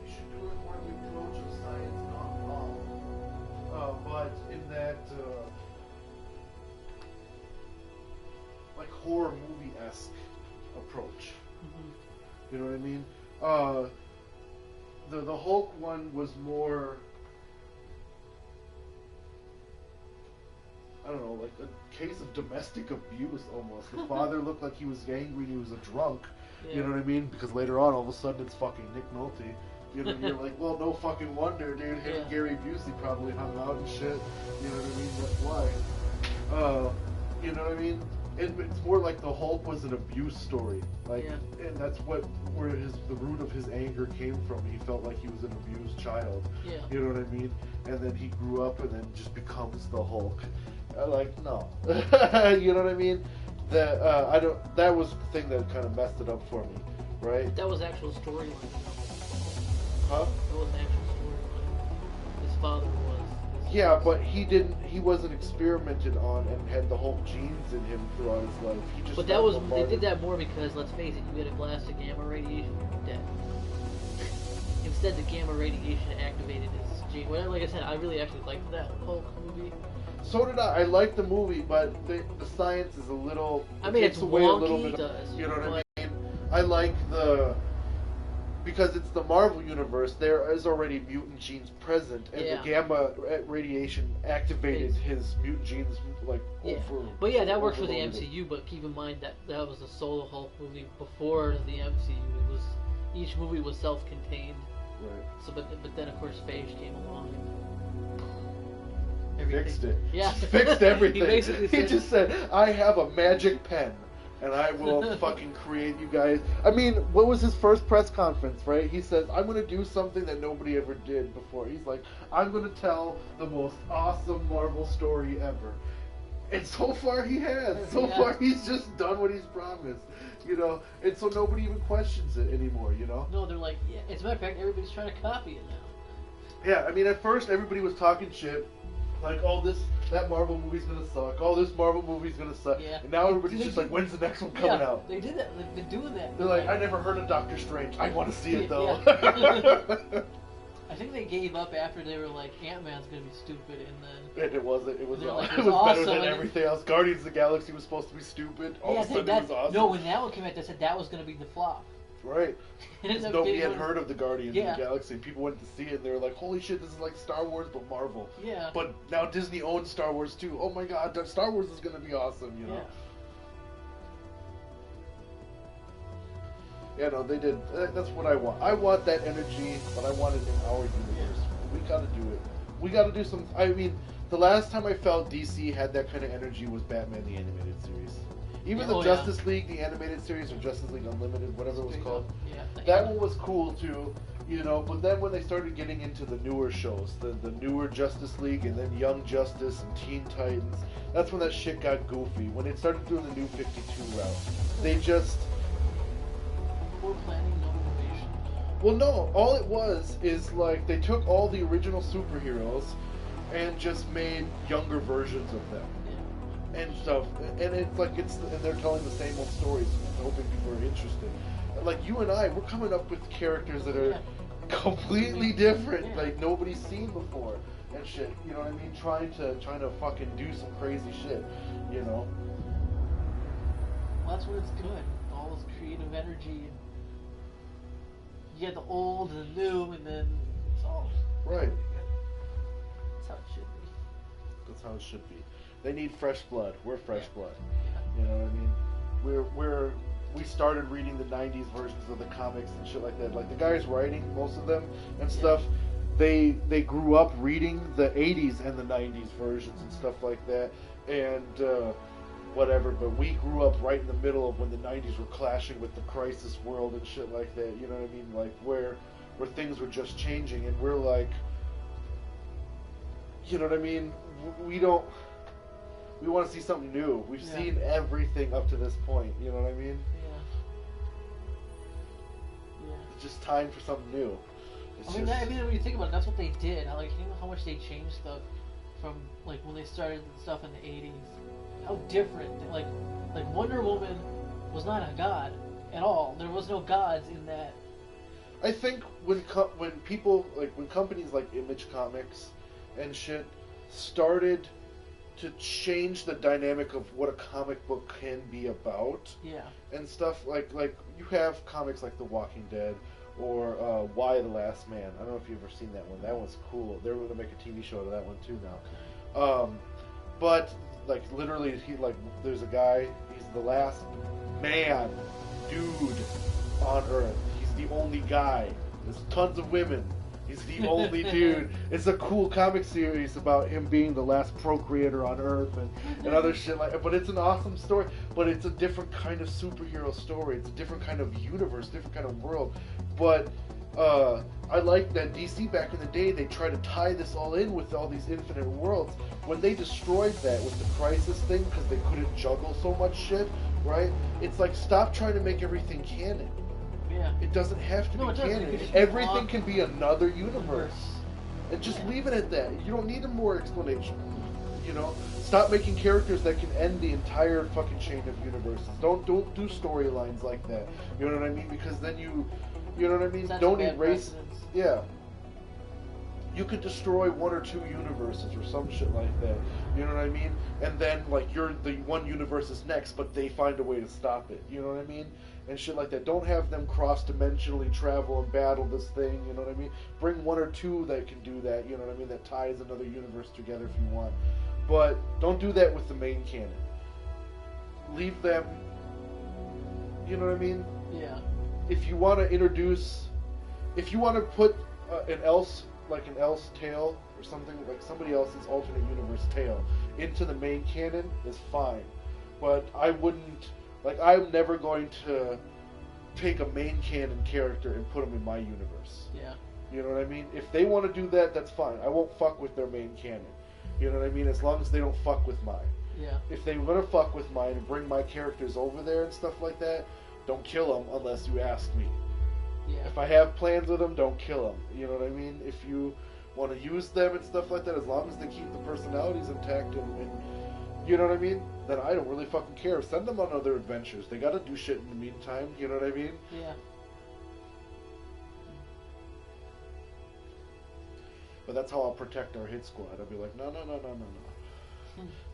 We should do it where the approach of science gone wrong, but in that like horror movie-esque approach. Mm-hmm. You know what I mean? The Hulk one was more, I don't know, like a case of domestic abuse almost. The father looked like he was angry and he was a drunk. Yeah. You know what I mean? Because later on, all of a sudden, it's fucking Nick Nolte. You know, you're like, well, no fucking wonder, dude. Him and Yeah. Gary Busey probably hung out and shit. You know what I mean? That's why. You know what I mean? it's more like the Hulk was an abuse story, like, Yeah. and that's where the root of his anger came from. He felt like he was an abused child. Yeah. You know what I mean? And then he grew up and then just becomes the Hulk. Like, no. You know what I mean? That I don't. That was the thing that kind of messed it up for me, right? That was actual storyline. Huh? That was actual storyline. His father was. Yeah, but he wasn't experimented on and had the Hulk genes in him throughout his life. He just But got that was they bombarded. did that more because, let's face it, you get a blast of gamma radiation, you're dead. Instead, the gamma radiation activated his gene. Well, like I said, I really actually liked that Hulk movie. So did I. I liked the movie, but the science is a little. I mean, takes it's away a little wonky, bit. does, You know what but- I mean? I like because it's the Marvel universe. There is already mutant genes present, and Yeah. the gamma radiation activated his mutant genes like Yeah. over. But yeah, that works for the overloaded it. MCU. But keep in mind that that was a solo Hulk movie before the MCU. It was each movie was self-contained. Right. So, but then of course Phage came along. Fixed it. Yeah. Fixed everything. He basically He said- just said, "I have a magic pen, and I will fucking create you guys." I mean, what was his first press conference? Right? He says, "I'm going to do something that nobody ever did before." He's like, "I'm going to tell the most awesome Marvel story ever." And so far he has. So Yeah. far he's just done what he's promised. You know, and so nobody even questions it anymore. You know. No, they're like, yeah. As a matter of fact, everybody's trying to copy it now. Yeah, I mean, at first everybody was talking shit, like, "Oh, that Marvel movie's gonna suck. Oh, this Marvel movie's gonna suck." Yeah. And now everybody's They- just like, "When's the next one coming Yeah, out?" They did that. They've been doing that. They're like, "I never heard of Doctor Strange. I want to see it though." Yeah. I think they gave up after they were like, Ant-Man's gonna be stupid, and then And it wasn't. It was. They're like, it "It's was better awesome," than and then- everything else. Guardians of the Galaxy was supposed to be stupid. All yeah, of a sudden, it was awesome. no, when that one came out, they said that was gonna be the flop. Right. It ended up Nobody being had one- heard of the Guardians Yeah. of the Galaxy. People went to see it, and they were like, "Holy shit, this is like Star Wars but Marvel." Yeah. But now Disney owns Star Wars too. Oh my God, Star Wars is gonna be awesome. You know. Yeah. Yeah, no, they did. That's what I want. I want that energy, but I want it in our universe. We gotta do it. We gotta do some. I mean, the last time I felt DC had that kind of energy was Batman the Animated Series. Even the Oh, yeah. Justice League, the Animated Series, or Justice League Unlimited, whatever it was called. Yeah. That one was cool too, you know. But then when they started getting into the newer shows, the newer Justice League, and then Young Justice and Teen Titans, that's when that shit got goofy. When they started doing the New 52 route, they just. Poor planning, no innovation. Well, no, all it was is like they took all the original superheroes and just made younger versions of them Yeah. and stuff. And it's like and they're telling the same old stories, hoping people are interested. Like you and I, we're coming up with characters that are Yeah. completely different, Yeah. like nobody's seen before and shit. You know what I mean? Trying to fucking do some crazy shit, you know. Well, that's when it's good. All this creative energy. And you get the old and the new, and then it's all Right. That's how it should be. That's how it should be. They need fresh blood. We're fresh Yeah. blood. Yeah. You know what I mean? We started reading the '90s versions of the comics and shit like that. Like the guys writing most of them and stuff, they grew up reading the '80s and the '90s versions and stuff like that, and whatever. But we grew up right in the middle of when the '90s were clashing with the Crisis World and shit like that. You know what I mean? Like where things were just changing, and we're like, you know what I mean? We don't. We want to see something new. We've Yeah. seen everything up to this point. You know what I mean? Yeah. It's just time for something new. It's I mean, just, when you think about it, that's what they did. Like, you know how much they changed stuff from like when they started the stuff in the '80s. How different, like Wonder Woman was not a god at all. There was no gods in that. I think when people like when companies like Image Comics and shit started to change the dynamic of what a comic book can be about Yeah. and stuff like you have comics like The Walking Dead or Why the Last Man. I don't know if you've ever seen that one. That one's cool. They're going to make a TV show to that one too now. But like literally, there's a guy. He's the last man, dude, on Earth. He's the only guy. There's tons of women, He's the only dude. It's a cool comic series about him being the last procreator on Earth and other shit like that. But it's an awesome story. But it's a different kind of superhero story. It's a different kind of universe, different kind of world. But I like that DC back in the day, they tried to tie this all in with all these infinite worlds. When they destroyed that with the Crisis thing, because they couldn't juggle so much shit, right? It's like, stop trying to make everything canon. Yeah. It doesn't have to No, be it doesn't. canon. It could just be Everything off- can be another universe. And just Yeah. leave it at that. You don't need a more explanation. You know? Stop making characters that can end the entire fucking chain of universes. Don't do storylines like that. You know what I mean? Because then you know what I mean? Sets Don't bad erase. precedents. Yeah. You could destroy one or two universes or some shit like that. You know what I mean? And then, like, you're the one universe is next, but they find a way to stop it. You know what I mean? And shit like that. Don't have them cross-dimensionally travel and battle this thing. You know what I mean? Bring one or two that can do that. You know what I mean? That ties another universe together if you want. But don't do that with the main canon. Leave them. You know what I mean? Yeah. If you want to introduce, if you want to put an else tale or something like somebody else's alternate universe tale into the main canon is fine, but I wouldn't, like, I'm never going to take a main canon character and put them in my universe. Yeah. You know what I mean? If they want to do that, that's fine. I won't fuck with their main canon. You know what I mean? As long as they don't fuck with mine. Yeah. If they want to fuck with mine and bring my characters over there and stuff like that, don't kill them unless you ask me. Yeah. If I have plans with them, don't kill them. You know what I mean? If you want to use them and stuff like that, as long as they keep the personalities intact and you know what I mean, then I don't really fucking care. Send them on other adventures. They gotta do shit in the meantime. You know what I mean? Yeah. But that's how I'll protect our hit squad. I'll be like, no.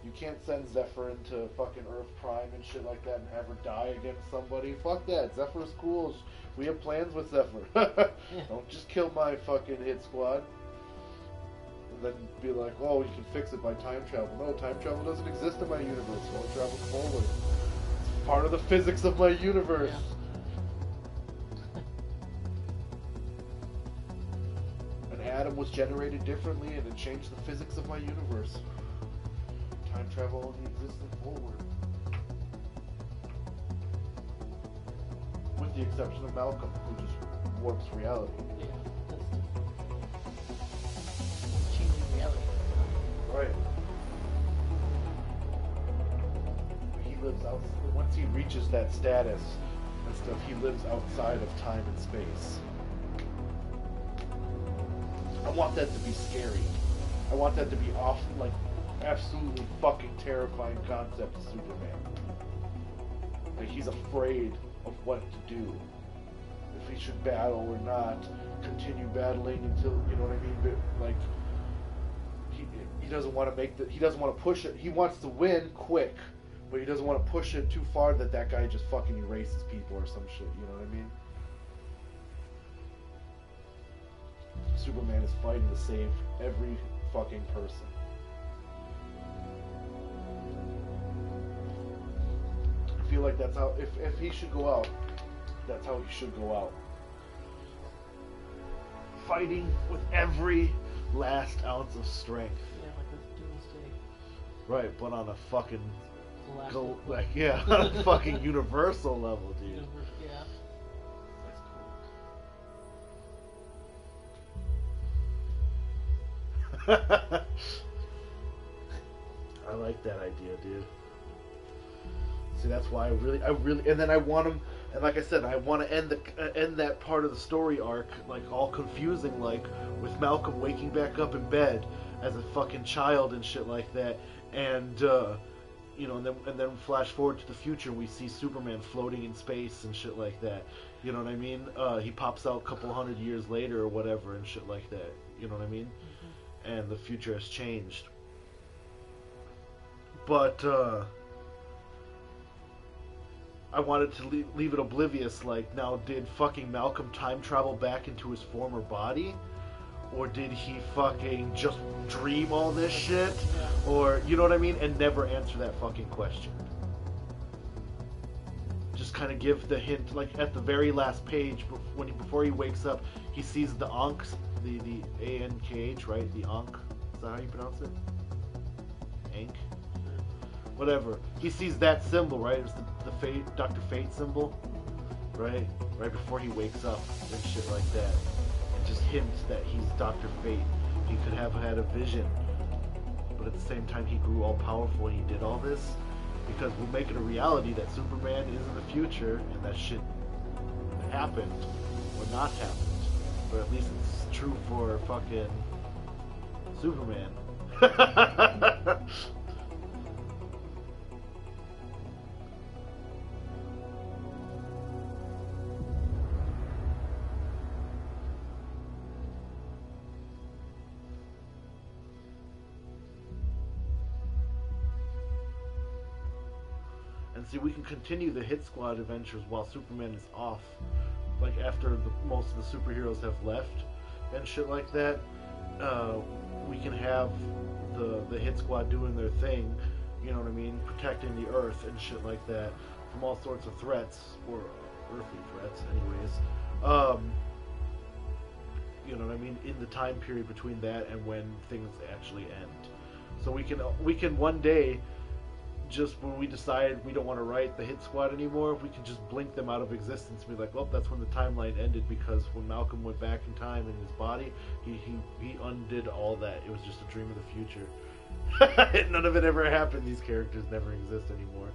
You can't send Zephyr into fucking Earth Prime and shit like that and have her die against somebody. Fuck that. Zephyr's cool. We have plans with Zephyr. Don't just kill my fucking hit squad. And then be like, oh, you can fix it by time travel. No, time travel doesn't exist in my universe. So I'll travel forward. It's part of the physics of my universe. An atom was generated differently and it changed the physics of my universe. Time travel only existed forward. With the exception of Malcolm, who just warps reality. Yeah. That's changing reality. Right. He lives out. Once he reaches that status and stuff, he lives outside of time and space. I want that to be scary. I want that to be like absolutely fucking terrifying concept of Superman. Like, he's afraid of what to do. If he should battle or not, continue battling until, you know what I mean? But, like, he doesn't want to he doesn't want to push it. He wants to win quick, but he doesn't want to push it too far that guy just fucking erases people or some shit, you know what I mean? Superman is fighting to save every fucking person. I feel like that's how, if he should go out, that's how he should go out. Fighting with every last ounce of strength. Yeah, like a doomsday. Right, but on a fucking, Galactic. like, yeah, on a fucking universal level, dude. Universe, yeah. That's cool. I like that idea, dude. See, that's why I really, and then I want him, and like I said, I want to end that part of the story arc, like, all confusing, like, with Malcolm waking back up in bed as a fucking child and shit like that, and you know, and then flash forward to the future, we see Superman floating in space and shit like that. You know what I mean? He pops out a couple hundred years later or whatever and shit like that. You know what I mean? Mm-hmm. And the future has changed. But I wanted to leave it oblivious. Like, now, did fucking Malcolm time travel back into his former body? Or did he fucking just dream all this shit? Or, you know what I mean? And never answer that fucking question. Just kind of give the hint, like, at the very last page, before he wakes up, he sees the Ankhs the ANKH, right? The Ankh. Is that how you pronounce it? Ankh? Whatever. He sees that symbol, right? It's the Fate, Dr. Fate symbol, right? Right before he wakes up and shit like that. And just hints that he's Dr. Fate. He could have had a vision, but at the same time he grew all powerful and he did all this because we'll make it a reality that Superman is in the future and that shit happened or not happened. Or at least it's true for fucking Superman. And see, we can continue the Hit Squad adventures while Superman is off. Like after most of the superheroes have left and shit like that. We can have the Hit Squad doing their thing, you know what I mean, protecting the Earth and shit like that from all sorts of threats, or earthly threats anyways. You know what I mean, in the time period between that and when things actually end. So we can one day, just when we decide we don't want to write the Hit Squad anymore, we can just blink them out of existence and be like, well, that's when the timeline ended, because when Malcolm went back in time in his body, he undid all that. It was just a dream of the future. None of it ever happened. These characters never exist anymore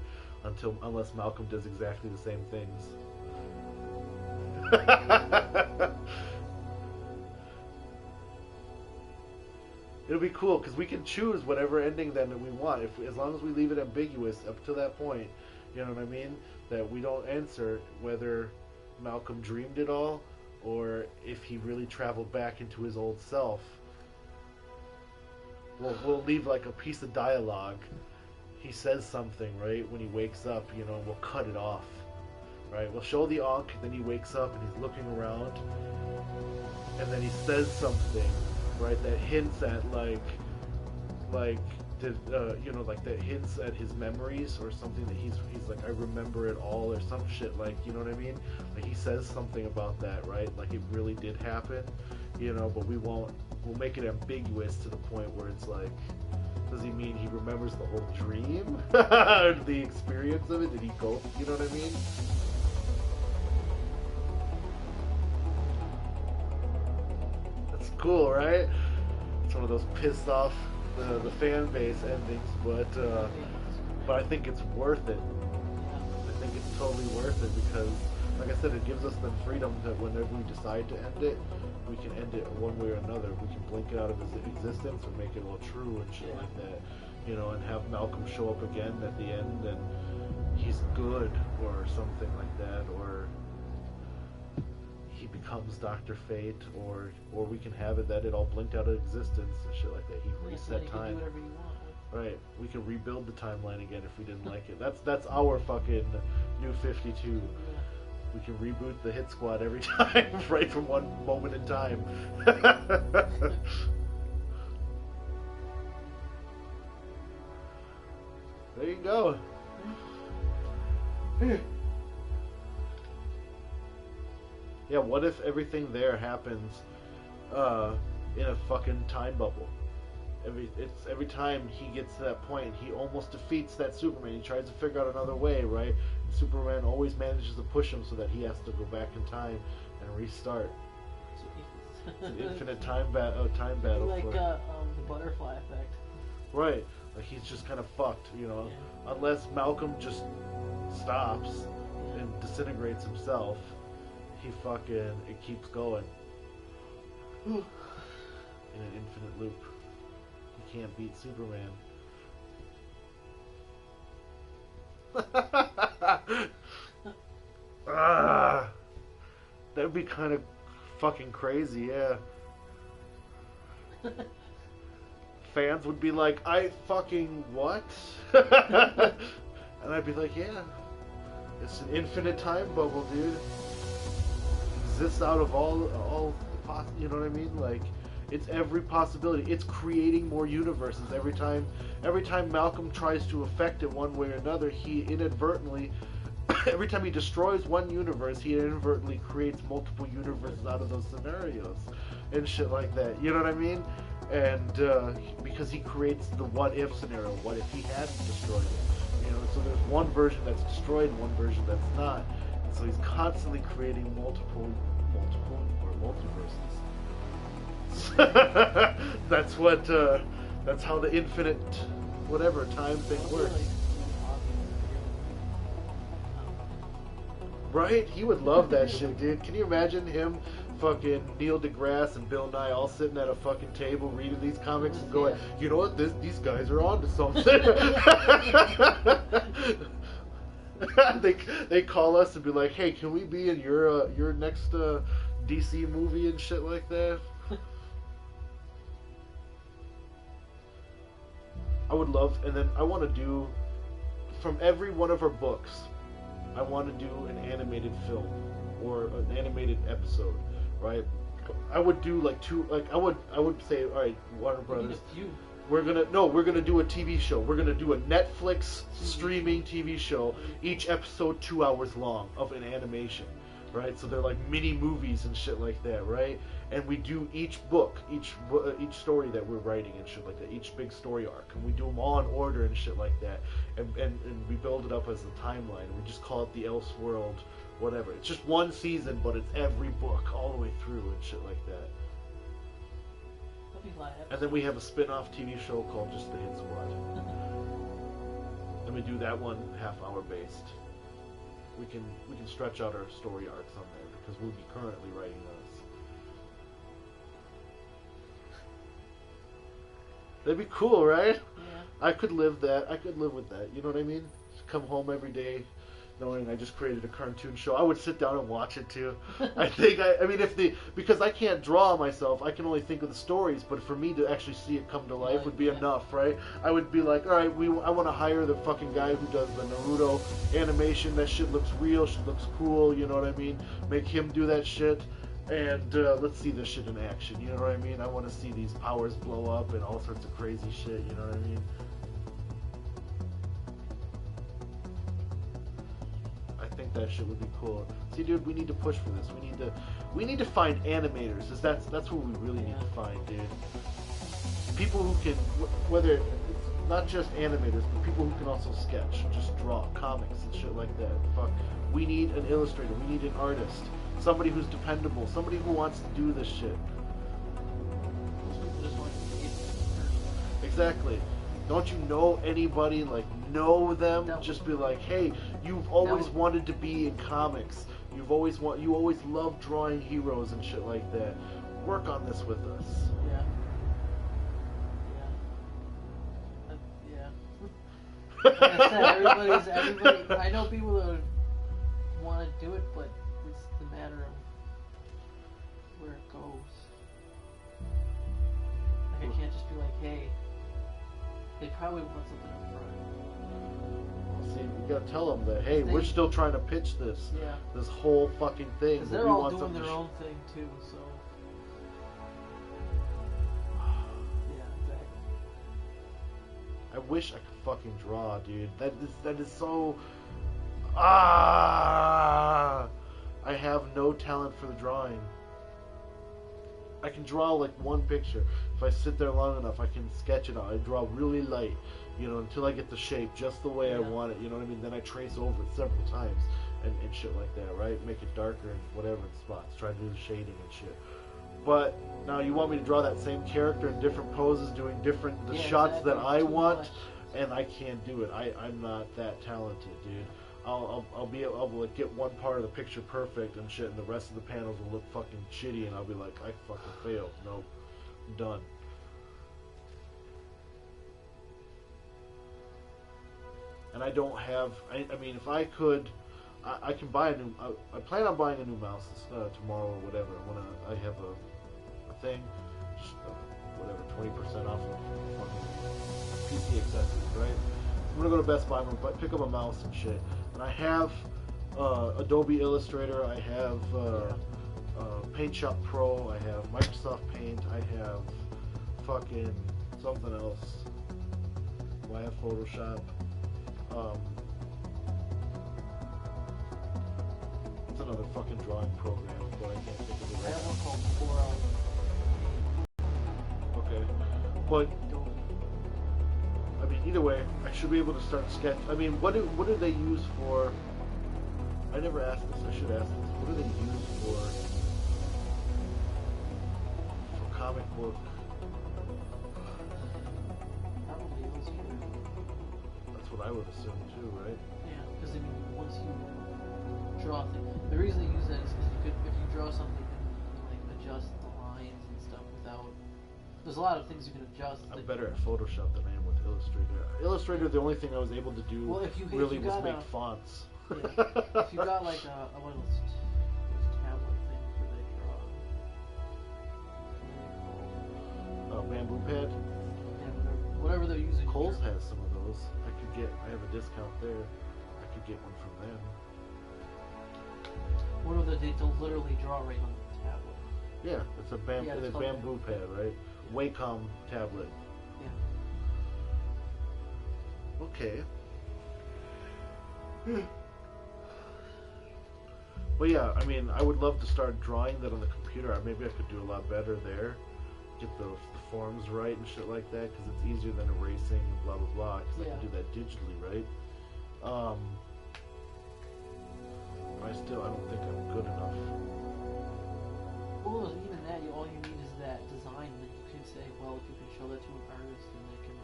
unless Malcolm does exactly the same things. It'll be cool because we can choose whatever ending then that we want, as long as we leave it ambiguous up to that point. You know what I mean? That we don't answer whether Malcolm dreamed it all or if he really traveled back into his old self. We'll leave like a piece of dialogue. He says something, right, when he wakes up, you know, and we'll cut it off. Right? We'll show the Ankh, then he wakes up and he's looking around, and then he says something, right, that hints at that hints at his memories or something, that he's like, I remember it all, or some shit, like, you know what I mean? Like he says something about that, right? Like it really did happen, you know, but we'll make it ambiguous to the point where it's like, does he mean he remembers the whole dream? The experience of it? Did he go, you know what I mean? That's cool, right? It's one of those pissed off the fan base endings, but I think it's worth it. I think it's totally worth it because, like I said, it gives us the freedom that whenever we decide to end it, we can end it one way or another. We can blink it out of his existence or make it all true and shit like that, you know, and have Malcolm show up again at the end and he's good or something like that, or he becomes Dr. Fate, or we can have it that it all blinked out of existence and shit like that. He reset time. Do whatever you want. Right. We can rebuild the timeline again if we didn't like it. That's our fucking New 52. We can reboot the Hit Squad every time, right from one moment in time. There you go. Yeah, what if everything there happens in a fucking time bubble? Every time he gets to that point, he almost defeats that Superman. He tries to figure out another way, right? And Superman always manages to push him so that he has to go back in time and restart. It's an infinite time battle. Like the butterfly effect. Right. Like he's just kind of fucked, you know. Yeah. Unless Malcolm just stops and disintegrates himself, it keeps going in an infinite loop. You can't beat Superman. That'd be kind of fucking crazy, yeah. Fans would be like, I fucking what? And I'd be like, yeah, it's an infinite time bubble, dude. Exists out of all you know what I mean? Like, it's every possibility. It's creating more universes every time. Every time Malcolm tries to affect it one way or another, he inadvertently every time he destroys one universe, he inadvertently creates multiple universes out of those scenarios and shit like that. You know what I mean? And because he creates the what if scenario, what if he hadn't destroyed it? You know, so there's one version that's destroyed, one version that's not. And so he's constantly creating multiple or multiverses. That's how the infinite whatever time thing works. Right? He would love that shit, dude. Can you imagine him, fucking Neil deGrasse and Bill Nye all sitting at a fucking table reading these comics and going, you know what, these guys are on to something. they call us and be like, hey, can we be in your next DC movie and shit like that? I would love, and then I want to do, from every one of our books, I want to do an animated film or an animated episode, right? I would do like two, like I would say, all right, Warner Brothers, we're gonna do a TV show. We're gonna do a Netflix streaming TV show. Each episode 2 hours long of an animation, right? So they're like mini movies and shit like that, right? And we do each book, each story that we're writing and shit like that, each big story arc, and we do them all in order and shit like that, and we build it up as a timeline. We just call it the Elseworld, whatever. It's just one season, but it's every book all the way through and shit like that. And then we have a spin-off TV show called Just the Hit Squad. And we do that one half-hour based. We can stretch out our story arcs on there because we'll be currently writing those. That'd be cool, right? Yeah. I could live that. I could live with that. You know what I mean? Just come home every day knowing I just created a cartoon show. I would sit down and watch it too. I mean, because I can't draw myself, I can only think of the stories. But for me to actually see it come to life would be enough, right? I would be like, all right, I want to hire the fucking guy who does the Naruto animation. That shit looks real. Shit looks cool. You know what I mean? Make him do that shit. And let's see this shit in action, you know what I mean? I want to see these powers blow up and all sorts of crazy shit, you know what I mean? I think that shit would be cool. See, dude, we need to push for this. We need to find animators. That's what we really need to find, dude. People who can, whether it's not just animators, but people who can also sketch, just draw comics and shit like that. Fuck, we need an illustrator. We need an artist. Somebody who's dependable. Somebody who wants to do this shit. Exactly. Don't you know anybody, like, know them? Just be like, hey, you've always wanted to be in comics. You always loved drawing heroes and shit like that. Work on this with us. Like I said, everybody. I know people that want to do it, but it's the matter of where it goes. Like I can't just be like, hey, they probably want something up front. See, we gotta tell them that, hey, we're still trying to pitch this whole fucking thing. Because they're all doing their own thing too, so. Yeah, exactly. I wish I could fucking draw, dude. That is so. I have no talent for the drawing. I can draw like one picture. If I sit there long enough, I can sketch it out. I draw really light, until I get the shape just the way I want it. You know what I mean? Then I trace over it several times and shit like that, right? Make it darker and whatever in spots. Try to do the shading and shit. But now you want me to draw that same character in different poses, doing different shots that I want, and I can't do it. I'm not that talented, dude. I'll be able to get one part of the picture perfect and shit, and the rest of the panels will look fucking shitty, and I'll be like, I fucking failed. Nope, I'm done. And I don't have. I mean, if I could, I can buy a new. I plan on buying a new mouse tomorrow or whatever. When I have a thing, just, whatever, 20% off of PC accessories, right? I'm gonna go to Best Buy and pick up a mouse and shit. And I have Adobe Illustrator, I have Paint Shop Pro, I have Microsoft Paint, I have fucking something else. I have Photoshop. another fucking drawing program, but I can't think of it I right have now. one called 4L. Okay. But I mean, either way, I should be able to start sketch. I mean, what do they use for? I never asked this. I should ask this. What do they use for comic book? Probably Illustrator. That's what I would assume too, right? Yeah, because I mean, once you draw things, the reason they use that is because if you draw something, you can like adjust the lines and stuff without. There's a lot of things you can adjust. I'm like- better at Photoshop than I am with Illustrator. Illustrator, the only thing I was able to do Well, if you really was got make a- fonts. Yeah. If you got like a one of those tablet things where they draw, Bamboo Pad. yeah, whatever they're using. Kohl's here. has some of those. I have a discount there. I could get one from them. One of the they literally draw right on the tablet. Yeah, it's a Yeah, it's called Bamboo Pad, right? Wacom tablet. Yeah. Okay. But yeah, I mean, I would love to start drawing that on the computer. Maybe I could do a lot better there. Get the forms right and shit like that, because it's easier than erasing and blah blah blah. Because I Yeah. can do that digitally, right? I don't think I'm good enough. Well, even that, all you need is that design, and then you can say, well, if you can show that to an artist, then they can.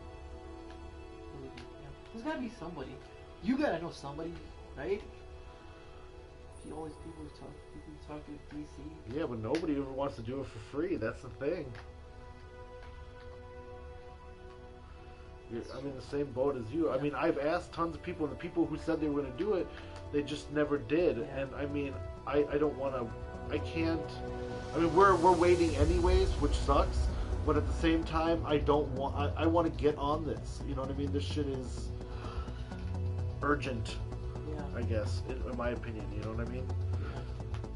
There's gotta be somebody. You gotta know somebody, right? See all these people who talk to DC. Yeah, but nobody ever wants to do it for free. That's the thing. I'm in the same boat as you. I mean, I've asked tons of people, and the people who said they were going to do it, they just never did. Yeah. And I mean, I don't want to. I can't. I mean, we're waiting anyways, which sucks. But at the same time, I don't want. I want to get on this. You know what I mean? This shit is urgent, Yeah. I guess, in my opinion. You know what I mean?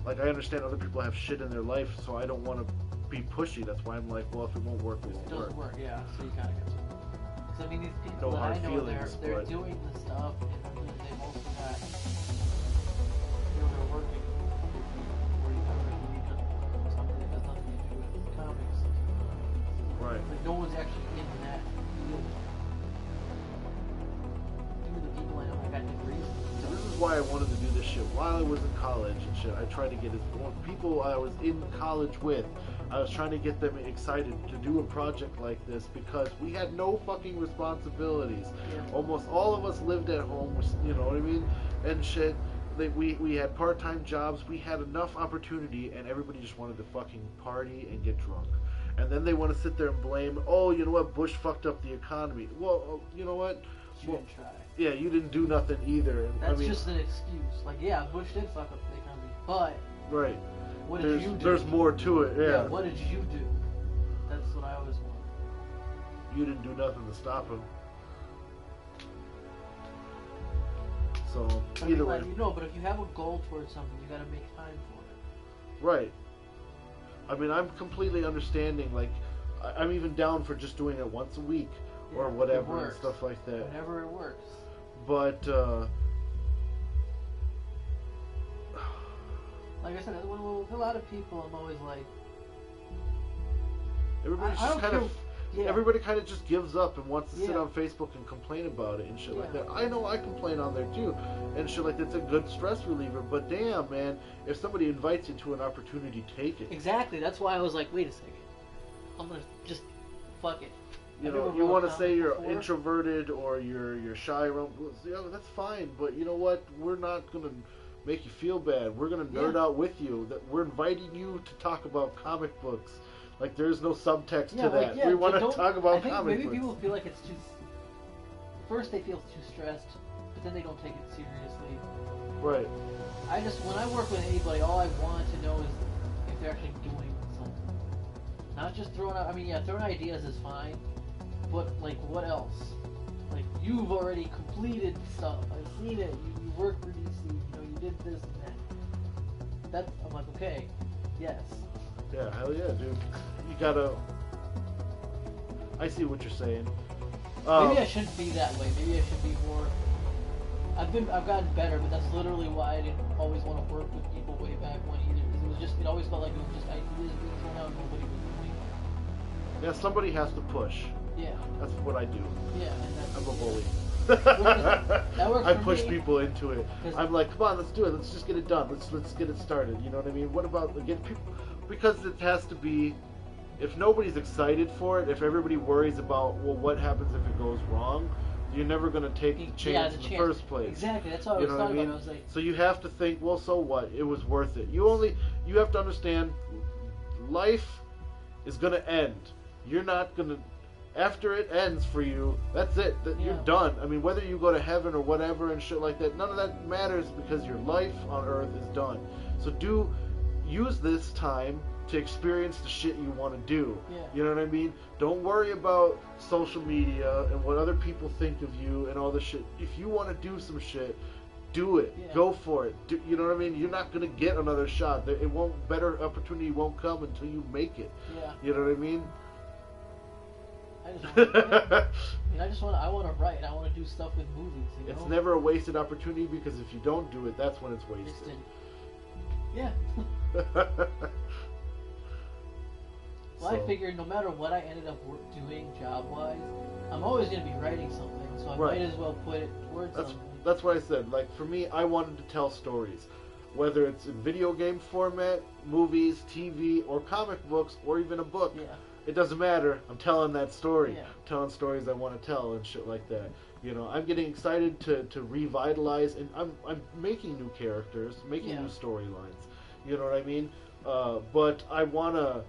Like, I understand other people have shit in their life, so I don't want to be pushy. That's why I'm like, well, if it won't work, it It won't doesn't work. work, yeah. So you gotta get some. Because I mean, these people No that I hard know, feelings, they're but- doing the stuff, and they've also got, they're working 40 hours a week on something that has nothing to do with comics. Right. Like no one's actually in that field. Even the people I know that got degrees. So this is why I wanted to do this shit while I was in college and shit. I tried to get as more people I was in college with. I was trying to get them excited to do a project like this because we had no fucking responsibilities. Yeah. Almost all of us lived at home, you know what I mean, and shit. We had part-time jobs. We had enough opportunity, and everybody just wanted to fucking party and get drunk. And then they want to sit there and blame, oh, you know what, Bush fucked up the economy. Well, you know what? You didn't try. Yeah, you didn't do nothing either. And, That's I mean, just an excuse. Like, yeah, Bush did fuck up the economy, but right. what did you do? There's more to it. Yeah. What did you do? That's what I always want. You didn't do nothing to stop him. So I mean, either way, like, you know, but if you have a goal towards something, you gotta make time for it. right. I mean, I'm completely understanding. Like, I'm even down for just doing it once a week Yeah, or it whatever and works. stuff like that. Whenever it works. But Like I said, with a lot of people, I'm always like, everybody's I just don't kind of. care- yeah. Everybody kind of just gives up and wants to sit Yeah. on Facebook and complain about it and shit like Yeah. that. I know I complain on there too, and shit like that's a good stress reliever. But damn, man, if somebody invites you to an opportunity, take it. Exactly. That's why I was like, wait a second. I'm gonna just fuck it. You I've know, never you wrote want to comics say you're before. introverted or you're shy around. Yeah, that's fine. But you know what? We're not gonna make you feel bad. We're gonna nerd Yeah. out with you. That we're inviting you to talk about comic books. Like there's no subtext to that. We want to don't- talk about I think comic maybe books. people feel like it's too. First, they feel too stressed, but then they don't take it seriously. Right. When I work with anybody, all I want to know is if they're actually doing something. Not just throwing out. I mean, yeah, throwing ideas is fine, but like, what else? Like, you've already completed stuff. I've seen it. You worked for DC. You know, you did this and that. I'm like, okay, yes. Yeah, hell yeah, dude. You gotta. I see what you're saying. Maybe I shouldn't be that way. Maybe I should be more. I've gotten better, but that's literally why I didn't always want to work with people way back when either. Because it always felt like it was just ideas being thrown out and nobody was doing. Yeah, somebody has to push. Yeah. That's what I do. Yeah, and that's. I'm a bully. That works I for push me. people into it. 'Cause- I'm like, come on, let's do it. Let's just get it done. Let's get it started. You know what I mean? What about get people? Because it has to be. If nobody's excited for it, if everybody worries about, well, what happens if it goes wrong, you're never going to take the chance in the first place. Exactly, that's what I You was know what I talking mean? about. I was like, So you have to think, well, so what? It was worth it. You have to understand, life is going to end. You're not going to, after it ends for you, that's it. You're Yeah. done. I mean, whether you go to heaven or whatever and shit like that, none of that matters because your life on earth is done. So use this time to experience the shit you want to do. Yeah. You know what I mean? Don't worry about social media and what other people think of you and all this shit. If you want to do some shit, do it. Yeah. Go for it. You know what I mean? You're not gonna get another shot. Better opportunity won't come until you make it. yeah. You know what I mean? I want to write. I want to do stuff with movies. You know? It's never a wasted opportunity because if you don't do it, that's when it's Just wasted. didn't- Yeah. Well, I So- figured no matter what I ended up doing job-wise, I'm always going to be writing something, so I Right. might as well put it towards That's something. that's what I said. Like for me, I wanted to tell stories, whether it's in video game format, movies, TV, or comic books, or even a book. Yeah. It doesn't matter. I'm telling that story. Yeah. I'm telling stories I want to tell and shit like that. You know, I'm getting excited to revitalize, and I'm making new characters, making Yeah. new storylines. You know what I mean? But I wanna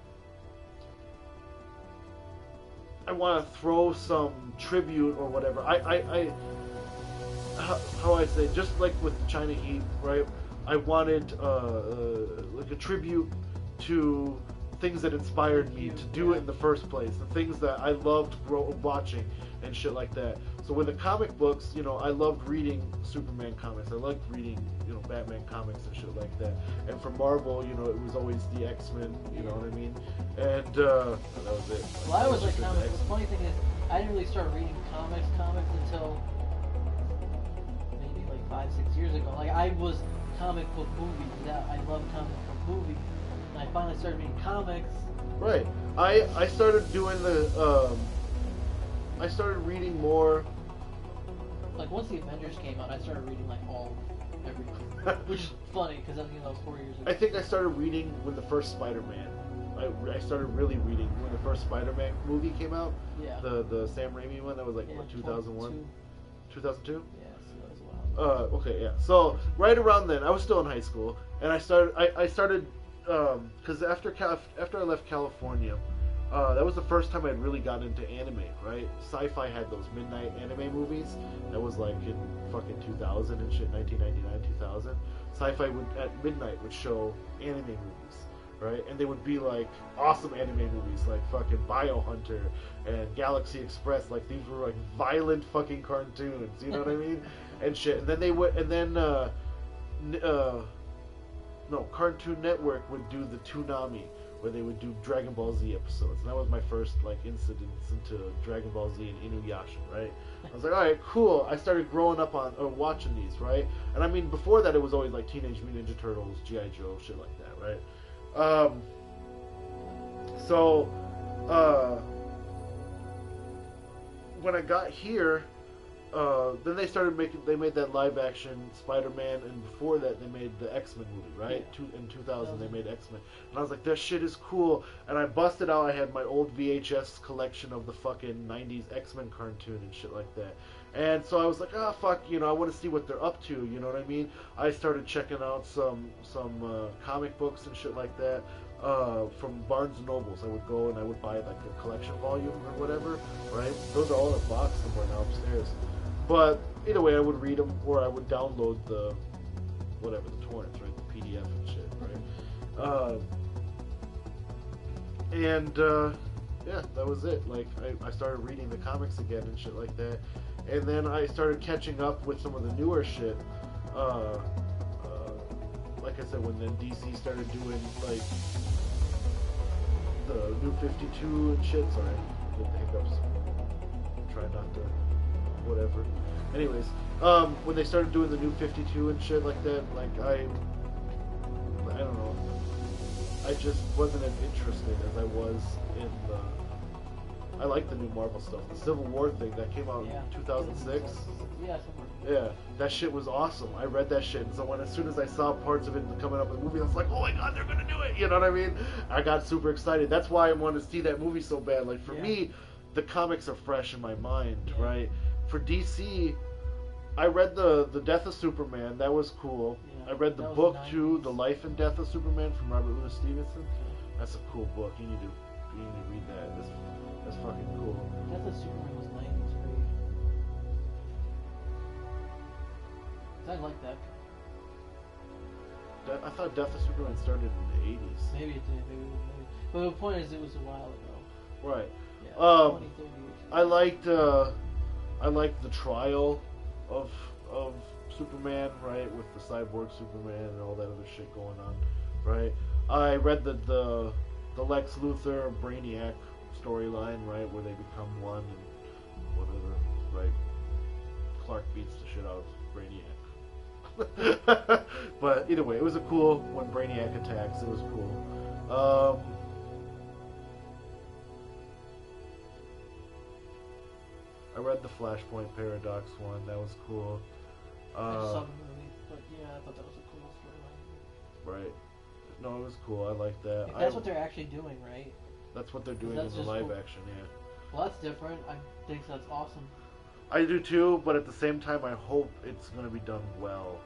throw some tribute or whatever. How I say, just like with China Heat, right? I wanted like a tribute to things that inspired me to do it in the first place, the things that I loved watching and shit like that. So with the comic books, you know, I loved reading Superman comics. I liked reading, you know, Batman comics and shit like that. And for Marvel, you know, it was always the X-Men, you know what I mean? And that was it. Well, I was like Just comics. the The funny thing is, I didn't really start reading comics until maybe like 5-6 years ago. Like I was comic book movies. I love comic book movies. And I finally started reading comics. Right. I started doing I started reading more. Like once the Avengers came out, I started reading like everything, which is funny because that was 4 years ago. I think I started reading when the first Spider-Man. I started really reading when the first Spider-Man movie came out. Yeah. The Sam Raimi one that was like Yeah, what, 2001, 2002. Yeah, so that was a while. Okay, yeah. So right around then, I was still in high school, and I started because after I left California, that was the first time I'd really gotten into anime. Right, Sci-Fi had those midnight anime movies. That was like in fucking 2000 and shit, 1999, 2000. Sci-Fi would at midnight would show anime movies. Right, and they would be like awesome anime movies, like fucking Biohunter and Galaxy Express. Like these were like violent fucking cartoons, you know what I mean? And shit. And then Cartoon Network would do the Toonami, where they would do Dragon Ball Z episodes, and that was my first like incidence into Dragon Ball Z and Inuyasha. Right, I was like, all right, cool. I started growing up on watching these, right? And I mean, before that, it was always like Teenage Mutant Ninja Turtles, G.I. Joe, shit like that, right? When I got here, then they made that live action Spider-Man, and before that they made the X-Men movie, right? In 2000 they made X-Men, and I was like, that shit is cool. And I busted out, I had my old VHS collection of the fucking 90s X-Men cartoon and shit like that. And so I was like, ah, fuck, you know, I want to see what they're up to, you know what I mean? I started checking out some comic books and shit like that from Barnes & Nobles. I would go and I would buy like a collection volume or whatever, right? Those are all in a box somewhere now upstairs. But either way, I would read them or I would download the torrents, right? The PDF and shit, right? Yeah, that was it. Like, I started reading the comics again and shit like that. And then I started catching up with some of the newer shit. Like I said, when then DC started doing, like, the New 52 and shit. Sorry, I get the hiccups. Try not to... whatever. Anyways, when they started doing the new 52 and shit like that, like I don't know, I just wasn't as interested as I was in the. I like the new Marvel stuff. The Civil War thing that came out in 2006. Yeah, Yeah, that shit was awesome. I read that shit, and so as soon as I saw parts of it coming up in the movie, I was like, oh my god, they're gonna do it! You know what I mean? I got super excited. That's why I wanted to see that movie so bad. Like, for me, the comics are fresh in my mind, right? For DC, I read the Death of Superman. That was cool. Yeah, I read the that was book, the too, 90s. The Life and Death of Superman from Robert Louis Stevenson. That's a cool book. You need to read that. That's fucking cool. Death of Superman was 90s, right? I like that. I thought Death of Superman started in the 80s. Maybe it did, maybe. But the point is, it was a while ago. Right. Yeah, 20, 30 years ago. I liked the trial of Superman, right, with the cyborg Superman and all that other shit going on, right. I read the Lex Luthor Brainiac storyline, right, where they become one and whatever, right. Clark beats the shit out of Brainiac. But either way, it was a cool when Brainiac attacks. It was cool. I read the Flashpoint Paradox one. That was cool. I just saw the movie, but yeah, I thought that was a cool storyline. Right. No, it was cool. I like that. If that's what they're actually doing, right? That's what they're doing in That's the just live cool. action, yeah. Well, that's different. I think that's awesome. I do too, but at the same time, I hope it's going to be done well.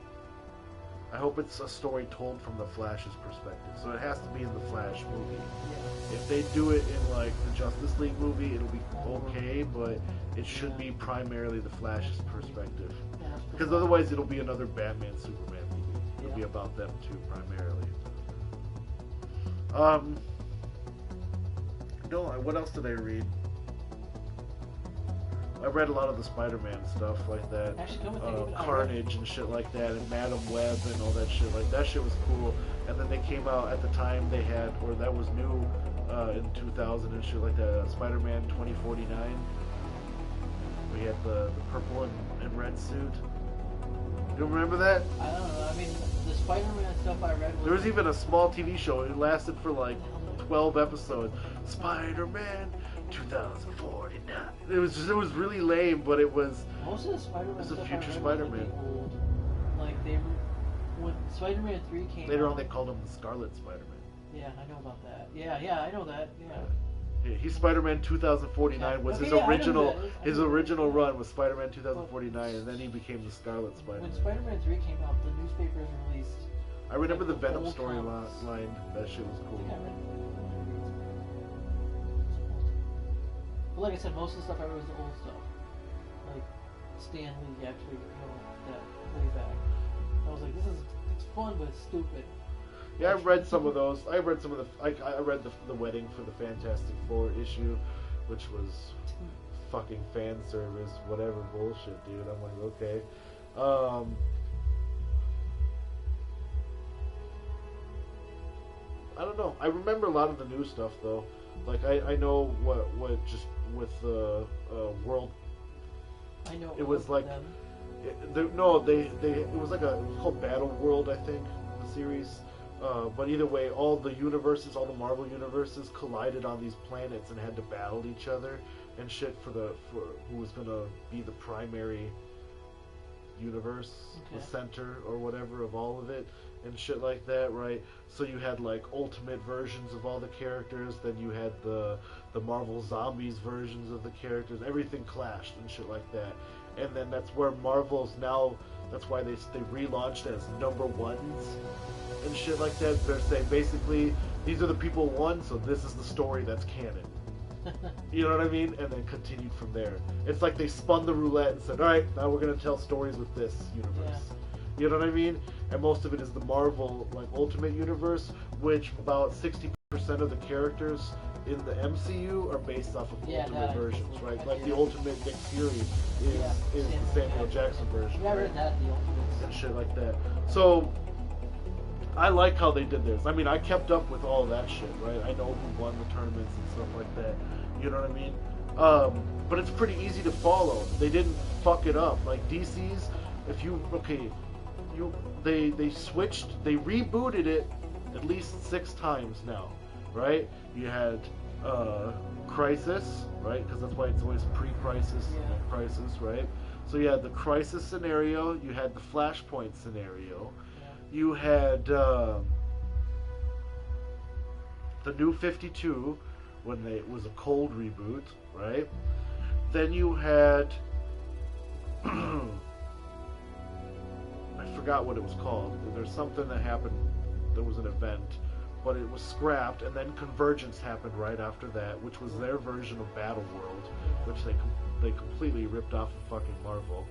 I hope it's a story told from the Flash's perspective. So it has to be in the Flash movie. Yeah. If they do it in like the Justice League movie, it'll be okay, but it should be primarily the Flash's perspective. Yeah, that's Because cool. otherwise it'll be another Batman Superman movie. It'll Yeah. be about them too, primarily. No, what else did I read? I read a lot of the Spider-Man stuff like that. Actually, come and think of it, I read- Carnage and shit like that, and Madam Web and all that shit. Like that shit was cool. And then they came out at the time they had, or that was new in 2000 and shit like that. Spider-Man 2049. We had the purple and red suit. You remember that? I don't know. I mean, the Spider-Man stuff I read was... There was even a small TV show. It lasted for like 12 episodes. Spider-Man 2049. It was really lame, but it was. Most of the Spider-Man It's a stuff future I read Spider-Man. was like old. Like, when Spider-Man 3 came Later out... on, they called him the Scarlet Spider-Man. Yeah, I know about that. Yeah, I know that. Yeah. He's Spider-Man 2049 was Okay, his yeah, I know original who that is. I his know. original run was Spider-Man 2049, and then he became the Scarlet Spider-Man. When Spider-Man 3 came out, the newspapers released... I remember the like, Venom old storyline. comics. That shit was I cool. think I read it. But like I said, most of the stuff I read was the old stuff. Like, Stan Lee actually, that way back. I was like, it's fun, but it's stupid. Yeah, I read some of those. I read some of the. I read the wedding for the Fantastic Four issue, which was fucking fan service, whatever bullshit, dude. I'm like, okay. I don't know. I remember a lot of the new stuff though. Like I know what just with the world. I know It was of like them. it was like it was called Battle World, I think, the series. But either way, all the universes, all the Marvel universes, collided on these planets and had to battle each other and shit for who was gonna be the primary universe, the Okay. center or whatever of all of it, and shit like that, right? So you had like ultimate versions of all the characters, then you had the Marvel Zombies versions of the characters. Everything clashed and shit like that, and then that's where Marvel's now. That's why they relaunched as number ones and shit like that. They're saying basically these are the people won, so this is the story that's canon. You know what I mean? And then continued from there. It's like they spun the roulette and said, all right, now we're going to tell stories with this universe. You know what I mean? And most of it is the Marvel like Ultimate Universe, which about 60% of the characters in the MCU are based off of Yeah, Ultimate that- versions, right? I Like see the that. Ultimate Nick Fury is Yeah, the Samuel Jackson version. Yeah, I right? read that, the Ultimates. And shit like that. So I like how they did theirs. I mean, I kept up with all that shit, right? I know who won the tournaments and stuff like that. You know what I mean? but it's pretty easy to follow. They didn't fuck it up. Like DC's, they switched, they rebooted it at least 6 times now, right? You had Crisis, right? Because that's why it's always pre-Crisis, and Crisis, right? So you had the Crisis scenario, you had the Flashpoint scenario, you had the New 52 when it was a cold reboot, right? Then you had I forgot what it was called. There's something that happened. There was an event, but it was scrapped, and then Convergence happened right after that, which was their version of Battle World, which they completely ripped off of fucking Marvel.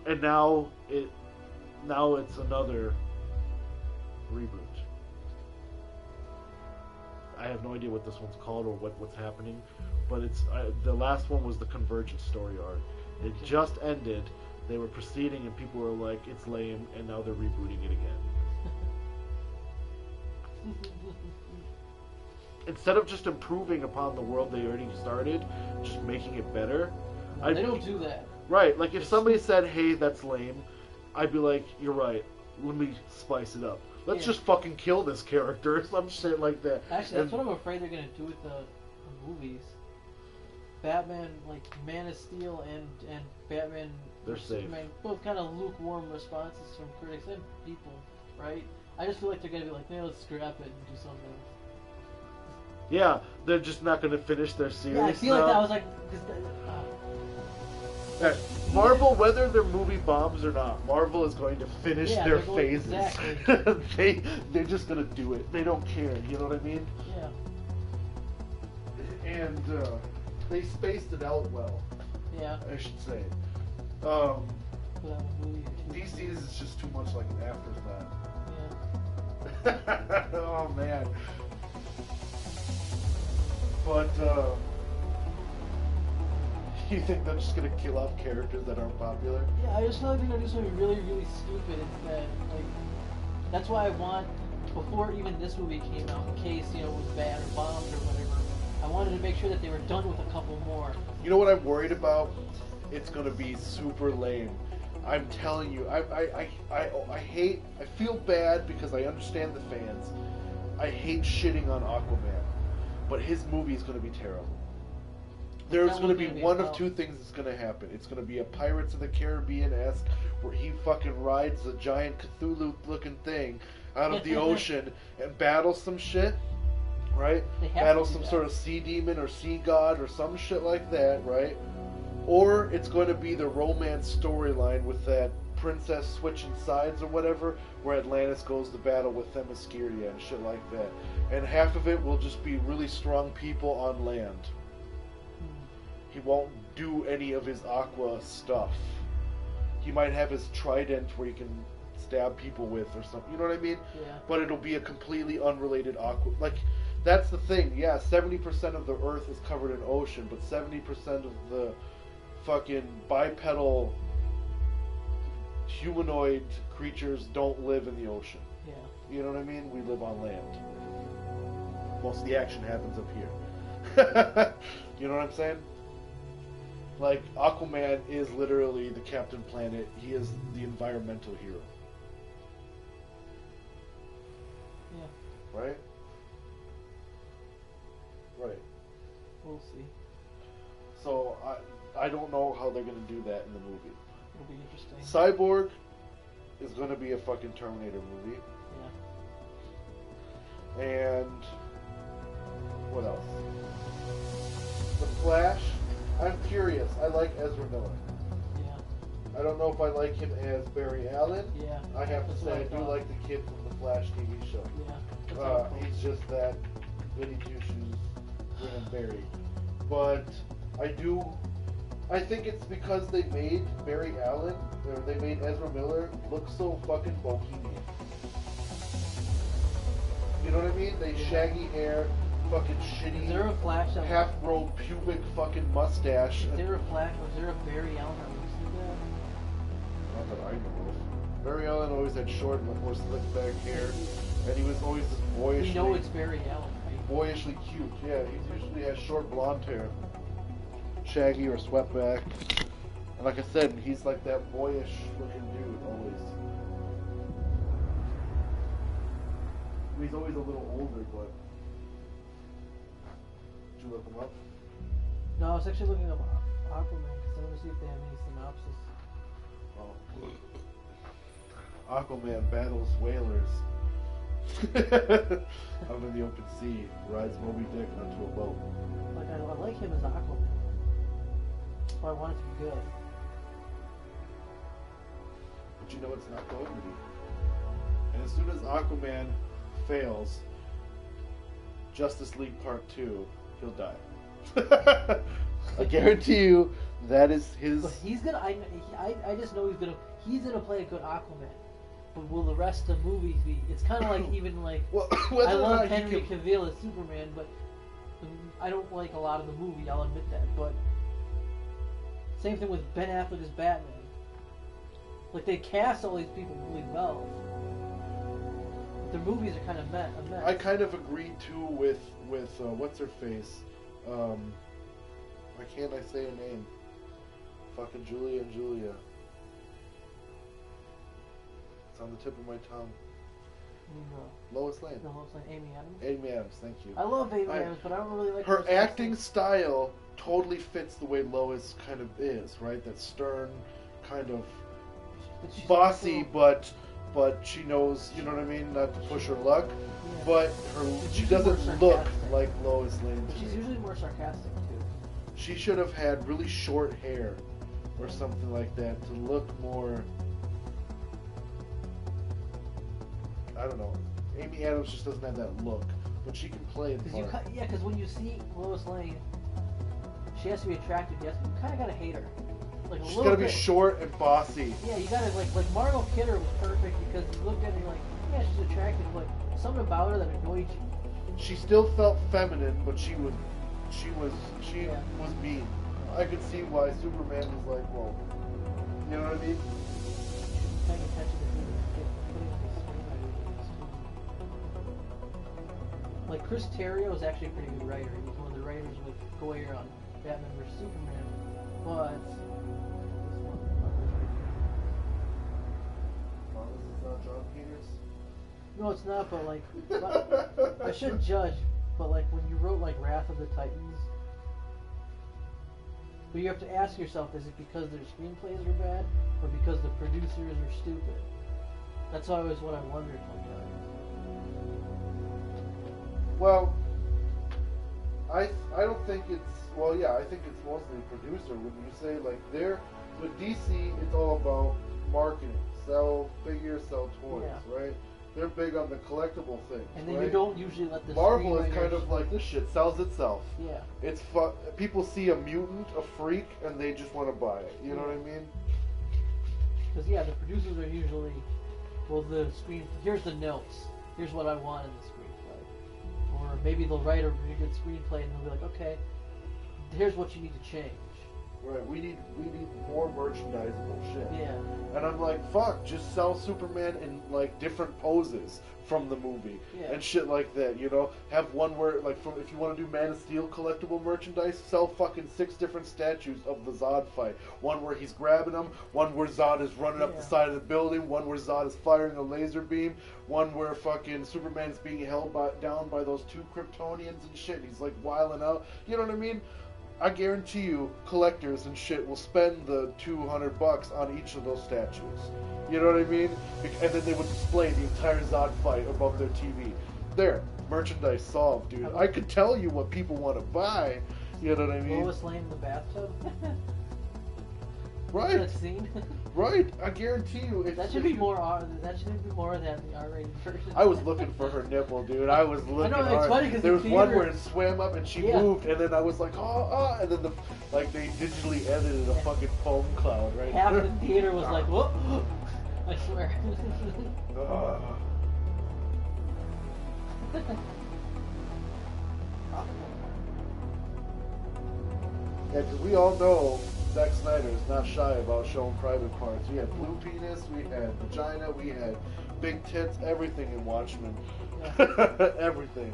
And now it's another reboot. I have no idea what this one's called or what's happening, but the last one was the Convergence story arc. It just ended. They were proceeding, and people were like, "It's lame," and now they're rebooting it again. Instead of just improving upon the world they already started, just making it better. They don't do that. Right, like if somebody said, "Hey, that's lame," I'd be like, "You're right. Let me spice it up. Let's just fucking kill this character," or some shit like that. Actually, that's what I'm afraid they're gonna do with the movies. Batman, like Man of Steel and Batman They're vs safe. Superman, both kind of lukewarm responses from critics and people, right? I just feel like they're gonna be like, "Yeah, let's scrap it and do something." Yeah, they're just not going to finish their series. Yeah, I feel like that. I was like, Marvel, whether their movie bombs or not, Marvel is going to finish their phases. Exactly. They're just going to do it. They don't care. You know what I mean? Yeah. And they spaced it out well. Yeah. I should say. Put out a movie or two. DC's is just too much like an Yeah. afterthought. Oh man. But you think they're just gonna kill off characters that aren't popular? Yeah, I just feel like they're gonna do something really, really stupid instead. Like, that's why I want, before even this movie came out, in case, you know, it was bad or bombed or whatever, I wanted to make sure that they were done with a couple more. You know what I'm worried about? It's gonna be super lame. I'm telling you, I hate, I feel bad because I understand the fans. I hate shitting on Aquaman, but his movie is gonna be terrible. There's going to be one of two things that's going to happen. It's going to be a Pirates of the Caribbean-esque, where he fucking rides a giant Cthulhu-looking thing out of the ocean and battles some shit, right? Battles some sort of sea demon or sea god or some shit like that, right? Or it's going to be the romance storyline with that princess switching sides or whatever, where Atlantis goes to battle with Themyscira and shit like that. And half of it will just be really strong people on land. He won't do any of his Aqua stuff. He might have his trident where he can stab people with or something. You know what I mean? Yeah. But it'll be a completely unrelated Aqua. Like, that's the thing. Yeah, 70% of the Earth is covered in ocean, but 70% of the fucking bipedal humanoid creatures don't live in the ocean. Yeah. You know what I mean? We live on land. Most of the action happens up here. You know what I'm saying? Like, Aquaman is literally the Captain Planet. He is the environmental hero. Yeah. Right? Right. We'll see. So, I don't know how they're going to do that in the movie. It'll be interesting. Cyborg is going to be a fucking Terminator movie. Yeah. And what else? The Flash. I'm curious. I like Ezra Miller. Yeah. I don't know if I like him as Barry Allen. Yeah. I have to That's say what I I do thought. like the kid from the Flash TV show. Yeah. That's how it He's goes. just that goody two shoes Graham Barry. But I think it's because they made Barry Allen, or they made Ezra Miller look so fucking bohemian. You know what I mean? They shaggy hair, fucking shitty, Is there a Flash that half-grown pubic fucking mustache. Is there a Flash? Was there a Barry Allen that looks like Not that I know of. Barry Allen always had short and more slick back hair, and he was always this that? boyishly, We know it's Barry Allen, right? boyishly cute. Yeah, he usually has short blonde hair. shaggy or swept back. And like I said, he's like that boyish looking dude always. He's always a little older, but did you look him up? No, I was actually looking up Aquaman because I want to see if they have any synopsis. Oh. Aquaman battles whalers. Out in the open sea, rides Moby Dick onto a boat. Like I like him as Aquaman, but I want it to be good. But you know it's not going to be. And as soon as Aquaman fails Justice League Part 2, he'll die. I guarantee you that is his... But he's gonna. I just know he's gonna play a good Aquaman. But will the rest of the movies be? It's kind of like even like Well, I whether or love not he Henry can- Cavill as Superman, but I don't like a lot of the movie. I'll admit that. But same thing with Ben Affleck as Batman. Like they cast all these people really well. The movies are kind of a mess. I kind of agree too with what's her face? Why can't I say her name? Fucking Julia and Julia. It's on the tip of my tongue. Lois Lane. No, it's like Amy Adams. Amy Adams, thank you. I love Amy Adams, but I don't really like Her Lois acting Lane. style totally fits the way Lois kind of is, right? That stern, kind of But she's bossy, also- but she knows, you know what I mean, not to push her luck. Yeah. But she She's doesn't more look sarcastic. like Lois Lane. But to she's me. usually more sarcastic too. She should have had really short hair or something like that to look more. I don't know. Amy Adams just doesn't have that look, but she can play the part. Because when you see Lois Lane, she has to be attractive. Yes, you kind of gotta hate her. Like a She's little gotta be bit. short and bossy. Yeah, you gotta like Margot Kidder was perfect because you looked at her like, yeah, she's attractive, but something about her that annoyed you. She still felt feminine, but she was Yeah. mean. I could see why Superman was like, whoa. You know what I mean? Paying attention to who putting on the screenwriter. Like Chris Terrio is actually a pretty good writer. He was one of the writers with Goyer on Batman vs Superman, but Oh, this is not John Peters. no, it's not. But like, I shouldn't judge. But like when you wrote like Wrath of the Titans, but you have to ask yourself: is it because their screenplays are bad, or because the producers are stupid? That's always what I wondered sometimes. Well, I don't think it's, well, yeah, I think it's mostly producer. When you say like with DC, it's all about marketing, sell figures, sell toys, Yeah. right? They're big on the collectible things. And then right? you don't usually let the Marvel is kind screenwriters- of like this shit sells itself. Yeah. It's fun. People see a mutant, a freak, and they just want to buy it. You know what I mean? Because yeah, the producers are usually, well, here's the notes. Here's what I want in the screenplay. Or maybe they'll write a really good screenplay and they'll be like, okay, here's what you need to change. Right. We need more merchandisable shit. Yeah. And I'm like, fuck, just sell Superman in like different poses from the movie Yeah. and shit like that, you know? Have one where, like, if you want to do Man of Steel collectible merchandise, sell fucking 6 different statues of the Zod fight. One where he's grabbing him, one where Zod is running up the Yeah. side of the building, one where Zod is firing a laser beam, one where fucking Superman's being held down by those 2 Kryptonians and shit, and he's like wiling out. You know what I mean? I guarantee you, collectors and shit will spend the $200 on each of those statues. You know what I mean? And then they would display the entire Zod fight above their TV. There, merchandise solved, dude. I could tell you what people want to buy. You know what I mean? Lois Lane in the bathtub. Right, That scene. right. I guarantee you. If, That should be more. That should be more than the R-rated version. I was looking for her nipple, dude. I was looking know, it's hard. funny 'cause there the was one theater- where it swam up and she Yeah. moved, and then I was like, oh, and then they digitally edited a fucking foam cloud, right? Half the theater was like, whoop. I swear. Ugh. Yeah, because we all know Zack Snyder is not shy about showing private parts. We had blue penis, we had vagina, we had big tits, everything in Watchmen. Everything.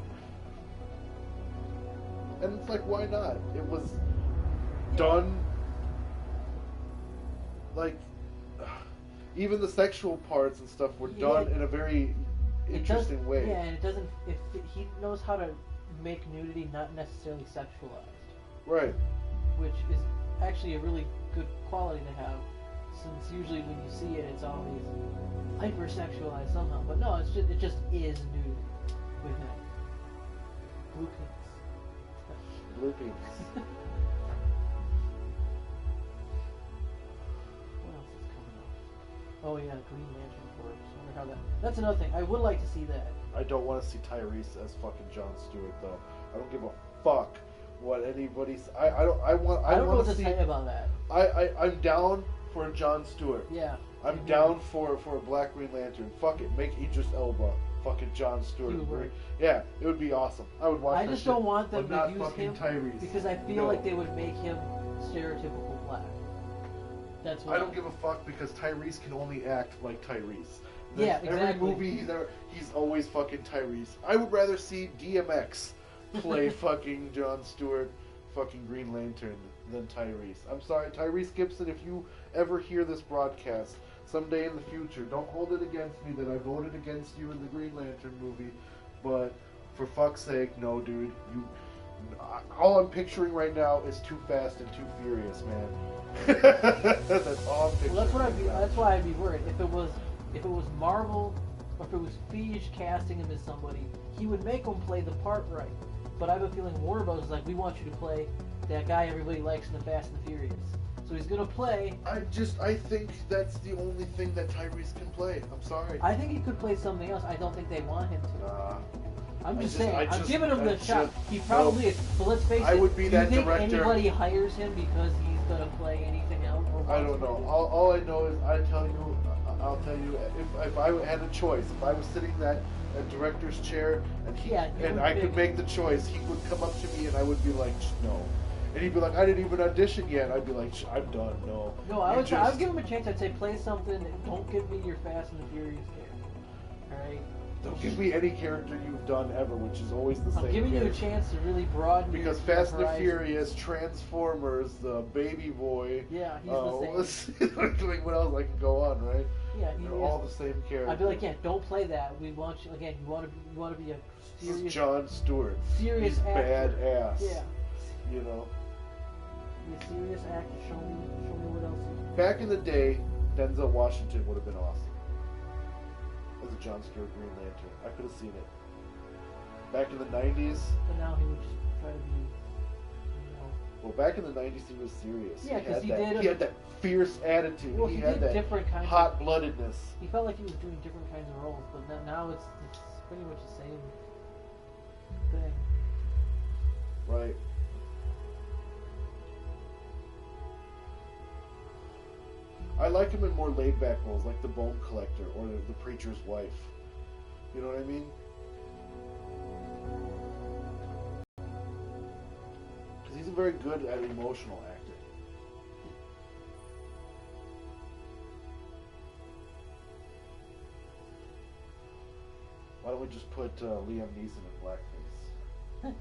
And it's like, why not? It was done like even the sexual parts and stuff were done Yeah. in a very interesting way. Yeah, and it doesn't. He knows how to make nudity not necessarily sexualized, Right. which is actually a really good quality to have, since usually when you see it, it's always hypersexualized somehow. But no, it just is nudity with him. Blue pinks. Blue pinks. What else is coming up? Oh yeah, Green Lantern Corps. I wonder how that. That's another thing. I would like to see that. I don't want to see Tyrese as fucking Jon Stewart though. I don't give a fuck what anybody's. I don't. I want. I don't know want what to see. say about that. I'm down for a Jon Stewart. Yeah. I'm down for a Black Green Lantern. Fuck it, make Idris Elba fucking Jon Stewart. He would work. Yeah, it would be awesome. I would watch. I that just shit, don't want them but not to use fucking him Tyrese. because I feel No. like they would make him stereotypical black. That's what I don't give a fuck because Tyrese can only act like Tyrese. Yeah, Every exactly. movie he's always fucking Tyrese. I would rather see DMX play fucking Jon Stewart, fucking Green Lantern than Tyrese. I'm sorry, Tyrese Gibson, if you ever hear this broadcast someday in the future, don't hold it against me that I voted against you in the Green Lantern movie, but for fuck's sake, no, dude. All I'm picturing right now is Too Fast and Too Furious, man. That's all I'm picturing. Well, right now. that's why I'd be worried. If it was Marvel, or if it was Feige casting him as somebody, he would make him play the part right. But I have a feeling Warner Bros. Is like, we want you to play that guy everybody likes in the Fast and the Furious. So he's gonna play. I think that's the only thing that Tyrese can play. I'm sorry. I think he could play something else. I don't think they want him to. Nah. I'm I just just- saying. I I'm just- giving him the I shot. just- He probably no. is. But let's face it. I would be do that you think director. anybody hires him because he's gonna play anything else? Or I wants don't to know. do- All I know is I'll tell you if I had a choice, if I was sitting in that director's chair and Yeah, you and would I pick- could make the choice, he would come up to me and I would be like, no. And he'd be like, I didn't even audition yet. I'd be like, I'm done. No. No, I You would just- give him a chance. I'd say play something. Don't give me your Fast and the Furious character. All right. Don't give me any character you've done ever, which is always the same. I'm giving you a character. chance to really broaden Because your Fast and the horizons. Furious, Transformers, the Baby Boy. Yeah, he's the same. Like what else I can go on, right? Yeah, They're he all is. the same character. I'd be like, yeah, don't play that. We want you again. You want to be a This is serious, Jon Stewart. serious He's actor. badass. Yeah, You know. be a serious actor. Show me what else. You Back in the day, Denzel Washington would have been awesome as a Jon Stewart Green Lantern. I could have seen it. Back in the 90s, But now he would just try to be, well, back in the 90s he was serious. Yeah, 'cause he had that, did- he had that fierce attitude. Well, he he had did that different kinds of- hot-bloodedness. he felt like he was doing different kinds of roles. But now it's pretty much the same thing. Right. I like him in more laid-back roles, like the Bone Collector or the Preacher's Wife. You know what I mean? Because he's very good at emotional acting. Why don't we just put Liam Neeson in blackface?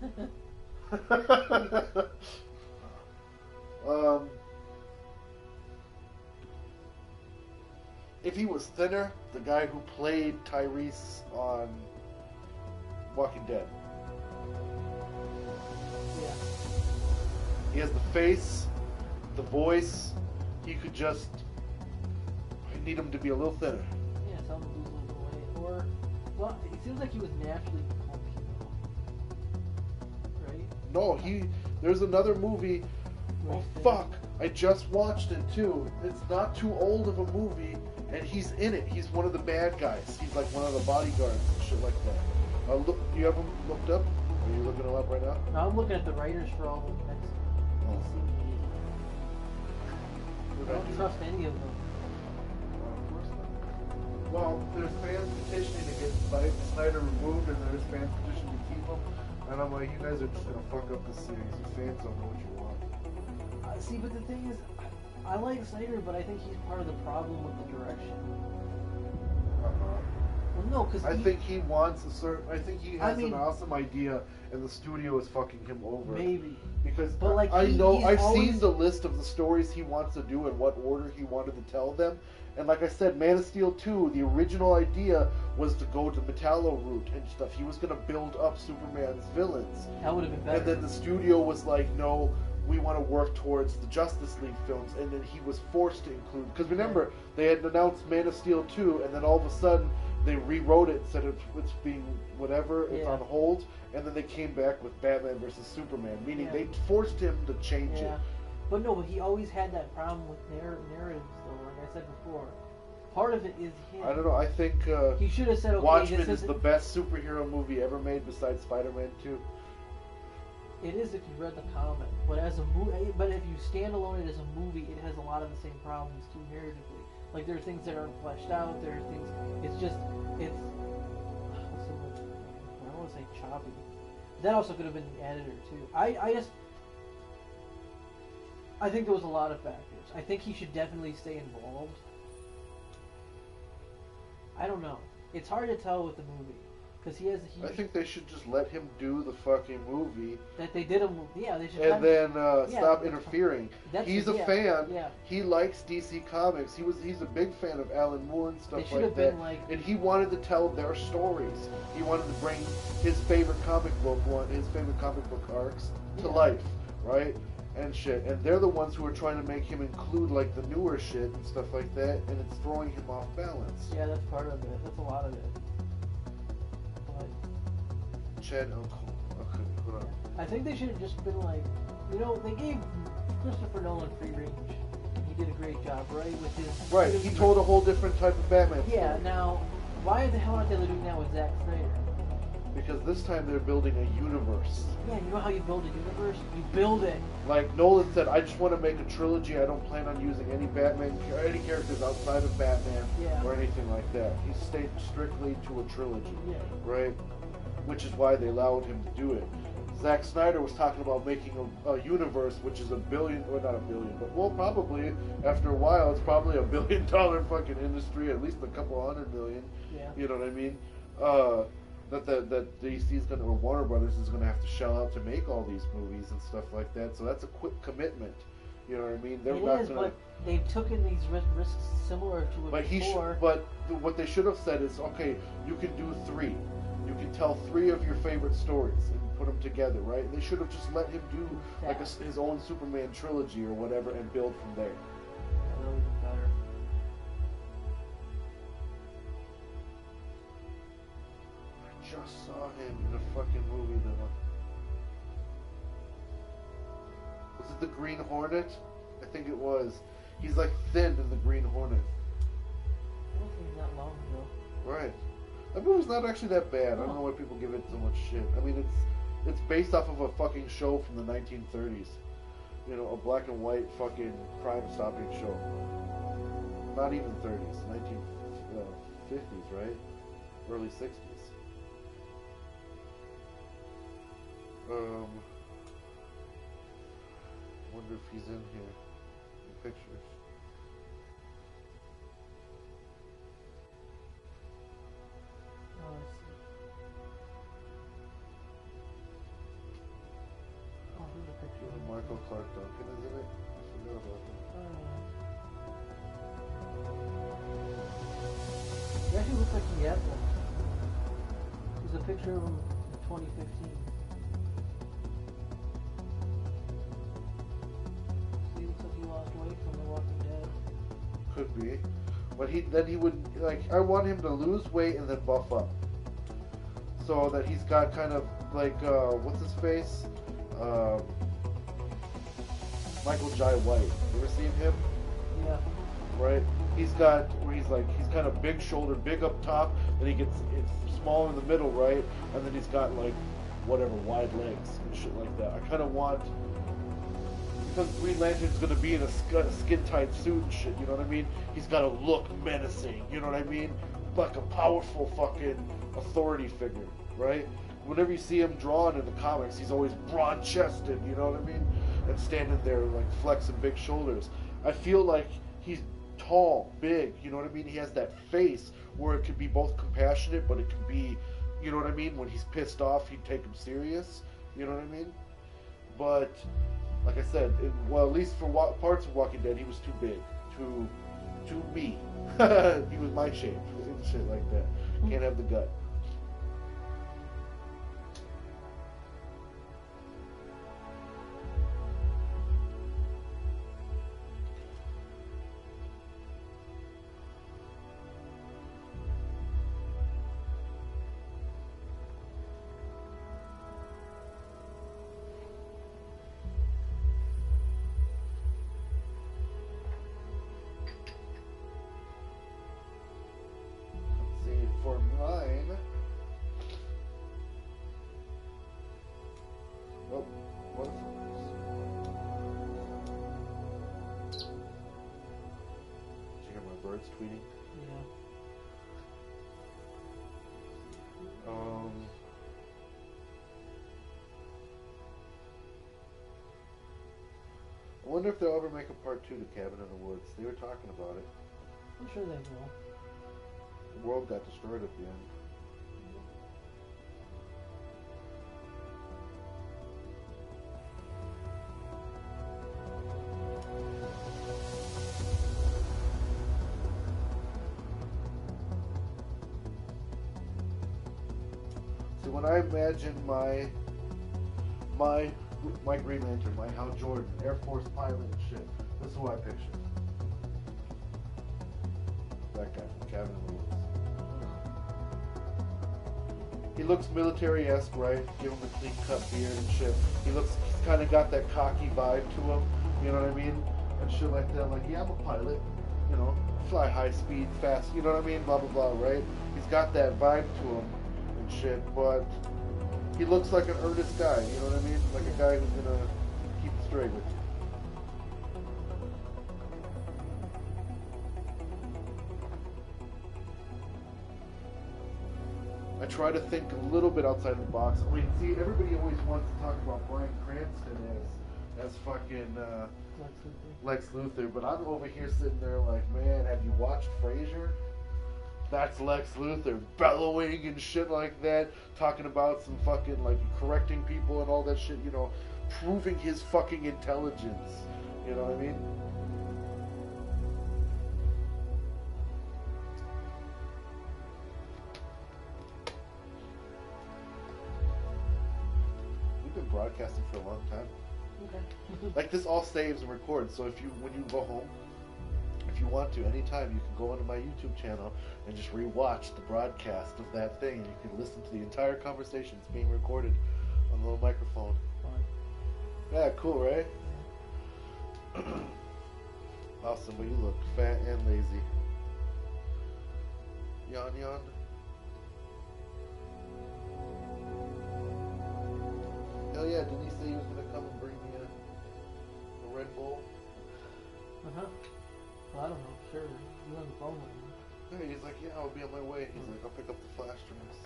If he was thinner, the guy who played Tyrese on Walking Dead, Yeah. he has the face, the voice. He could just. I need him to be a little thinner. Yeah, tell him to lose a little weight. Or, well, it seems like he was naturally bulky, though. Right? No, there's another movie. Where Oh he's thin. fuck! I just watched it too. It's not too old of a movie, and he's in it. He's one of the bad guys. He's like one of the bodyguards and shit like that. Look, you have him looked up? Are you looking him up right now? Now I'm looking at the writers for all the next DC movies. I don't trust any of them. Of course not. Well, there's fans petitioning to get Snyder removed, and there's fans petitioning to keep him. And I'm like, you guys are just gonna fuck up the series. You fans don't know what you want. See, but the thing is, I like Snyder, but I think he's part of the problem with the direction. Uh-huh. Well, no, because I think he wants a certain. I think he I has mean- an awesome idea, and the studio is fucking him over. maybe. Because But, like, I he- know he's I've always- seen the list of the stories he wants to do and what order he wanted to tell them. And like I said, Man of Steel 2, the original idea was to go to Metallo route and stuff. He was going to build up Superman's villains. That would have been better. And then the studio was like, no, we want to work towards the Justice League films. And then he was forced to include, because remember, they had announced Man of Steel 2, and then all of a sudden they rewrote it, said it's being whatever, it's Yeah. on hold, and then they came back with Batman versus Superman, meaning Yeah. they forced him to change Yeah. it. But no, but he always had that problem with narratives, though. Like I said before, part of it is him. I don't know, I think He should have said, "Okay, Watchmen this is isn't." the best superhero movie ever made besides Spider-Man 2. It is if you read the comic, but as a movie, but if you stand alone it as a movie, it has a lot of the same problems too narratively. Like there are things that aren't fleshed out. There are things. It's just it's. What's the word? I don't want to say choppy. That also could have been the editor too. I think there was a lot of factors. I think he should definitely stay involved. I don't know. It's hard to tell with the movie because he has. I think they should just let him do the fucking movie that they did a movie. Yeah, they should. and then yeah, stop interfering. that's- He's a yeah, fan. yeah. He likes DC Comics. He's a big fan of Alan Moore and They stuff should like have that. been like. And he wanted to tell their stories. He wanted to bring his favorite comic book arcs to Yeah. life, right? And shit. And they're the ones who are trying to make him include like the newer shit and stuff like that, and it's throwing him off balance. Yeah, that's part of it. That's a lot of it. But Chad Uncle. Okay, hold on. I think they should have just been like, they gave Christopher Nolan free range. He did a great job, right? With his Right, he told a whole different type of Batman Yeah. story. Now, why the hell aren't they doing that with Zack Snyder? Because this time they're building a universe. Yeah, you know how you build a universe? You build it. Like Nolan said, I just want to make a trilogy. I don't plan on using any any characters outside of Batman Yeah. or anything like that. He stayed strictly to a trilogy, Yeah. right? Which is why they allowed him to do it. Zack Snyder was talking about making a universe which is not a billion, but well, probably after a while, it's probably $1 billion fucking industry, at least a couple $100 million. Yeah. You know what I mean? That DC's gonna, or Warner Brothers is gonna have to shell out to make all these movies and stuff like that. So that's a quick commitment. You know what I mean? They're It not is, gonna. but they've taken these risks similar to it But before. what they should have said is, okay, you can do 3. You can tell 3 of your favorite stories and put them together, right? They should have just let him do like his own Superman trilogy or whatever and build from there. That would be better. I just saw him in a fucking movie though. Was it the Green Hornet? I think it was. He's like thin in the Green Hornet. I don't think that long ago. Right. That movie's not actually that bad. I don't Oh. know why people give it so much shit. I mean, it's based off of a fucking show from the 1930s. You know, a black and white fucking crime-stopping show. Not even 30s, 1950s, right? Early 60s. Wonder if he's in here. In pictures. Oh, I see. Oh, here's a picture of him. Michael Clark Duncan is in it. I forgot about that. He actually looks like he has one. There's a picture of him in 2015. See, he looks like he lost weight from The Walking Dead. Could be. But he would, like, I want him to lose weight and then buff up. So that he's got kind of like, what's his face? Michael Jai White. You ever seen him? Yeah. Right? He's got, where he's kind of big shoulder, big up top, then it's small in the middle, right? And then he's got like, whatever, wide legs and shit like that. I kind of want, because Green Lantern's gonna be in a skin-tight suit and shit, you know what I mean? He's gotta look menacing, you know what I mean? Like a powerful fucking authority figure, right? Whenever you see him drawn in the comics, he's always broad-chested, you know what I mean? And standing there like flexing big shoulders. I feel like he's tall, big. You know what I mean? He has that face where it could be both compassionate, but it can be, you know what I mean? When he's pissed off, he'd take him serious. You know what I mean? But like I said, well, at least for parts of Walking Dead, he was too big, too me. He was my shape, and shit like that. Can't have the gut. For mine, oh, what? Did you hear my birds tweeting? Yeah. I wonder if they'll ever make a part 2 to Cabin in the Woods. They were talking about it. I'm sure they will. The world got destroyed at the end. See, when I imagine my Green Lantern, my Hal Jordan, Air Force pilot and shit, this is who I picture. That guy from Cabin in the Woods. He looks military-esque, right? Give him the clean-cut beard and shit. He's kind of got that cocky vibe to him, you know what I mean? And shit like that. Like, yeah, I'm a pilot, you know, fly high speed, fast, you know what I mean? Blah, blah, blah, right? He's got that vibe to him and shit, but he looks like an earnest guy, you know what I mean? Like a guy who's gonna keep it straight with you. I try to think a little bit outside the box. I mean, see, everybody always wants to talk about Bryan Cranston as fucking Lex Luthor, but I'm over here sitting there like, man, have you watched Frasier? That's Lex Luthor, bellowing and shit like that, talking about some fucking, like, correcting people and all that shit, you know, proving his fucking intelligence, you know what I mean? We've been broadcasting for a long time. Okay. Like, this all saves and records, so if you, when you go home, if you want to, anytime, you can go onto my YouTube channel and just rewatch the broadcast of that thing, and you can listen to the entire conversation. It's being recorded on a little microphone. Fine. Yeah, cool, right? Awesome, but you look fat and lazy. Yawn, yawn. Hell yeah, didn't he say he was gonna come and bring me a Red Bull? Uh-huh. Well, I don't know. Sure. You're on the phone with me. Yeah, he's like, yeah, I'll be on my way. He's like, I'll pick up the flash drives.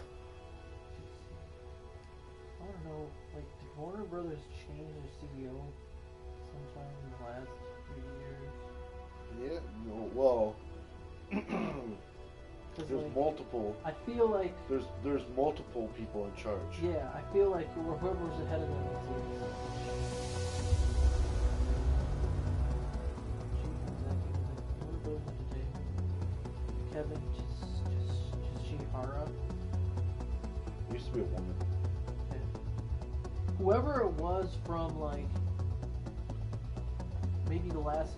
I don't know. Like, did Warner Brothers change their CEO sometime in the last 3 years? Yeah, no, well, 'Cause, there's like, multiple. I feel like, There's multiple people in charge. yeah, I feel like whoever's ahead of them is chief executive. Kevin Chihara. Used to be a woman. Yeah. Whoever it was from, like, maybe the last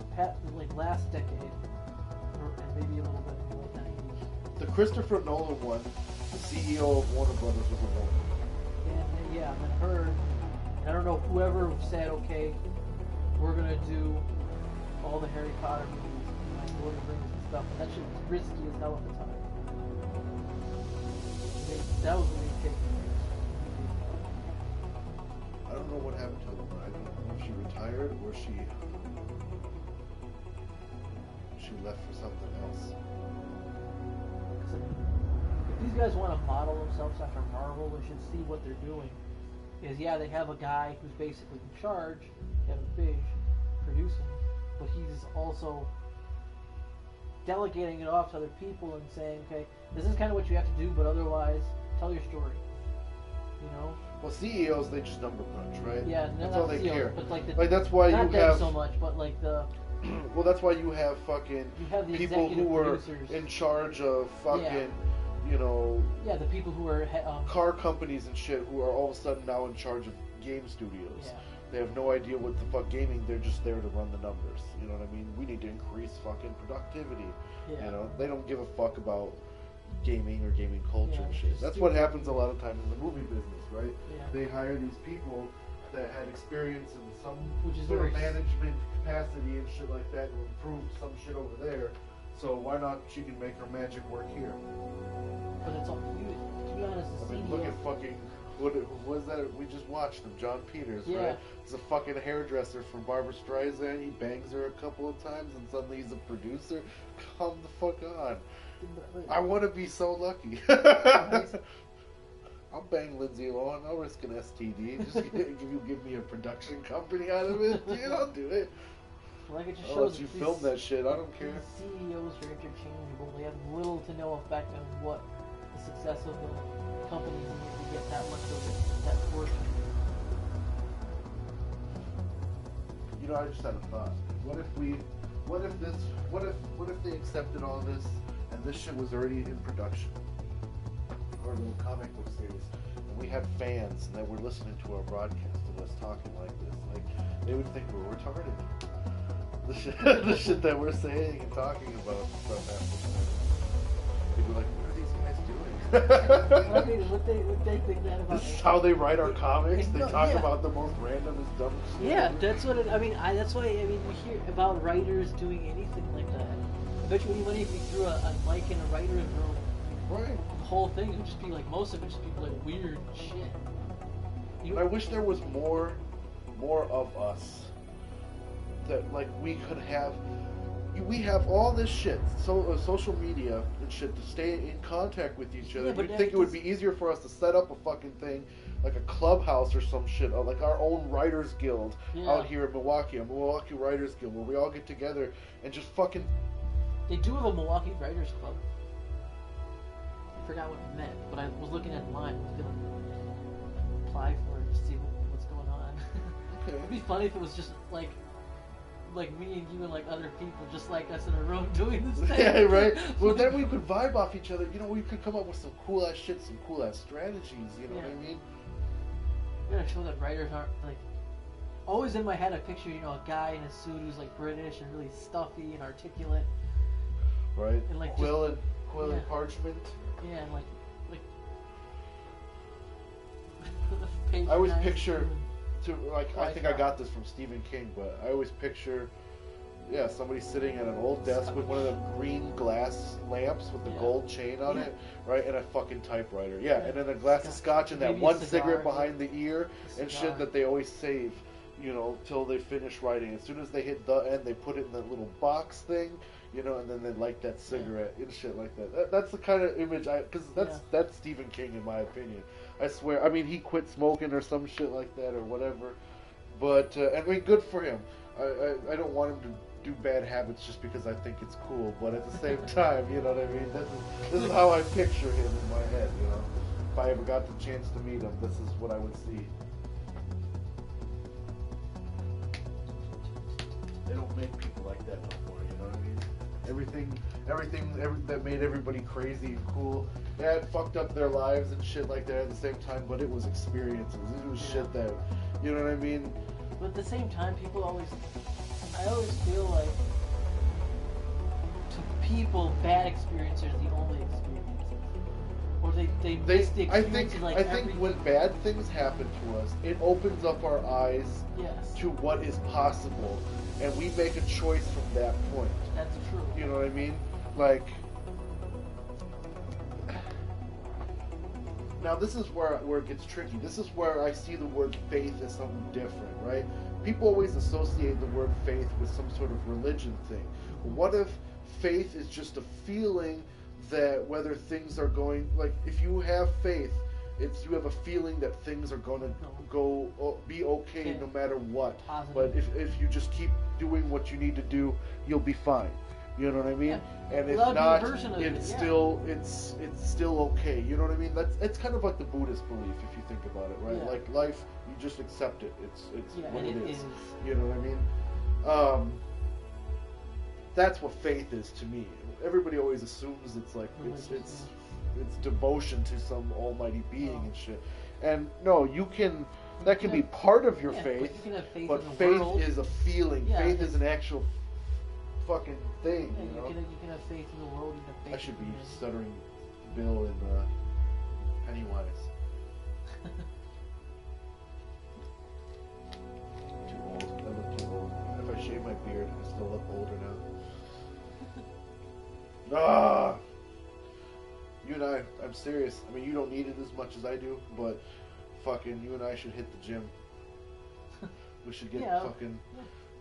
decade, and maybe a little bit in the late 90s. The Christopher Nolan one, the CEO of Warner Brothers was a woman. Yeah, and then her, and I don't know, whoever said, okay, we're gonna do all the Harry Potter movies, and like Lord of the Rings and stuff, and that shit was risky as hell at the time. That was really taking. I don't know what happened to her. I don't know if she retired or she left for something else. If these guys want to model themselves after Marvel, they should see what they're doing. Is yeah, they have a guy who's basically in charge, Kevin Feige, producing, but he's also delegating it off to other people and saying, okay, this is kind of what you have to do, but otherwise, tell your story. You know? Well, CEOs, they just number crunch, right? Yeah, that's not all they CEOs, care. but like the Like that's why not you them have so much, but like the well, that's why you have fucking you have the people executive who were producers. in charge of fucking, Yeah. you know, Yeah, the people who are car companies and shit who are all of a sudden now in charge of game studios. Yeah. They have no idea what the fuck gaming. They're just there to run the numbers. You know what I mean? We need to increase fucking productivity. Yeah. You know, they don't give a fuck about gaming or gaming culture Yeah, and shit. just That's do what it. happens a lot of times in the movie business, right? Yeah. They hire these people that had experience in some Which is sort of very- management capacity and shit like that to improve some shit over there. So why not she can make her magic work here? But it's all to be honest, the I mean, look CEOs. at fucking what was that we just watched him, John Peters, Yeah. right? He's a fucking hairdresser from Barbra Streisand. He bangs her a couple of times, and suddenly he's a producer. Come the fuck on! I want to be so lucky. I'll bang Lindsay Lohan. I'll risk an STD. Just give me a production company out of it. Dude, I'll do it. Like it just I'll shows let you these- film that shit. I don't care. These CEOs are interchangeable. They have little to no effect on what the success of the companies need to get that much of it, that portion. You know, I just had a thought. What if they accepted all this and this shit was already in production? Or little comic book series. And we had fans that were listening to our broadcast of us talking like this. Like, they would think we're retarded. The shit that we're saying and talking about and stuff half the time. They'd be like, what are these guys doing? I mean, would they think that about? This is how they write our comics. They No, talk yeah. about the most randomest dumb shit. Yeah, that's what I mean. That's why you hear about writers doing anything like that. I bet you any money if we threw a mic in a writer's room, Right. the whole thing would just be like most of it would just be like weird shit. You I wish there was more of us that like we could have. We have all this shit, social media and shit, to stay in contact with each other. Yeah, but You'd think it would be easier for us to set up a fucking thing, like a clubhouse or some shit, or like our own writers guild Yeah. out here in Milwaukee, a Milwaukee Writers Guild, where we all get together and just fucking. They do have a Milwaukee Writers Club. I forgot what it meant, but I was looking at mine. I was gonna apply for it to see what's going on. Okay. It'd be funny if it was just like me and you and like other people, just like us in a room doing this thing. Yeah, right. Well, then we could vibe off each other. You know, we could come up with some cool ass shit, some cool ass strategies. You know what I mean? I'm gonna show that writers aren't like. Always in my head, I picture a guy in a suit who's like British and really stuffy and articulate. Right. And, like, quill just- and yeah. parchment. Yeah, and like. Paper I always knives picture. and- I think I got this from Stephen King, but I always picture, somebody sitting at an old desk with one of them green glass lamps with the Yeah. gold chain on Yeah. it, right, and a fucking typewriter. Yeah, Yeah. and then a glass of scotch and that Maybe a one cigar, cigarette yeah. behind the ear and cigar. shit that they always save, till they finish writing. As soon as they hit the end, they put it in that little box thing, and then they light that cigarette and shit like that. That's the kind of image because that's Stephen King in my opinion. I swear. I mean, he quit smoking or some shit like that or whatever. But I mean, good for him. I don't want him to do bad habits just because I think it's cool. But at the same time, you know what I mean. This is how I picture him in my head. If I ever got the chance to meet him, this is what I would see. They don't make people like that no more. You know what I mean? Everything that made everybody crazy and cool. Yeah, it fucked up their lives and shit like that at the same time, but it was experiences. It was shit that, you know what I mean? But at the same time, I always feel like to people, bad experiences are the only experiences. Or they miss the I experience think like every... when bad things happen to us, it opens up our eyes Yes, to what is possible, and we make a choice from that point. that's true. You know what I mean? Like, now this is where it gets tricky. This is where I see the word faith as something different, right? People always associate the word faith with some sort of religion thing. What if faith is just a feeling that whether things are going, like, if you have faith, you have a feeling that things are going to be okay Yeah. no matter what. Positive. But if you just keep doing what you need to do, you'll be fine. You know what I mean? Yeah. And if Without being not, personal, it's yeah. still okay. You know what I mean? It's kind of like the Buddhist belief if you think about it, right? Yeah. Like life, you just accept it. It's Yeah, what and it it is. is. You know what I mean? That's what faith is to me. Everybody always assumes it's like it's devotion to some almighty being and shit. And no, that can be part of your Yeah, faith, but you can have faith but in the faith world. is a feeling. Yeah, Faith it's- is an actual fucking thing. Yeah, you know? you can have faith in the world. You can have faith I should in be humanity. stuttering Bill in Pennywise. Too old. I look too old. Even if I shave my beard, I still look older now. Ah! You and I'm serious. I mean, you don't need it as much as I do, but fucking you and I should hit the gym. We should get Yeah. fucking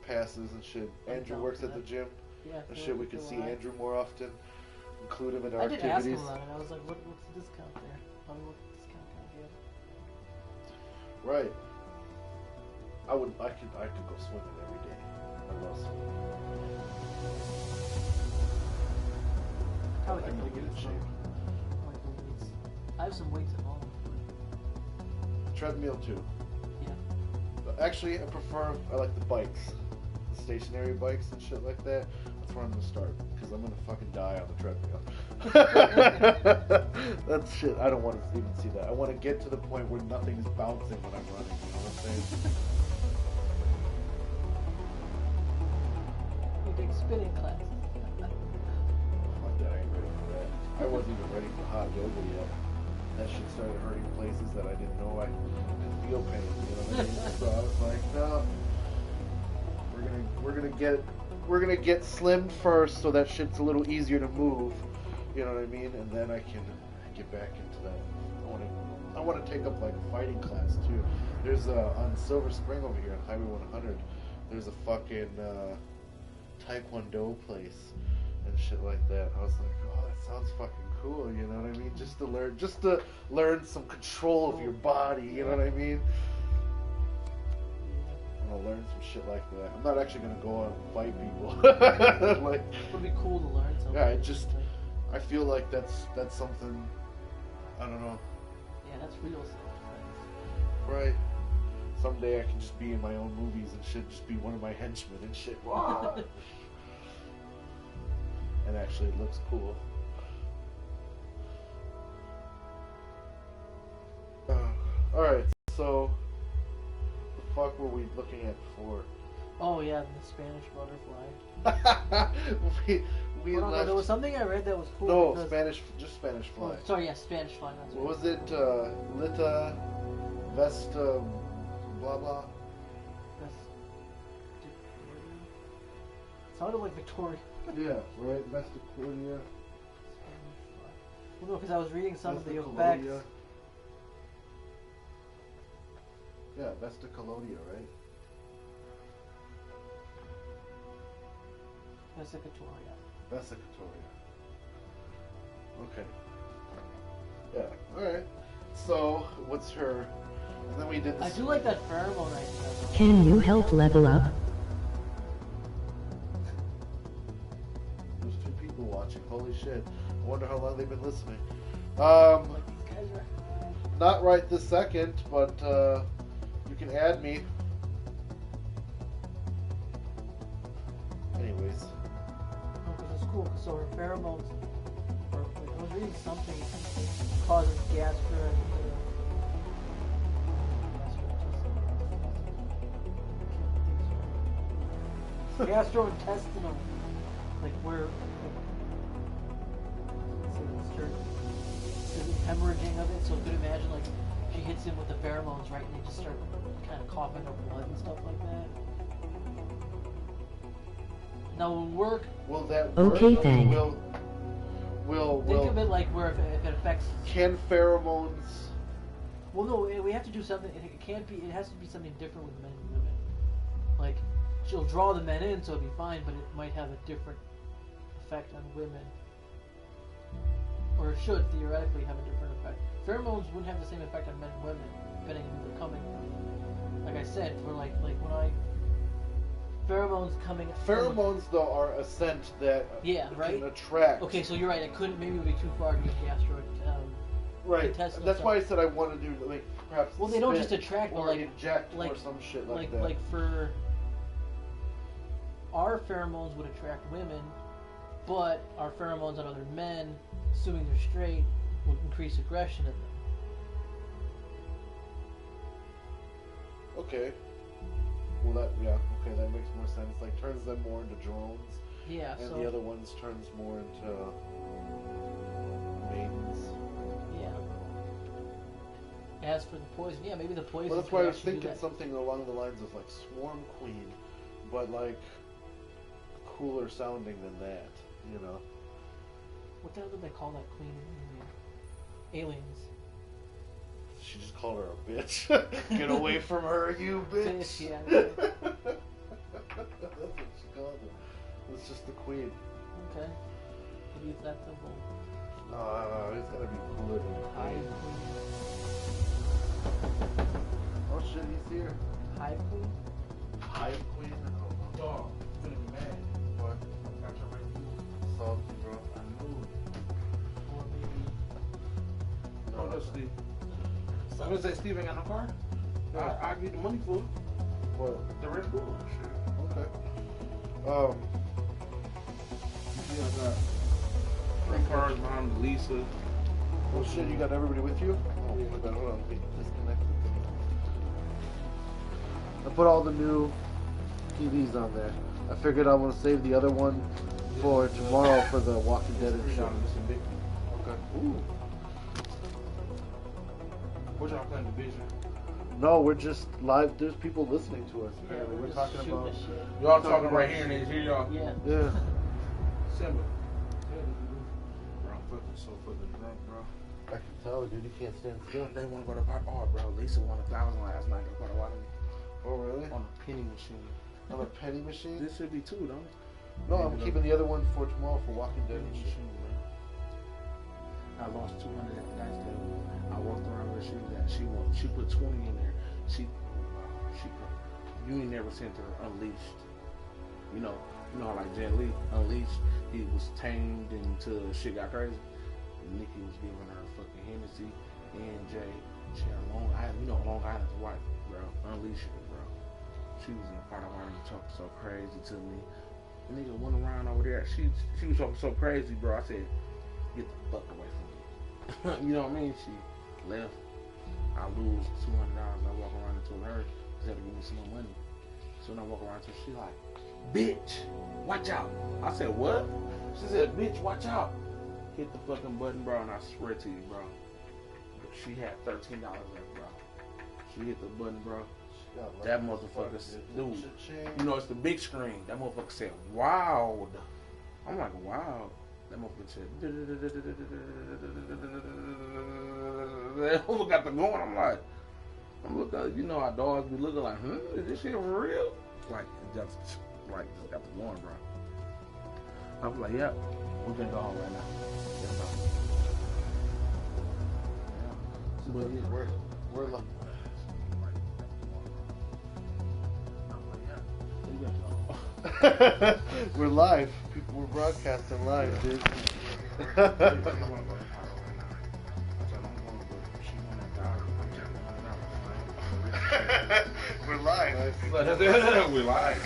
passes and shit. I'm Andrew down works for at the that. gym Yeah, and for shit. We could see July. Andrew more often. Include him in our I did ask activities. him about it. I was like, what's the discount there? Tell me what discount can I get? Right. I could go swimming every day. I love swimming. Probably I can gotta go get in weights, shape. though. I like the weights. I have some weights at home. Treadmill too. Yeah. But actually, I like the bikes, the stationary bikes and shit like that. That's where I'm gonna start because I'm gonna fucking die on the treadmill. That's shit. I don't want to even see that. I want to get to the point where nothing is bouncing when I'm running. You know what I'm saying? We take spinning classes. Fuck that, I ain't ready for that. I wasn't even ready for hot yoga yet. That shit started hurting places that I didn't know I could feel pain. You know what I mean? So I was like, no, we're gonna get slim first, so that shit's a little easier to move. You know what I mean? And then I can get back into that. I want to take up like a fighting class too. There's on Silver Spring over here on Highway 100. There's a fucking Taekwondo place and shit like that. I was like, oh, that sounds fucking cool. You know what I mean? Just to learn some control of your body. You know what I mean? I'm gonna learn some shit like that. I'm not actually gonna go out and fight people. Like, It would be cool to learn something. yeah, I feel like that's something. I don't know. Yeah, that's real self-defense. Right. Someday I can just be in my own movies and shit, just be one of my henchmen and shit. Wah! And actually, it looks cool. Alright, so the fuck were we looking at before? Oh yeah, the Spanish butterfly. we Hold on, no, left. there was something I read that was cool. No, because- just Spanish fly. Oh, sorry, yeah, Spanish fly. That's What right. was it? Lita, Vesta, blah blah. That's... Sounded like Victoria. Yeah, right. Vesta Cordia. Spanish fly. Well, no, because I was reading some of the Vesta effects. Colodia. Yeah, Vesta Colodia, right? That's like Victoria. Vesta Colodia. Okay. Yeah. All right. So, what's her? And then we did I this. do like that pheromone idea. though. Can you help level up? There's 2 people watching. Holy shit! I wonder how long they've been listening. Like these guys are. Not right this second, but you can add me. Anyways, No, because it's cool. So her pheromones, or like, I was reading something that causes gastrointestinal, like where, the hemorrhaging of it. So could imagine like she hits him with the pheromones, right, and they just start kind of coughing up blood and stuff like that. Now will work. will that Okay, work? thanks. Will Think of it like where if it affects. can pheromones? Well, no, we have to do something. It can't be. It has to be something different with men and women. Like she'll draw the men in, so it'll be fine, but it might have a different effect on women, or it should theoretically have a different effect. Pheromones wouldn't have the same effect on men and women, depending on who they're coming from. Like I said, for like when I pheromones coming. Pheromones, though, are a scent that Yeah, can right? attract. Okay, so you're right. It couldn't. Maybe it would be too far to be gastroid. Right. intestinal That's why I stuff. said I want to do like perhaps. Well, they don't spit just attract, but or like inject like or some shit like that. like for our pheromones would attract women, but our pheromones on other men, assuming they're straight, would increase aggression in them. Okay. Well, that makes more sense. Like turns them more into drones, Yeah. and So the other ones turns more into maidens. yeah. As for the poison, yeah, maybe the poison. Well, that's could why I was actually do thinking that. something along the lines of like Swarm Queen, but like cooler sounding than that. You know. What the hell did they call that queen in Aliens? She just called her a bitch. Get away from her, you bitch. Bitch, yeah. That's what she called her. It's just the queen. Okay. Maybe it's that simple. It's gotta be cooler than the Hive queen. queen. Oh shit, he's here. Hive queen? Hive queen? I don't know. Dog, I'm gonna be mad. What? Got your right move. Salty, bro. I knew it. Or maybe. Oh, that's Steve. I'm gonna say Steve ain't got no car. I'll give you the money for it. What? The Red Bull. Shit. Okay. Yeah, I got 3 cars behind Lisa. Well, shit, you got everybody with you? Oh, my bad. Hold on. Let me disconnect it. I put all the new TVs on there. I figured I want to save the other one for tomorrow for the Walking Dead and shit. Okay. Ooh. What y'all playing Division? No, we're just live. There's people listening to us. Yeah, Apparently. we're We're just talking shooting about. the shit. Y'all talking right here and they hear y'all. Yeah. Yeah. Simba. Bro, I'm fucking so fucking drunk, bro. I can tell, dude. You can't stand still. They want to go to bar. Oh, bro, Lisa won 1,000 last night. They want to watch me Oh, really? on a penny machine. On a penny machine? This should be 2, don't it? No, I'm keeping the other one for tomorrow for Walking Dead and Penny shit. machine, bro. I lost 200 at the dice table. I walked around where she was at. She put 20 in there. She put. You ain't never seen her Unleashed. You know how like Jet Li Unleashed. He was tamed until shit got crazy. Nikki was giving her fucking Hennessy and Jay. She had Long Island. Long Island's wife, bro. Unleashed her, bro. She was in the part of Ireland talking so crazy to me. The nigga went around over there. She was talking so crazy, bro. I said, get the fuck away from me. You know what I mean? She left. I lose $200. I walk around and told her she had to give me some more money. So when I walk around to her, she like, bitch, watch out. I said, what? She said, bitch, watch out. Hit the fucking button, bro, and I swear to you, bro. She had $13 left, bro. She hit the button, bro. That motherfucker said, dude, it's the big screen. That motherfucker said, wow. I'm like, wow. That motherfucker said, that motherfucker got the going. I'm looking, our dogs be looking like, is this shit for real? Like, just got the going, bro. I was like, yep, we can go home right now. Let's go. Yeah. But yeah, We're like. We're live. We're broadcasting live, dude. We're live. We're live.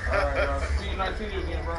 Alright, see you 19 again, bro.